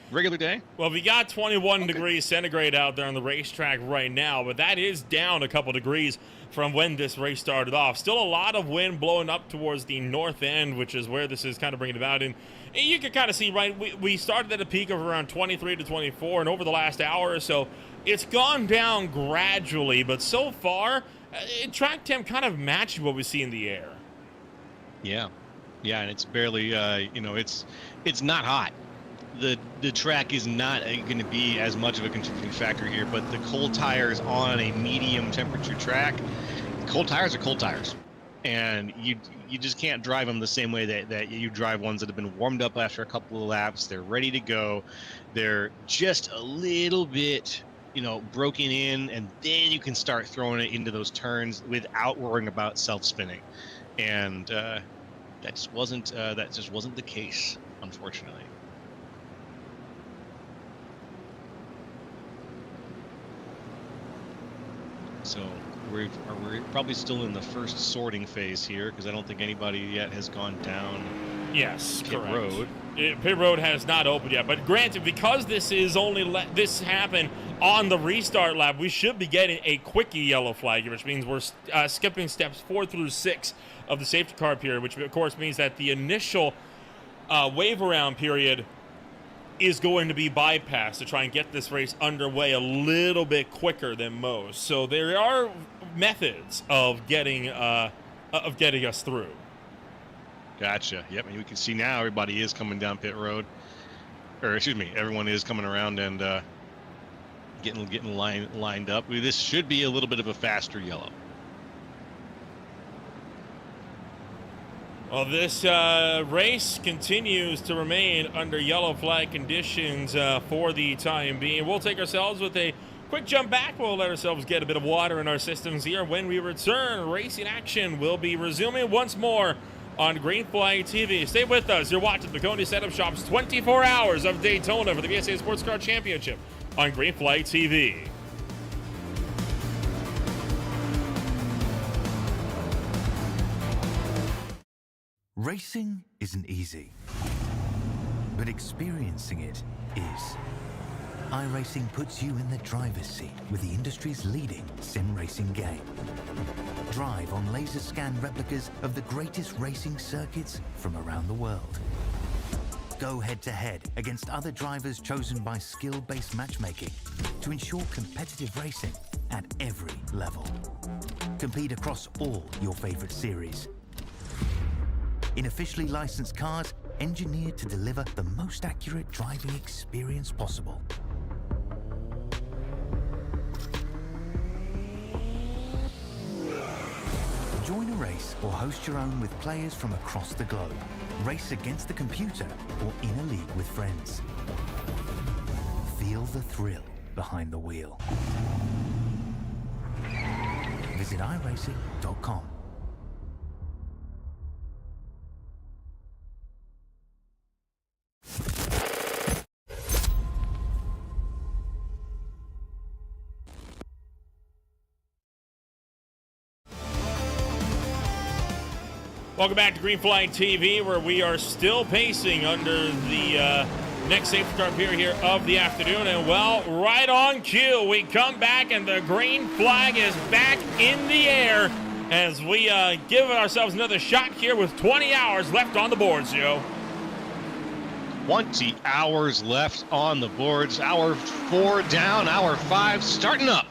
regular day? Well, we got 21 degrees centigrade out there on the racetrack right now, but that is down a couple degrees from when this race started off. Still a lot of wind blowing up towards the north end, which is where this is kind of bringing about. And you can kind of see, right, we started at a peak of around 23 to 24, and over the last hour or so, it's gone down gradually, but so far, track temp kind of matched what we see in the air. Yeah, and it's barely, it's not hot. The track is not going to be as much of a contributing factor here, but the cold tires on a medium temperature track, cold tires are cold tires, and you just can't drive them the same way that you drive ones that have been warmed up after a couple of laps. They're ready to go. They're just a little bit, broken in, and then you can start throwing it into those turns without worrying about self-spinning, and that just wasn't the case, unfortunately. So we're probably still in the first sorting phase here, because I don't think anybody yet has gone down. Yes, Pit correct. Road. Pit Road has not opened yet, but granted, because this is this happened on the restart lap, we should be getting a quickie yellow flag, which means we're skipping steps 4 through 6 of the safety car period, which of course means that the initial wave around period is going to be bypassed to try and get this race underway a little bit quicker than most. So there are methods of getting us through. Gotcha. Yep, and we can see now everybody is coming down pit road, or excuse me, everyone is coming around and getting lined up. This should be a little bit of a faster yellow. Well, this race continues to remain under yellow flag conditions for the time being. We'll take ourselves with a quick jump back. We'll let ourselves get a bit of water in our systems here. When we return, racing action will be resuming once more on Green Flag TV. Stay with us. You're watching Maconi Setup Shop's 24 hours of Daytona for the VSCA Sports Car Championship on Green Flag TV. Racing isn't easy, but experiencing it is. iRacing puts you in the driver's seat with the industry's leading sim racing game. Drive on laser scan replicas of the greatest racing circuits from around the world. go head-to-head against other drivers chosen by skill-based matchmaking to ensure competitive racing at every level. Compete across all your favorite series in officially licensed cars engineered to deliver the most accurate driving experience possible. Join a race or host your own with players from across the globe. Race against the computer or in a league with friends. Feel the thrill behind the wheel. Visit iRacing.com. Welcome back to Green Flag TV, where we are still pacing under the next safety car period here of the afternoon. And, well, right on cue, we come back and the green flag is back in the air as we give ourselves another shot here with 20 hours left on the boards, Joe. 20 hours left on the boards. Hour 4 down, hour 5 starting up.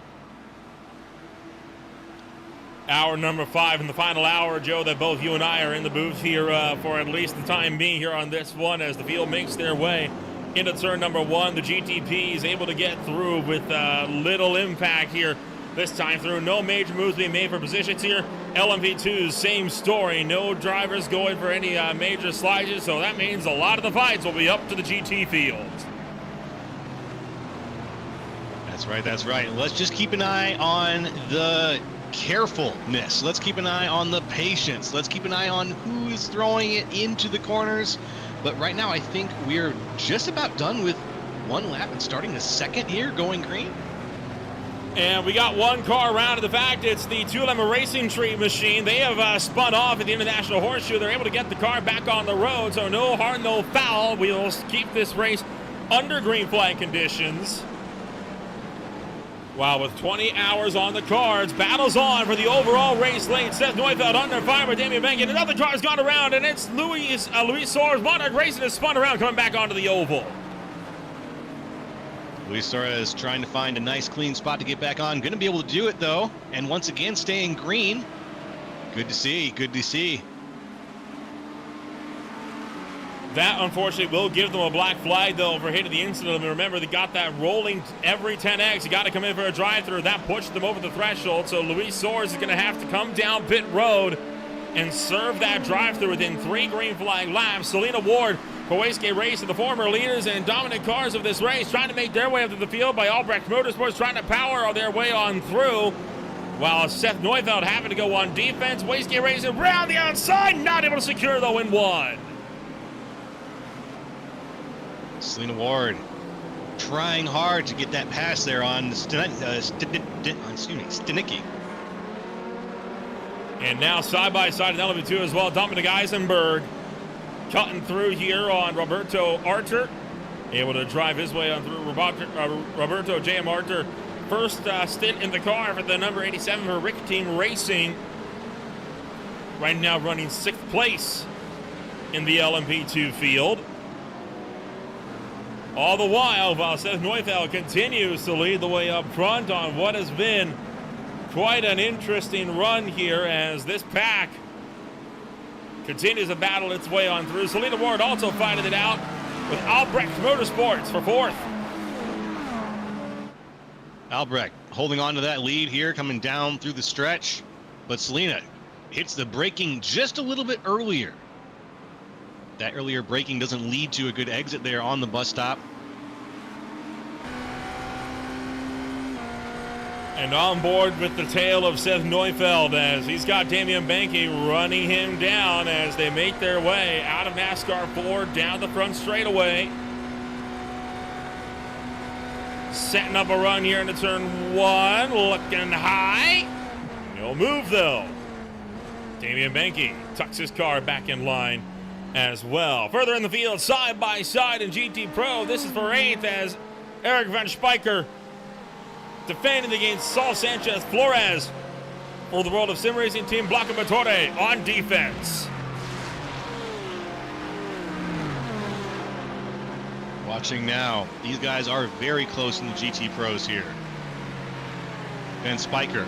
Hour number 5 in the final hour, Joe, that both you and I are in the booth here for at least the time being here on this one as the field makes their way into turn number 1. The GTP is able to get through with little impact here this time through. No major moves being made for positions here. LMP2's same story. No drivers going for any major slides, so that means a lot of the fights will be up to the GT field. That's right, that's right. Let's just keep an eye on the carefulness. Let's keep an eye on the patience. Let's keep an eye on who is throwing it into the corners. But right now, I think we're just about done with one lap and starting the second here, going green. And we got one car around. The fact it's the two-lemon racing tree machine. They have spun off at the International Horseshoe. They're able to get the car back on the road, so no hard, no foul. We'll keep this race under green flag conditions. Wow, with 20 hours on the cards, battles on for the overall race lane. Seth Neufeld under fire by Damian Benkin. Another car's gone around, and it's Luis Suarez. Monarch Racing has spun around, coming back onto the oval. Luis Suarez trying to find a nice, clean spot to get back on. Going to be able to do it, though. And once again, staying green. Good to see, good to see. That, unfortunately, will give them a black flag, though, for hitting the incident. And remember, they got that rolling every 10X. You got to come in for a drive-through. That pushed them over the threshold. So Luis Suarez is going to have to come down pit road and serve that drive-through within 3 green flag laps. Selena Ward for VSCA Racing, the former leaders and dominant cars of this race, trying to make their way up to the field by Albrecht Motorsports, trying to power their way on through. While Seth Neufeld having to go on defense. VSCA Racing round the outside, not able to secure, though, in 1. Selena Ward trying hard to get that pass there on Stanicki. And now side by side in LMP2 as well, Dominic Eisenberg cutting through here on Roberto Arter. Able to drive his way on through Roberto J.M. Arter. First stint in the car for the number 87 for Rick Team Racing. Right now running 6th place in the LMP2 field. All the while Seth Neufeld continues to lead the way up front on what has been quite an interesting run here as this pack continues to battle its way on through. Selena Ward also fighting it out with Albrecht Motorsports for 4th. Albrecht holding on to that lead here, coming down through the stretch. But Selena hits the braking just a little bit earlier. That earlier braking doesn't lead to a good exit there on the bus stop. And on board with the tail of Seth Neufeld as he's got Damian Benke running him down as they make their way out of NASCAR 4 down the front straightaway. Setting up a run here into turn 1, looking high. No move though. Damian Benke tucks his car back in line as well. Further in the field, side by side in GT Pro, this is for 8th as Eric Van Spijker defending against Saul Sanchez Flores for the World of Sim Racing Team Blanca Motore on defense. Watching now. These guys are very close in the GT Pros here. Ben Spiker.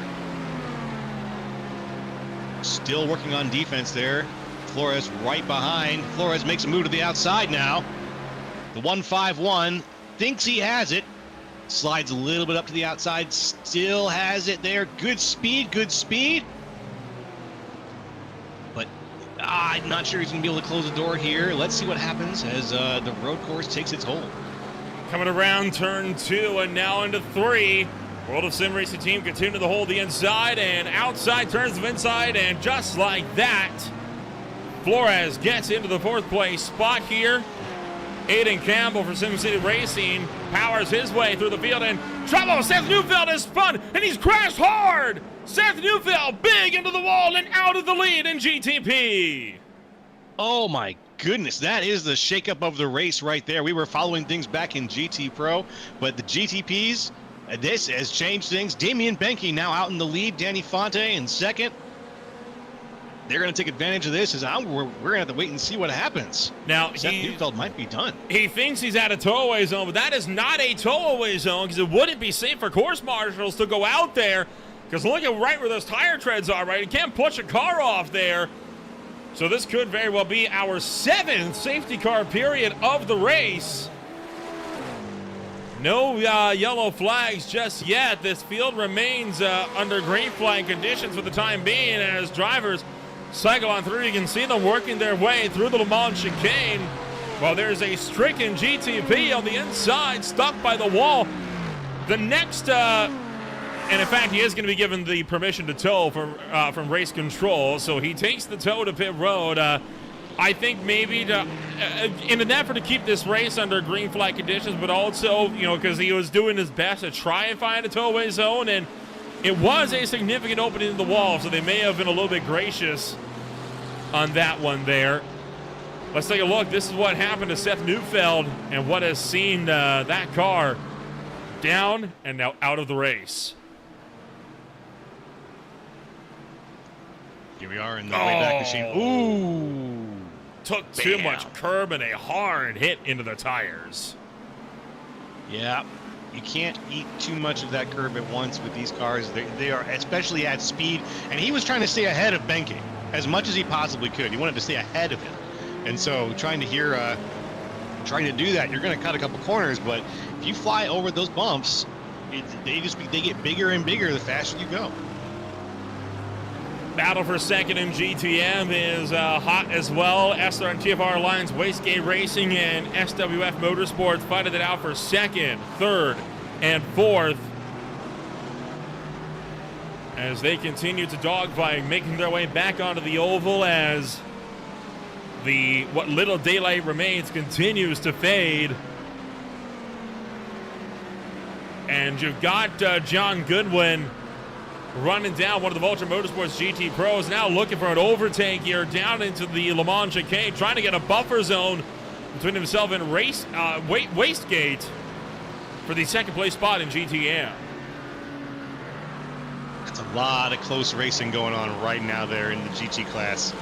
Still working on defense there. Flores right behind. Flores makes a move to the outside now. The 151 thinks he has it. Slides a little bit up to the outside. Still has it there. Good speed, good speed. But I'm not sure he's going to be able to close the door here. Let's see what happens as the road course takes its hold. Coming around turn 2 and now into 3. World of Sim Racing team continue to hold the inside and outside turns of inside, and just like that, Flores gets into the 4th place spot here. Aiden Campbell for Sim City Racing powers his way through the field, and trouble. Seth Neufeld has spun and he's crashed hard. Seth Neufeld big into the wall and out of the lead in GTP. Oh my goodness, that is the shakeup of the race right there. We were following things back in GT Pro, but the GTPs, this has changed things. Damian Benke now out in the lead. Danny Fonte in 2nd. They're going to take advantage of this. We're going to have to wait and see what happens. Now, Seth Neufeld might be done. He thinks he's at a tow-away zone, but that is not a tow-away zone, because it wouldn't be safe for course marshals to go out there, because look at right where those tire treads are, right? You can't push a car off there. So this could very well be our 7th safety car period of the race. No yellow flags just yet. This field remains under green flag conditions for the time being as drivers cycle on through. You can see them working their way through the Le Mans chicane while there's a stricken GTP on the inside stuck by the wall. The next, and in fact, he is going to be given the permission to tow from race control, so he takes the tow to pit road. I think maybe in an effort to keep this race under green flag conditions, but also, because he was doing his best to try and find a tow-away zone, and it was a significant opening in the wall, so they may have been a little bit gracious on that one there. Let's take a look. This is what happened to Seth Neufeld and what has seen that car down and now out of the race. Here we are in the Wayback Machine. Ooh. Took too much curb and a hard hit into the tires. Yeah, you can't eat too much of that curb at once with these cars. They are, especially at speed. And he was trying to stay ahead of Benke as much as he possibly could. He wanted to stay ahead of him. And so trying to do that, you're going to cut a couple corners. But if you fly over those bumps, they get bigger and bigger the faster you go. Battle for 2nd in GTM is hot as well. SR and TFR Alliance, Wastegate Racing, and SWF Motorsports fighting it out for 2nd, 3rd, and 4th as they continue to dogfight, making their way back onto the oval as what little daylight remains continues to fade. And you've got John Goodwin running down one of the Vulture Motorsports GT Pros, now looking for an overtake here down into the Le Mans chicane, trying to get a buffer zone between himself and Wastegate for the 2nd place spot in GTM. That's a lot of close racing going on right now there in the GT class,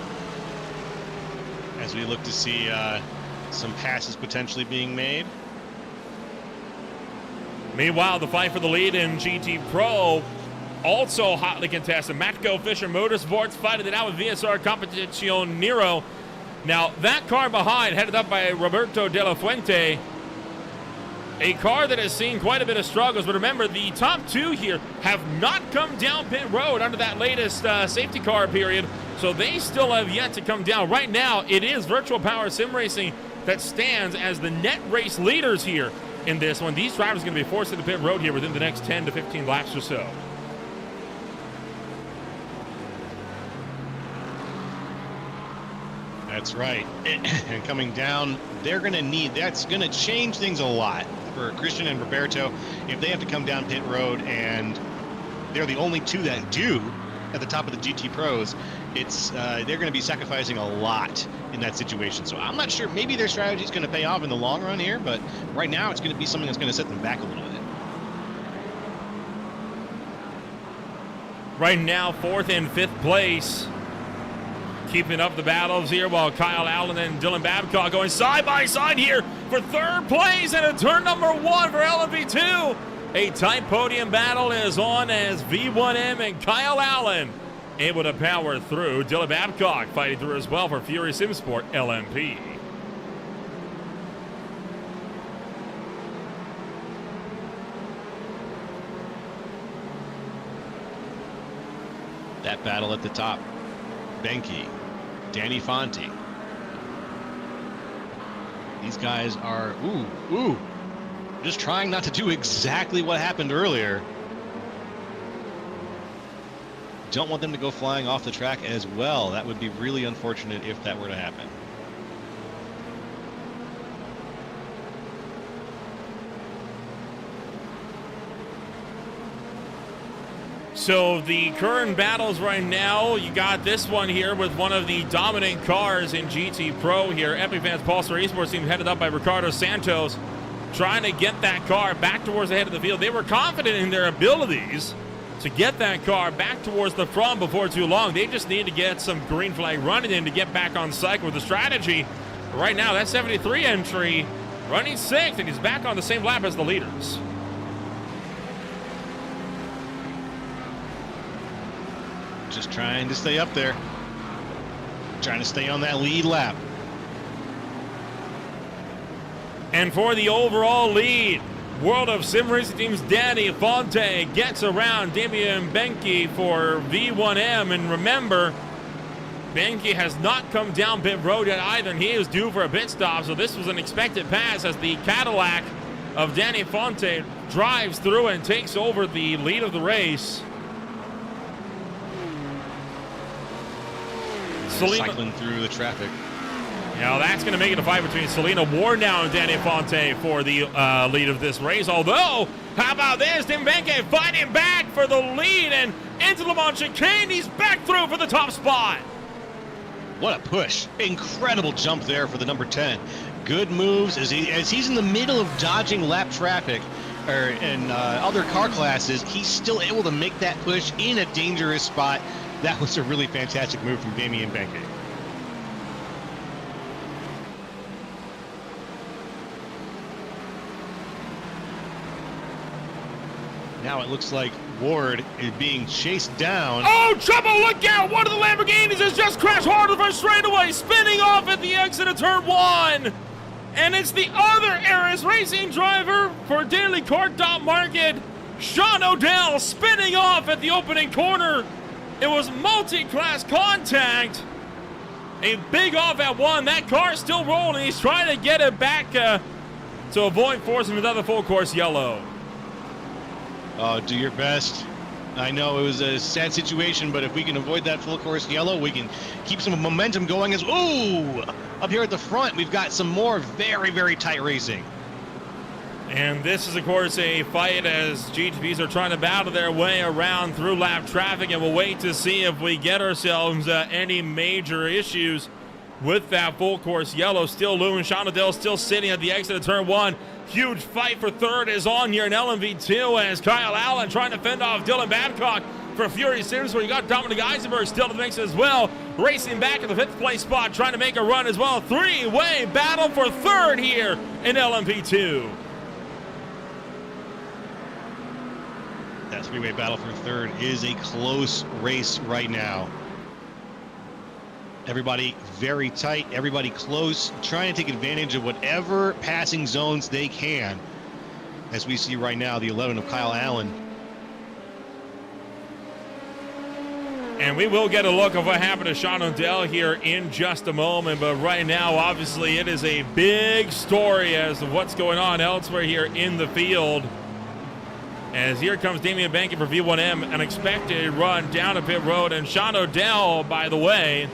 as we look to see some passes potentially being made. Meanwhile, the fight for the lead in GT Pro also hotly contested. Matco Fisher Motorsports fighting it out with VSR Competition Nero. Now, that car behind, headed up by Roberto De La Fuente, a car that has seen quite a bit of struggles. But remember, the top 2 here have not come down pit road under that latest safety car period, so they still have yet to come down. Right now, it is Virtual Power Sim Racing that stands as the net race leaders here in this one. These drivers are going to be forced to the pit road here within the next 10 to 15 laps or so. That's right. And coming down, they're going to need, that's going to change things a lot for Christian and Roberto if they have to come down pit road, and they're the only 2 that do at the top of the GT Pros. It's they're going to be sacrificing a lot in that situation. So I'm not sure, maybe their strategy is going to pay off in the long run here, but right now it's going to be something that's going to set them back a little bit. Right now, 4th and 5th place keeping up the battles here while Kyle Allen and Dylan Babcock going side by side here for third place and a turn number 1 for LMP2. A tight podium battle is on as V1M and Kyle Allen able to power through. Dylan Babcock fighting through as well for Fury Simsport LMP. That battle at the top. Benke, Danny Fonte. These guys are, just trying not to do exactly what happened earlier. Don't want them to go flying off the track as well. That would be really unfortunate if that were to happen. So the current battles right now, you got this one here with one of the dominant cars in GT Pro here. Epicfans Pulsar Esports team headed up by Ricardo Santos, trying to get that car back towards the head of the field. They were confident in their abilities to get that car back towards the front before too long. They just need to get some green flag running in to get back on cycle with the strategy. But right now, that 73 entry running 6th, and he's back on the same lap as the leaders. Just trying to stay up there. Trying to stay on that lead lap. And for the overall lead, World of Sim Racing Team's Danny Fonte gets around Damian Benke for V1M. And remember, Benke has not come down pit road yet either, and he is due for a pit stop. So this was an expected pass as the Cadillac of Danny Fonte drives through and takes over the lead of the race. Cycling through the traffic. Now that's going to make it a fight between Selena Warnow and Danny Fonte for the lead of this race. Although, how about this? Tim Benke fighting back for the lead and into Le Mans chicane. He's back through for the top spot. What a push. Incredible jump there for the number 10. Good moves as he's in the middle of dodging lap traffic and other car classes. He's still able to make that push in a dangerous spot. That was a really fantastic move from Damian Benke. Now it looks like Ward is being chased down. Oh, trouble, look out! One of the Lamborghinis has just crashed hard on the first straightaway, spinning off at the exit of turn 1. And it's the other Aris Racing driver for Daily Kart Market, Sean O'Dell, spinning off at the opening corner. It was multi-class contact. A big off at 1. That car's still rolling. He's trying to get it back to avoid forcing another full course yellow. Oh, do your best. I know it was a sad situation, but if we can avoid that full course yellow, we can keep some momentum going. Up here at the front, we've got some more very, very tight racing. And this is, of course, a fight as GTPs are trying to battle their way around through lap traffic, and we'll wait to see if we get ourselves any major issues with that full course yellow. Still looming. Sean O'Dell still sitting at the exit of turn 1. Huge fight for third is on here in LMV2 as Kyle Allen trying to fend off Dylan Babcock for Fury Sims, where you got Dominic Eisenberg still in the mix as well. Racing back at the 5th place spot, trying to make a run as well. Three-way battle for third here in LMP2. That three-way battle for third is a close race right now. Everybody very tight, everybody close, trying to take advantage of whatever passing zones they can. As we see right now, the 11 of Kyle Allen. And we will get a look of what happened to Sean O'Dell here in just a moment. But right now, obviously, it is a big story as to what's going on elsewhere here in the field. As here comes Damian Benke for V1M, an expected run down a pit road. And Sean O'Dell, by the way,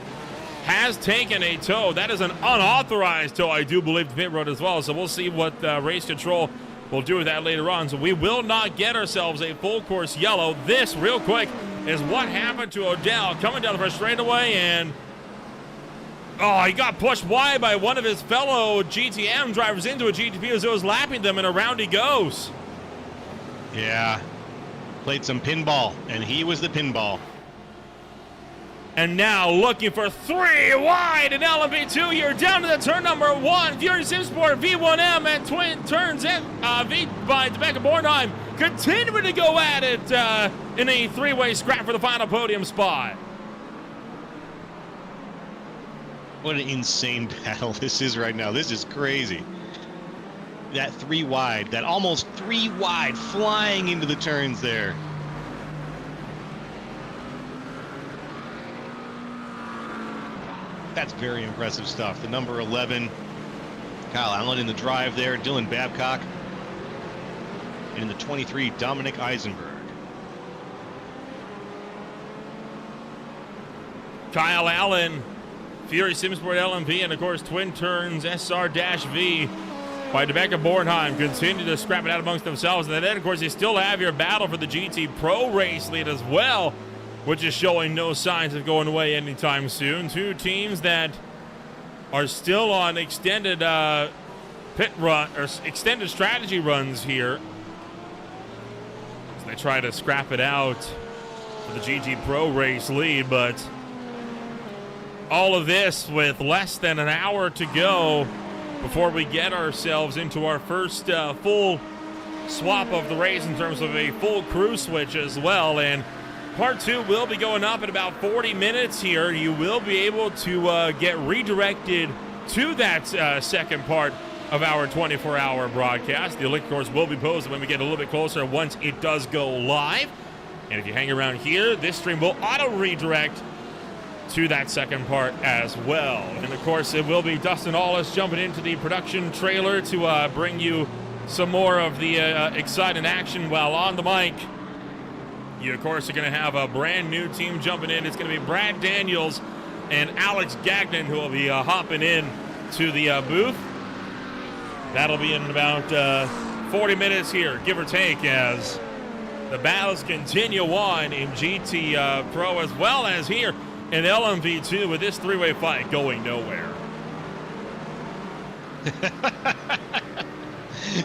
has taken a tow. That is an unauthorized tow, I do believe, to pit road as well. So we'll see what race control will do with that later on. So we will not get ourselves a full course yellow. This, real quick, is what happened to O'Dell coming down the first straightaway, and he got pushed wide by one of his fellow GTM drivers into a GTP as it was lapping them, and around he goes. Yeah, played some pinball, and he was the pinball. And now looking for 3 wide in LMP2. You're down to the turn number 1. Fury Simsport V1M and twin turns in V by Rebecca Bornheim. Continuing to go at it in a 3-way scrap for the final podium spot. What an insane battle this is right now. This is crazy. That 3 wide, that almost 3 wide flying into the turns there. That's very impressive stuff. The number 11, Kyle Allen in the drive there, Dylan Babcock. And in the 23, Dominic Eisenberg. Kyle Allen, Fury Simsport LMP, and of course Twin Turns SR-V by Rebecca Bornheim continue to scrap it out amongst themselves. And then of course you still have your battle for the GT Pro race lead as well, which is showing no signs of going away anytime soon. 2 teams that are still on extended pit run or extended strategy runs here as they try to scrap it out for the GT Pro race lead. But all of this with less than an hour to go before we get ourselves into our first full swap of the race in terms of a full crew switch as well. And Part 2 will be going up in about 40 minutes here. You will be able to get redirected to that second part of our 24-hour broadcast. The link, of course, will be posted when we get a little bit closer once it does go live. And if you hang around here, this stream will auto-redirect to that second part as well. And, of course, it will be Dustin Allis jumping into the production trailer to bring you some more of the exciting action while on the mic. You, of course, are going to have a brand new team jumping in. It's going to be Brad Daniels and Alex Gagnon who will be hopping in to the booth. That'll be in about 40 minutes here, give or take, as the battles continue on in GT Pro as well as here in LMV2 with this 3-way fight going nowhere.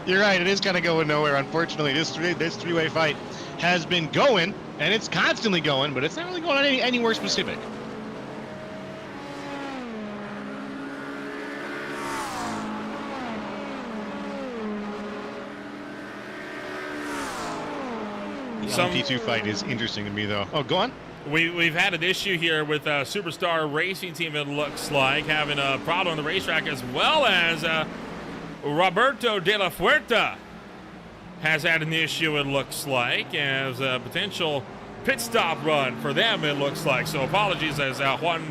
You're right, it is kind of going nowhere. Unfortunately, this three-way fight has been going, and it's constantly going, but it's not really going on anywhere specific. The LMP2 fight is interesting to me, though. Oh, go on. We've had an issue here with Superstar Racing Team, it looks like, having a problem on the racetrack, as well as Roberto De La Fuerza has had an issue, it looks like, as a potential pit stop run for them, it looks like. So apologies as Juan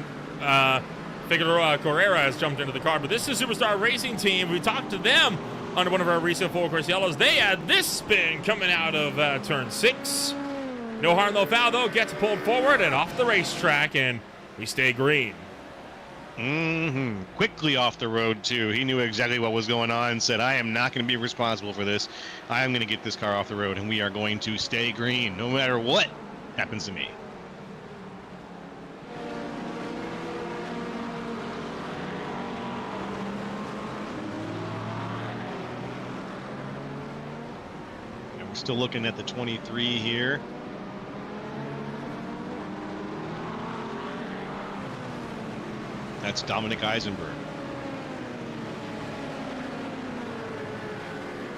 Figueroa Correa has jumped into the car. But this is Superstar Racing Team. We talked to them under one of our recent full course yellows. They had this spin coming out of turn 6. No harm, no foul, though. Gets pulled forward and off the racetrack, and we stay green. Quickly off the road, too. He knew exactly what was going on and said, I am not going to be responsible for this. I am going to get this car off the road, and we are going to stay green no matter what happens to me. And we're still looking at the 23 here. That's Dominic Eisenberg.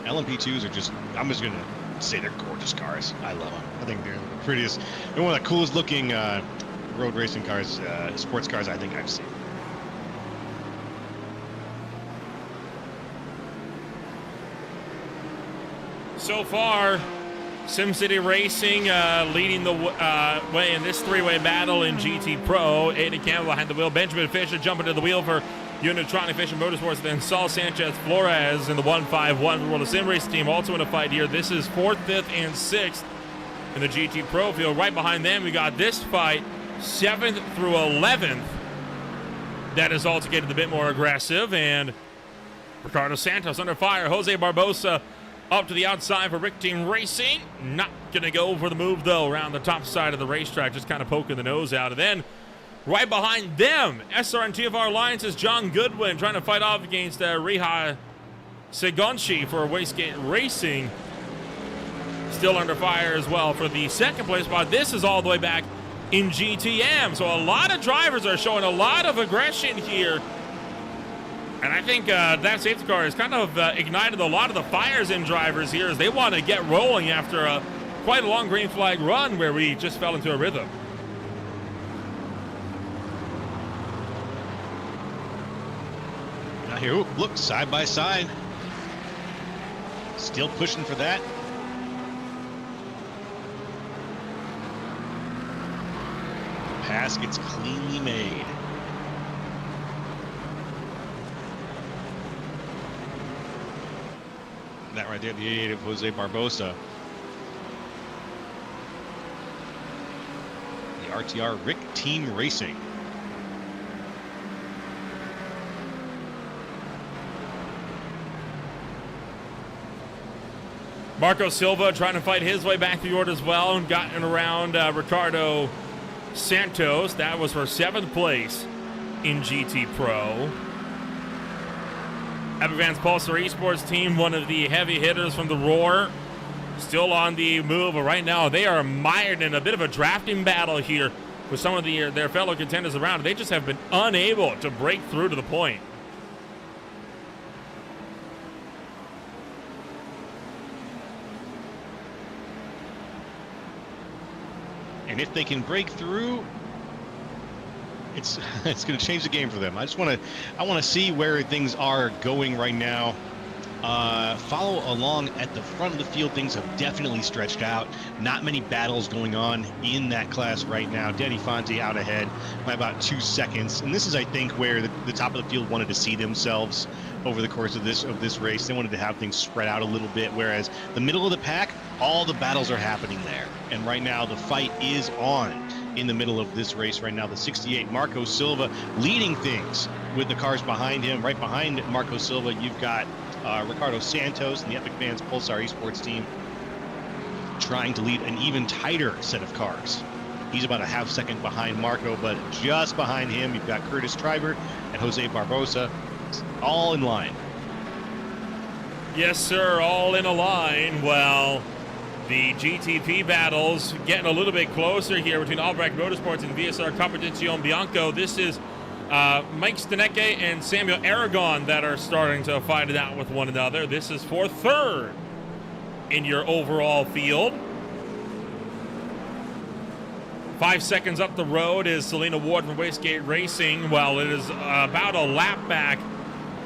LMP2s are just, I'm just going to say they're gorgeous cars. I love them. I think they're the prettiest. They're one of the coolest looking road racing cars, sports cars I think I've seen. So far, SimCity Racing leading the way in this 3-way battle in GT Pro. Aiden Campbell behind the wheel. Benjamin Fisher jumping to the wheel for Unitronic Fisher Motorsports. Then Saul Sanchez Flores in the 151 for the World of Sim Racing team. Also in a fight here. This is 4th, 5th, and 6th in the GT Pro field. Right behind them, we got this fight, 7th through 11th. That is also getting a bit more aggressive. And Ricardo Santos under fire. Jose Barbosa up to the outside for Rick Team Racing. Not going to go for the move, though, around the top side of the racetrack, just kind of poking the nose out. And then right behind them, SR and TFR Alliance's John Goodwin trying to fight off against Riha Segonchi for Wastegate Racing. Still under fire as well for the second place spot. This is all the way back in GTM. So a lot of drivers are showing a lot of aggression here. And I think that safety car has kind of ignited a lot of the fires in drivers here as they want to get rolling after quite a long green flag run where we just fell into a rhythm. Now here, ooh, look, side by side. Still pushing for that. Pass gets cleanly made. That right there, the 88 of Jose Barbosa. The RTR Rick Team Racing. Marco Silva trying to fight his way back through the order as well and gotten around Ricardo Santos. That was for 7th place in GT Pro. Epic Vans Pulsar Esports team, one of the heavy hitters from the Roar, still on the move. But right now, they are mired in a bit of a drafting battle here with some of their fellow contenders around. They just have been unable to break through to the point. And if they can break through, it's going to change the game for them. I want to see where things are going right now. Follow along at the front of the field. Things have definitely stretched out. Not many battles going on in that class right now. Danny Fonte out ahead by about 2 seconds. And this is, I think, where the top of the field wanted to see themselves over the course of this race. They wanted to have things spread out a little bit, whereas the middle of the pack, all the battles are happening there. And right now, the fight is on in the middle of this race right now. The 68 Marco Silva leading things with the cars behind him. Right behind Marco Silva, you've got Ricardo Santos and the Epic Vans Pulsar Esports team trying to lead an even tighter set of cars. He's about a half second behind Marco, but just behind him, you've got Curtis Tribert and Jose Barbosa, all in line. Yes, sir, all in a line. Well, the GTP battles getting a little bit closer here between Albrecht Motorsports and VSR Competizione Bianco. This is Mike Stanecke and Samuel Aragon that are starting to fight it out with one another. This is for 3rd in your overall field. 5 seconds up the road is Selena Ward from Wastegate Racing, while it is about a lap back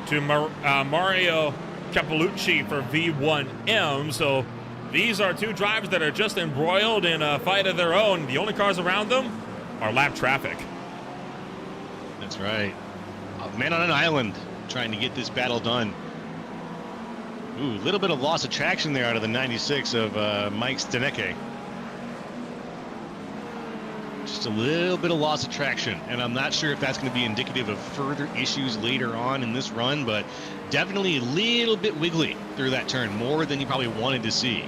to Mario Capellucci for V1M. So these are two drivers that are just embroiled in a fight of their own. The only cars around them are lap traffic. That's right. A man on an island trying to get this battle done. Ooh, a little bit of loss of traction there out of the 96 of Mike Stanecke. Just a little bit of loss of traction, and I'm not sure if that's going to be indicative of further issues later on in this run, but definitely a little bit wiggly through that turn, more than you probably wanted to see.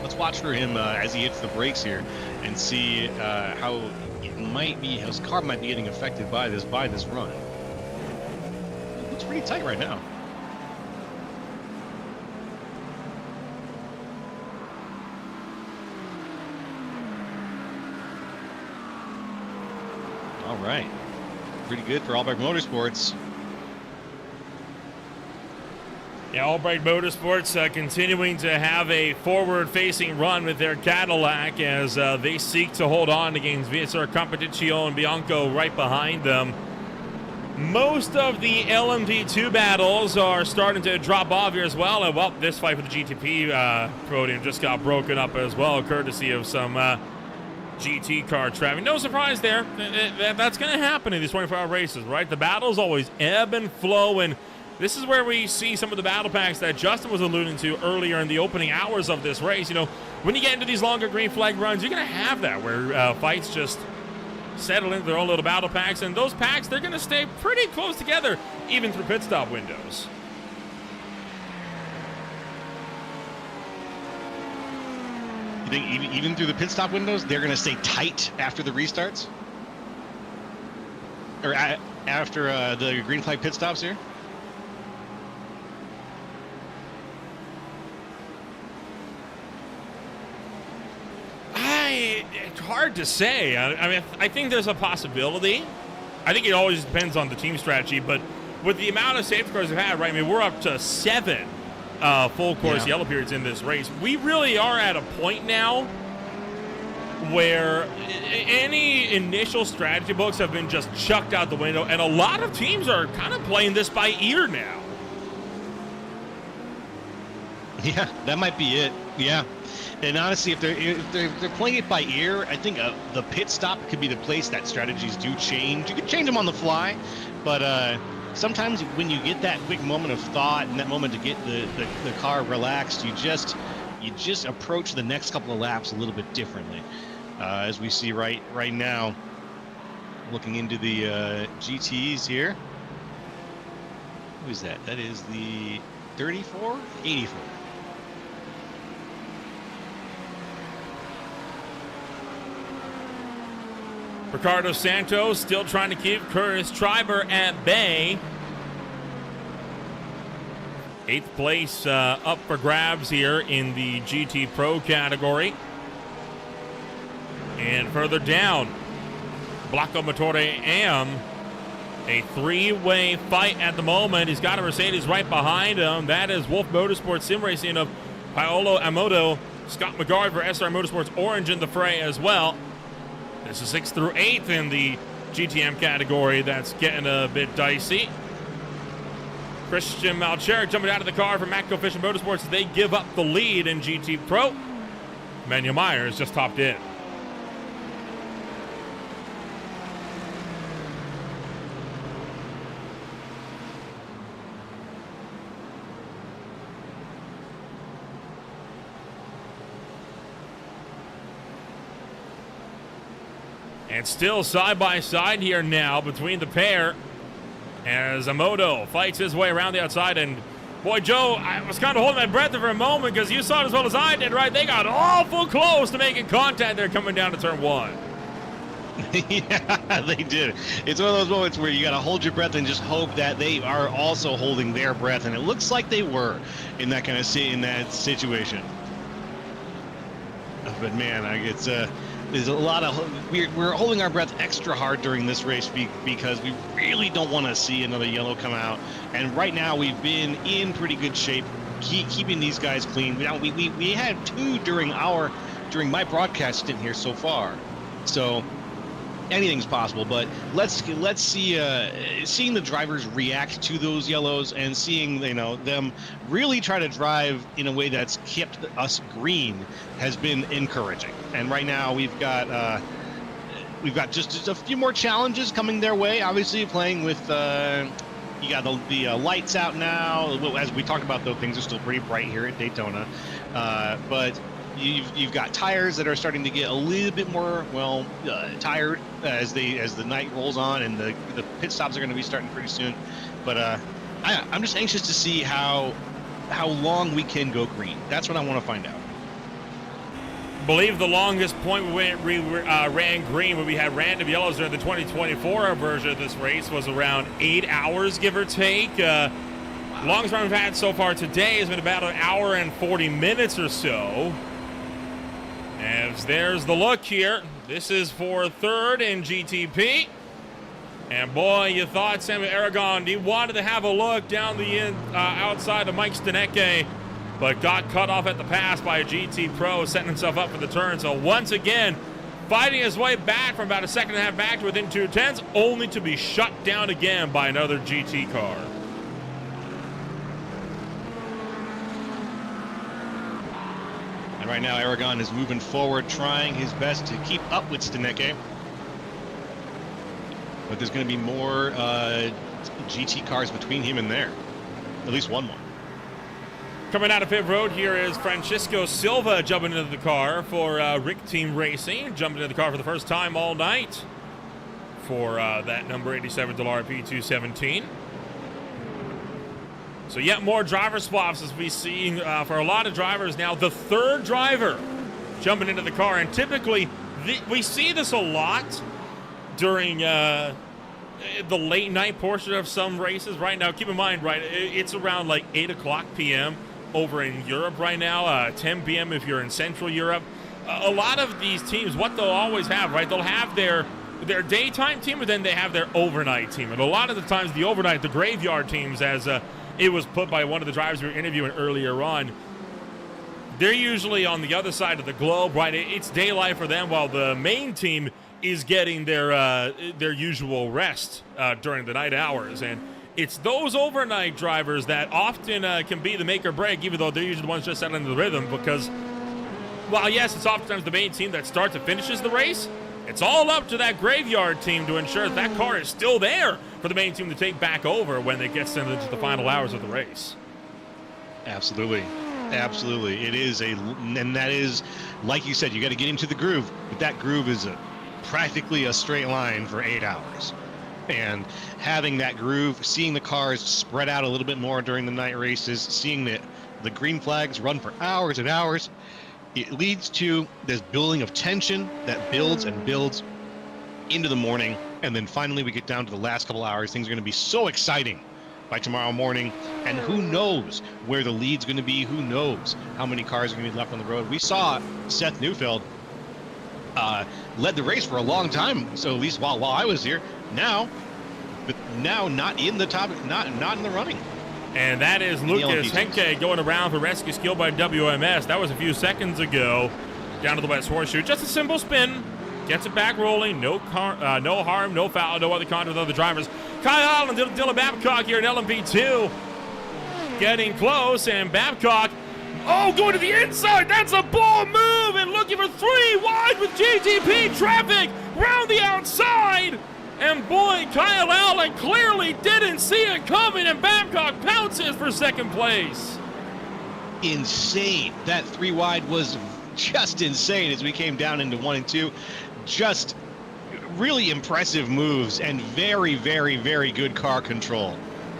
Let's watch for him as he hits the brakes here and see how his car might be getting affected by this run. It looks pretty tight right now. All right, pretty good for Albrecht Motorsports. Yeah, Albrecht Motorsports continuing to have a forward-facing run with their Cadillac as they seek to hold on against VSR Competizione Bianco right behind them. Most of the LMP2 battles are starting to drop off here as well. And, well, this fight for the GTP podium just got broken up as well, courtesy of some GT car traffic. No surprise there. That's going to happen in these 24-hour races, right? The battles always ebb and flow, and this is where we see some of the battle packs that Justin was alluding to earlier in the opening hours of this race. You know, when you get into these longer green flag runs, you're going to have that where fights just settle into their own little battle packs, and those packs, they're going to stay pretty close together even through pit stop windows. You think even through the pit stop windows, they're going to stay tight after the restarts? Or after the green flag pit stops here? hard to say. I mean, I think there's a possibility. I think it always depends on the team strategy, but with the amount of safety cars we've had, right? I mean, we're up to 7 full course yellow periods in this race. We really are at a point now where any initial strategy books have been just chucked out the window, and a lot of teams are kind of playing this by ear now. Yeah, that might be it. Yeah. And honestly, if they're playing it by ear, I think the pit stop could be the place that strategies do change. You can change them on the fly, but sometimes when you get that quick moment of thought and that moment to get the car relaxed, you just approach the next couple of laps a little bit differently. As we see right now, looking into the GTs here. Who is that? That is the 34, 84. Ricardo Santos still trying to keep Curtis Treiber at bay. 8th place up for grabs here in the GT Pro category. And further down, Blocco Motore Am. A 3-way fight at the moment. He's got a Mercedes right behind him. That is Wolf Motorsports Sim Racing of Paolo Amoto. Scott McGard for SR Motorsports Orange in the fray as well. This is 6th through 8th in the GTM category. That's getting a bit dicey. Christian Malcher jumping out of the car for Matco Fish and Motorsports. They give up the lead in GT Pro. Manuel Myers just topped in. And still side by side here now between the pair as Amoto fights his way around the outside. And boy, Joe, I was kind of holding my breath for a moment because you saw it as well as I did, right? They got awful close to making contact there coming down to turn 1. Yeah, they did. It's one of those moments where you got to hold your breath and just hope that they are also holding their breath. And it looks like they were in that kind of in that situation. But man, it's there's a lot of we're holding our breath extra hard during this race because we really don't want to see another yellow come out. And right now we've been in pretty good shape, keeping these guys clean. Now we had 2 during my broadcast stint here so far, so anything's possible. But let's see seeing the drivers react to those yellows and seeing them really try to drive in a way that's kept us green has been encouraging. And right now we've got just a few more challenges coming their way. Obviously playing with you got the lights out now. As we talked about, though, things are still pretty bright here at Daytona, but you've got tires that are starting to get a little bit more tired as the night rolls on, and the pit stops are going to be starting pretty soon. But I'm just anxious to see how long we can go green. That's what I want to find out. I believe the longest point we ran green when we had random yellows during the 2024 version of this race was around 8 hours, give or take. Longest run we've had so far today has been about 1 hour and 40 minutes or so. As there's the look here. This is for 3rd in GTP. And boy, you thought Samuel Aragon, he wanted to have a look down the outside of Mike Stanecke, but got cut off at the pass by a GT Pro, setting himself up for the turn. So once again, fighting his way back from about 1.5 seconds back to within 2/10, only to be shut down again by another GT car. And right now, Aragon is moving forward, trying his best to keep up with Stanecke. But there's going to be more GT cars between him and there. At least one more. Coming out of pit road here is Francisco Silva jumping into the car for Rick Team Racing. Jumping into the car for the first time all night for that number 87 Dallara P217. So yet more driver swaps as we see for a lot of drivers now. The 3rd driver jumping into the car. And typically we see this a lot during the late night portion of some races. Right now, keep in mind, right, it's around like 8 o'clock p.m. over in Europe right now, 10 p.m. if you're in Central Europe. a lot of these teams, what they'll always have, right? They'll have their daytime team, and then they have their overnight team. And a lot of the times, the overnight, the graveyard teams, as it was put by one of the drivers we were interviewing earlier on, they're usually on the other side of the globe, right? It's daylight for them, while the main team is getting their usual rest during the night hours. And it's those overnight drivers that often can be the make or break, even though they're usually the ones just settling the rhythm, because while yes, it's oftentimes the main team that starts and finishes the race, it's all up to that graveyard team to ensure that car is still there for the main team to take back over when it gets into the final hours of the race. Absolutely. Absolutely. It is and that is, like you said, you got to get into the groove, but that groove is practically a straight line for 8 hours. And having that groove, seeing the cars spread out a little bit more during the night races, seeing the green flags run for hours and hours, it leads to this building of tension that builds and builds into the morning. And then finally we get down to the last couple hours. Things are going to be so exciting by tomorrow morning. And who knows where the lead's going to be? Who knows how many cars are going to be left on the road? We saw Seth Neufeld led the race for a long time. So at least while I was here, now not in the top, not in the running. And that is Lucas Henke going around for rescue skill by WMS. That was a few seconds ago. Down to the West Horseshoe. Just a simple spin. Gets it back rolling. No harm, no foul, no other contact with other drivers. Kyle Allen, Dylan Babcock here in LMP2. Getting close, and Babcock, going to the inside. That's a ball move, and looking for 3 wide with GTP traffic round the outside. And boy, Kyle Allen clearly didn't see it coming, and Babcock pounces for second place. Insane. That 3 wide was just insane as we came down into 1 and 2. Just really impressive moves and very, very, very good car control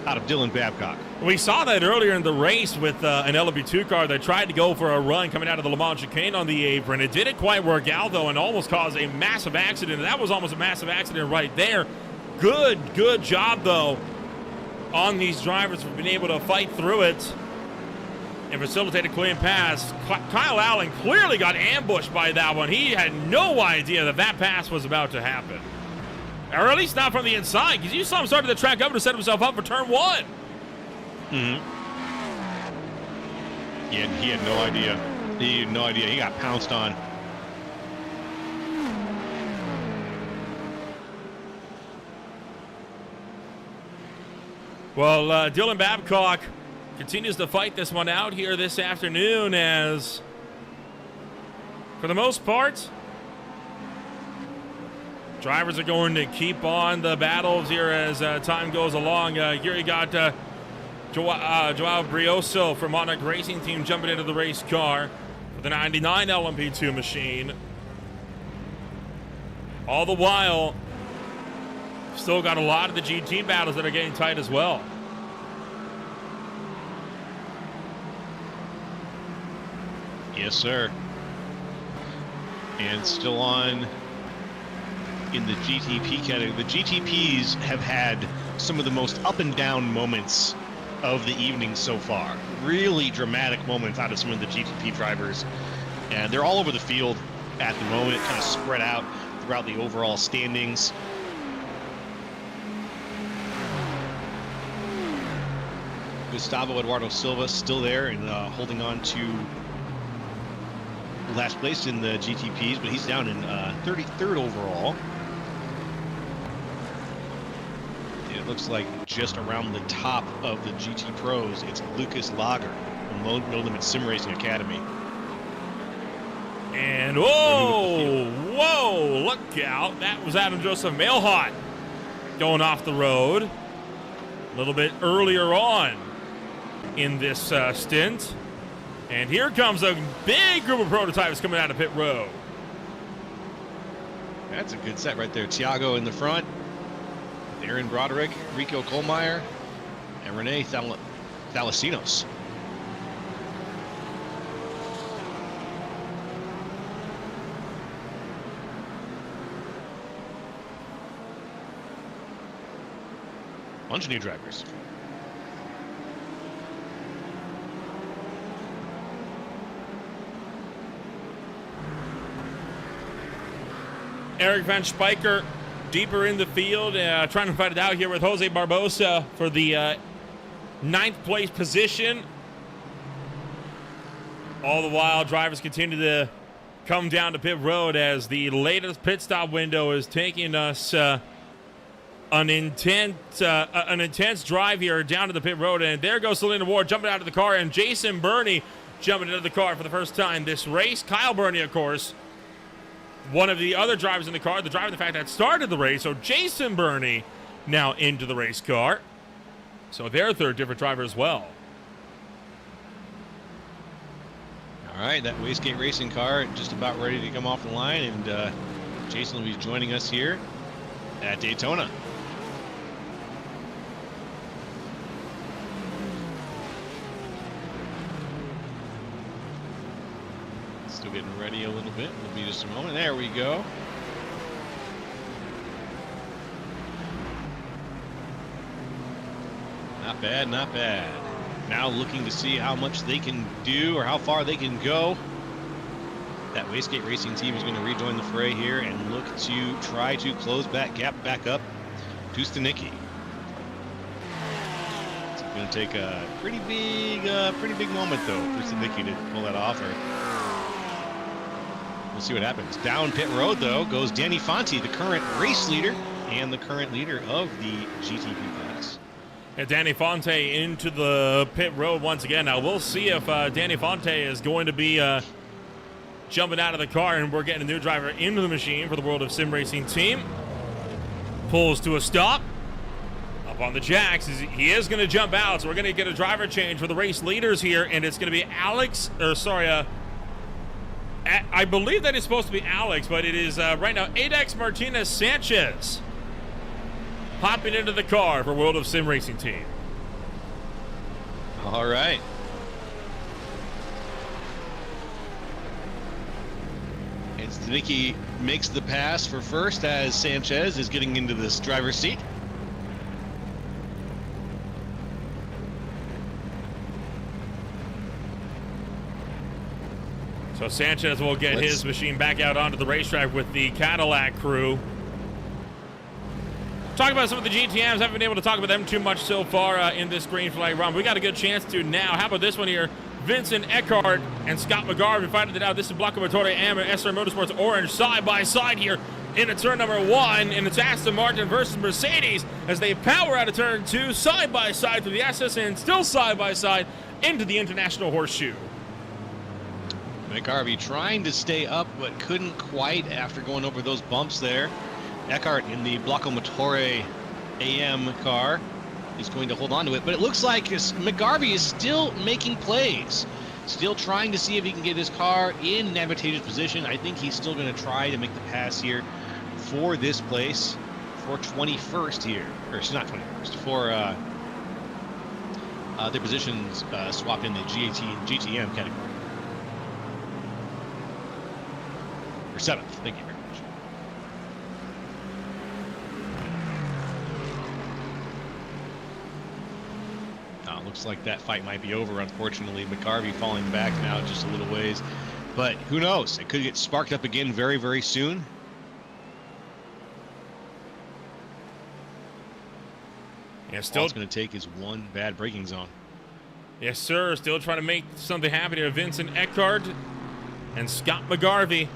out of Dylan Babcock. We saw that earlier in the race with an LMP2 car that tried to go for a run coming out of the Le Mans chicane on the apron. It didn't quite work out, though, and almost caused a massive accident. That was almost a massive accident right there. Good job, though, on these drivers for being able to fight through it and facilitate a clean pass. Kyle Allen clearly got ambushed by that one. He had no idea that pass was about to happen. Or at least not from the inside, because you saw him starting to track up to set himself up for turn 1. Mm-hmm. He had no idea. He had no idea. He got pounced on. Well, Dylan Babcock continues to fight this one out here this afternoon, as for the most part, drivers are going to keep on the battles here as time goes along. Here you got Joao Brioso from Monarch Racing Team jumping into the race car with the 99 LMP2 machine. All the while, still got a lot of the GT battles that are getting tight as well. Yes, sir. And still on in the GTP category. The GTPs have had some of the most up and down moments of the evening so far. Really dramatic moments out of some of the GTP drivers. And they're all over the field at the moment, kind of spread out throughout the overall standings. Gustavo Eduardo Silva still there and holding on to last place in the GTPs, but he's down in 33rd overall. And it looks like just around the top of the GT Pros, it's Lucas Lager from No Limit Sim Racing Academy. And whoa, look out. That was Adam Joseph Mailhot going off the road a little bit earlier on in this stint. And here comes a big group of prototypes coming out of pit road. That's a good set right there. Thiago in the front, Aaron Broderick, Rico Kohlmeyer, and Renee Thalasinos. Bunch of new drivers. Eric Van Spijker deeper in the field, trying to fight it out here with Jose Barbosa for the 9th place position. All the while, drivers continue to come down to pit road as the latest pit stop window is taking us an intense drive here down to the pit road. And there goes Selena Ward jumping out of the car, and Jason Burney jumping into the car for the first time this race. Kyle Burney, of course, one of the other drivers in the car, the driver, the fact that started the race. So Jason Burney now into the race car. So their third different driver as well. All right, that Wastegate Racing car just about ready to come off the line, and Jason will be joining us here at Daytona. Still getting ready a little bit. Will be just a moment. There we go. Not bad, not bad. Now looking to see how much they can do or how far they can go. That Wastegate Racing team is going to rejoin the fray here and look to try to close that gap back up to Stanicki. It's going to take a pretty big moment though for Stanicki to pull that off. We'll see what happens. Down pit road though goes Danny Fonte, the current race leader and the current leader of the GTP class. And Danny Fonte into the pit road once again. Now we'll see if Danny Fonte is going to be jumping out of the car, and we're getting a new driver into the machine for the World of Sim Racing team. Pulls to a stop. Up on the jacks. He is going to jump out, so we're going to get a driver change for the race leaders here, and it's going to be I believe that is supposed to be Alex, but it is right now Adex Martinez Sanchez popping into the car for World of Sim Racing team. All right. And Stanicki makes the pass for first as Sanchez is getting into this driver's seat. So Sanchez will get his machine back out onto the racetrack with the Cadillac crew. Talk about some of the GTMs. Haven't been able to talk about them too much so far in this green flag run. We got a good chance to now. How about this one here? Vincent Eckhart and Scott McGarvey fighting it out. This is Blanco Motore and SR Motorsports Orange side by side here into turn number 1. And it's Aston Martin versus Mercedes as they power out of turn 2 side by side through the SS and still side by side into the International Horseshoe. McGarvey trying to stay up but couldn't quite after going over those bumps there. Eckhart in the Blanco Motore AM car is going to hold on to it, but it looks like McGarvey is still making plays, still trying to see if he can get his car in an advantageous position. I think he's still going to try to make the pass here for this place for 21st here, or it's not 21st, for their positions swap in the GAT and GTM category. Or 7th, thank you very much. Looks like that fight might be over, unfortunately. McGarvey falling back now just a little ways. But who knows? It could get sparked up again very, very soon. Yeah, still. All it's going to take is one bad braking zone. Yes, sir. Still trying to make something happen here. Vincent Eckhart and Scott McGarvey.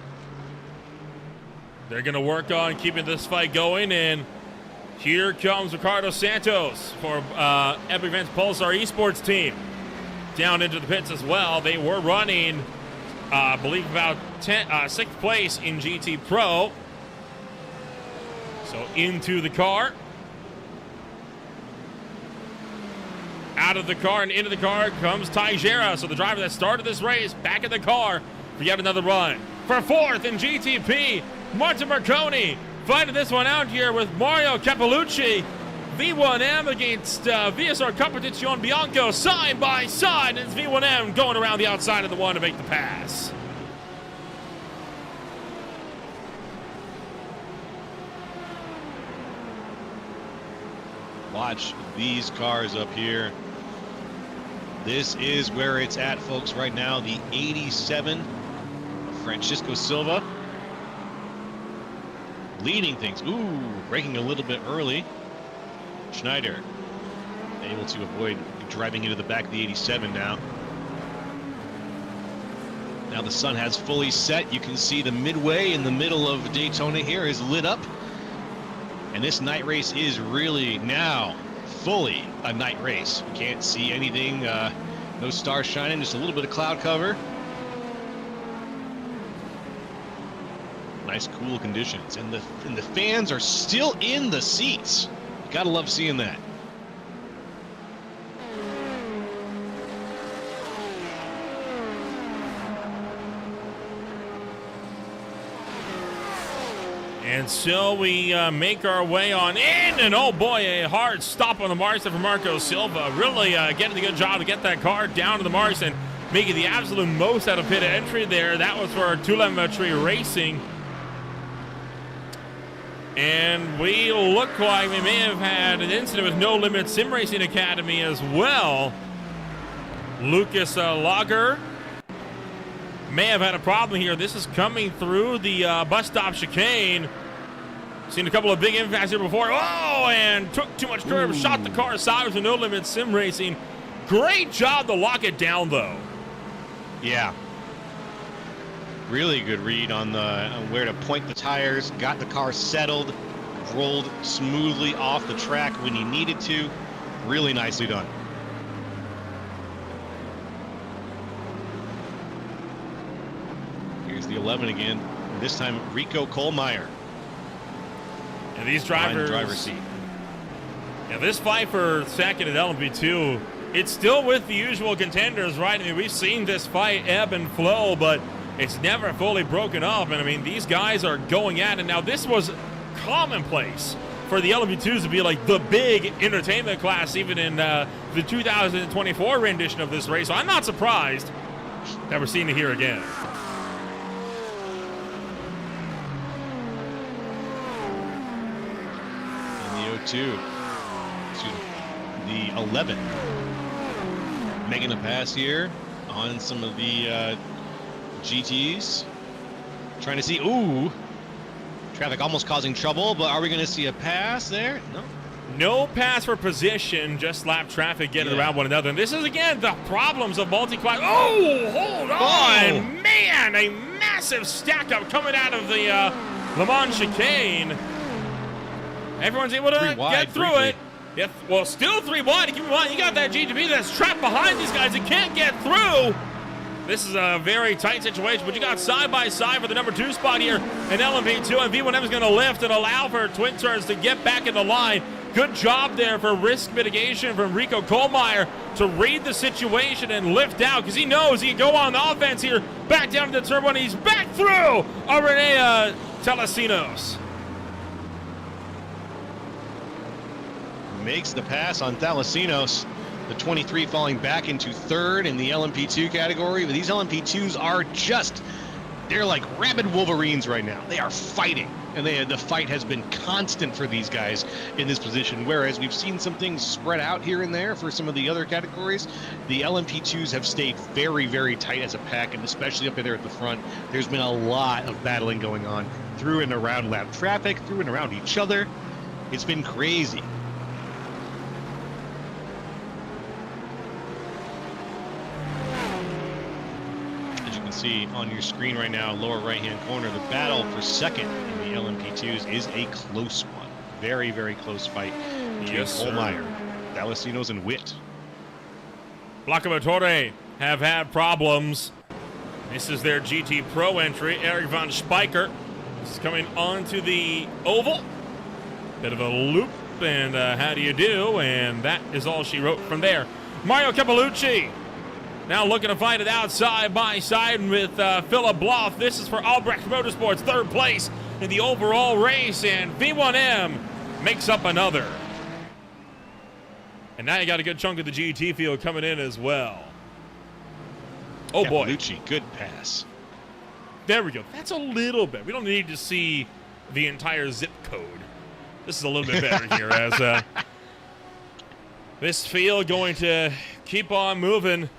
They're going to work on keeping this fight going, and here comes Ricardo Santos for Epic Events Pulsar Esports team. Down into the pits as well. They were running, I believe, about 6th place in GT Pro. So into the car. Out of the car and into the car comes Teixeira. So the driver that started this race back in the car for yet another run. For 4th in GTP, Martin Maconi fighting this one out here with Mario Capalucci. V1M against VSR Competizione Bianco side by side. It's V1M going around the outside of the one to make the pass. Watch these cars up here. This is where it's at, folks, right now. The 87 Francisco Silva. leading things. Ooh, braking a little bit early. Schneider able to avoid driving into the back of the 87 now. Now the sun has fully set. You can see the midway in the middle of Daytona here is lit up. And this night race is really now fully a night race. You can't see anything, no stars shining, just a little bit of cloud cover. Nice cool conditions. And the fans are still in the seats. You gotta love seeing that. And so we make our way on in, and oh boy, a hard stop on the marks for Marco Silva. Really getting a good job to get that car down to the marks and making the absolute most out of pit entry there. That was for Telemetry Racing. And we look like we may have had an incident with No Limit Sim Racing Academy as well. Lucas Lager may have had a problem here. This is coming through the bus stop chicane. Seen a couple of big impacts here before. Oh, and took too much curve. Shot the car aside with No Limit Sim Racing. Great job to lock it down, though. Yeah. Really good read on where to point the tires. Got the car settled. Rolled smoothly off the track when he needed to. Really nicely done. Here's the 11 again. This time, Rico Kohlmeyer. And these drivers, driver's seat. Yeah, this fight for second at LMP2, it's still with the usual contenders, right? I mean, we've seen this fight ebb and flow, but it's never fully broken up. And I mean, these guys are going at it. Now, this was commonplace for the LMP2s to be like the big entertainment class, even in the 2024 rendition of this race. So I'm not surprised that we're seeing it here again. The 11 making a pass here on some of the GTs, trying to see, ooh, traffic almost causing trouble, but are we going to see a pass there? No pass for position, just lap traffic getting around one another. And this is, again, the problems of multi-class. Oh, hold on, man, a massive stack up coming out of the Le Mans chicane. Everyone's able to get through it. Yeah, well, still 3 wide. Keep in mind, you got that GTB that's trapped behind these guys. It can't get through. This is a very tight situation, but you got side by side for the number 2 spot here in LMP2, and V1M is going to lift and allow for twin turns to get back in the line. Good job there for risk mitigation from Rico Kohlmeyer to read the situation and lift out, because he knows he can go on the offense here. Back down to the turn 1. He's back through Aranea Telesinos. Makes the pass on Telesinos. The 23 falling back into 3rd in the LMP2 category. But these LMP2s are they're like rabid wolverines right now. They are fighting. And the fight has been constant for these guys in this position. Whereas we've seen some things spread out here and there for some of the other categories. The LMP2s have stayed very, very tight as a pack, and especially up there at the front. There's been a lot of battling going on through and around lap traffic, through and around each other. It's been crazy. See on your screen right now, lower right hand corner, the battle for second in the LMP2s is a close one. Very, very close fight between Kohlmeyer, Telesinos, and Witt. Blockamotore have had problems. This is their GT Pro entry. Eric von Speicher is coming onto the oval. Bit of a loop, and how do you do? And that is all she wrote from there. Mario Cappellucci now looking to fight it out side by side with Philip Bloff. This is for Albrecht Motorsports, 3rd place in the overall race, and V1M makes up another. And now you got a good chunk of the GT field coming in as well. Oh boy. Cappellucci, good pass. There we go. That's a little bit. We don't need to see the entire zip code. This is a little bit better here as this field going to keep on moving.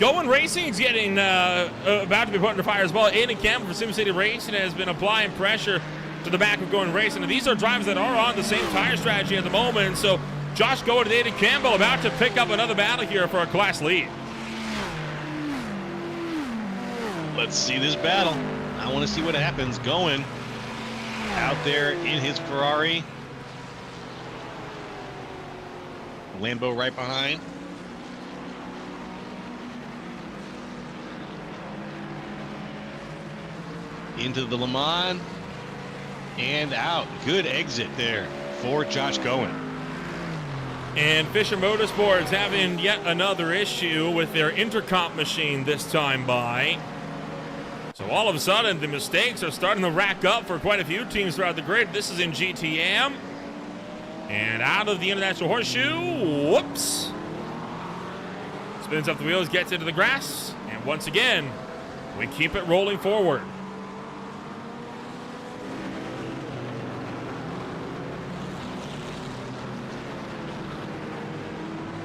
Going Racing is getting about to be put under fire as well. Aiden Campbell for Sim City Racing has been applying pressure to the back of Going Racing. And these are drivers that are on the same tire strategy at the moment. So Josh Going and Aiden Campbell about to pick up another battle here for a class lead. Let's see this battle. I want to see what happens. Going out there in his Ferrari. Lambo right behind. Into the Le Mans and out. Good exit there for Josh Going. And Fisher Motorsports having yet another issue with their intercomp machine this time by. So all of a sudden, the mistakes are starting to rack up for quite a few teams throughout the grid. This is in GTM. And out of the International Horseshoe. Whoops. Spins up the wheels, gets into the grass. And once again, we keep it rolling forward.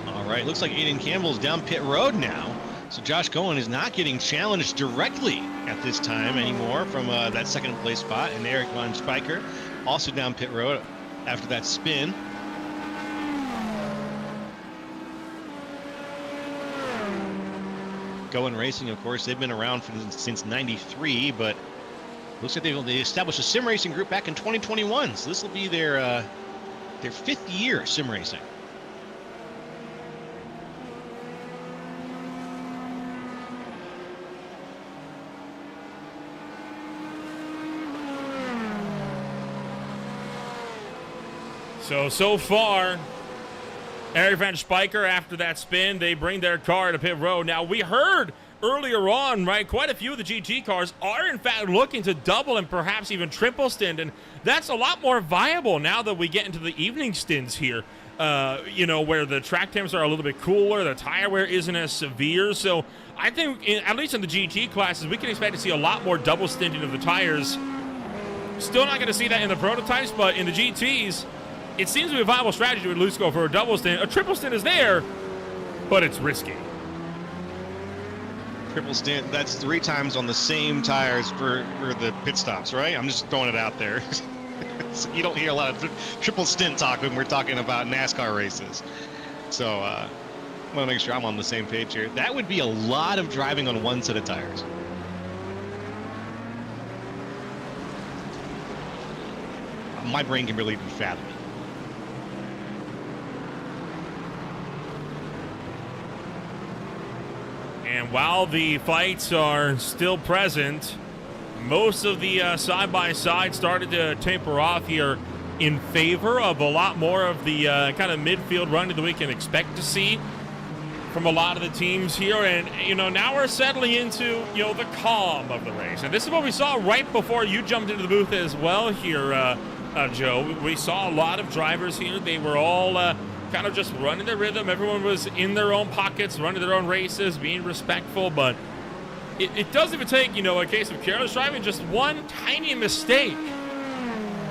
All right, looks like Aiden Campbell's down pit road now. So Josh Going is not getting challenged directly at this time anymore from that second place spot. And Eric Von Spiker also down pit road after that spin. Going Racing, of course, they've been around since '93, but looks like they established a sim racing group back in 2021. So this will be their 5th year sim racing. So far, Eric Van Spiker, after that spin, they bring their car to pit road. Now, we heard earlier on, right, quite a few of the GT cars are, in fact, looking to double and perhaps even triple stint, and that's a lot more viable now that we get into the evening stints here, where the track temps are a little bit cooler, the tire wear isn't as severe. So I think, at least in the GT classes, we can expect to see a lot more double stinting of the tires. Still not going to see that in the prototypes, but in the GTs, it seems to be a viable strategy to at least go for a double stint. A triple stint is there, but it's risky. Triple stint, that's 3 times on the same tires for the pit stops, right? I'm just throwing it out there. So you don't hear a lot of triple stint talk when we're talking about NASCAR races. So I want to make sure I'm on the same page here. That would be a lot of driving on one set of tires. My brain can really be fathomed. And while the fights are still present, most of the side-by-side started to taper off here in favor of a lot more of the kind of midfield running that we can expect to see from a lot of the teams here. And, now we're settling into, the calm of the race. And this is what we saw right before you jumped into the booth as well here, Joe. We saw a lot of drivers here. They were all kind of just running their rhythm. Everyone was in their own pockets, running their own races, being respectful. But it doesn't even take, a case of careless driving. Just one tiny mistake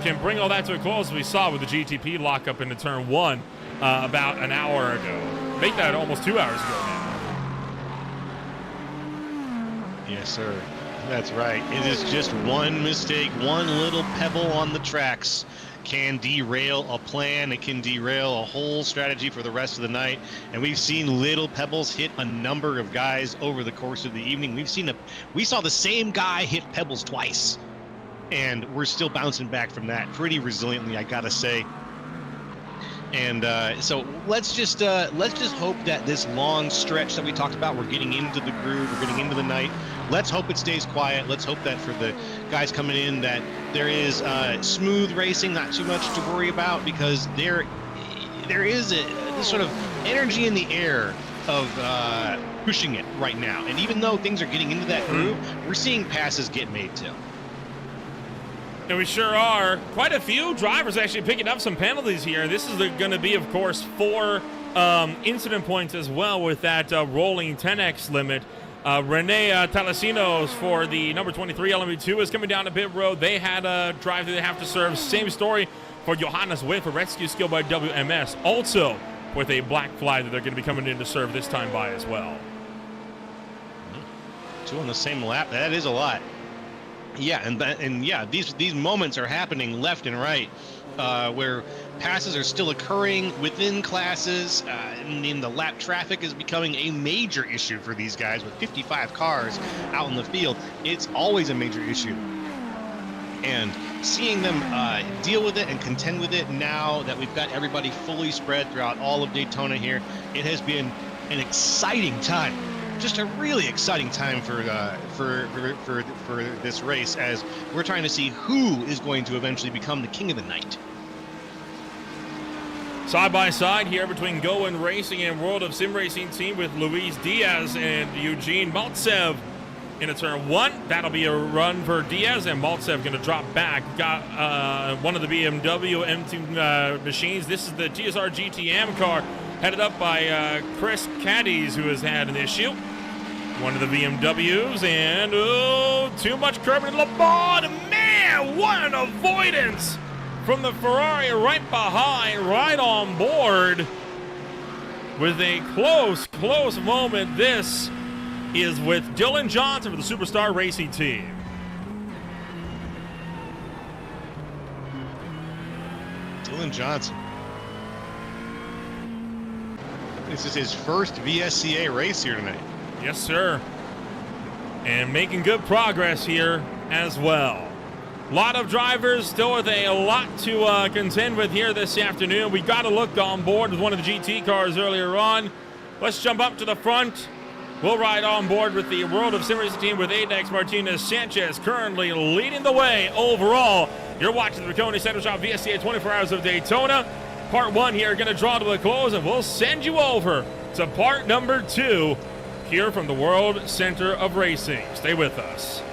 can bring all that to a close, as we saw with the GTP lockup into turn 1 about an hour ago. Make that almost 2 hours ago now. Yes, sir. That's right. It is just one mistake, one little pebble on the tracks can derail a plan. It can derail a whole strategy for the rest of the night. And we've seen little pebbles hit a number of guys over the course of the evening. We saw the same guy hit pebbles twice, and we're still bouncing back from that pretty resiliently, I gotta say. And so let's just hope that this long stretch that we talked about, we're getting into the groove, we're getting into the night. Let's hope it stays quiet. Let's hope that for the guys coming in that there is smooth racing, not too much to worry about, because there is this sort of energy in the air of pushing it right now. And even though things are getting into that groove, we're seeing passes get made too. And we sure are. Quite a few drivers actually picking up some penalties here. This is going to be, of course, 4 incident points as well with that rolling 10x limit. Rene Talasinos for the number 23 LMP2 is coming down to pit road. They had a drive that they have to serve. Same story for Johannes Witt for Rescue Skill by WMS. Also with a black flag that they're going to be coming in to serve this time by as well. 2 on the same lap. That is a lot. Yeah, and yeah, these moments are happening left and right, where passes are still occurring within classes. The lap traffic is becoming a major issue for these guys with 55 cars out in the field. It's always a major issue. And seeing them deal with it and contend with it now that we've got everybody fully spread throughout all of Daytona here, it has been an exciting time. Just a really exciting time for this race, as we're trying to see who is going to eventually become the king of the night. Side by side here between Going Racing and World of Sim Racing team with Luis Diaz and Eugene Maltsev in a turn 1. That'll be a run for Diaz, and Maltsev going to drop back. Got one of the BMW M2 machines. This is the TSR GTM car, headed up by Chris Cadiz, who has had an issue. One of the BMWs, and too much curbing in Le Bon. Man, what an avoidance from the Ferrari right behind, right on board. With a close moment. This is with Dylan Johnson for the Superstar Racing team. Dylan Johnson. This is his first VSCA race here tonight. Yes, sir. And making good progress here as well. A lot of drivers still with a lot to contend with here this afternoon. We got to look on board with one of the GT cars earlier on. Let's jump up to the front. We'll ride on board with the World of Sim Racing team with Adex Martinez Sanchez currently leading the way overall. You're watching the Maconi Center Shop VSCA 24 Hours of Daytona. Part 1 here going to draw to a close, and we'll send you over to part number 2 here from the World Center of Racing. Stay with us.